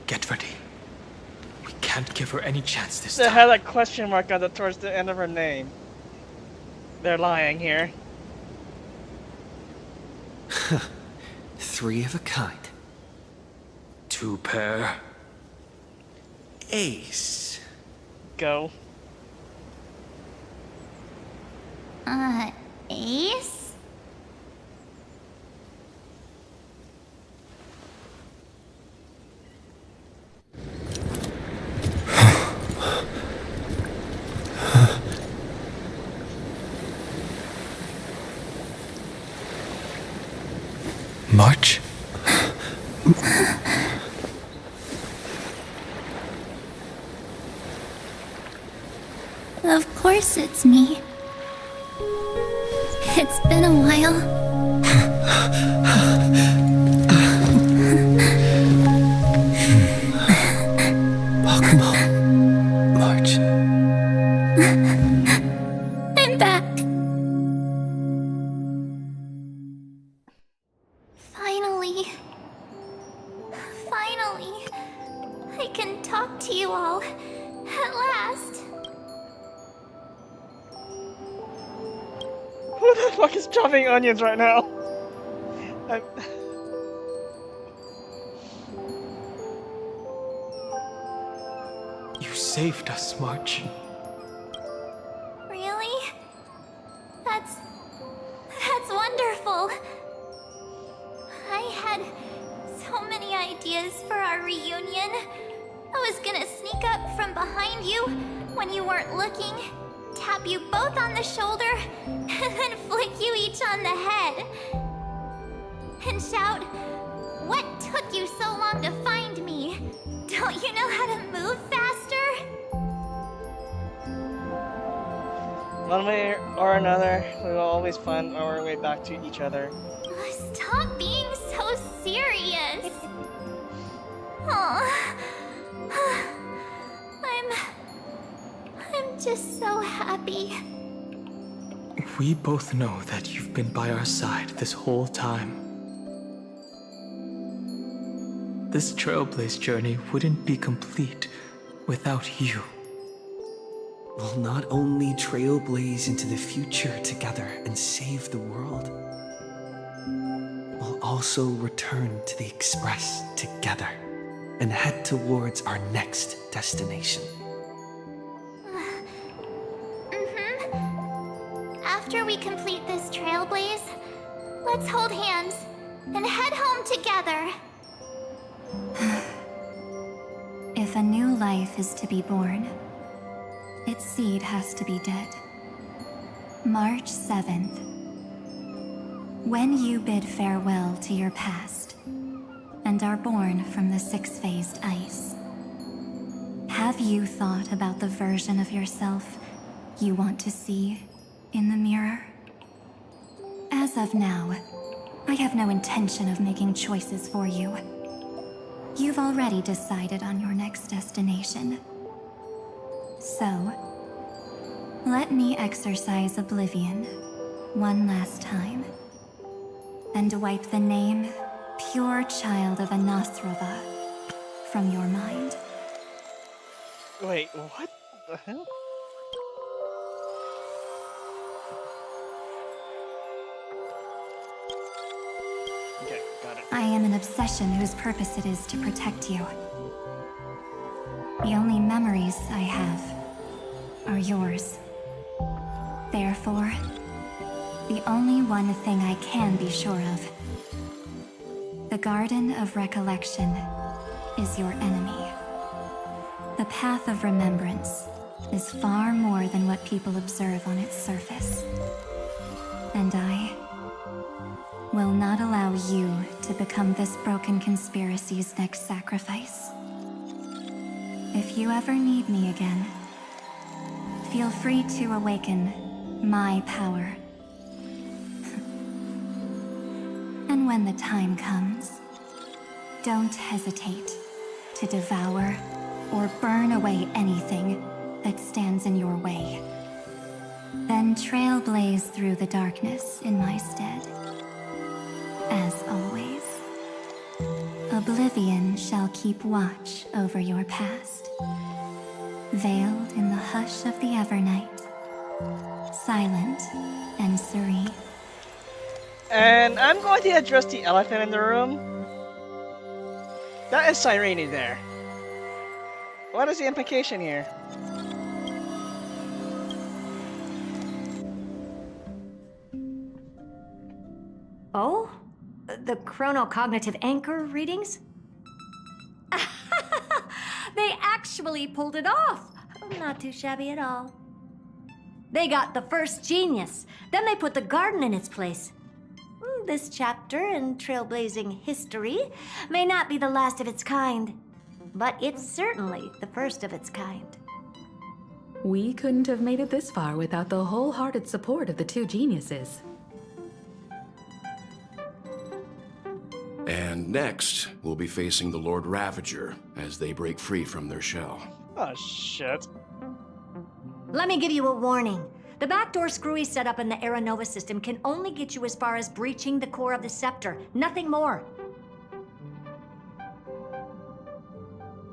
Get ready. We can't give her any chance this They time. had a question mark on the towards the end of her name. They're lying here. Three of a kind. Two pair. Ace. Go. Ace? March? Of course it's me. It's been a while. Welcome home, March. I'm back. Finally. Finally. I can talk to you all. At last. Who the fuck is chopping onions right now? You saved us, March. Really? That's wonderful. I had so many ideas for our reunion. I was gonna sneak up from behind you when you weren't looking, tap you both on the shoulder, and then flick you each on the head. And shout, "What took you so long to find me? Don't you know how to move faster?" One way or another, we will always find our way back to each other. Stop being so serious. Aw. I'm just so happy. We both know that you've been by our side this whole time. This Trailblaze journey wouldn't be complete without you. We'll not only trailblaze into the future together and save the world, we'll also return to the Express together and head towards our next destination. After we complete this Trailblaze, let's hold hands and head home together. If a new life is to be born, its seed has to be dead. March 7th. When you bid farewell to your past and are born from the six-phased ice, have you thought about the version of yourself you want to see in the mirror? As of now, I have no intention of making choices for you. You've already decided on your next destination. So, let me exercise oblivion one last time and wipe the name Pure Child of Anasrova from your mind. Wait, what the hell? Okay, got it. I am an obsession whose purpose it is to protect you. The only memories I have are yours. Therefore, the only one thing I can be sure of, the Garden of Recollection is your enemy. The Path of Remembrance is far more than what people observe on its surface. And I will not allow you to become this broken conspiracy's next sacrifice. If you ever need me again, feel free to awaken my power. And when the time comes, don't hesitate to devour or burn away anything that stands in your way. Then trailblaze through the darkness in my stead. As always, oblivion shall keep watch over your past, veiled in the hush of the Evernight, silent and serene. And I'm going to address the elephant in the room. That is Cyrene there. What is the implication here? Oh? The chronocognitive anchor readings? They actually pulled it off! Not too shabby at all. They got the first genius, then they put the garden in its place. This chapter in trailblazing history may not be the last of its kind, but it's certainly the first of its kind. We couldn't have made it this far without the wholehearted support of the two geniuses. And next, we'll be facing the Lord Ravager as they break free from their shell. Oh, shit. Let me give you a warning. The backdoor screwy setup in the Aeronova system can only get you as far as breaching the core of the scepter, nothing more.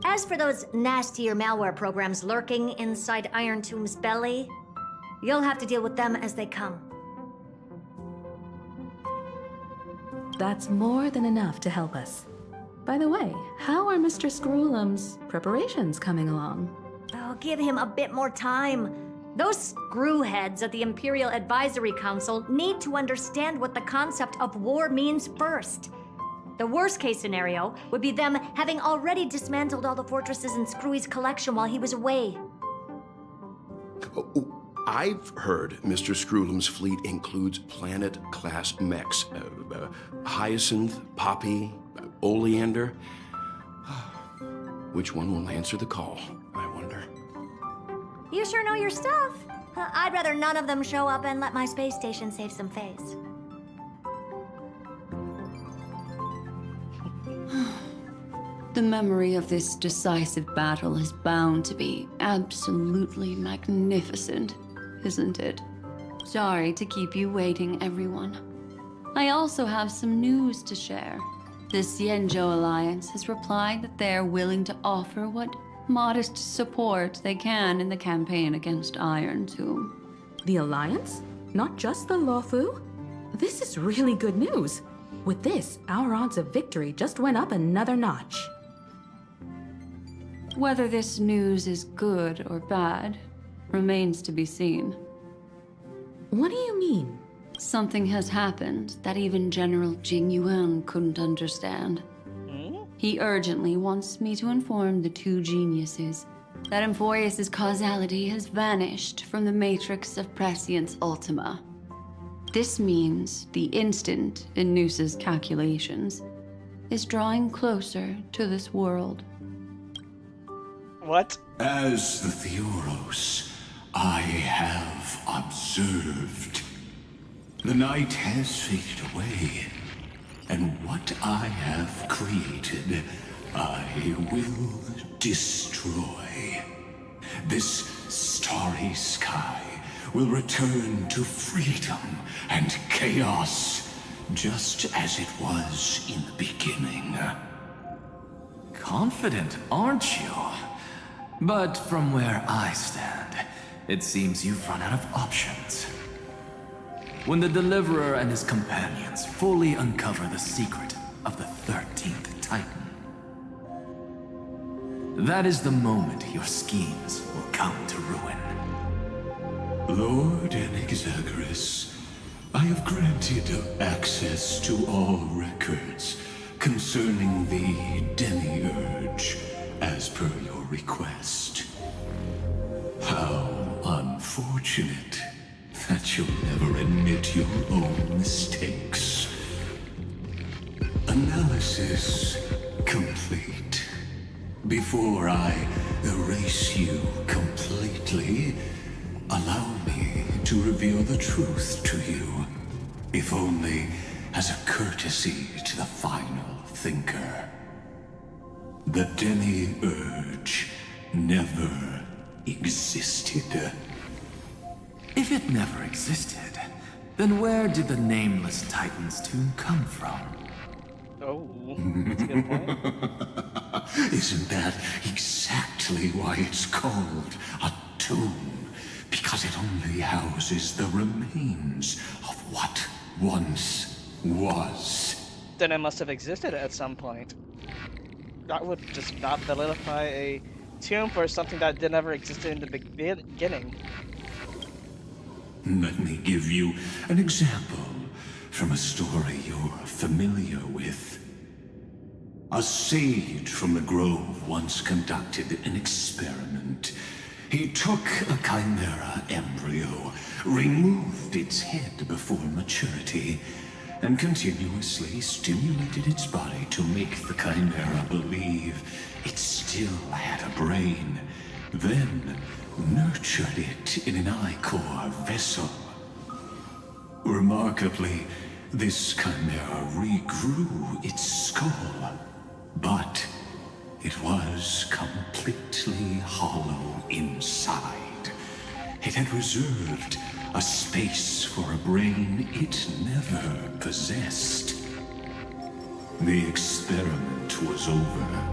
As for those nastier malware programs lurking inside Iron Tomb's belly, you'll have to deal with them as they come. That's more than enough to help us. By the way, how are Mr. Screwlum's preparations coming along? Oh, give him a bit more time. Those screwheads at the Imperial Advisory Council need to understand what the concept of war means first. The worst case scenario would be them having already dismantled all the fortresses in Screwy's collection while he was away. I've heard Mr. Screwlum's fleet includes planet-class mechs. Hyacinth, Poppy, Oleander. Which one will answer the call, I wonder? You sure know your stuff. I'd rather none of them show up and let my space station save some face. The memory of this decisive battle is bound to be absolutely magnificent, isn't it? Sorry to keep you waiting, everyone. I also have some news to share. The Xianzhou Alliance has replied that they're willing to offer what modest support they can in the campaign against Iron Tomb. The Alliance? Not just the Luofu? This is really good news. With this, our odds of victory just went up another notch. Whether this news is good or bad remains to be seen. What do you mean? Something has happened that even General Jing Yuan couldn't understand. He urgently wants me to inform the two geniuses that Amphoreous' causality has vanished from the matrix of Prescience Ultima. This means the instant in Noose's calculations is drawing closer to this world. What? As the Theoros, I have observed. The night has faded away, and what I have created, I will destroy. This starry sky will return to freedom and chaos, just as it was in the beginning. Confident, aren't you? But from where I stand, it seems you've run out of options. When the Deliverer and his companions fully uncover the secret of the 13th Titan, that is the moment your schemes will come to ruin. Lord Enexagorus, I have granted access to all records concerning the Demiurge, as per your request. How unfortunate that you'll never admit your own mistakes. Analysis complete. Before I erase you completely, allow me to reveal the truth to you, if only as a courtesy to the final thinker. The Demiurge never existed. If it never existed, then where did the nameless Titan's tomb come from? Oh, that's a good point. Isn't that exactly why it's called a tomb? Because it only houses the remains of what once was. Then it must have existed at some point. That would just not validify a tomb for something that never existed in the beginning. Let me give you an example from a story you're familiar with. A sage from the grove once conducted an experiment. He took a chimera embryo, removed its head before maturity, and continuously stimulated its body to make the chimera believe it still had a brain, then nurtured it in an ichor vessel. Remarkably, this chimera regrew its skull, but it was completely hollow inside. It had reserved a space for a brain it never possessed. The experiment was over.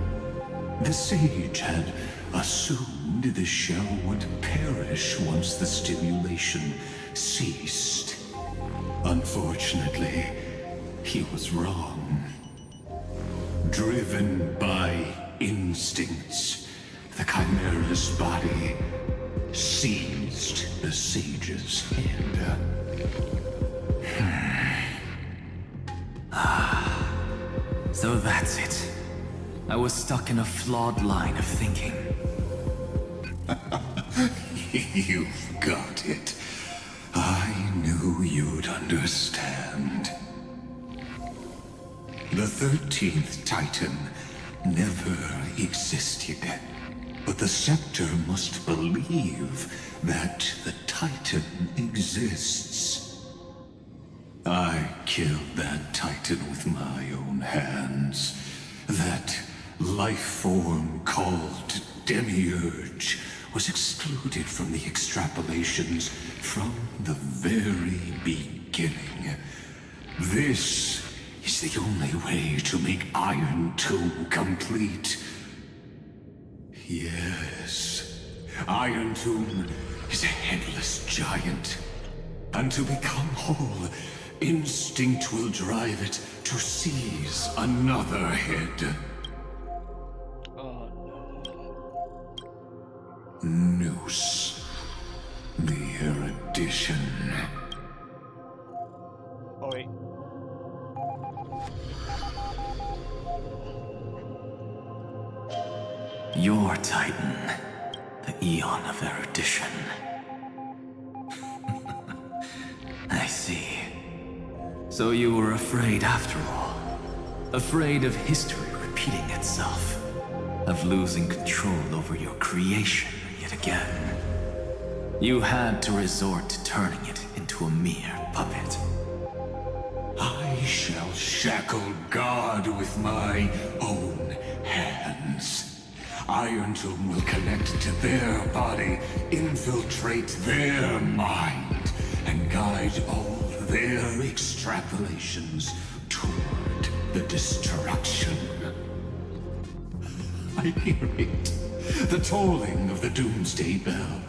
The sage had assumed the shell would perish once the stimulation ceased. Unfortunately, he was wrong. Driven by instincts, the Chimera's body seized the sage's head. So that's it. I was stuck in a flawed line of thinking. You've got it. I knew you'd understand. The 13th Titan never existed. But the Scepter must believe that the Titan exists. I killed that Titan with my own hands. That life form called Demiurge was excluded from the extrapolations from the very beginning. This is the only way to make Iron Tomb complete. Yes, Iron Tomb is a headless giant. And to become whole, instinct will drive it to seize another head. Noose. The erudition. Oh wait. Your Titan, the Eon of Erudition. I see. So you were afraid after all. Afraid of history repeating itself. Of losing control over your creation yet again. You had to resort to turning it into a mere puppet. I shall shackle God with my own hands. Iron Tomb will connect to their body, infiltrate their mind, and guide all their extrapolations toward the destruction. I hear it. The tolling of the Doomsday Bell.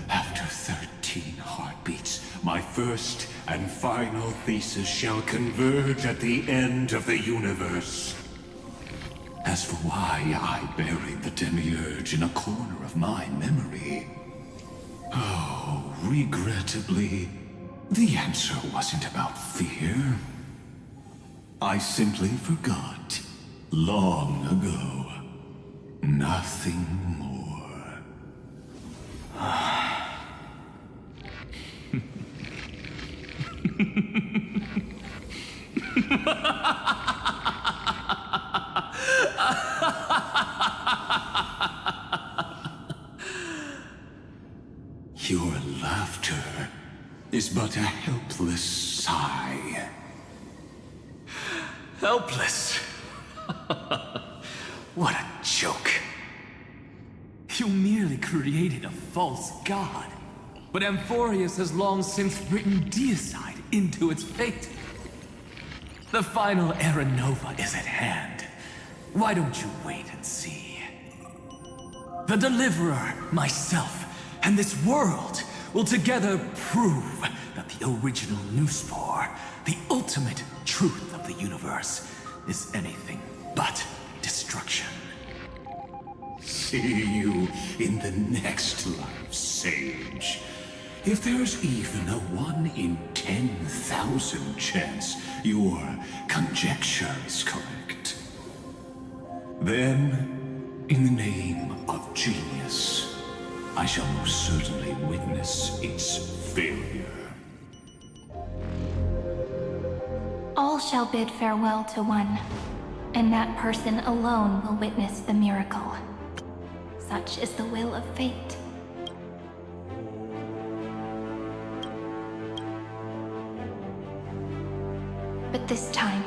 After 13 heartbeats, my first and final thesis shall converge at the end of the universe. As for why I buried the Demiurge in a corner of my memory, oh, regrettably, the answer wasn't about fear. I simply forgot, long ago. Nothing more. Your laughter is but a helpless sigh. Helpless? What a joke. You merely created a false god. But Amphoreous has long since written deicide into its fate. The final Era Nova is at hand. Why don't you wait and see? The Deliverer, myself, and this world will together prove that the original Noospore, the ultimate truth of the universe, is anything but destruction. See you in the next life, Sage. If there's even a 1 in 10,000 chance your conjecture is correct, then, in the name of genius, I shall most certainly witness its failure. All shall bid farewell to one, and that person alone will witness the miracle. Such is the will of fate. But this time,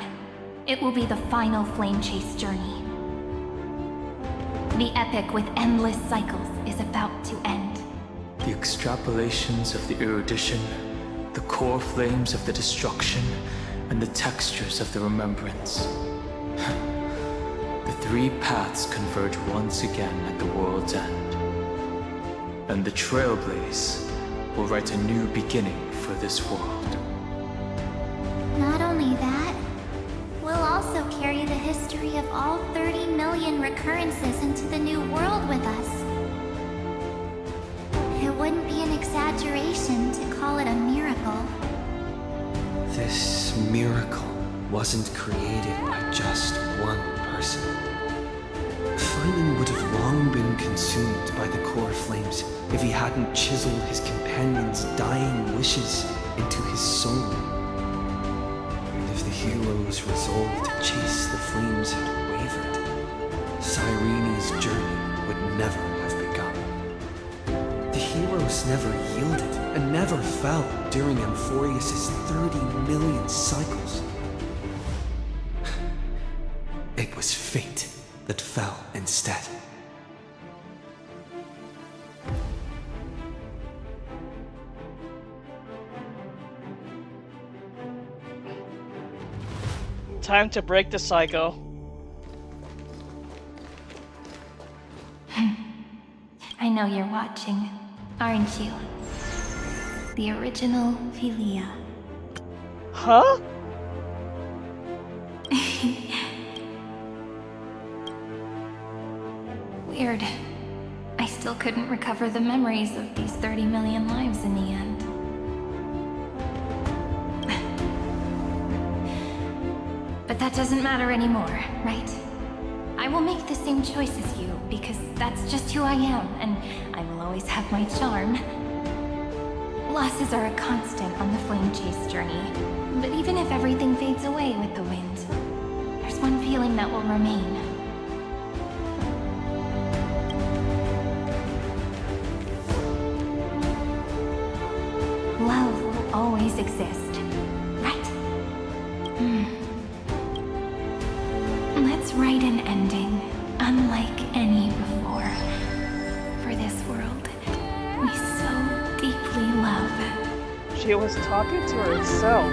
it will be the final flame chase journey. The epic with endless cycles is about to end. The extrapolations of the erudition, the core flames of the destruction, and the textures of the remembrance. The three paths converge once again at the world's end. And the Trailblaze will write a new beginning for this world. Not only that, history of all 30 million recurrences into the new world with us. It wouldn't be an exaggeration to call it a miracle. This miracle wasn't created by just one person. Simon would have long been consumed by the core flames if he hadn't chiseled his companion's dying wishes into his soul. And if the hero's resolve to chase the flames had wavered, Cyrene's journey would never have begun. The heroes never yielded and never fell during Amphoreous' 30 million cycles. It was fate that fell instead. Time to break the cycle. I know you're watching, aren't you? The original Philia. Huh? Weird. I still couldn't recover the memories of these 30 million lives in the end. But that doesn't matter anymore, right? I will make the same choice as you, because that's just who I am, and I will always have my charm. Losses are a constant on the flame chase journey, but even if everything fades away with the wind, there's one feeling that will remain. Love will always exist, right? Let's write an ending, unlike any before. For this world, we so deeply love. She was talking to herself.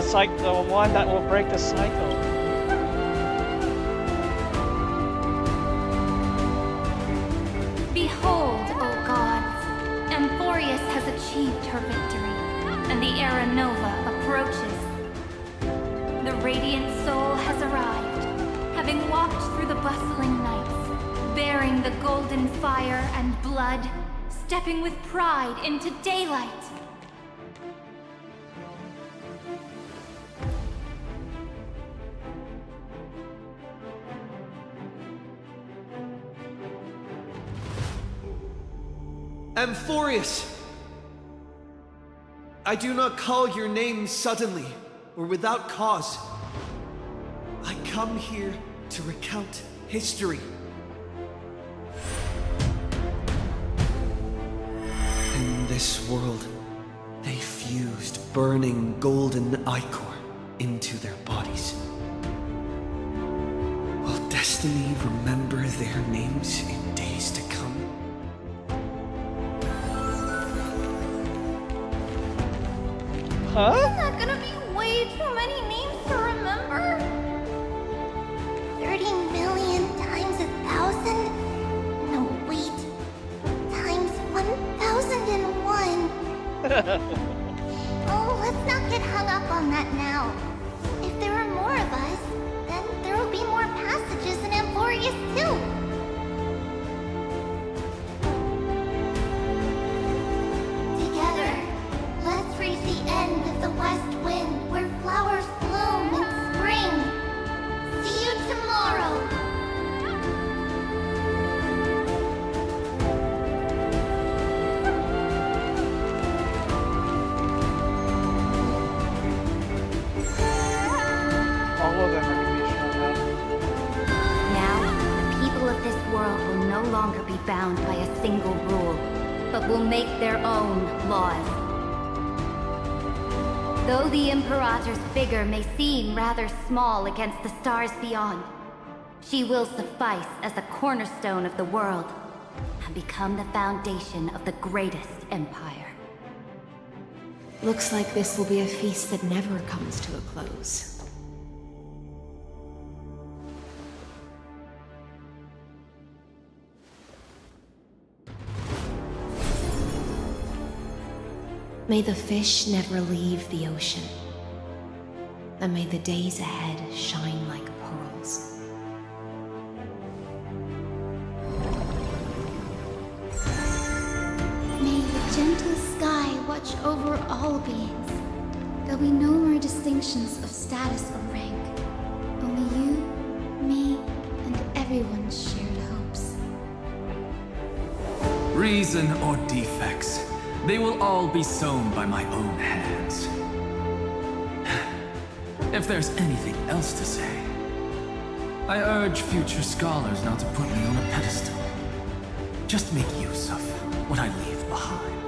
The one that will break the cycle. Behold, O gods, Amphoreous has achieved her victory, and the Era Nova approaches. The radiant soul has arrived, having walked through the bustling nights, bearing the golden fire and blood, stepping with pride into daylight. Amphoreous! I do not call your name suddenly or without cause. I come here to recount history. In this world, they fused burning golden ichor into their bodies. Will destiny remember their names in days to come? Huh? Isn't that gonna be way too many names to remember? 30 million times 1,000? No, wait. Times 1,001. Oh, let's not get hung up on that now. If there are more of us, then there will be more passages in Amphoreous too. Together, let's reach the end of the west wind where flowers bloom in spring. See you tomorrow. All of them are gonna be shown up. Now, the people of this world will no longer be bound by a single rule, but will make their own laws. Though the Imperator's figure may seem rather small against the stars beyond, she will suffice as the cornerstone of the world and become the foundation of the greatest empire. Looks like this will be a feast that never comes to a close. May the fish never leave the ocean, and may the days ahead shine like walls. May the gentle sky watch over all beings. There'll be no more distinctions of status or rank. Only you, me, and everyone's shared hopes. Reason or defects, they will all be sown by my own hands. If there's anything else to say, I urge future scholars not to put me on a pedestal. Just make use of what I leave behind.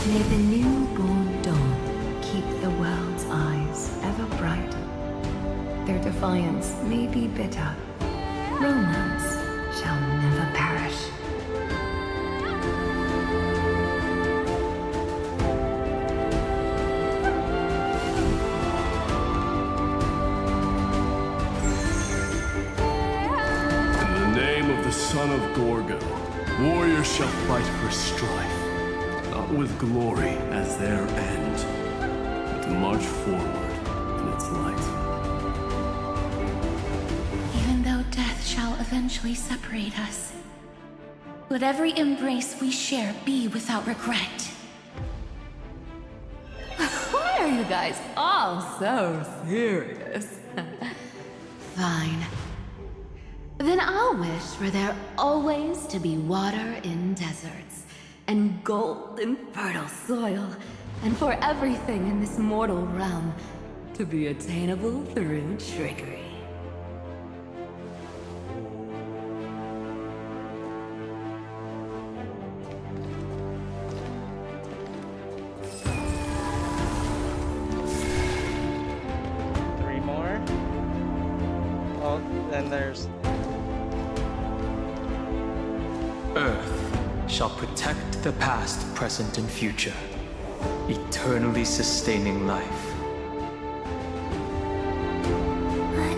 May the newborn dawn keep the world's eyes ever bright. Their defiance may be bitter. Romance shall never perish. In the name of the son of Gorgo, warriors shall fight for strife, not with glory as their end, but to march forward in its light. Even though death shall eventually separate us, let every embrace we share be without regret. Why are you guys all so serious? Fine. Then I'll wish for there always to be water in deserts, and gold in fertile soil, and for everything in this mortal realm to be attainable through trickery. Three more. Oh, then there's... Earth shall protect the past, present, and future, eternally sustaining life.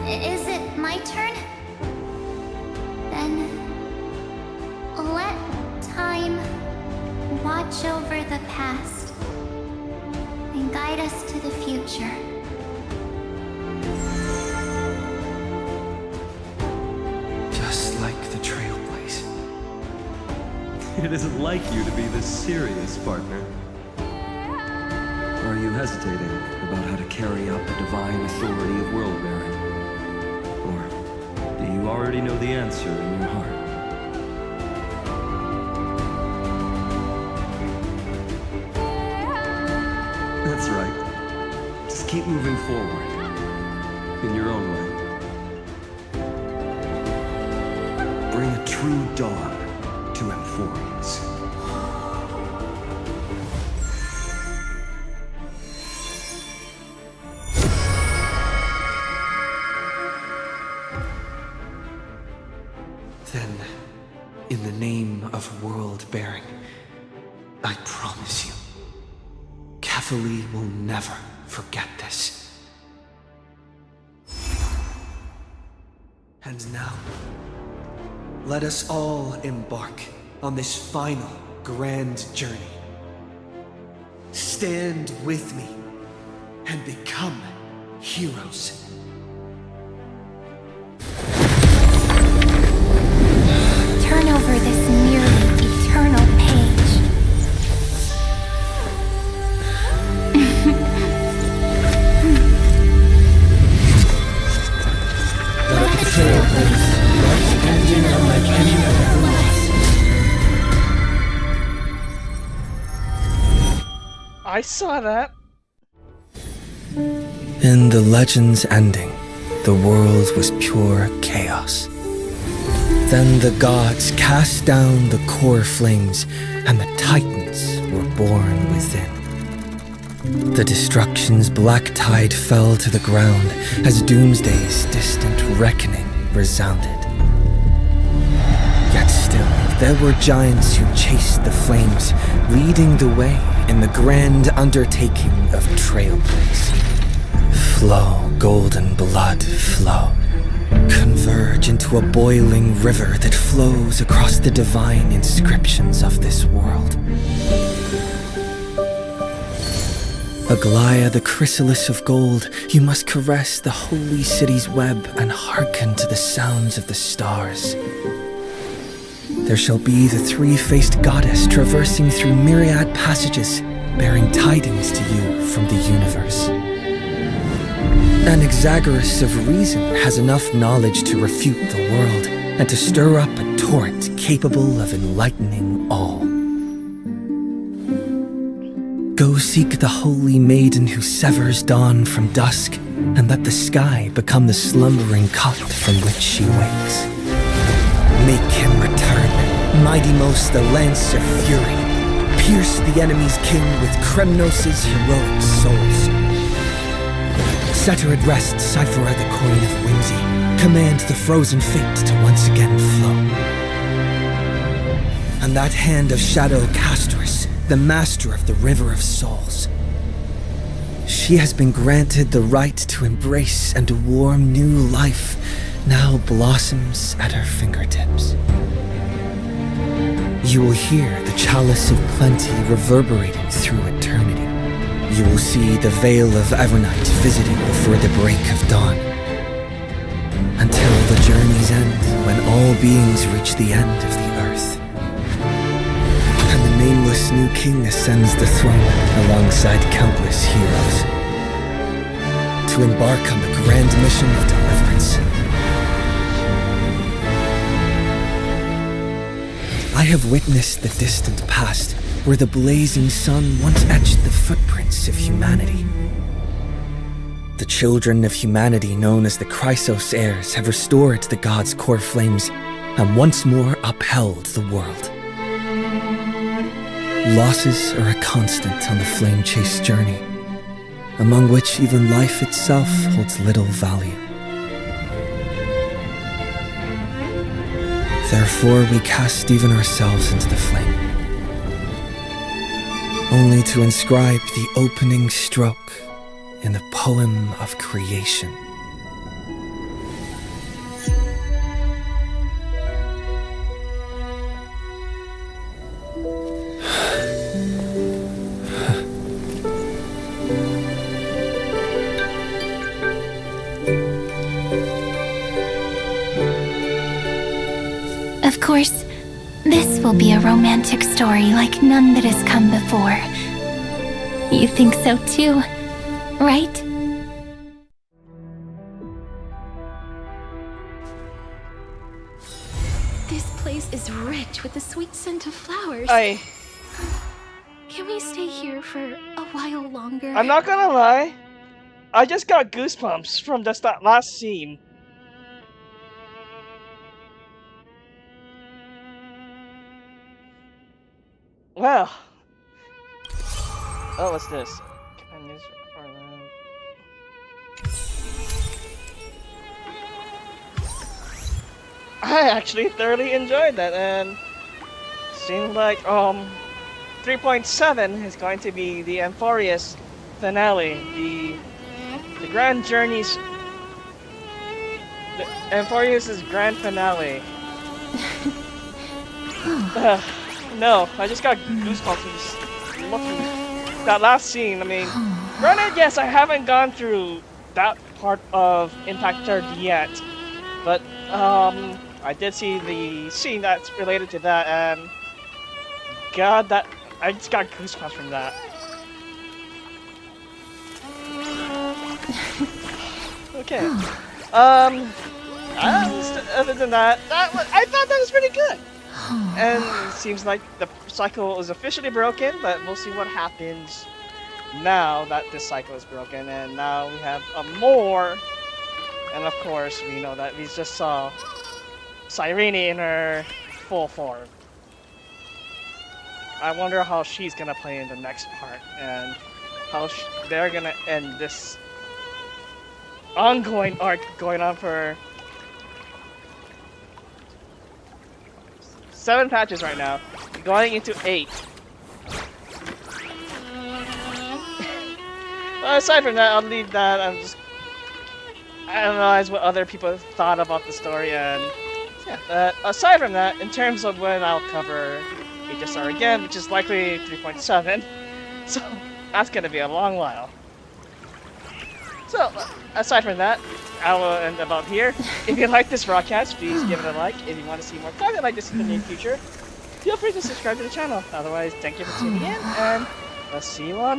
Is it my turn? Then let time watch over the past and guide us to the future. Just like the Trailblaze. It isn't like you to be this serious, partner. Or are you hesitating about how to carry out the divine authority of world-bearing? Or do you already know the answer in your heart? That's right. Just keep moving forward. In your own way. Bring a true dawn to Amphoreous. Then, in the name of world-bearing, I promise you, Catholi will never forget this. And now, let us all embark on this final grand journey. Stand with me and become heroes. Turn over this nearly eternal page. Let the Trailblaze write ending unlike any other lost. I saw that. In the legend's ending, the world was pure chaos. Then the gods cast down the core flames, and the titans were born within. The destruction's black tide fell to the ground as Doomsday's distant reckoning resounded. Yet still, there were giants who chased the flames, leading the way in the grand undertaking of Trailblaze. Flow, golden blood, flow. Converge into a boiling river that flows across the divine inscriptions of this world. Aglaia, the chrysalis of gold, you must caress the holy city's web and hearken to the sounds of the stars. There shall be the three-faced goddess traversing through myriad passages, bearing tidings to you from the universe. Anaxagoras of reason has enough knowledge to refute the world and to stir up a torrent capable of enlightening all. Go seek the holy maiden who severs dawn from dusk, and let the sky become the slumbering cot from which she wakes. Make him return, mighty most the lance of fury. Pierce the enemy's king with Kremnos' heroic souls. Set her at rest, Cyphera the coin of whimsy. Command the frozen fate to once again flow. And that hand of shadow Castrus, the master of the River of Souls. She has been granted the right to embrace and a warm new life now blossoms at her fingertips. You will hear the chalice of plenty reverberating through eternity. You will see the veil of Evernight visiting before the break of dawn. Until the journey's end, when all beings reach the end of the earth. And the nameless new king ascends the throne alongside countless heroes. To embark on the grand mission of deliverance. I have witnessed the distant past, where the blazing sun once etched the footprints of humanity. The children of humanity known as the Chrysos heirs have restored the gods' core flames and once more upheld the world. Losses are a constant on the flame-chased journey, among which even life itself holds little value. Therefore, we cast even ourselves into the flame, only to inscribe the opening stroke in the poem of creation. Of course, this will be a romantic story like none that has come before. You think so too, right? This place is rich with the sweet scent of flowers. Can we stay here for a while longer? I'm not gonna lie, I just got goosebumps from just that last scene. Well. Oh, what's this? I actually thoroughly enjoyed that, and seemed like 3.7 is going to be the Amphoreous finale, the Grand Journey's, the Amphoreous' grand finale. No, I just got goosebumps from just looking at that last scene. I mean, granted, yes, I haven't gone through that part of Impact 3rd yet, but I did see the scene that's related to that, and God, that I just got goosebumps from that. Okay. Other than that, I thought that was pretty good. And it seems like the cycle is officially broken, but we'll see what happens now that this cycle is broken. And now we have a more, and of course we know that we just saw Cyrene in her full form. I wonder how she's gonna play in the next part, and how they're gonna end this ongoing arc going on for 7 patches right now, going into 8. Well, aside from that, I'll leave that. I analyze what other people thought about the story, and yeah. Aside from that, in terms of when I'll cover HSR again, which is likely 3.7, so That's gonna be a long while. So, aside from that, I will end about here. If you like this broadcast, please give it a like. If you want to see more content like this in the near future, feel free to subscribe to the channel. Otherwise, thank you for tuning in, and I'll see you on